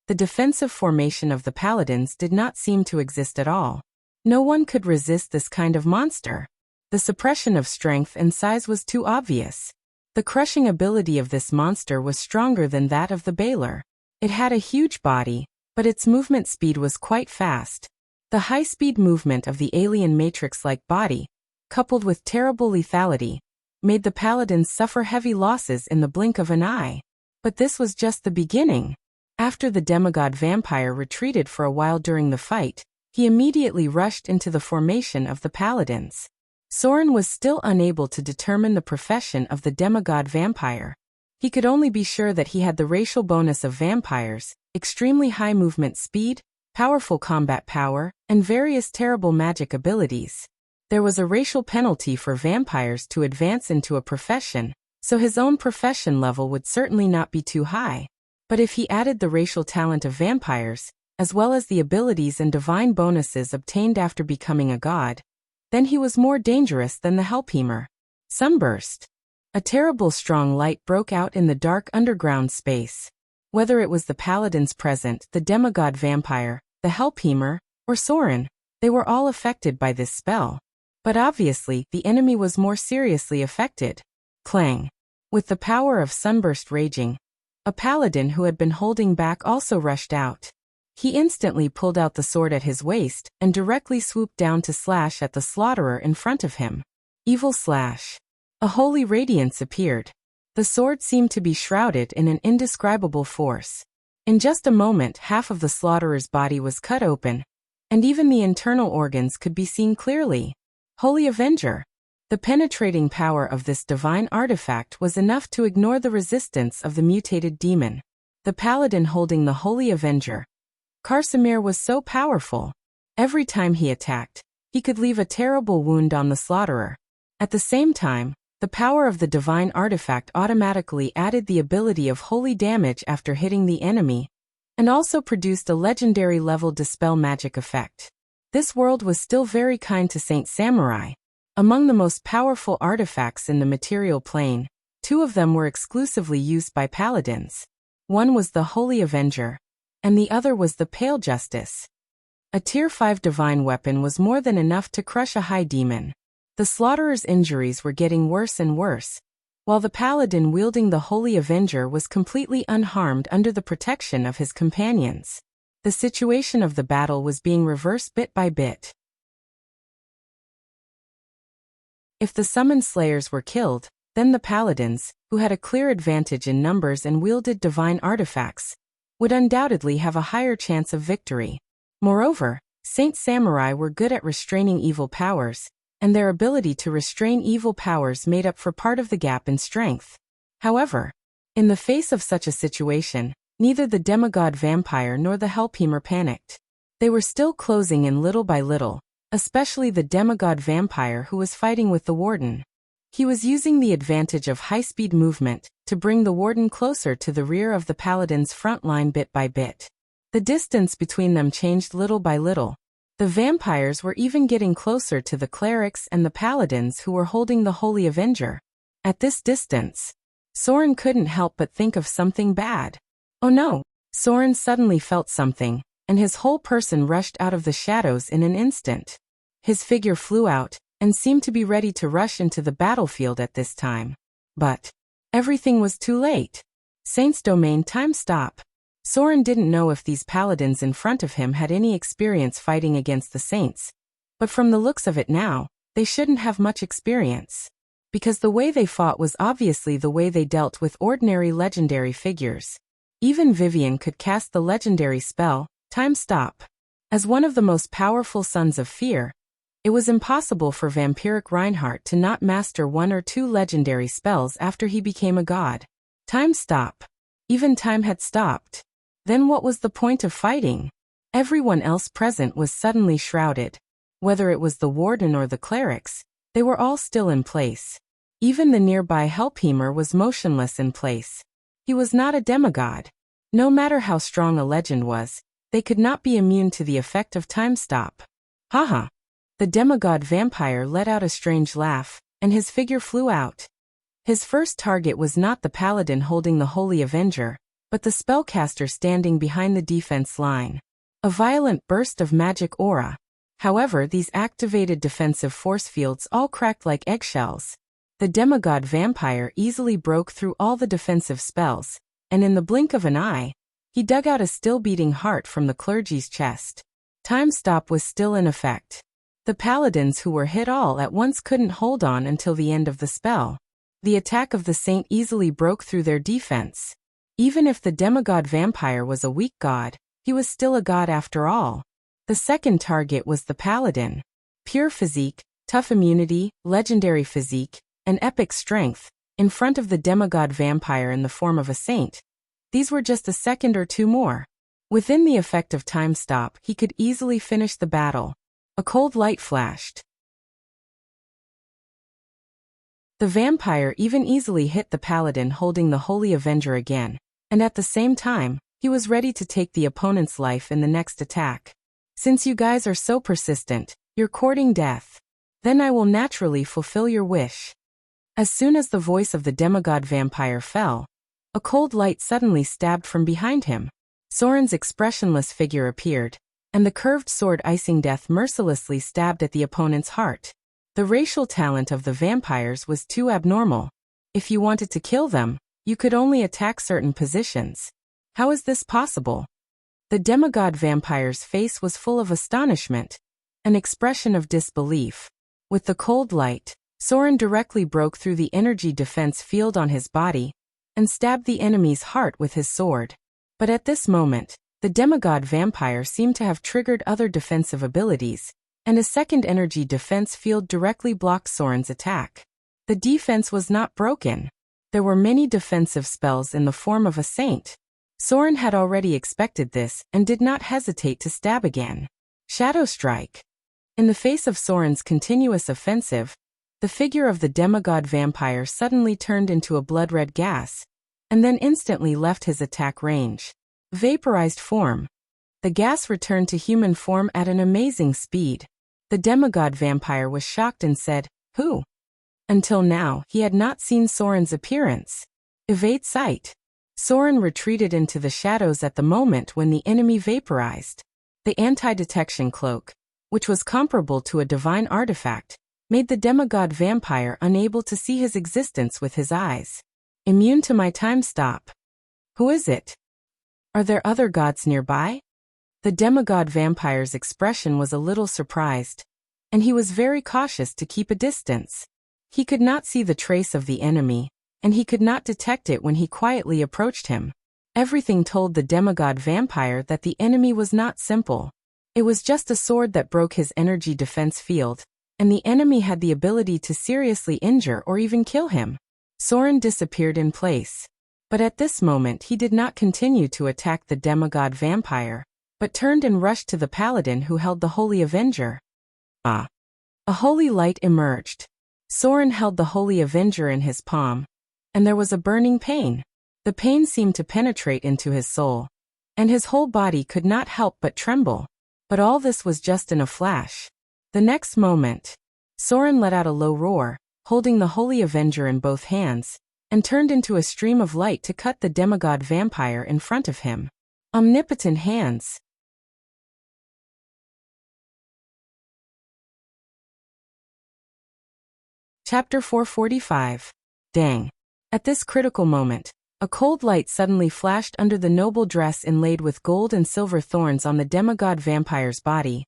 the defensive formation of the paladins did not seem to exist at all. No one could resist this kind of monster. The suppression of strength and size was too obvious. The crushing ability of this monster was stronger than that of the Baler. It had a huge body, but its movement speed was quite fast. The high-speed movement of the alien matrix-like body, coupled with terrible lethality, made the paladins suffer heavy losses in the blink of an eye. But this was just the beginning. After the demigod vampire retreated for a while during the fight, he immediately rushed into the formation of the paladins. Soren was still unable to determine the profession of the demigod vampire. He could only be sure that he had the racial bonus of vampires, extremely high movement speed, powerful combat power, and various terrible magic abilities. There was a racial penalty for vampires to advance into a profession, so his own profession level would certainly not be too high. But if he added the racial talent of vampires, as well as the abilities and divine bonuses obtained after becoming a god, then he was more dangerous than the Hellpemer. Sunburst. A terrible strong light broke out in the dark underground space. Whether it was the paladins present, the demigod vampire, the Hellpemer, or Soren, they were all affected by this spell. But obviously, the enemy was more seriously affected. Clang. With the power of Sunburst raging, a paladin who had been holding back also rushed out. He instantly pulled out the sword at his waist and directly swooped down to slash at the Slaughterer in front of him. Evil slash. A holy radiance appeared. The sword seemed to be shrouded in an indescribable force. In just a moment, half of the Slaughterer's body was cut open, and even the internal organs could be seen clearly. Holy Avenger. The penetrating power of this divine artifact was enough to ignore the resistance of the mutated demon. The paladin holding the Holy Avenger, Karsamir, was so powerful. Every time he attacked, he could leave a terrible wound on the Slaughterer. At the same time, the power of the divine artifact automatically added the ability of holy damage after hitting the enemy, and also produced a legendary level dispel magic effect. This world was still very kind to Saint Samurai. Among the most powerful artifacts in the material plane, two of them were exclusively used by paladins. One was the Holy Avenger, and the other was the Pale Justice. A Tier 5 divine weapon was more than enough to crush a high demon. The Slaughteler's injuries were getting worse and worse, while the paladin wielding the Holy Avenger was completely unharmed under the protection of his companions. The situation of the battle was being reversed bit by bit. If the summoned slayers were killed, then the paladins, who had a clear advantage in numbers and wielded divine artifacts, would undoubtedly have a higher chance of victory. Moreover, Saint Samurai were good at restraining evil powers, and their ability to restrain evil powers made up for part of the gap in strength. However, in the face of such a situation, neither the demigod vampire nor the Hellpemer panicked. They were still closing in little by little, especially the demigod vampire who was fighting with the warden. He was using the advantage of high-speed movement to bring the warden closer to the rear of the paladin's front line bit by bit. The distance between them changed little by little. The vampires were even getting closer to the clerics and the paladins who were holding the Holy Avenger. At this distance, Soren couldn't help but think of something bad. Oh no! Soren suddenly felt something, and his whole person rushed out of the shadows in an instant. His figure flew out, and seemed to be ready to rush into the battlefield at this time. But Everything was too late. Saint's domain, time stop. Soren didn't know if these paladins in front of him had any experience fighting against the saints, but from the looks of it now, they shouldn't have much experience. Because the way they fought was obviously the way they dealt with ordinary legendary figures. Even Vivian could cast the legendary spell, Time Stop. As one of the most powerful sons of fear, it was impossible for vampiric Reinhardt to not master one or two legendary spells after he became a god. Time stop. Even time had stopped. Then what was the point of fighting? Everyone else present was suddenly shrouded. Whether it was the warden or the clerics, they were all still in place. Even the nearby Helpheimer was motionless in place. He was not a demigod. No matter how strong a legend was, they could not be immune to the effect of time stop. Haha. The demigod vampire let out a strange laugh, and his figure flew out. His first target was not the paladin holding the Holy Avenger, but the spellcaster standing behind the defense line. A violent burst of magic aura. However, these activated defensive force fields all cracked like eggshells. The demigod vampire easily broke through all the defensive spells, and in the blink of an eye, he dug out a still-beating heart from the clergy's chest. Time stop was still in effect. The paladins who were hit all at once couldn't hold on until the end of the spell. The attack of the saint easily broke through their defense. Even if the demigod vampire was a weak god, he was still a god after all. The second target was the paladin. Pure physique, tough immunity, legendary physique, and epic strength, in front of the demigod vampire in the form of a saint. These were just a second or two more. Within the effect of time stop, he could easily finish the battle. A cold light flashed. The vampire even easily hit the paladin holding the Holy Avenger again, and at the same time, he was ready to take the opponent's life in the next attack. Since you guys are so persistent, you're courting death. Then I will naturally fulfill your wish. As soon as the voice of the demigod vampire fell, a cold light suddenly stabbed from behind him. Soren's expressionless figure appeared, and the curved sword icing death mercilessly stabbed at the opponent's heart. The racial talent of the vampires was too abnormal. If you wanted to kill them, you could only attack certain positions. How is this possible? The demigod vampire's face was full of astonishment, an expression of disbelief. With the cold light, Soren directly broke through the energy defense field on his body and stabbed the enemy's heart with his sword. But at this moment, the demigod vampire seemed to have triggered other defensive abilities, and a second energy defense field directly blocked Soren's attack. The defense was not broken. There were many defensive spells in the form of a saint. Soren had already expected this and did not hesitate to stab again. Shadow Strike. In the face of Soren's continuous offensive, the figure of the demigod vampire suddenly turned into a blood-red gas, and then instantly left his attack range. Vaporized form. The gas returned to human form at an amazing speed. The demigod vampire was shocked and said, "Who?" Until now, he had not seen Soren's appearance. Evade sight. Soren retreated into the shadows at the moment when the enemy vaporized. The anti-detection cloak, which was comparable to a divine artifact, made the demigod vampire unable to see his existence with his eyes. Immune to my time stop. Who is it? Are there other gods nearby? The demigod vampire's expression was a little surprised, and he was very cautious to keep a distance. He could not see the trace of the enemy, and he could not detect it when he quietly approached him. Everything told the demigod vampire that the enemy was not simple. It was just a sword that broke his energy defense field, and the enemy had the ability to seriously injure or even kill him. Soren disappeared in place. But at this moment he did not continue to attack the demigod vampire, but turned and rushed to the paladin who held the Holy Avenger. A holy light emerged. Soren held the Holy Avenger in his palm, and there was a burning pain. The pain seemed to penetrate into his soul, and his whole body could not help but tremble. But all this was just in a flash. The next moment, Soren let out a low roar, holding the Holy Avenger in both hands, and turned into a stream of light to cut the demigod vampire in front of him. Omnipotent hands. Chapter 445. Dang. At this critical moment, a cold light suddenly flashed under the noble dress inlaid with gold and silver thorns on the demigod vampire's body,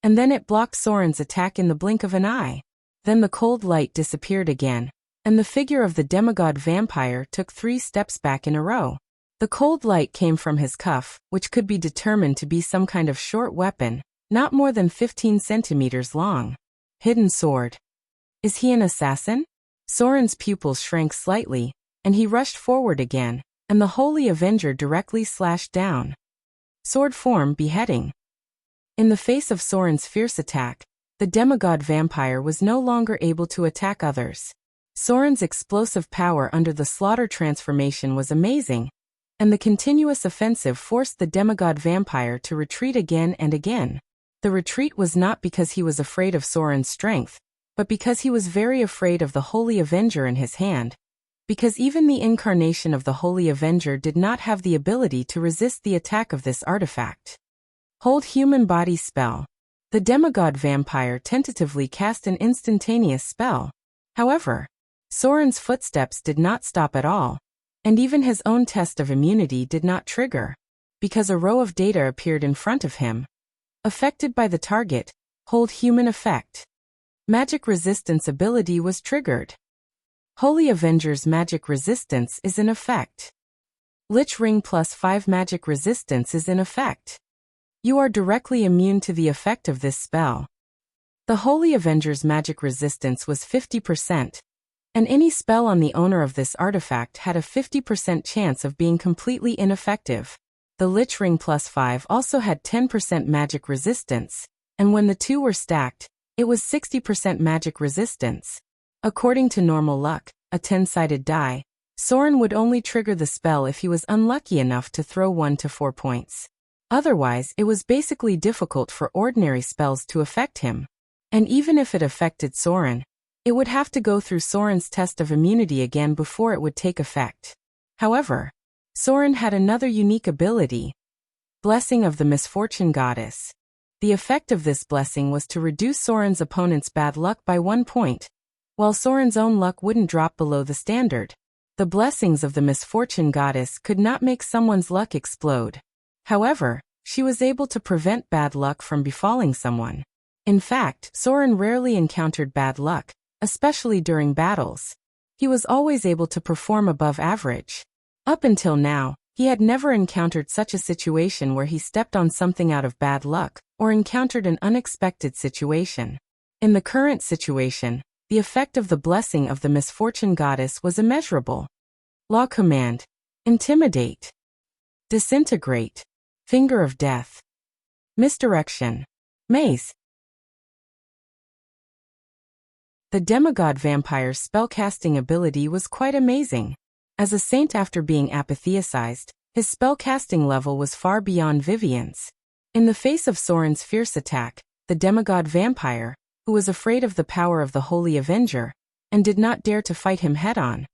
and then it blocked Soren's attack in the blink of an eye. Then the cold light disappeared again, and the figure of the demigod vampire took 3 steps back in a row. The cold light came from his cuff, which could be determined to be some kind of short weapon, not more than 15 centimeters long. Hidden sword. Is he an assassin? Soren's pupils shrank slightly, and he rushed forward again, and the Holy Avenger directly slashed down. Sword form beheading. In the face of Soren's fierce attack, the demigod vampire was no longer able to attack others. Soren's explosive power under the slaughter transformation was amazing, and the continuous offensive forced the demigod vampire to retreat again and again. The retreat was not because he was afraid of Soren's strength, but because he was very afraid of the Holy Avenger in his hand, because even the incarnation of the Holy Avenger did not have the ability to resist the attack of this artifact. Hold human body spell. The demigod vampire tentatively cast an instantaneous spell. However, Soren's footsteps did not stop at all, and even his own test of immunity did not trigger, because a row of data appeared in front of him. Affected by the target, hold human effect. Magic resistance ability was triggered. Holy Avenger's magic resistance is in effect. Lich Ring +5 magic resistance is in effect. You are directly immune to the effect of this spell. The Holy Avenger's magic resistance was 50%, and any spell on the owner of this artifact had a 50% chance of being completely ineffective. The Lich Ring +5 also had 10% magic resistance, and when the two were stacked, it was 60% magic resistance. According to normal luck, a 10-sided die, Soren would only trigger the spell if he was unlucky enough to throw 1 to 4 points. Otherwise, it was basically difficult for ordinary spells to affect him. And even if it affected Soren, it would have to go through Soren's test of immunity again before it would take effect. However, Soren had another unique ability. Blessing of the Misfortune Goddess. The effect of this blessing was to reduce Soren's opponent's bad luck by 1 point, while Soren's own luck wouldn't drop below the standard. The blessings of the Misfortune Goddess could not make someone's luck explode. However, she was able to prevent bad luck from befalling someone. In fact, Soren rarely encountered bad luck, especially during battles. He was always able to perform above average. Up until now, he had never encountered such a situation where he stepped on something out of bad luck, or encountered an unexpected situation. In the current situation, the effect of the blessing of the Misfortune Goddess was immeasurable. Law command. Intimidate. Disintegrate. Finger of death. Misdirection. Maze. The demigod vampire's spellcasting ability was quite amazing. As a saint after being apotheosized, his spellcasting level was far beyond Vivian's. In the face of Soren's fierce attack, the demigod vampire, who was afraid of the power of the Holy Avenger, and did not dare to fight him head-on,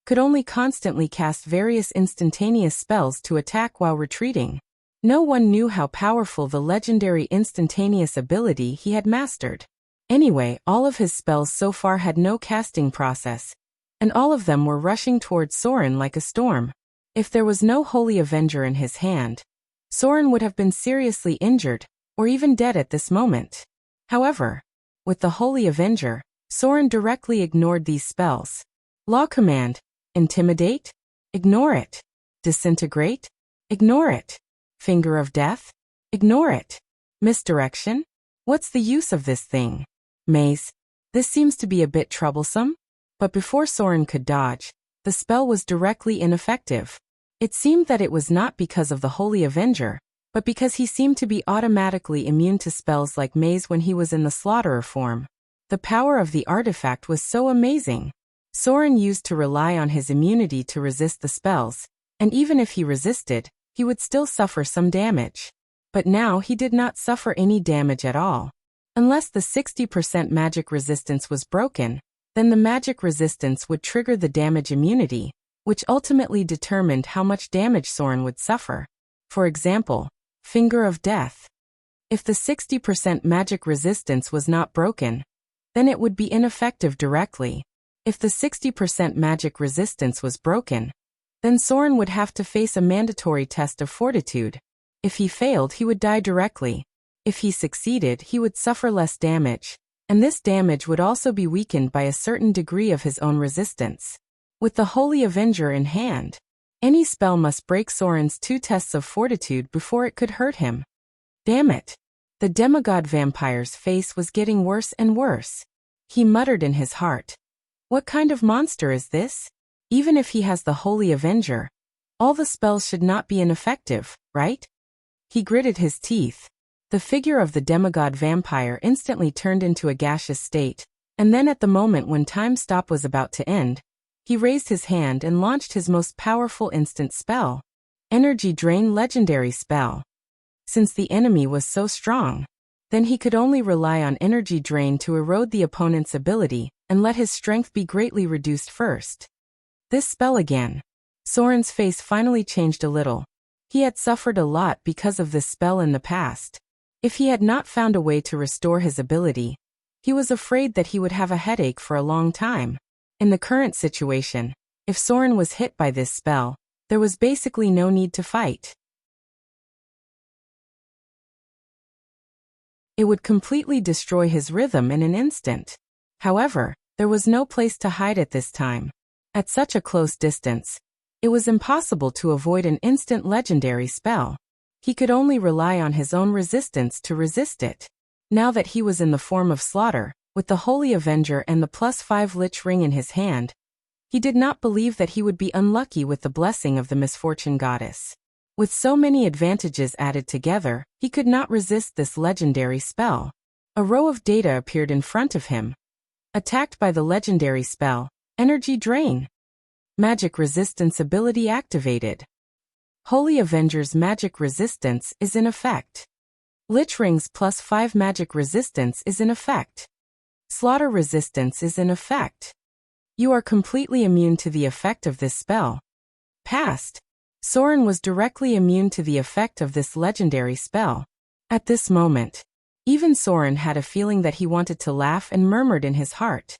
could only constantly cast various instantaneous spells to attack while retreating. No one knew how powerful the legendary instantaneous ability he had mastered. Anyway, all of his spells so far had no casting process, and all of them were rushing towards Soren like a storm. If there was no Holy Avenger in his hand, Soren would have been seriously injured, or even dead at this moment. However, with the Holy Avenger, Soren directly ignored these spells. Law command. Intimidate? Ignore it. Disintegrate? Ignore it. Finger of death? Ignore it. Misdirection? What's the use of this thing? Maze. This seems to be a bit troublesome. But before Soren could dodge, the spell was directly ineffective. It seemed that it was not because of the Holy Avenger, but because he seemed to be automatically immune to spells like Maze when he was in the Slaughterer form. The power of the artifact was so amazing. Soren used to rely on his immunity to resist the spells, and even if he resisted, he would still suffer some damage. But now he did not suffer any damage at all. Unless the 60% magic resistance was broken, then the magic resistance would trigger the damage immunity, which ultimately determined how much damage Soren would suffer. For example, Finger of Death. If the 60% magic resistance was not broken, then it would be ineffective directly. If the 60% magic resistance was broken, then Soren would have to face a mandatory test of fortitude. If he failed, he would die directly. If he succeeded, he would suffer less damage, and this damage would also be weakened by a certain degree of his own resistance. With the Holy Avenger in hand, any spell must break Soren's 2 tests of fortitude before it could hurt him. Damn it! The demigod vampire's face was getting worse and worse. He muttered in his heart. What kind of monster is this? Even if he has the Holy Avenger, all the spells should not be ineffective, right? He gritted his teeth. The figure of the demigod vampire instantly turned into a gaseous state, and then at the moment when time stop was about to end, he raised his hand and launched his most powerful instant spell. Energy Drain legendary spell. Since the enemy was so strong, then he could only rely on Energy Drain to erode the opponent's ability and let his strength be greatly reduced first. This spell again. Soren's face finally changed a little. He had suffered a lot because of this spell in the past. If he had not found a way to restore his ability, he was afraid that he would have a headache for a long time. In the current situation, if Soren was hit by this spell, there was basically no need to fight. It would completely destroy his rhythm in an instant. However, there was no place to hide at this time. At such a close distance, it was impossible to avoid an instant legendary spell. He could only rely on his own resistance to resist it. Now that he was in the form of Slaughter, with the Holy Avenger and the +5 Lich Ring in his hand, he did not believe that he would be unlucky with the blessing of the Misfortune Goddess. With so many advantages added together, he could not resist this legendary spell. A row of data appeared in front of him. Attacked by the legendary spell, Energy Drain. Magic Resistance ability activated. Holy Avenger's magic resistance is in effect. Lich Ring's +5 magic resistance is in effect. Slaughter resistance is in effect. You are completely immune to the effect of this spell. Past. Soren was directly immune to the effect of this legendary spell. At this moment, even Soren had a feeling that he wanted to laugh and murmured in his heart.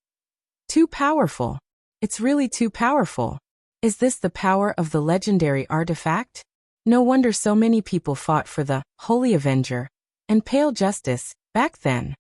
Too powerful. It's really too powerful. Is this the power of the legendary artifact? No wonder so many people fought for the Holy Avenger and Pale Justice back then.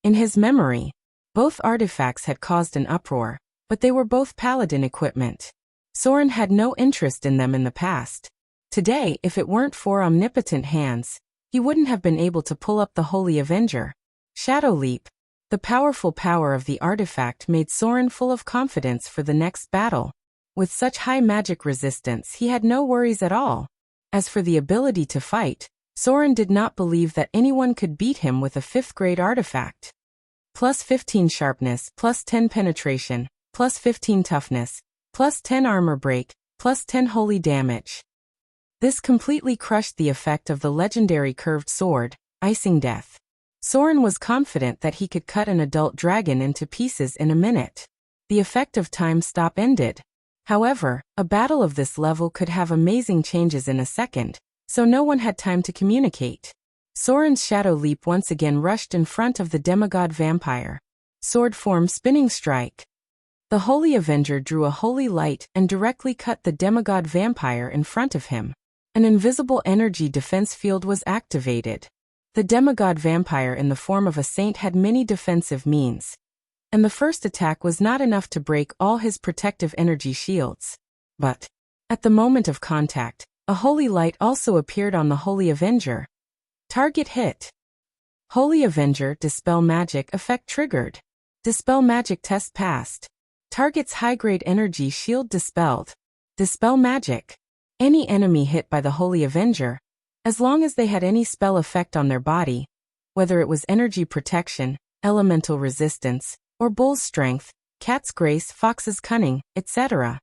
In his memory, both artifacts had caused an uproar, but they were both paladin equipment. Soren had no interest in them in the past. Today, if it weren't for omnipotent hands, he wouldn't have been able to pull up the Holy Avenger. Shadow Leap. The powerful power of the artifact made Soren full of confidence for the next battle. With such high magic resistance, he had no worries at all. As for the ability to fight, Soren did not believe that anyone could beat him with a 5th grade artifact. +15 sharpness, +10 penetration, +15 toughness, +10 armor break, +10 holy damage. This completely crushed the effect of the legendary curved sword, Icing Death. Soren was confident that he could cut an adult dragon into pieces in a minute. The effect of time stop ended. However, a battle of this level could have amazing changes in a second, so no one had time to communicate. Soren's Shadow Leap once again rushed in front of the demigod vampire. Sword form Spinning Strike. The Holy Avenger drew a holy light and directly cut the demigod vampire in front of him. An invisible energy defense field was activated. The demigod vampire in the form of a saint had many defensive means, and the first attack was not enough to break all his protective energy shields. But, at the moment of contact, a holy light also appeared on the Holy Avenger. Target hit. Holy Avenger Dispel Magic effect triggered. Dispel Magic test passed. Target's high-grade energy shield dispelled. Dispel Magic. Any enemy hit by the Holy Avenger, as long as they had any spell effect on their body, whether it was energy protection, elemental resistance, or bull's strength, cat's grace, fox's cunning, etc.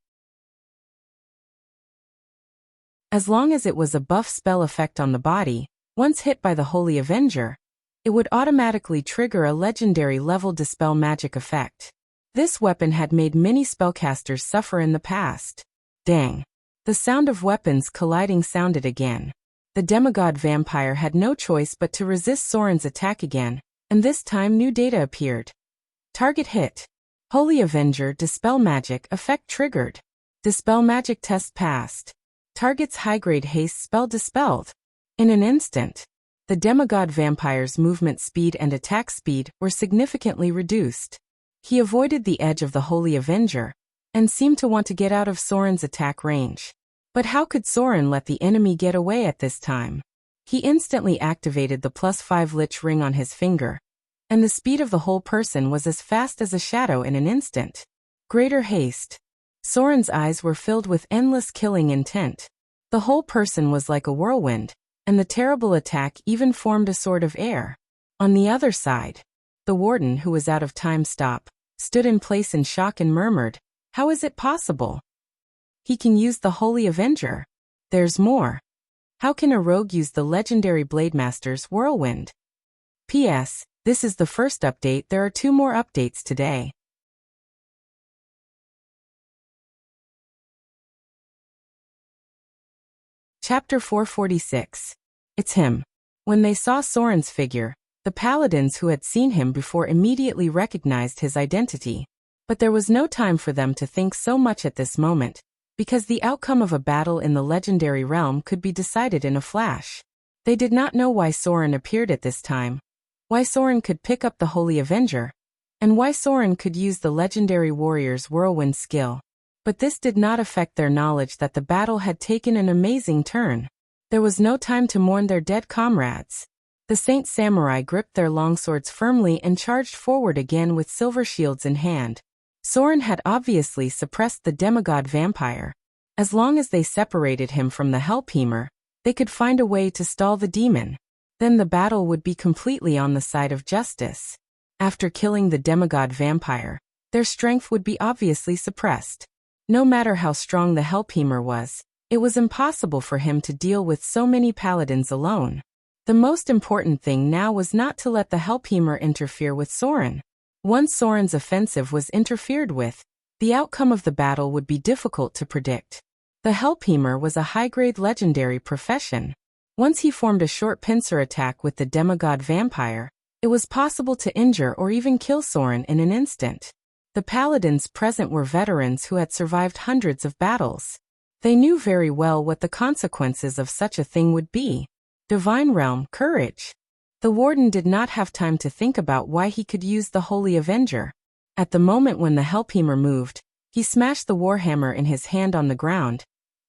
As long as it was a buff spell effect on the body, once hit by the Holy Avenger, it would automatically trigger a legendary level Dispel Magic effect. This weapon had made many spellcasters suffer in the past. Dang. The sound of weapons colliding sounded again. The demigod vampire had no choice but to resist Soren's attack again, and this time new data appeared. Target hit. Holy Avenger Dispel Magic effect triggered. Dispel Magic test passed. Target's high-grade haste spell dispelled. In an instant, the demigod vampire's movement speed and attack speed were significantly reduced. He avoided the edge of the Holy Avenger and seemed to want to get out of Soren's attack range. But how could Soren let the enemy get away at this time? He instantly activated the +5 Lich ring on his finger, and the speed of the whole person was as fast as a shadow in an instant. Greater haste. Soren's eyes were filled with endless killing intent. The whole person was like a whirlwind, and the terrible attack even formed a sword of air. On the other side, the warden, who was out of time stop, stood in place in shock and murmured, "How is it possible? He can use the Holy Avenger. There's more. How can a rogue use the legendary Blademaster's whirlwind?" P.S. This is the first update. There are 2 more updates today. Chapter 446. It's him. When they saw Soren's figure, the paladins who had seen him before immediately recognized his identity. But there was no time for them to think so much at this moment, because the outcome of a battle in the legendary realm could be decided in a flash. They did not know why Soren appeared at this time, why Soren could pick up the Holy Avenger, and why Soren could use the legendary warrior's whirlwind skill. But this did not affect their knowledge that the battle had taken an amazing turn. There was no time to mourn their dead comrades. The Saint Samurai gripped their longswords firmly and charged forward again with silver shields in hand. Soren had obviously suppressed the demigod vampire. As long as they separated him from the Hellpemer, they could find a way to stall the demon. Then the battle would be completely on the side of justice. After killing the demigod vampire, their strength would be obviously suppressed. No matter how strong the Hellpemer was, it was impossible for him to deal with so many paladins alone. The most important thing now was not to let the Hellpemer interfere with Soren. Once Soren's offensive was interfered with, the outcome of the battle would be difficult to predict. The Hellpemer was a high-grade legendary profession. Once he formed a short pincer attack with the demigod vampire, it was possible to injure or even kill Soren in an instant. The paladins present were veterans who had survived hundreds of battles. They knew very well what the consequences of such a thing would be. Divine Realm, courage. The warden did not have time to think about why he could use the Holy Avenger. At the moment when the Hellpemer moved, he smashed the warhammer in his hand on the ground,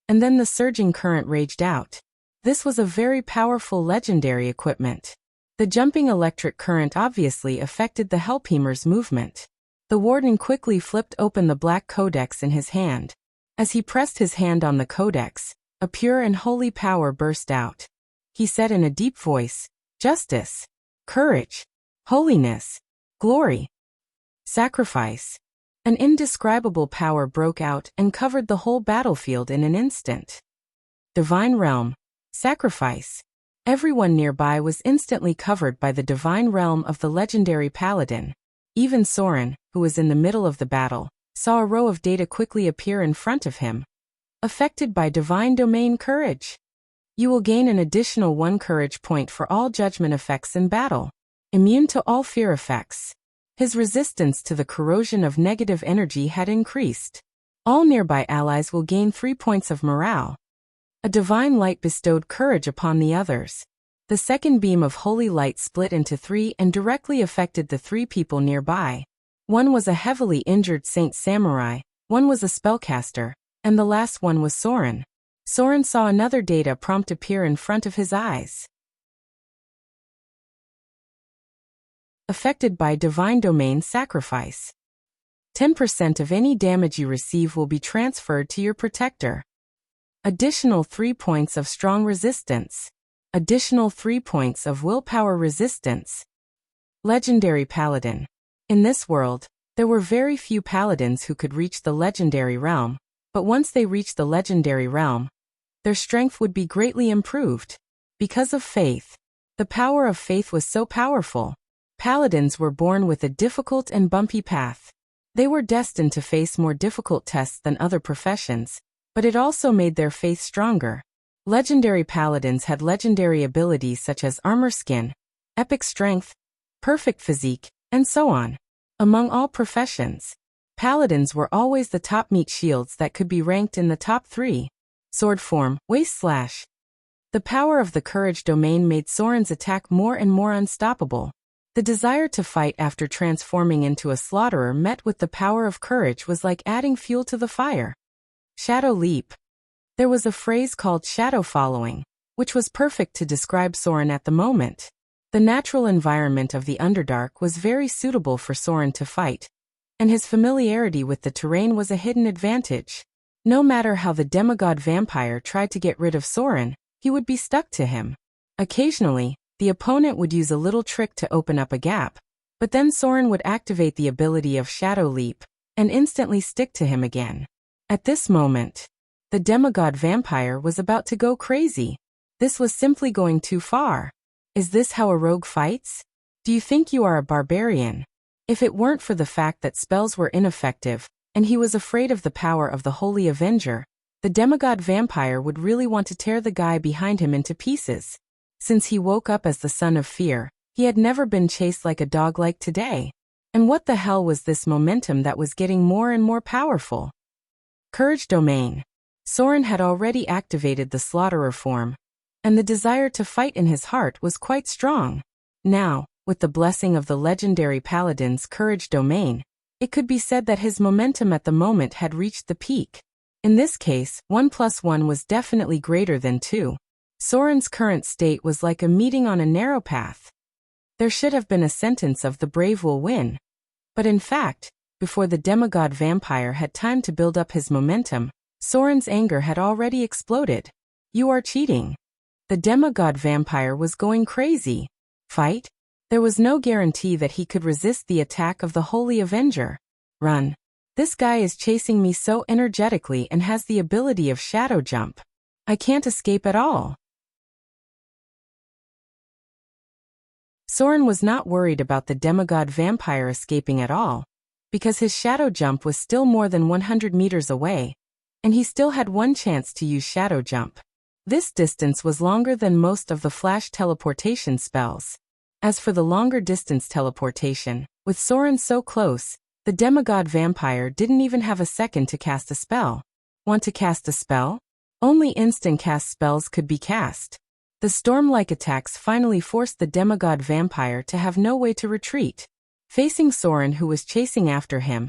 and then the surging current raged out. This was a very powerful legendary equipment. The jumping electric current obviously affected the Hellpemer's movement. The warden quickly flipped open the black codex in his hand. As he pressed his hand on the codex, a pure and holy power burst out. He said in a deep voice, "Justice, courage, holiness, glory, sacrifice." An indescribable power broke out and covered the whole battlefield in an instant. Divine Realm, sacrifice. Everyone nearby was instantly covered by the divine realm of the legendary paladin. Even Soren, who was in the middle of the battle, saw a row of data quickly appear in front of him. Affected by divine domain courage. You will gain an additional 1 courage point for all judgment effects in battle. Immune to all fear effects. His resistance to the corrosion of negative energy had increased. All nearby allies will gain 3 points of morale. A divine light bestowed courage upon the others. The second beam of holy light split into 3 and directly affected the 3 people nearby. One was a heavily injured Saint Samurai, one was a spellcaster, and the last one was Soren. Soren saw another data prompt appear in front of his eyes. Affected by divine domain sacrifice. 10% of any damage you receive will be transferred to your protector. Additional 3 points of strong resistance. Additional 3 points of willpower resistance. Legendary Paladin. In this world, there were very few paladins who could reach the legendary realm, but once they reached the legendary realm, their strength would be greatly improved. Because of faith. The power of faith was so powerful. Paladins were born with a difficult and bumpy path. They were destined to face more difficult tests than other professions, but it also made their faith stronger. Legendary paladins had legendary abilities such as armor skin, epic strength, perfect physique, and so on. Among all professions, Paladins were always the top meat shields that could be ranked in the top 3. Sword form, waist slash. The power of the courage domain made Soren's attack more and more unstoppable. The desire to fight after transforming into a slaughterer met with the power of courage was like adding fuel to the fire. Shadow leap. There was a phrase called shadow following, which was perfect to describe Soren at the moment. The natural environment of the Underdark was very suitable for Soren to fight, and his familiarity with the terrain was a hidden advantage. No matter how the demigod vampire tried to get rid of Soren, he would be stuck to him. Occasionally, the opponent would use a little trick to open up a gap, but then Soren would activate the ability of Shadow Leap and instantly stick to him again. At this moment, the demigod vampire was about to go crazy. This was simply going too far. Is this how a rogue fights? Do you think you are a barbarian? If it weren't for the fact that spells were ineffective, and he was afraid of the power of the Holy Avenger, the demigod vampire would really want to tear the guy behind him into pieces. Since he woke up as the son of fear, he had never been chased like a dog like today. And what the hell was this momentum that was getting more and more powerful? Courage domain. Soren had already activated the slaughterer form, and the desire to fight in his heart was quite strong. Now, with the blessing of the legendary paladin's courage domain, it could be said that his momentum at the moment had reached the peak. In this case, 1 + 1 was definitely greater than 2. Soren's current state was like a meeting on a narrow path. There should have been a sentence of "the brave will win." But in fact, before the demigod vampire had time to build up his momentum, Soren's anger had already exploded. "You are cheating." The demigod vampire was going crazy. Fight? There was no guarantee that he could resist the attack of the Holy Avenger. Run. This guy is chasing me so energetically and has the ability of shadow jump. I can't escape at all. Soren was not worried about the demigod vampire escaping at all, because his shadow jump was still more than 100 meters away, and he still had one chance to use shadow jump. This distance was longer than most of the flash teleportation spells. As for the longer distance teleportation, with Soren so close, the demigod vampire didn't even have a second to cast a spell. Want to cast a spell? Only instant cast spells could be cast. The storm-like attacks finally forced the demigod vampire to have no way to retreat. Facing Soren, who was chasing after him,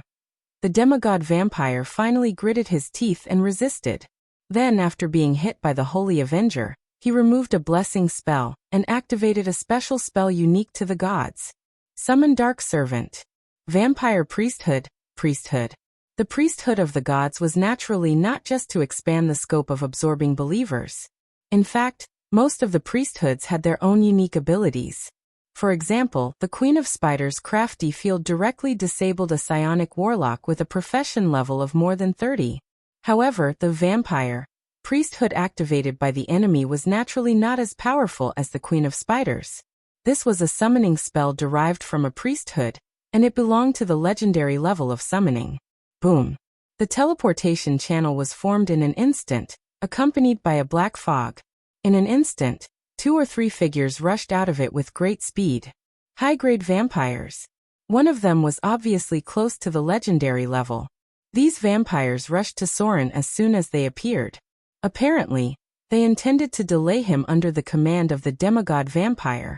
the demigod vampire finally gritted his teeth and resisted. Then, after being hit by the Holy Avenger, he removed a blessing spell and activated a special spell unique to the gods. Summon Dark Servant. Vampire Priesthood. The priesthood of the gods was naturally not just to expand the scope of absorbing believers. In fact, most of the priesthoods had their own unique abilities. For example, the Queen of Spiders' crafty field directly disabled a psionic warlock with a profession level of more than 30. However, the vampire priesthood activated by the enemy was naturally not as powerful as the Queen of Spiders. This was a summoning spell derived from a priesthood, and it belonged to the legendary level of summoning. Boom. The teleportation channel was formed in an instant, accompanied by a black fog. In an instant, 2 or 3 figures rushed out of it with great speed. High-grade vampires. One of them was obviously close to the legendary level. These vampires rushed to Soren as soon as they appeared. Apparently, they intended to delay him under the command of the demigod vampire.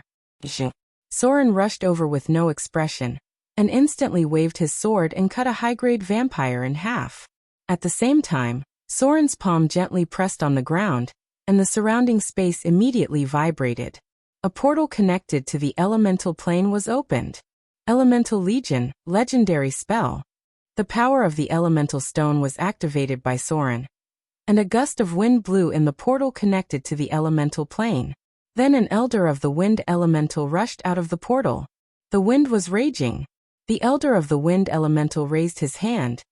Soren rushed over with no expression, and instantly waved his sword and cut a high-grade vampire in half. At the same time, Soren's palm gently pressed on the ground, and the surrounding space immediately vibrated. A portal connected to the elemental plane was opened. Elemental Legion, legendary spell. The power of the elemental stone was activated by Soren, and a gust of wind blew in the portal connected to the elemental plane. Then an Elder of the Wind elemental rushed out of the portal. The wind was raging. The Elder of the Wind elemental raised his hand,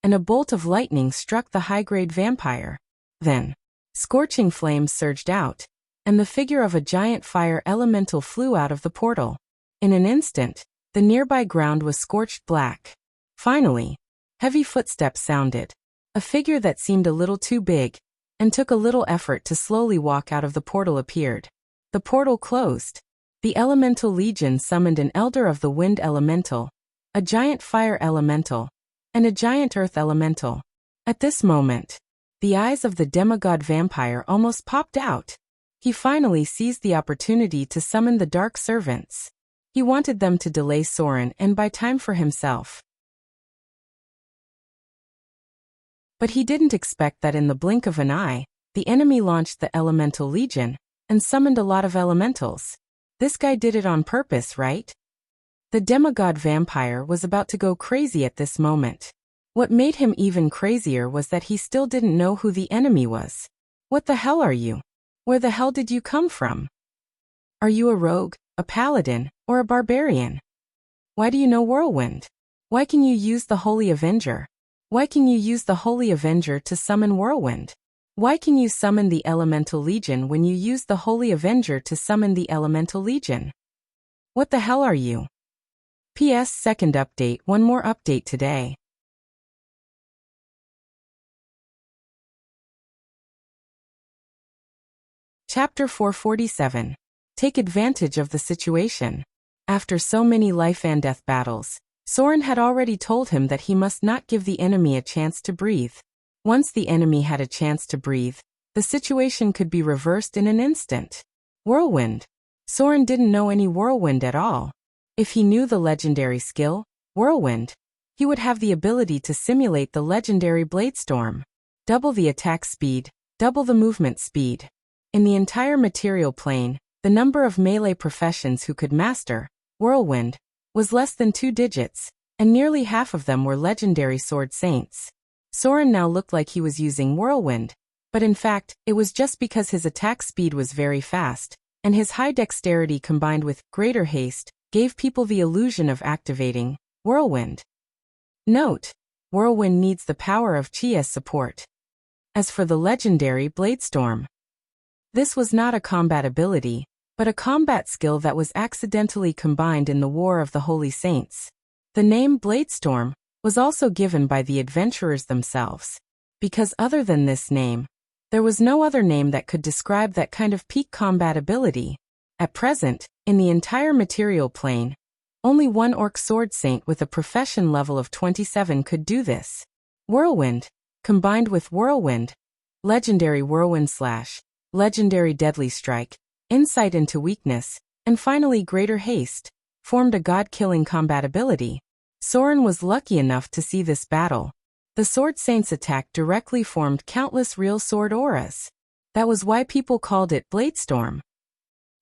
and a bolt of lightning struck the high-grade vampire. Then, scorching flames surged out, and the figure of a giant fire elemental flew out of the portal. In an instant, the nearby ground was scorched black. Finally, heavy footsteps sounded. A figure that seemed a little too big, and took a little effort to slowly walk out of the portal appeared. The portal closed. The Elemental Legion summoned an Elder of the Wind elemental, a giant fire elemental, and a giant earth elemental. At this moment, the eyes of the demigod vampire almost popped out. He finally seized the opportunity to summon the dark servants. He wanted them to delay Soren and buy time for himself. But he didn't expect that in the blink of an eye, the enemy launched the Elemental Legion and summoned a lot of elementals. This guy did it on purpose, right? The demigod vampire was about to go crazy at this moment. What made him even crazier was that he still didn't know who the enemy was. What the hell are you? Where the hell did you come from? Are you a rogue, a paladin, or a barbarian? Why do you know Whirlwind? Why can you use the Holy Avenger? Why can you use the Holy Avenger to summon Whirlwind? Why can you summon the Elemental Legion when you use the Holy Avenger to summon the Elemental Legion? What the hell are you? PS second update, one more update today. Chapter 447. Take advantage of the situation. After so many life and death battles, Soren had already told him that he must not give the enemy a chance to breathe. Once the enemy had a chance to breathe, the situation could be reversed in an instant. Whirlwind. Soren didn't know any Whirlwind at all. If he knew the legendary skill, Whirlwind, he would have the ability to simulate the legendary Bladestorm. Double the attack speed, double the movement speed. In the entire material plane, the number of melee professions who could master Whirlwind was less than 2 digits, and nearly half of them were legendary sword saints. Soren now looked like he was using Whirlwind, but in fact, it was just because his attack speed was very fast, and his high dexterity combined with greater haste gave people the illusion of activating Whirlwind. Note: Whirlwind needs the power of Chi as support. As for the legendary Bladestorm, this was not a combat ability, but a combat skill that was accidentally combined in the War of the Holy Saints. The name Bladestorm was also given by the adventurers themselves, because other than this name, there was no other name that could describe that kind of peak combat ability. At present, in the entire material plane, only one orc sword saint with a profession level of 27 could do this. Whirlwind, combined with Whirlwind, legendary Whirlwind Slash, legendary Deadly Strike, insight into weakness, and finally greater haste, formed a god-killing combat ability. Soren was lucky enough to see this battle. The Sword Saint's attack directly formed countless real sword auras. That was why people called it Bladestorm.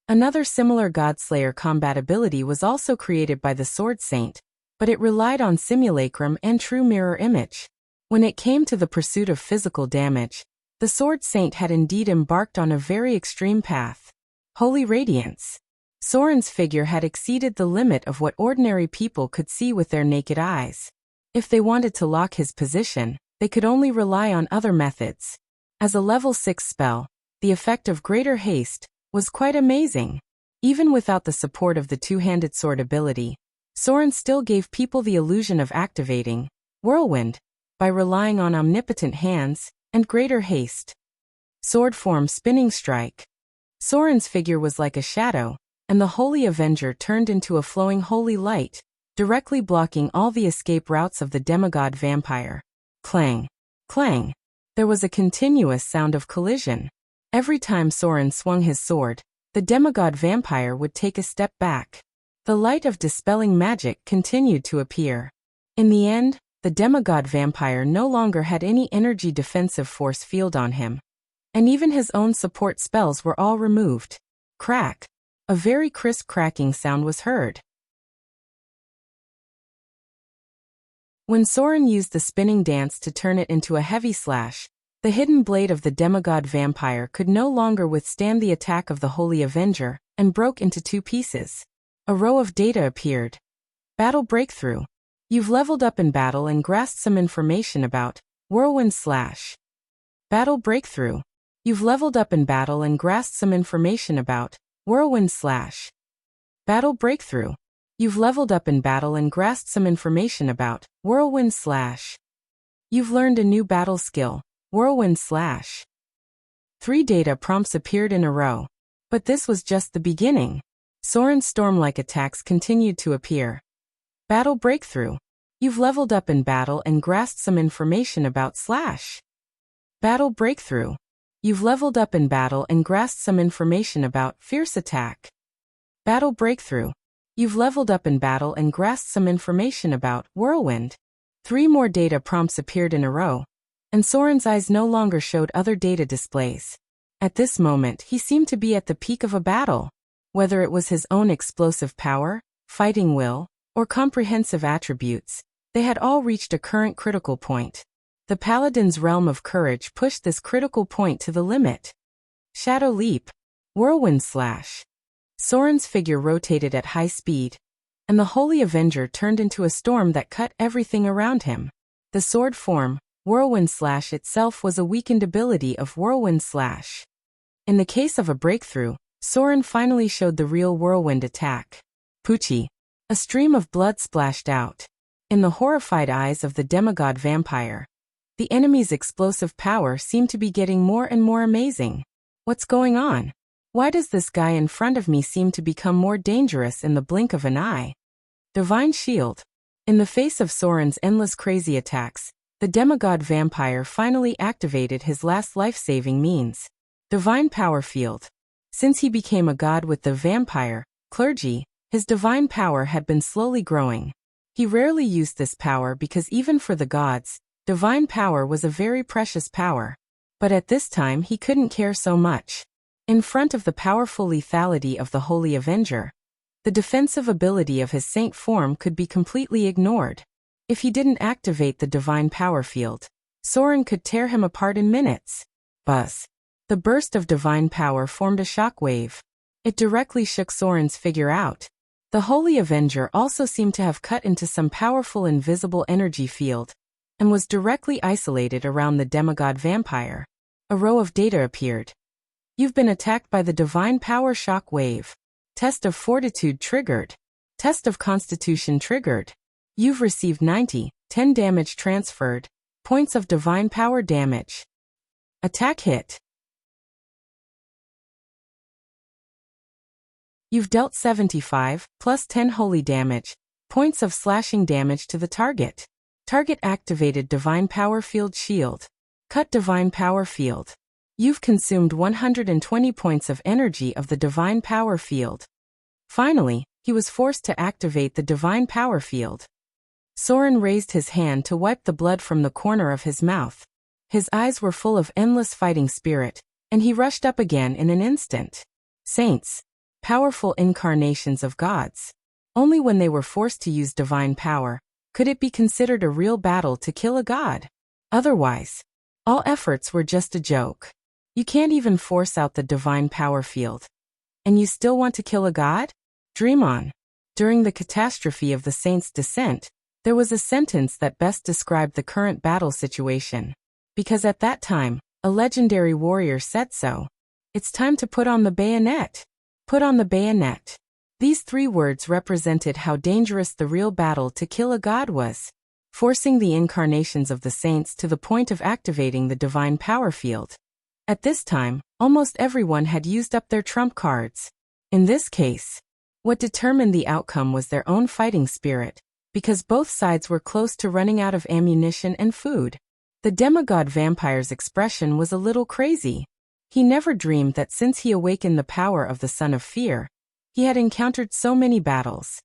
Another similar Godslayer combat ability was also created by the Sword Saint, but it relied on simulacrum and true mirror image. When it came to the pursuit of physical damage, the Sword Saint had indeed embarked on a very extreme path. Holy Radiance. Soren's figure had exceeded the limit of what ordinary people could see with their naked eyes. If they wanted to lock his position, they could only rely on other methods. As a level 6 spell, the effect of Greater Haste was quite amazing. Even without the support of the two-handed sword ability, Soren still gave people the illusion of activating Whirlwind by relying on omnipotent hands and Greater Haste. Sword form Spinning Strike. Soren's figure was like a shadow, and the Holy Avenger turned into a flowing holy light, directly blocking all the escape routes of the demigod vampire. Clang! Clang! There was a continuous sound of collision. Every time Soren swung his sword, the demigod vampire would take a step back. The light of dispelling magic continued to appear. In the end, the demigod vampire no longer had any energy defensive force field on him, and even his own support spells were all removed. Crack! A very crisp cracking sound was heard. When Soren used the spinning dance to turn it into a heavy slash, the hidden blade of the demigod vampire could no longer withstand the attack of the Holy Avenger, and broke into 2 pieces. A row of data appeared. Battle breakthrough. You've leveled up in battle and grasped some information about Whirlwind Slash. Battle breakthrough. You've leveled up in battle and grasped some information about Whirlwind Slash. Battle breakthrough. You've leveled up in battle and grasped some information about Whirlwind Slash. You've learned a new battle skill, Whirlwind Slash. 3 data prompts appeared in a row. But this was just the beginning. Soren's storm-like attacks continued to appear. Battle breakthrough. You've leveled up in battle and grasped some information about Battle breakthrough. You've leveled up in battle and grasped some information about fierce attack. Battle breakthrough. You've leveled up in battle and grasped some information about whirlwind. 3 more data prompts appeared in a row, and Soren's eyes no longer showed other data displays. At this moment, he seemed to be at the peak of a battle. Whether it was his own explosive power, fighting will, or comprehensive attributes, they had all reached a current critical point. The Paladin's realm of courage pushed this critical point to the limit. Shadow leap. Whirlwind slash. Soren's figure rotated at high speed, and the Holy Avenger turned into a storm that cut everything around him. The sword form, Whirlwind slash itself, was a weakened ability of Whirlwind slash. In the case of a breakthrough, Soren finally showed the real whirlwind attack. Poochie. A stream of blood splashed out. In the horrified eyes of the demigod vampire, the enemy's explosive power seemed to be getting more and more amazing. What's going on? Why does this guy in front of me seem to become more dangerous in the blink of an eye? Divine Shield. In the face of Soren's endless crazy attacks, the demigod vampire finally activated his last life-saving means. Divine Power Field. Since he became a god with the vampire clergy, his divine power had been slowly growing. He rarely used this power because even for the gods, divine power was a very precious power. But at this time he couldn't care so much. In front of the powerful lethality of the Holy Avenger, the defensive ability of his saint form could be completely ignored. If he didn't activate the divine power field, Soren could tear him apart in minutes. Buzz. The burst of divine power formed a shockwave. It directly shook Soren's figure out. The Holy Avenger also seemed to have cut into some powerful invisible energy field, and was directly isolated around the demigod vampire. A row of data appeared. You've been attacked by the divine power shock wave. Test of fortitude triggered. Test of constitution triggered. You've received 10 damage transferred, points of divine power damage. Attack hit. You've dealt 75, plus 10 holy damage, points of slashing damage to the target. Target activated divine power field shield. Cut divine power field. You've consumed 120 points of energy of the divine power field. Finally, he was forced to activate the divine power field. Soren raised his hand to wipe the blood from the corner of his mouth. His eyes were full of endless fighting spirit, and he rushed up again in an instant. Saints. Powerful incarnations of gods. Only when they were forced to use divine power could it be considered a real battle to kill a god. Otherwise, all efforts were just a joke. You can't even force out the divine power field. And you still want to kill a god? Dream on. During the catastrophe of the saints' descent, there was a sentence that best described the current battle situation. Because at that time, a legendary warrior said so. It's time to put on the bayonet. Put on the bayonet. These 3 words represented how dangerous the real battle to kill a god was. Forcing the incarnations of the saints to the point of activating the divine power field. At this time, almost everyone had used up their trump cards. In this case, what determined the outcome was their own fighting spirit, because both sides were close to running out of ammunition and food. The demigod vampire's expression was a little crazy. He never dreamed that since he awakened the power of the Son of Fear, he had encountered so many battles.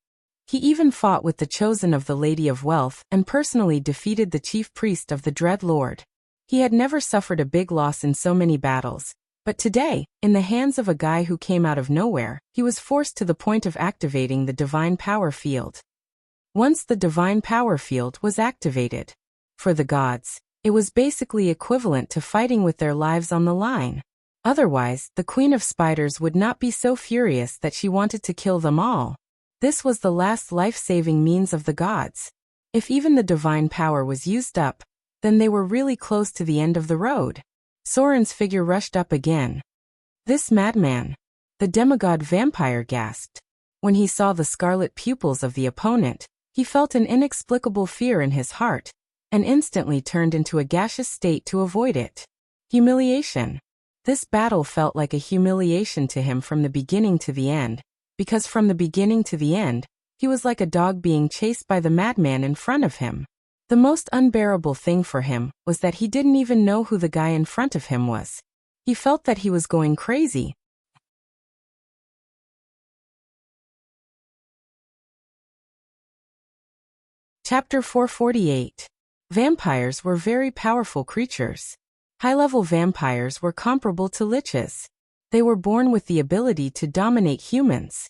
He even fought with the Chosen of the Lady of Wealth and personally defeated the chief priest of the Dread Lord. He had never suffered a big loss in so many battles, but today, in the hands of a guy who came out of nowhere, he was forced to the point of activating the divine power field. Once the divine power field was activated, for the gods, it was basically equivalent to fighting with their lives on the line. Otherwise, the Queen of Spiders would not be so furious that she wanted to kill them all. This was the last life-saving means of the gods. If even the divine power was used up, then they were really close to the end of the road. Soren's figure rushed up again. This madman. The demigod vampire gasped. When he saw the scarlet pupils of the opponent, he felt an inexplicable fear in his heart, and instantly turned into a gaseous state to avoid it. Humiliation. This battle felt like a humiliation to him from the beginning to the end, because from the beginning to the end, He was like a dog being chased by the madman in front of him. The most unbearable thing for him was that he didn't even know who the guy in front of him was. He felt that he was going crazy. Chapter 448. Vampires were very powerful creatures. High-level vampires were comparable to liches. They were born with the ability to dominate humans.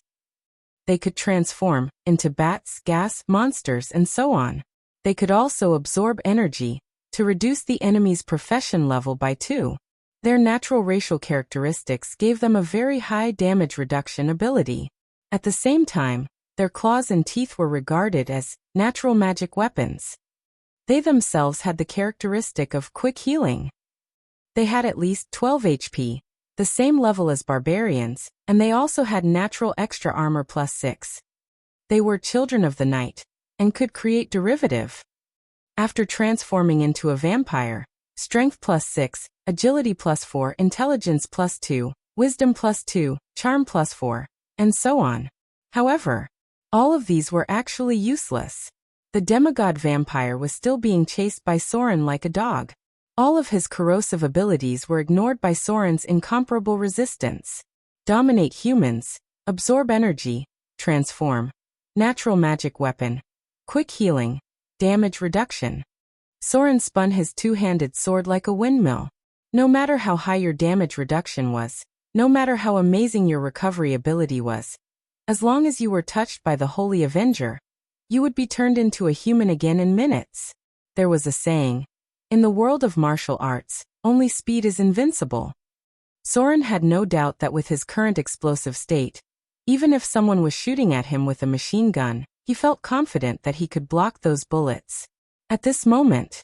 They could transform into bats, gas, monsters, and so on. They could also absorb energy to reduce the enemy's profession level by 2. Their natural racial characteristics gave them a very high damage reduction ability. At the same time, their claws and teeth were regarded as natural magic weapons. They themselves had the characteristic of quick healing. They had at least 12 HP, the same level as barbarians, and they also had natural extra armor +6. They were children of the night, and could create derivative. After transforming into a vampire, strength +6, agility +4, intelligence +2, wisdom +2, charm +4, and so on. However, all of these were actually useless. The demigod vampire was still being chased by Soren like a dog. All of his corrosive abilities were ignored by Soren's incomparable resistance. Dominate humans, absorb energy, transform, natural magic weapon, quick healing, damage reduction. Soren spun his two-handed sword like a windmill. No matter how high your damage reduction was, no matter how amazing your recovery ability was, as long as you were touched by the Holy Avenger, you would be turned into a human again in minutes. There was a saying, in the world of martial arts, only speed is invincible. Soren had no doubt that with his current explosive state, even if someone was shooting at him with a machine gun, he felt confident that he could block those bullets. At this moment,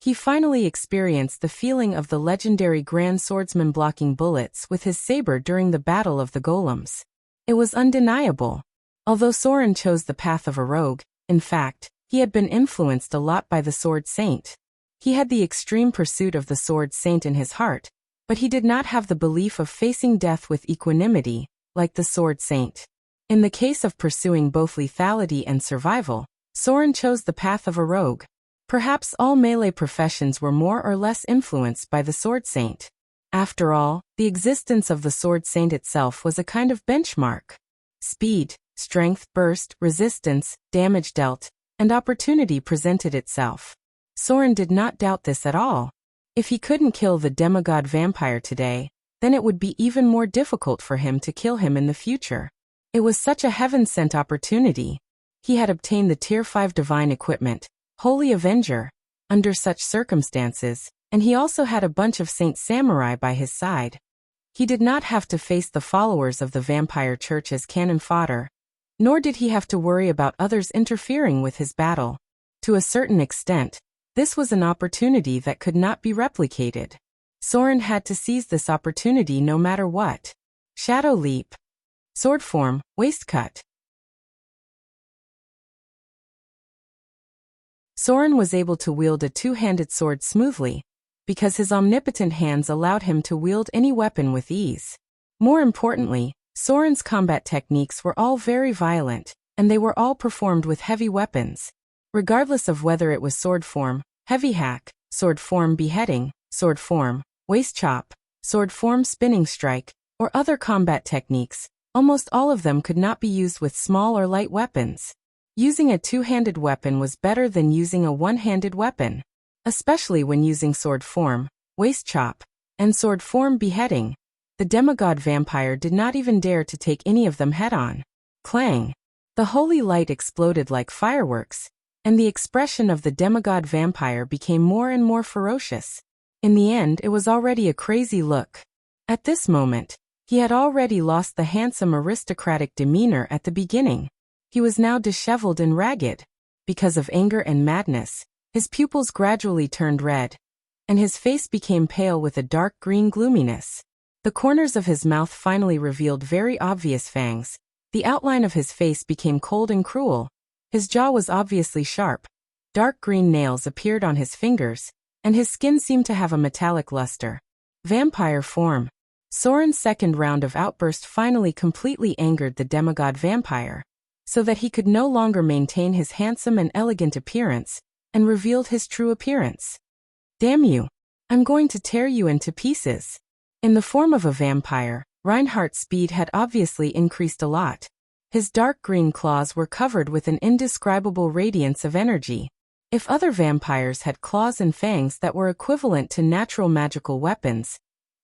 he finally experienced the feeling of the legendary Grand Swordsman blocking bullets with his saber during the Battle of the Golems. It was undeniable. Although Soren chose the path of a rogue, in fact, he had been influenced a lot by the Sword Saint. He had the extreme pursuit of the Sword Saint in his heart, but he did not have the belief of facing death with equanimity, like the Sword Saint. In the case of pursuing both lethality and survival, Soren chose the path of a rogue. Perhaps all melee professions were more or less influenced by the Sword Saint. After all, the existence of the Sword Saint itself was a kind of benchmark. Speed, strength, burst, resistance, damage dealt, and opportunity presented itself. Soren did not doubt this at all. If he couldn't kill the demigod vampire today, then it would be even more difficult for him to kill him in the future. It was such a heaven-sent opportunity. He had obtained the Tier 5 divine equipment, Holy Avenger, under such circumstances, and he also had a bunch of Saint Samurai by his side. He did not have to face the followers of the vampire church as cannon fodder, nor did he have to worry about others interfering with his battle. To a certain extent, this was an opportunity that could not be replicated. Soren had to seize this opportunity no matter what. Shadow Leap. Sword Form, Waist Cut. Soren was able to wield a two-handed sword smoothly, because his omnipotent hands allowed him to wield any weapon with ease. More importantly, Soren's combat techniques were all very violent, and they were all performed with heavy weapons. Regardless of whether it was sword form, heavy hack, sword form beheading, sword form, waist chop, sword form spinning strike, or other combat techniques, almost all of them could not be used with small or light weapons. Using a two-handed weapon was better than using a one-handed weapon, especially when using sword form, waist chop, and sword form beheading. The demigod vampire did not even dare to take any of them head-on. Clang! The holy light exploded like fireworks, and the expression of the demigod vampire became more and more ferocious. In the end, it was already a crazy look. At this moment, he had already lost the handsome aristocratic demeanor at the beginning. He was now disheveled and ragged. Because of anger and madness, his pupils gradually turned red, and his face became pale with a dark green gloominess. The corners of his mouth finally revealed very obvious fangs. The outline of his face became cold and cruel. His jaw was obviously sharp. Dark green nails appeared on his fingers, and his skin seemed to have a metallic luster. Vampire form. Soren's second round of outburst finally completely angered the demigod vampire. so that he could no longer maintain his handsome and elegant appearance, and revealed his true appearance. "Damn you! I'm going to tear you into pieces." In the form of a vampire, Reinhardt's speed had obviously increased a lot. His dark green claws were covered with an indescribable radiance of energy. If other vampires had claws and fangs that were equivalent to natural magical weapons,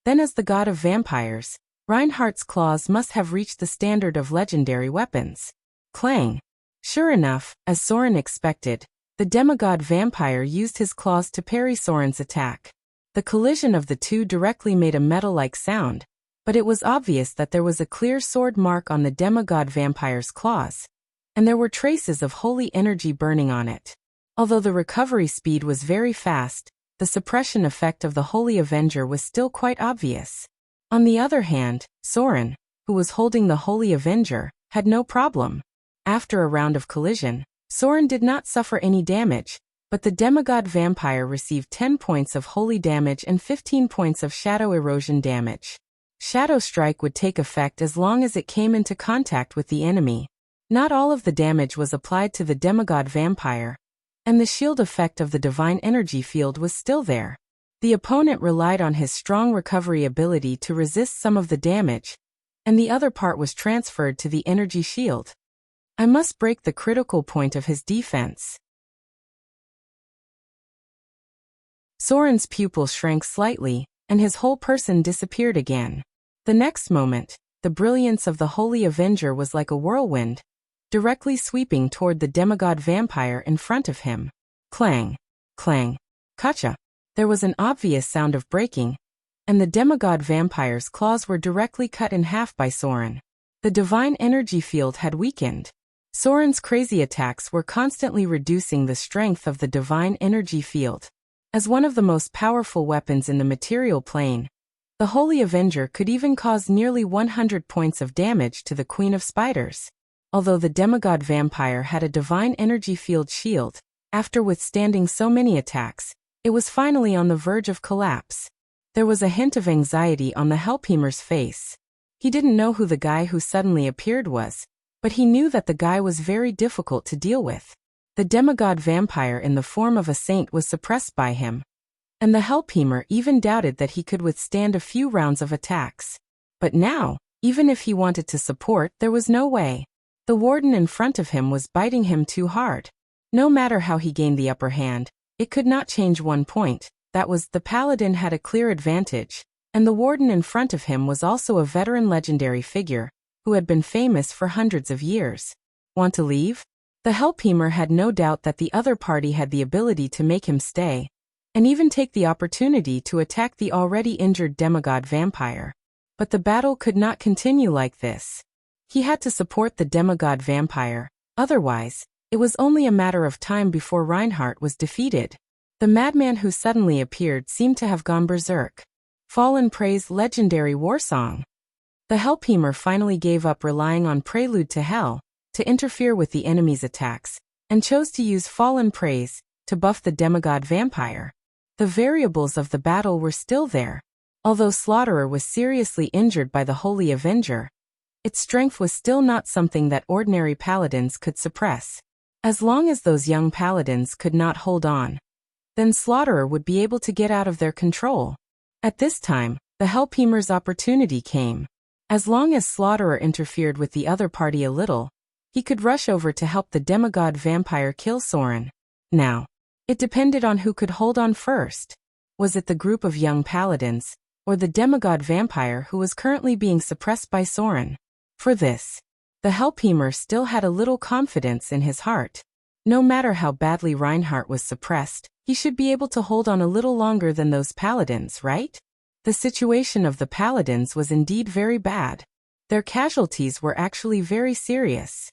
then as the god of vampires, Reinhardt's claws must have reached the standard of legendary weapons. Clang! Sure enough, as Soren expected, the demigod vampire used his claws to parry Soren's attack. The collision of the two directly made a metal-like sound, but it was obvious that there was a clear sword mark on the demigod vampire's claws, and there were traces of holy energy burning on it. Although the recovery speed was very fast, the suppression effect of the Holy Avenger was still quite obvious. On the other hand, Soren, who was holding the Holy Avenger, had no problem. After a round of collision, Soren did not suffer any damage, but the demigod vampire received 10 points of holy damage and 15 points of shadow erosion damage. Shadow Strike would take effect as long as it came into contact with the enemy. Not all of the damage was applied to the demigod vampire, and the shield effect of the divine energy field was still there. The opponent relied on his strong recovery ability to resist some of the damage, and the other part was transferred to the energy shield. I must break the critical point of his defense. Soren's pupil shrank slightly, and his whole person disappeared again. The next moment, the brilliance of the Holy Avenger was like a whirlwind, directly sweeping toward the demigod vampire in front of him. Clang! Clang! Kacha! There was an obvious sound of breaking, and the demigod vampire's claws were directly cut in half by Soren. The divine energy field had weakened. Soren's crazy attacks were constantly reducing the strength of the divine energy field. As one of the most powerful weapons in the material plane, the Holy Avenger could even cause nearly 100 points of damage to the Queen of Spiders. Although the demigod vampire had a divine energy field shield, after withstanding so many attacks, it was finally on the verge of collapse. There was a hint of anxiety on the Helpheimer's face. He didn't know who the guy who suddenly appeared was, but he knew that the guy was very difficult to deal with. The demigod vampire in the form of a saint was suppressed by him, and the Helpheimer even doubted that he could withstand a few rounds of attacks. But now, even if he wanted to support, there was no way. The warden in front of him was biting him too hard. No matter how he gained the upper hand, it could not change one point, that was, the paladin had a clear advantage, and the warden in front of him was also a veteran legendary figure, who had been famous for hundreds of years. Want to leave? The Helpheimer had no doubt that the other party had the ability to make him stay, and even take the opportunity to attack the already injured demigod vampire. But the battle could not continue like this. He had to support the demigod vampire, otherwise, it was only a matter of time before Reinhardt was defeated. The madman who suddenly appeared seemed to have gone berserk. Fallen Prey's legendary war song. The Helpheimer finally gave up relying on Prelude to Hell to interfere with the enemy's attacks, and chose to use Fallen Praise to buff the demigod vampire. The variables of the battle were still there. Although Slaughterer was seriously injured by the Holy Avenger, its strength was still not something that ordinary paladins could suppress. As long as those young paladins could not hold on, then Slaughterer would be able to get out of their control. At this time, the Helpheimer's opportunity came. As long as Slaughterer interfered with the other party a little, he could rush over to help the demigod vampire kill Soren. Now, it depended on who could hold on first. Was it the group of young paladins, or the demigod vampire who was currently being suppressed by Soren? For this, the Helpheimer still had a little confidence in his heart. No matter how badly Reinhardt was suppressed, he should be able to hold on a little longer than those paladins, right? The situation of the paladins was indeed very bad. Their casualties were actually very serious.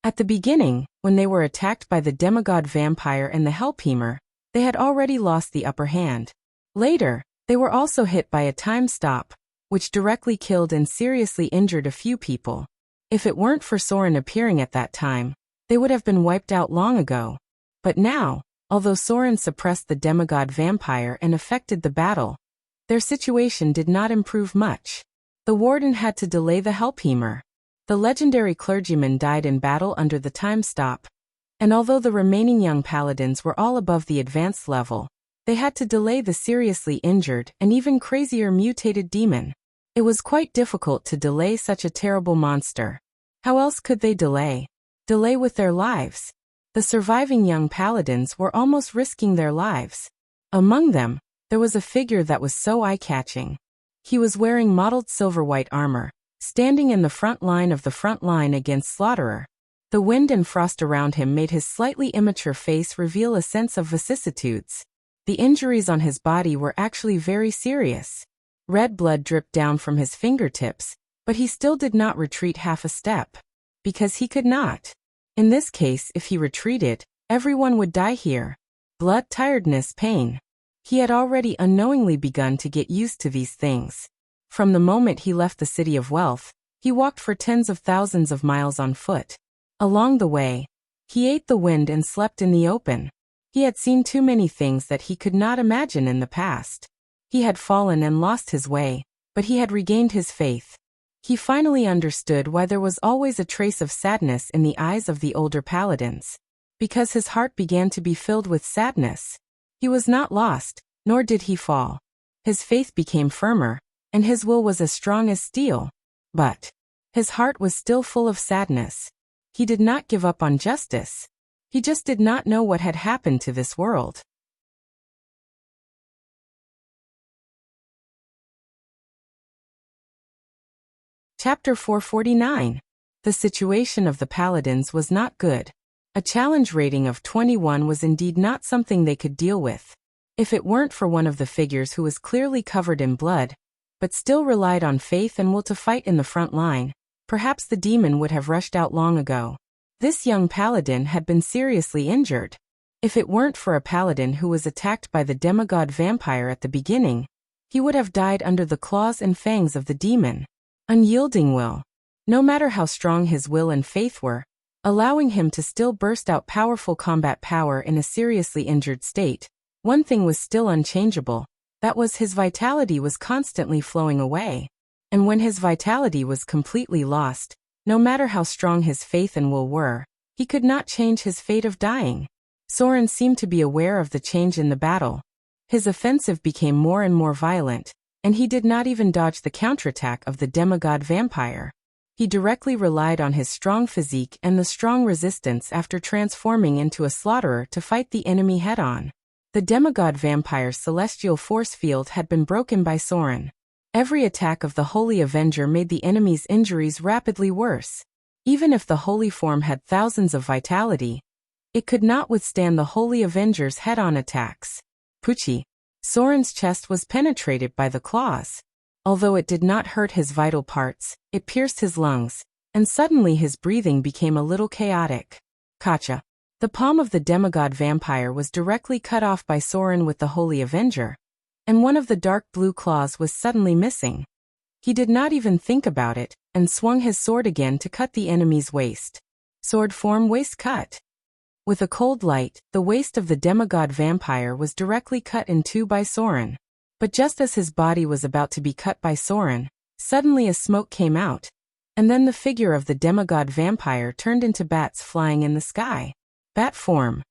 At the beginning, when they were attacked by the demigod vampire and the Helpheimer, they had already lost the upper hand. Later, they were also hit by a time stop, which directly killed and seriously injured a few people. If it weren't for Soren appearing at that time, they would have been wiped out long ago. But now, although Soren suppressed the demigod vampire and affected the battle, their situation did not improve much. The warden had to delay the Helpheimer. The legendary clergyman died in battle under the time stop. And although the remaining young paladins were all above the advanced level, they had to delay the seriously injured and even crazier mutated demon. It was quite difficult to delay such a terrible monster. How else could they delay? Delay with their lives. The surviving young paladins were almost risking their lives. Among them, there was a figure that was so eye-catching. He was wearing mottled silver-white armor, standing in the front line of the front line against Slaughterer. The wind and frost around him made his slightly immature face reveal a sense of vicissitudes. The injuries on his body were actually very serious. Red blood dripped down from his fingertips, but he still did not retreat half a step. Because he could not. In this case, if he retreated, everyone would die here. Blood, tiredness, pain. He had already unknowingly begun to get used to these things. From the moment he left the City of Wealth, he walked for tens of thousands of miles on foot. Along the way, he ate the wind and slept in the open. He had seen too many things that he could not imagine in the past. He had fallen and lost his way, but he had regained his faith. He finally understood why there was always a trace of sadness in the eyes of the older paladins. Because his heart began to be filled with sadness. He was not lost, nor did he fall. His faith became firmer, and his will was as strong as steel. But his heart was still full of sadness. He did not give up on justice. He just did not know what had happened to this world. Chapter 449. The situation of the paladins was not good. A challenge rating of 21 was indeed not something they could deal with. If it weren't for one of the figures who was clearly covered in blood, but still relied on faith and will to fight in the front line, perhaps the demon would have rushed out long ago. This young paladin had been seriously injured. If it weren't for a paladin who was attacked by the demigod vampire at the beginning, he would have died under the claws and fangs of the demon. Unyielding will. No matter how strong his will and faith were, allowing him to still burst out powerful combat power in a seriously injured state, one thing was still unchangeable. That was his vitality was constantly flowing away. And when his vitality was completely lost, no matter how strong his faith and will were, he could not change his fate of dying. Soren seemed to be aware of the change in the battle. His offensive became more and more violent, and he did not even dodge the counterattack of the demigod vampire. He directly relied on his strong physique and the strong resistance after transforming into a slaughterer to fight the enemy head-on. The demigod vampire's celestial force field had been broken by Soren. Every attack of the Holy Avenger made the enemy's injuries rapidly worse. Even if the Holy Form had thousands of vitality, it could not withstand the Holy Avenger's head-on attacks. Pucci. Soren's chest was penetrated by the claws. Although it did not hurt his vital parts, it pierced his lungs, and suddenly his breathing became a little chaotic. Kacha. The palm of the demigod vampire was directly cut off by Soren with the Holy Avenger, and one of the dark blue claws was suddenly missing. He did not even think about it, and swung his sword again to cut the enemy's waist. Sword form waist cut. With a cold light, the waist of the demigod vampire was directly cut in two by Soren. But just as his body was about to be cut by Soren, suddenly a smoke came out, and then the figure of the demigod vampire turned into bats flying in the sky. Bat form.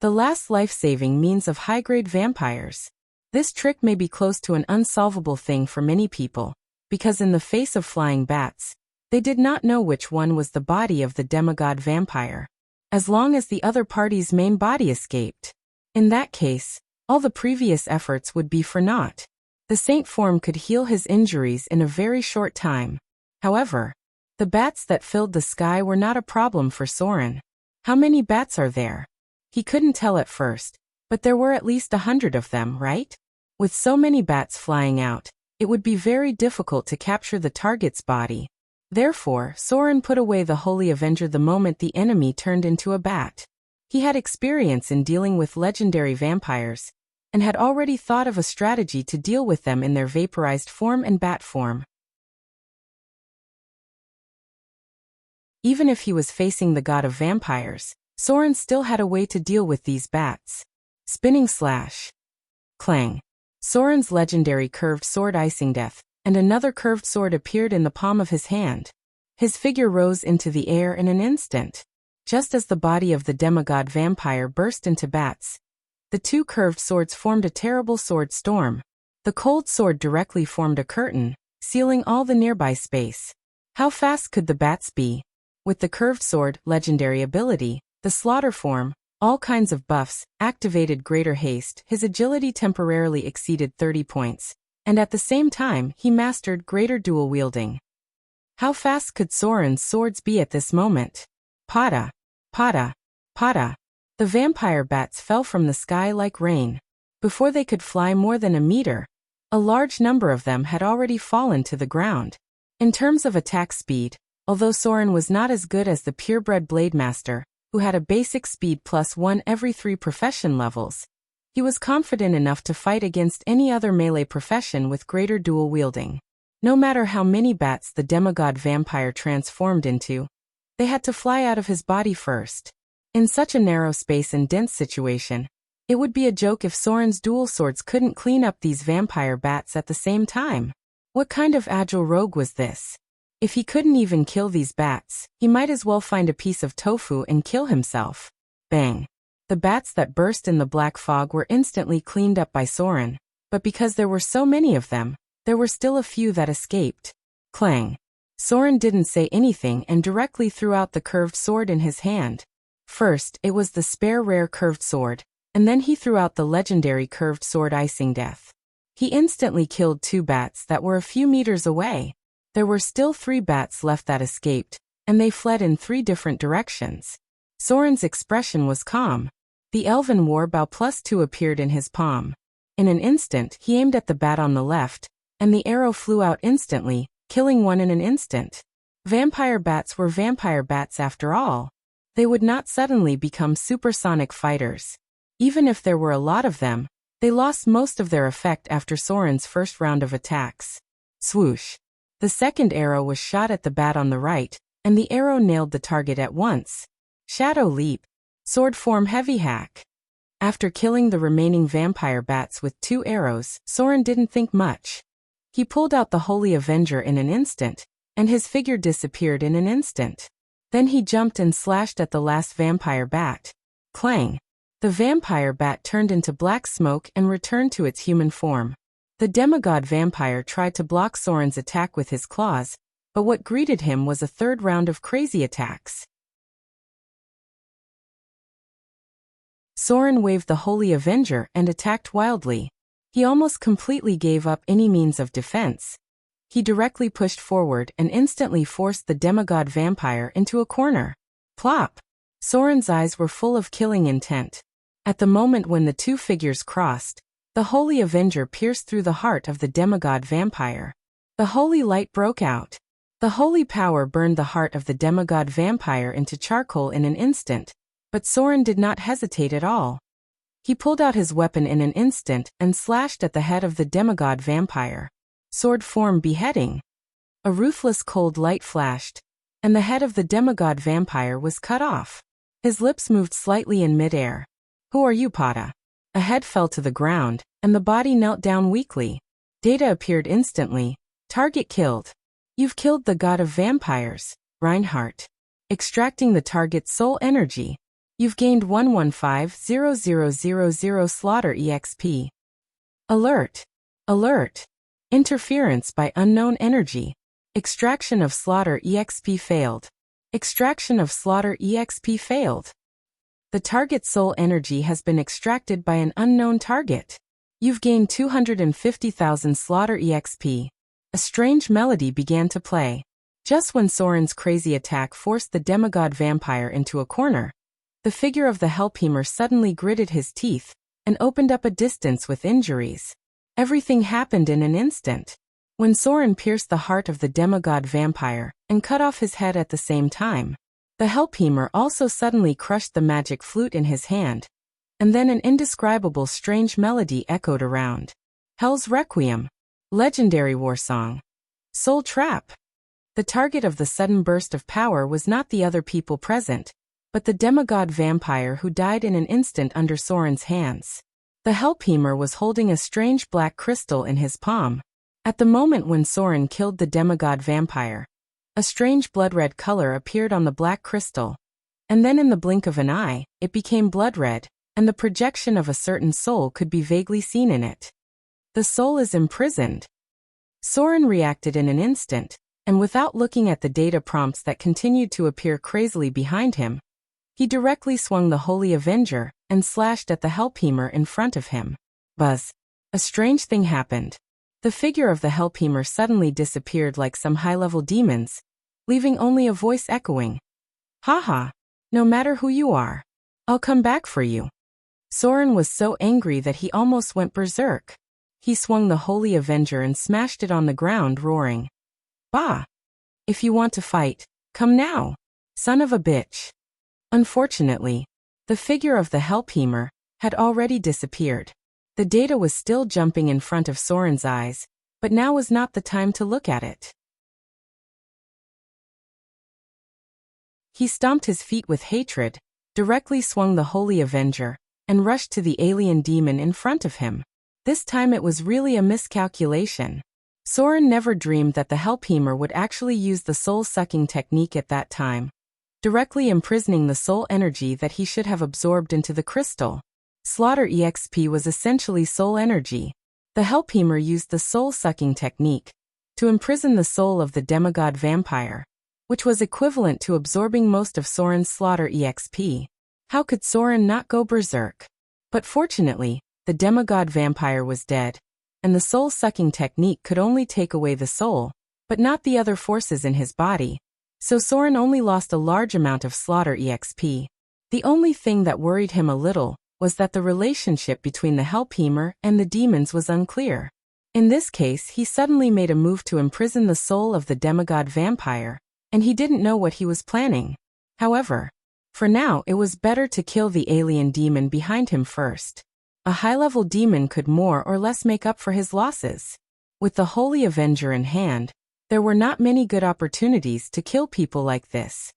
The last life-saving means of high-grade vampires. This trick may be close to an unsolvable thing for many people, because in the face of flying bats, they did not know which one was the body of the demigod vampire, as long as the other party's main body escaped. In that case, all the previous efforts would be for naught. The saint form could heal his injuries in a very short time. However, the bats that filled the sky were not a problem for Soren. How many bats are there? He couldn't tell at first, but there were at least 100 of them, right? With so many bats flying out, it would be very difficult to capture the target's body. Therefore, Soren put away the Holy Avenger the moment the enemy turned into a bat. He had experience in dealing with legendary vampires, and had already thought of a strategy to deal with them in their vaporized form and bat form. Even if he was facing the god of vampires, Soren still had a way to deal with these bats. Spinning slash. Clang. Soren's legendary curved sword Icing Death, and another curved sword appeared in the palm of his hand. His figure rose into the air in an instant. Just as the body of the demigod vampire burst into bats, the two curved swords formed a terrible sword storm. The cold sword directly formed a curtain, sealing all the nearby space. How fast could the bats be? With the curved sword, legendary ability, the slaughter form, all kinds of buffs, activated greater haste, his agility temporarily exceeded 30 points, and at the same time he mastered greater dual wielding. How fast could Soren's swords be at this moment? Pada! Pada! Pada! The vampire bats fell from the sky like rain. Before they could fly more than a meter, a large number of them had already fallen to the ground. In terms of attack speed, although Soren was not as good as the purebred blade master, who had a basic speed +1 every 3 profession levels, he was confident enough to fight against any other melee profession with greater dual wielding. No matter how many bats the demigod vampire transformed into, they had to fly out of his body first. In such a narrow space and dense situation, it would be a joke if Soren's dual swords couldn't clean up these vampire bats at the same time. What kind of agile rogue was this? If he couldn't even kill these bats, he might as well find a piece of tofu and kill himself. Bang! The bats that burst in the black fog were instantly cleaned up by Soren, but because there were so many of them, there were still a few that escaped. Clang! Soren didn't say anything and directly threw out the curved sword in his hand. First, it was the spare rare curved sword, and then he threw out the legendary curved sword Icing Death. He instantly killed 2 bats that were a few meters away. There were still 3 bats left that escaped, and they fled in 3 different directions. Soren's expression was calm. The elven warbow +2 appeared in his palm. In an instant, he aimed at the bat on the left, and the arrow flew out instantly, killing one in an instant. Vampire bats were vampire bats after all. They would not suddenly become supersonic fighters. Even if there were a lot of them, they lost most of their effect after Soren's first round of attacks. Swoosh! The second arrow was shot at the bat on the right, and the arrow nailed the target at once. Shadow Leap. Sword form heavy hack. After killing the remaining vampire bats with 2 arrows, Soren didn't think much. He pulled out the Holy Avenger in an instant, and his figure disappeared in an instant. Then he jumped and slashed at the last vampire bat. Clang! The vampire bat turned into black smoke and returned to its human form. The demigod vampire tried to block Soren's attack with his claws, but what greeted him was a third round of crazy attacks. Soren waved the Holy Avenger and attacked wildly. He almost completely gave up any means of defense. He directly pushed forward and instantly forced the demigod vampire into a corner. Plop! Soren's eyes were full of killing intent. At the moment when the 2 figures crossed, the Holy Avenger pierced through the heart of the demigod vampire. The holy light broke out. The holy power burned the heart of the demigod vampire into charcoal in an instant, but Soren did not hesitate at all. He pulled out his weapon in an instant and slashed at the head of the demigod vampire. Sword form beheading. A ruthless cold light flashed, and the head of the demigod vampire was cut off. His lips moved slightly in midair. Who are you, Pada? A head fell to the ground, and the body knelt down weakly. Data appeared instantly. Target killed. You've killed the god of vampires, Reinhardt. Extracting the target's soul energy. You've gained 115,000 slaughter EXP. Alert! Alert! Interference by unknown energy. Extraction of slaughter EXP failed. Extraction of slaughter EXP failed. The target's soul energy has been extracted by an unknown target. You've gained 250,000 slaughter EXP. A strange melody began to play. Just when Soren's crazy attack forced the demigod vampire into a corner, the figure of the Hellpemer suddenly gritted his teeth and opened up a distance with injuries. Everything happened in an instant. When Soren pierced the heart of the demigod vampire and cut off his head at the same time, the Hellpemer also suddenly crushed the magic flute in his hand, and then an indescribable strange melody echoed around. Hell's Requiem. Legendary war song. Soul Trap. The target of the sudden burst of power was not the other people present, but the demigod vampire who died in an instant under Soren's hands. The Hellpemer was holding a strange black crystal in his palm. At the moment when Soren killed the demigod vampire, a strange blood-red color appeared on the black crystal, and then in the blink of an eye, it became blood-red, and the projection of a certain soul could be vaguely seen in it. The soul is imprisoned. Soren reacted in an instant, and without looking at the data prompts that continued to appear crazily behind him, he directly swung the Holy Avenger and slashed at the Hellpemer in front of him. Buzz. A strange thing happened. The figure of the Hellpemer suddenly disappeared like some high-level demons, leaving only a voice echoing. "Haha, no matter who you are, I'll come back for you." Soren was so angry that he almost went berserk. He swung the Holy Avenger and smashed it on the ground, roaring, "Bah! If you want to fight, come now, son of a bitch." Unfortunately, the figure of the Hellpemer had already disappeared. The data was still jumping in front of Soren's eyes, but now was not the time to look at it. He stomped his feet with hatred, directly swung the Holy Avenger, and rushed to the alien demon in front of him. This time it was really a miscalculation. Soren never dreamed that the Hellpemer would actually use the soul-sucking technique at that time, directly imprisoning the soul energy that he should have absorbed into the crystal. Slaughter EXP was essentially soul energy. The Hellpemer used the soul-sucking technique to imprison the soul of the demigod vampire, which was equivalent to absorbing most of Soren's Slaughter EXP. How could Soren not go berserk? But fortunately, the demigod vampire was dead, and the soul-sucking technique could only take away the soul, but not the other forces in his body, so Soren only lost a large amount of Slaughter EXP. The only thing that worried him a little was that the relationship between the Hellpemer and the demons was unclear. In this case, he suddenly made a move to imprison the soul of the demigod vampire, and he didn't know what he was planning. However, for now it was better to kill the alien demon behind him first. A high-level demon could more or less make up for his losses. With the Holy Avenger in hand, there were not many good opportunities to kill people like this.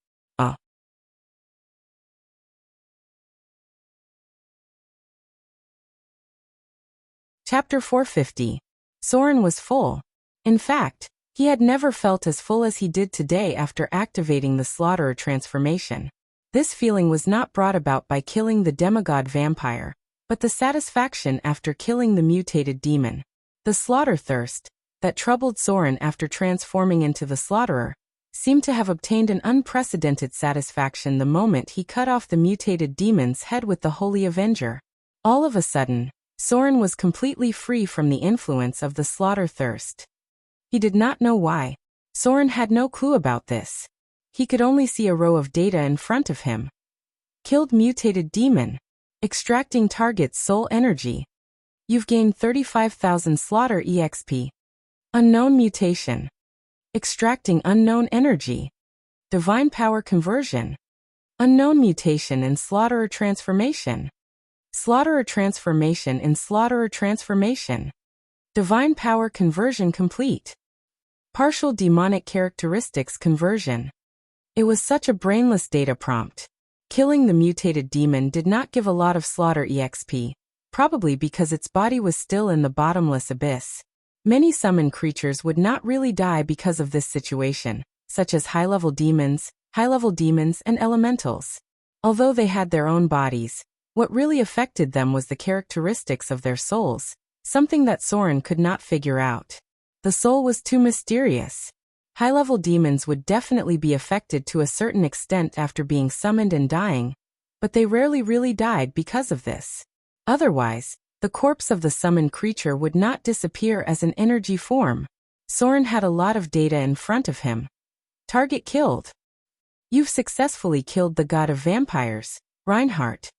Chapter 450. Soren was full. In fact, he had never felt as full as he did today after activating the Slaughterer transformation. This feeling was not brought about by killing the demigod vampire, but the satisfaction after killing the mutated demon. The slaughter thirst that troubled Soren after transforming into the Slaughterer seemed to have obtained an unprecedented satisfaction the moment he cut off the mutated demon's head with the Holy Avenger. All of a sudden, Soren was completely free from the influence of the slaughter thirst. He did not know why. Soren had no clue about this. He could only see a row of data in front of him. Killed mutated demon. Extracting target's soul energy. You've gained 35,000 Slaughter EXP. Unknown mutation. Extracting unknown energy. Divine power conversion. Unknown mutation in Slaughterer transformation. Slaughterer transformation in Slaughterer transformation. Divine power conversion complete. Partial demonic characteristics conversion. It was such a brainless data prompt. Killing the mutated demon did not give a lot of Slaughter EXP, probably because its body was still in the bottomless abyss. Many summon creatures would not really die because of this situation, such as high-level demons, and elementals. Although they had their own bodies, what really affected them was the characteristics of their souls, something that Soren could not figure out. The soul was too mysterious. High-level demons would definitely be affected to a certain extent after being summoned and dying, but they rarely really died because of this. Otherwise, the corpse of the summoned creature would not disappear as an energy form. Soren had a lot of data in front of him. Target killed. You've successfully killed the god of vampires, Reinhardt.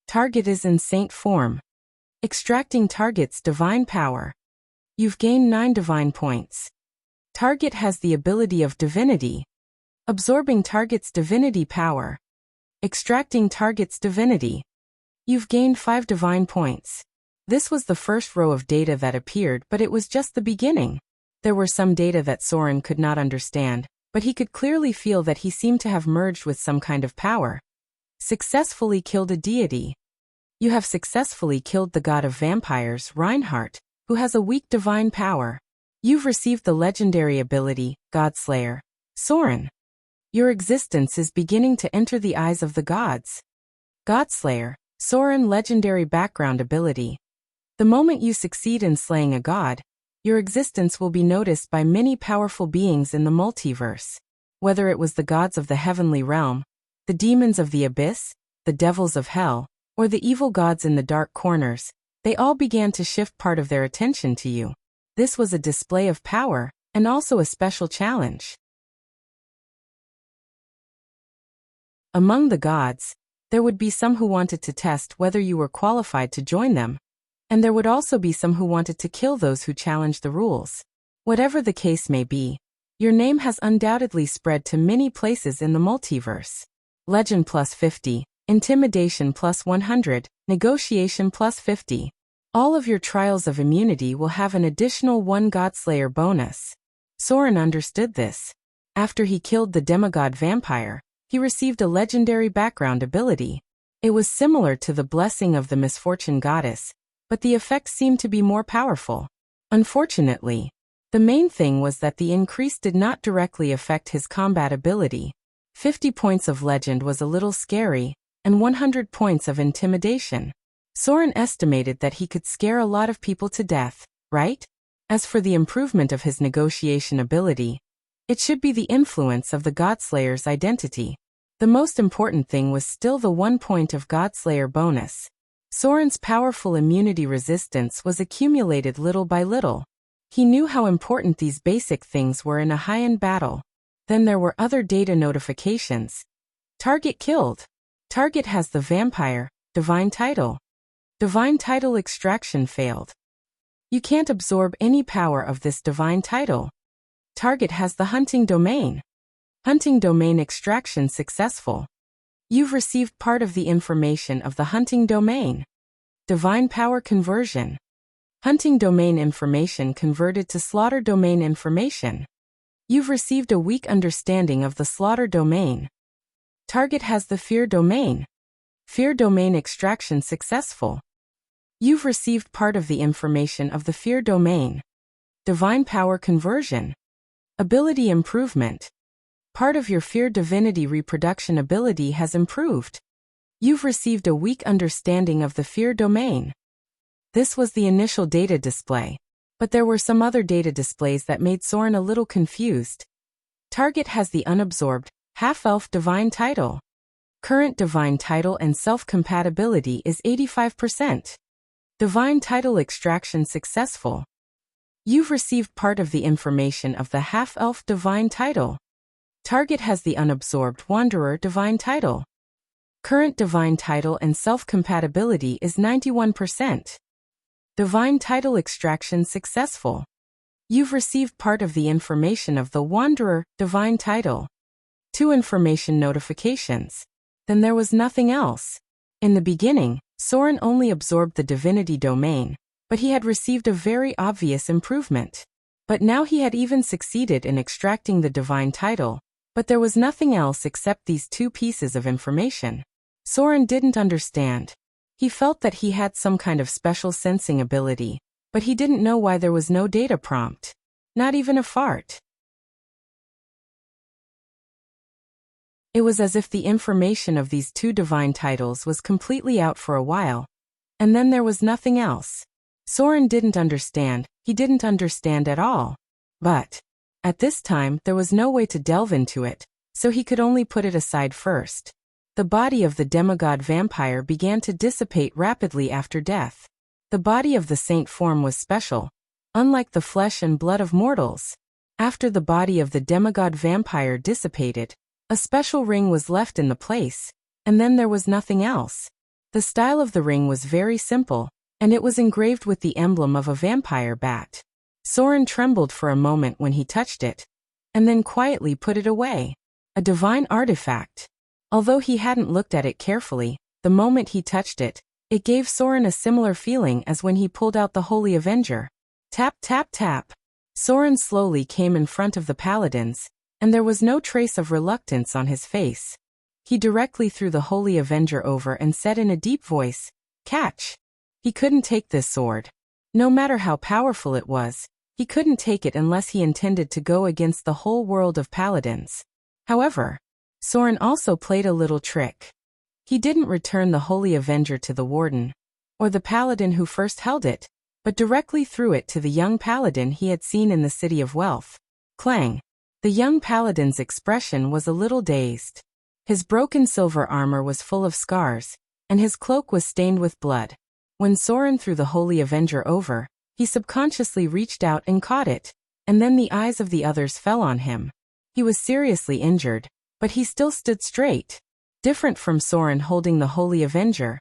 Target is in saint form. Extracting target's divine power. You've gained 9 divine points. Target has the ability of divinity. Absorbing target's divinity power. Extracting target's divinity. You've gained 5 divine points. This was the first row of data that appeared, but it was just the beginning. There were some data that Soren could not understand, but he could clearly feel that he seemed to have merged with some kind of power. Successfully killed a deity. You have successfully killed the god of vampires, Reinhardt, who has a weak divine power. You've received the legendary ability, Godslayer. Soren. Your existence is beginning to enter the eyes of the gods. Godslayer. Soren legendary background ability. The moment you succeed in slaying a god, your existence will be noticed by many powerful beings in the multiverse. Whether it was the gods of the heavenly realm, the demons of the abyss, the devils of hell, or the evil gods in the dark corners, they all began to shift part of their attention to you. This was a display of power, and also a special challenge. Among the gods, there would be some who wanted to test whether you were qualified to join them, and there would also be some who wanted to kill those who challenged the rules. Whatever the case may be, your name has undoubtedly spread to many places in the multiverse. Legend plus 50, Intimidation plus 100, Negotiation plus 50. All of your trials of immunity will have an additional 1 Godslayer bonus. Soren understood this. After he killed the demigod vampire, he received a legendary background ability. It was similar to the blessing of the misfortune goddess, but the effects seemed to be more powerful. Unfortunately, the main thing was that the increase did not directly affect his combat ability. 50 points of legend was a little scary, and 100 points of intimidation. Soren estimated that he could scare a lot of people to death, right? As for the improvement of his negotiation ability, it should be the influence of the Godslayer's identity. The most important thing was still the 1 point of Godslayer bonus. Soren's powerful immunity resistance was accumulated little by little. He knew how important these basic things were in a high-end battle. Then there were other data notifications. Target killed. Target has the vampire, divine title. Divine title extraction failed. You can't absorb any power of this divine title. Target has the hunting domain. Hunting domain extraction successful. You've received part of the information of the hunting domain. Divine power conversion. Hunting domain information converted to slaughter domain information. You've received a weak understanding of the slaughter domain. Target has the fear domain. Fear domain extraction successful. You've received part of the information of the fear domain. Divine power conversion. Ability improvement. Part of your fear divinity reproduction ability has improved. You've received a weak understanding of the fear domain. This was the initial data display, but there were some other data displays that made Soren a little confused. Target has the unabsorbed, half-elf divine title. Current divine title and self-compatibility is 85%. Divine title extraction successful. You've received part of the information of the half-elf divine title. Target has the unabsorbed Wanderer divine title. Current divine title and self-compatibility is 91%. Divine title extraction successful. You've received part of the information of the Wanderer divine title. 2 information notifications. Then there was nothing else. In the beginning, Soren only absorbed the divinity domain, but he had received a very obvious improvement. But now he had even succeeded in extracting the divine title, but there was nothing else except these 2 pieces of information. Soren didn't understand. He felt that he had some kind of special sensing ability, but he didn't know why there was no data prompt. Not even a fart. It was as if the information of these 2 divine titles was completely out for a while, and then there was nothing else. Soren didn't understand, he didn't understand at all. But at this time there was no way to delve into it, so he could only put it aside first. The body of the demigod vampire began to dissipate rapidly after death. The body of the saint form was special, unlike the flesh and blood of mortals. After the body of the demigod vampire dissipated, a special ring was left in the place, and then there was nothing else. The style of the ring was very simple, and it was engraved with the emblem of a vampire bat. Soren trembled for a moment when he touched it, and then quietly put it away. A divine artifact. Although he hadn't looked at it carefully, the moment he touched it, it gave Soren a similar feeling as when he pulled out the Holy Avenger. Tap, tap, tap. Soren slowly came in front of the paladins, and there was no trace of reluctance on his face. He directly threw the Holy Avenger over and said in a deep voice, "Catch." He couldn't take this sword. No matter how powerful it was, He couldn't take it unless he intended to go against the whole world of paladins. However, Soren also played a little trick. He didn't return the Holy Avenger to the warden, or the paladin who first held it, but directly threw it to the young paladin he had seen in the City of Wealth. Clang! The young paladin's expression was a little dazed. His broken silver armor was full of scars, and his cloak was stained with blood. When Soren threw the Holy Avenger over, he subconsciously reached out and caught it, and then the eyes of the others fell on him. He was seriously injured, but he still stood straight. Different from Soren holding the Holy Avenger,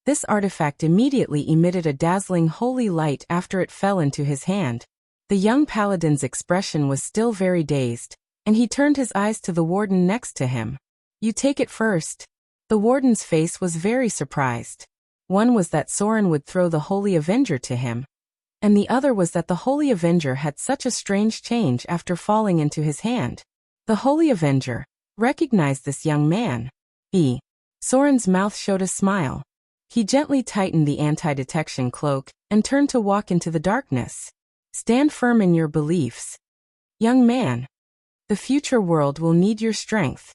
this artifact immediately emitted a dazzling holy light after it fell into his hand. The young paladin's expression was still very dazed, and he turned his eyes to the warden next to him. "You take it first." The warden's face was very surprised. One was that Soren would throw the Holy Avenger to him, and the other was that the Holy Avenger had such a strange change after falling into his hand. The Holy Avenger recognized this young man. Soren's mouth showed a smile. He gently tightened the anti-detection cloak and turned to walk into the darkness. "Stand firm in your beliefs, young man. The future world will need your strength."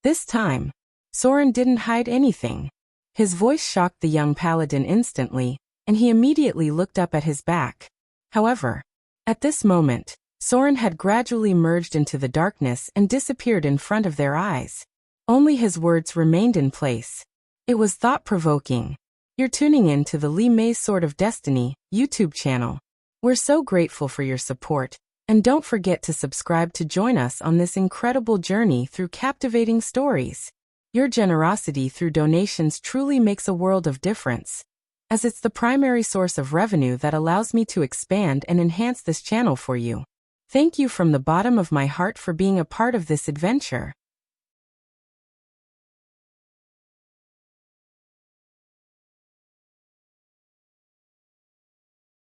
This time, Soren didn't hide anything. His voice shocked the young paladin instantly, and he immediately looked up at his back. However, at this moment, Soren had gradually merged into the darkness and disappeared in front of their eyes. Only his words remained in place. It was thought-provoking. You're tuning in to the Li Mei's Sword of Destiny YouTube channel. We're so grateful for your support, and don't forget to subscribe to join us on this incredible journey through captivating stories. Your generosity through donations truly makes a world of difference, as it's the primary source of revenue that allows me to expand and enhance this channel for you. Thank you from the bottom of my heart for being a part of this adventure.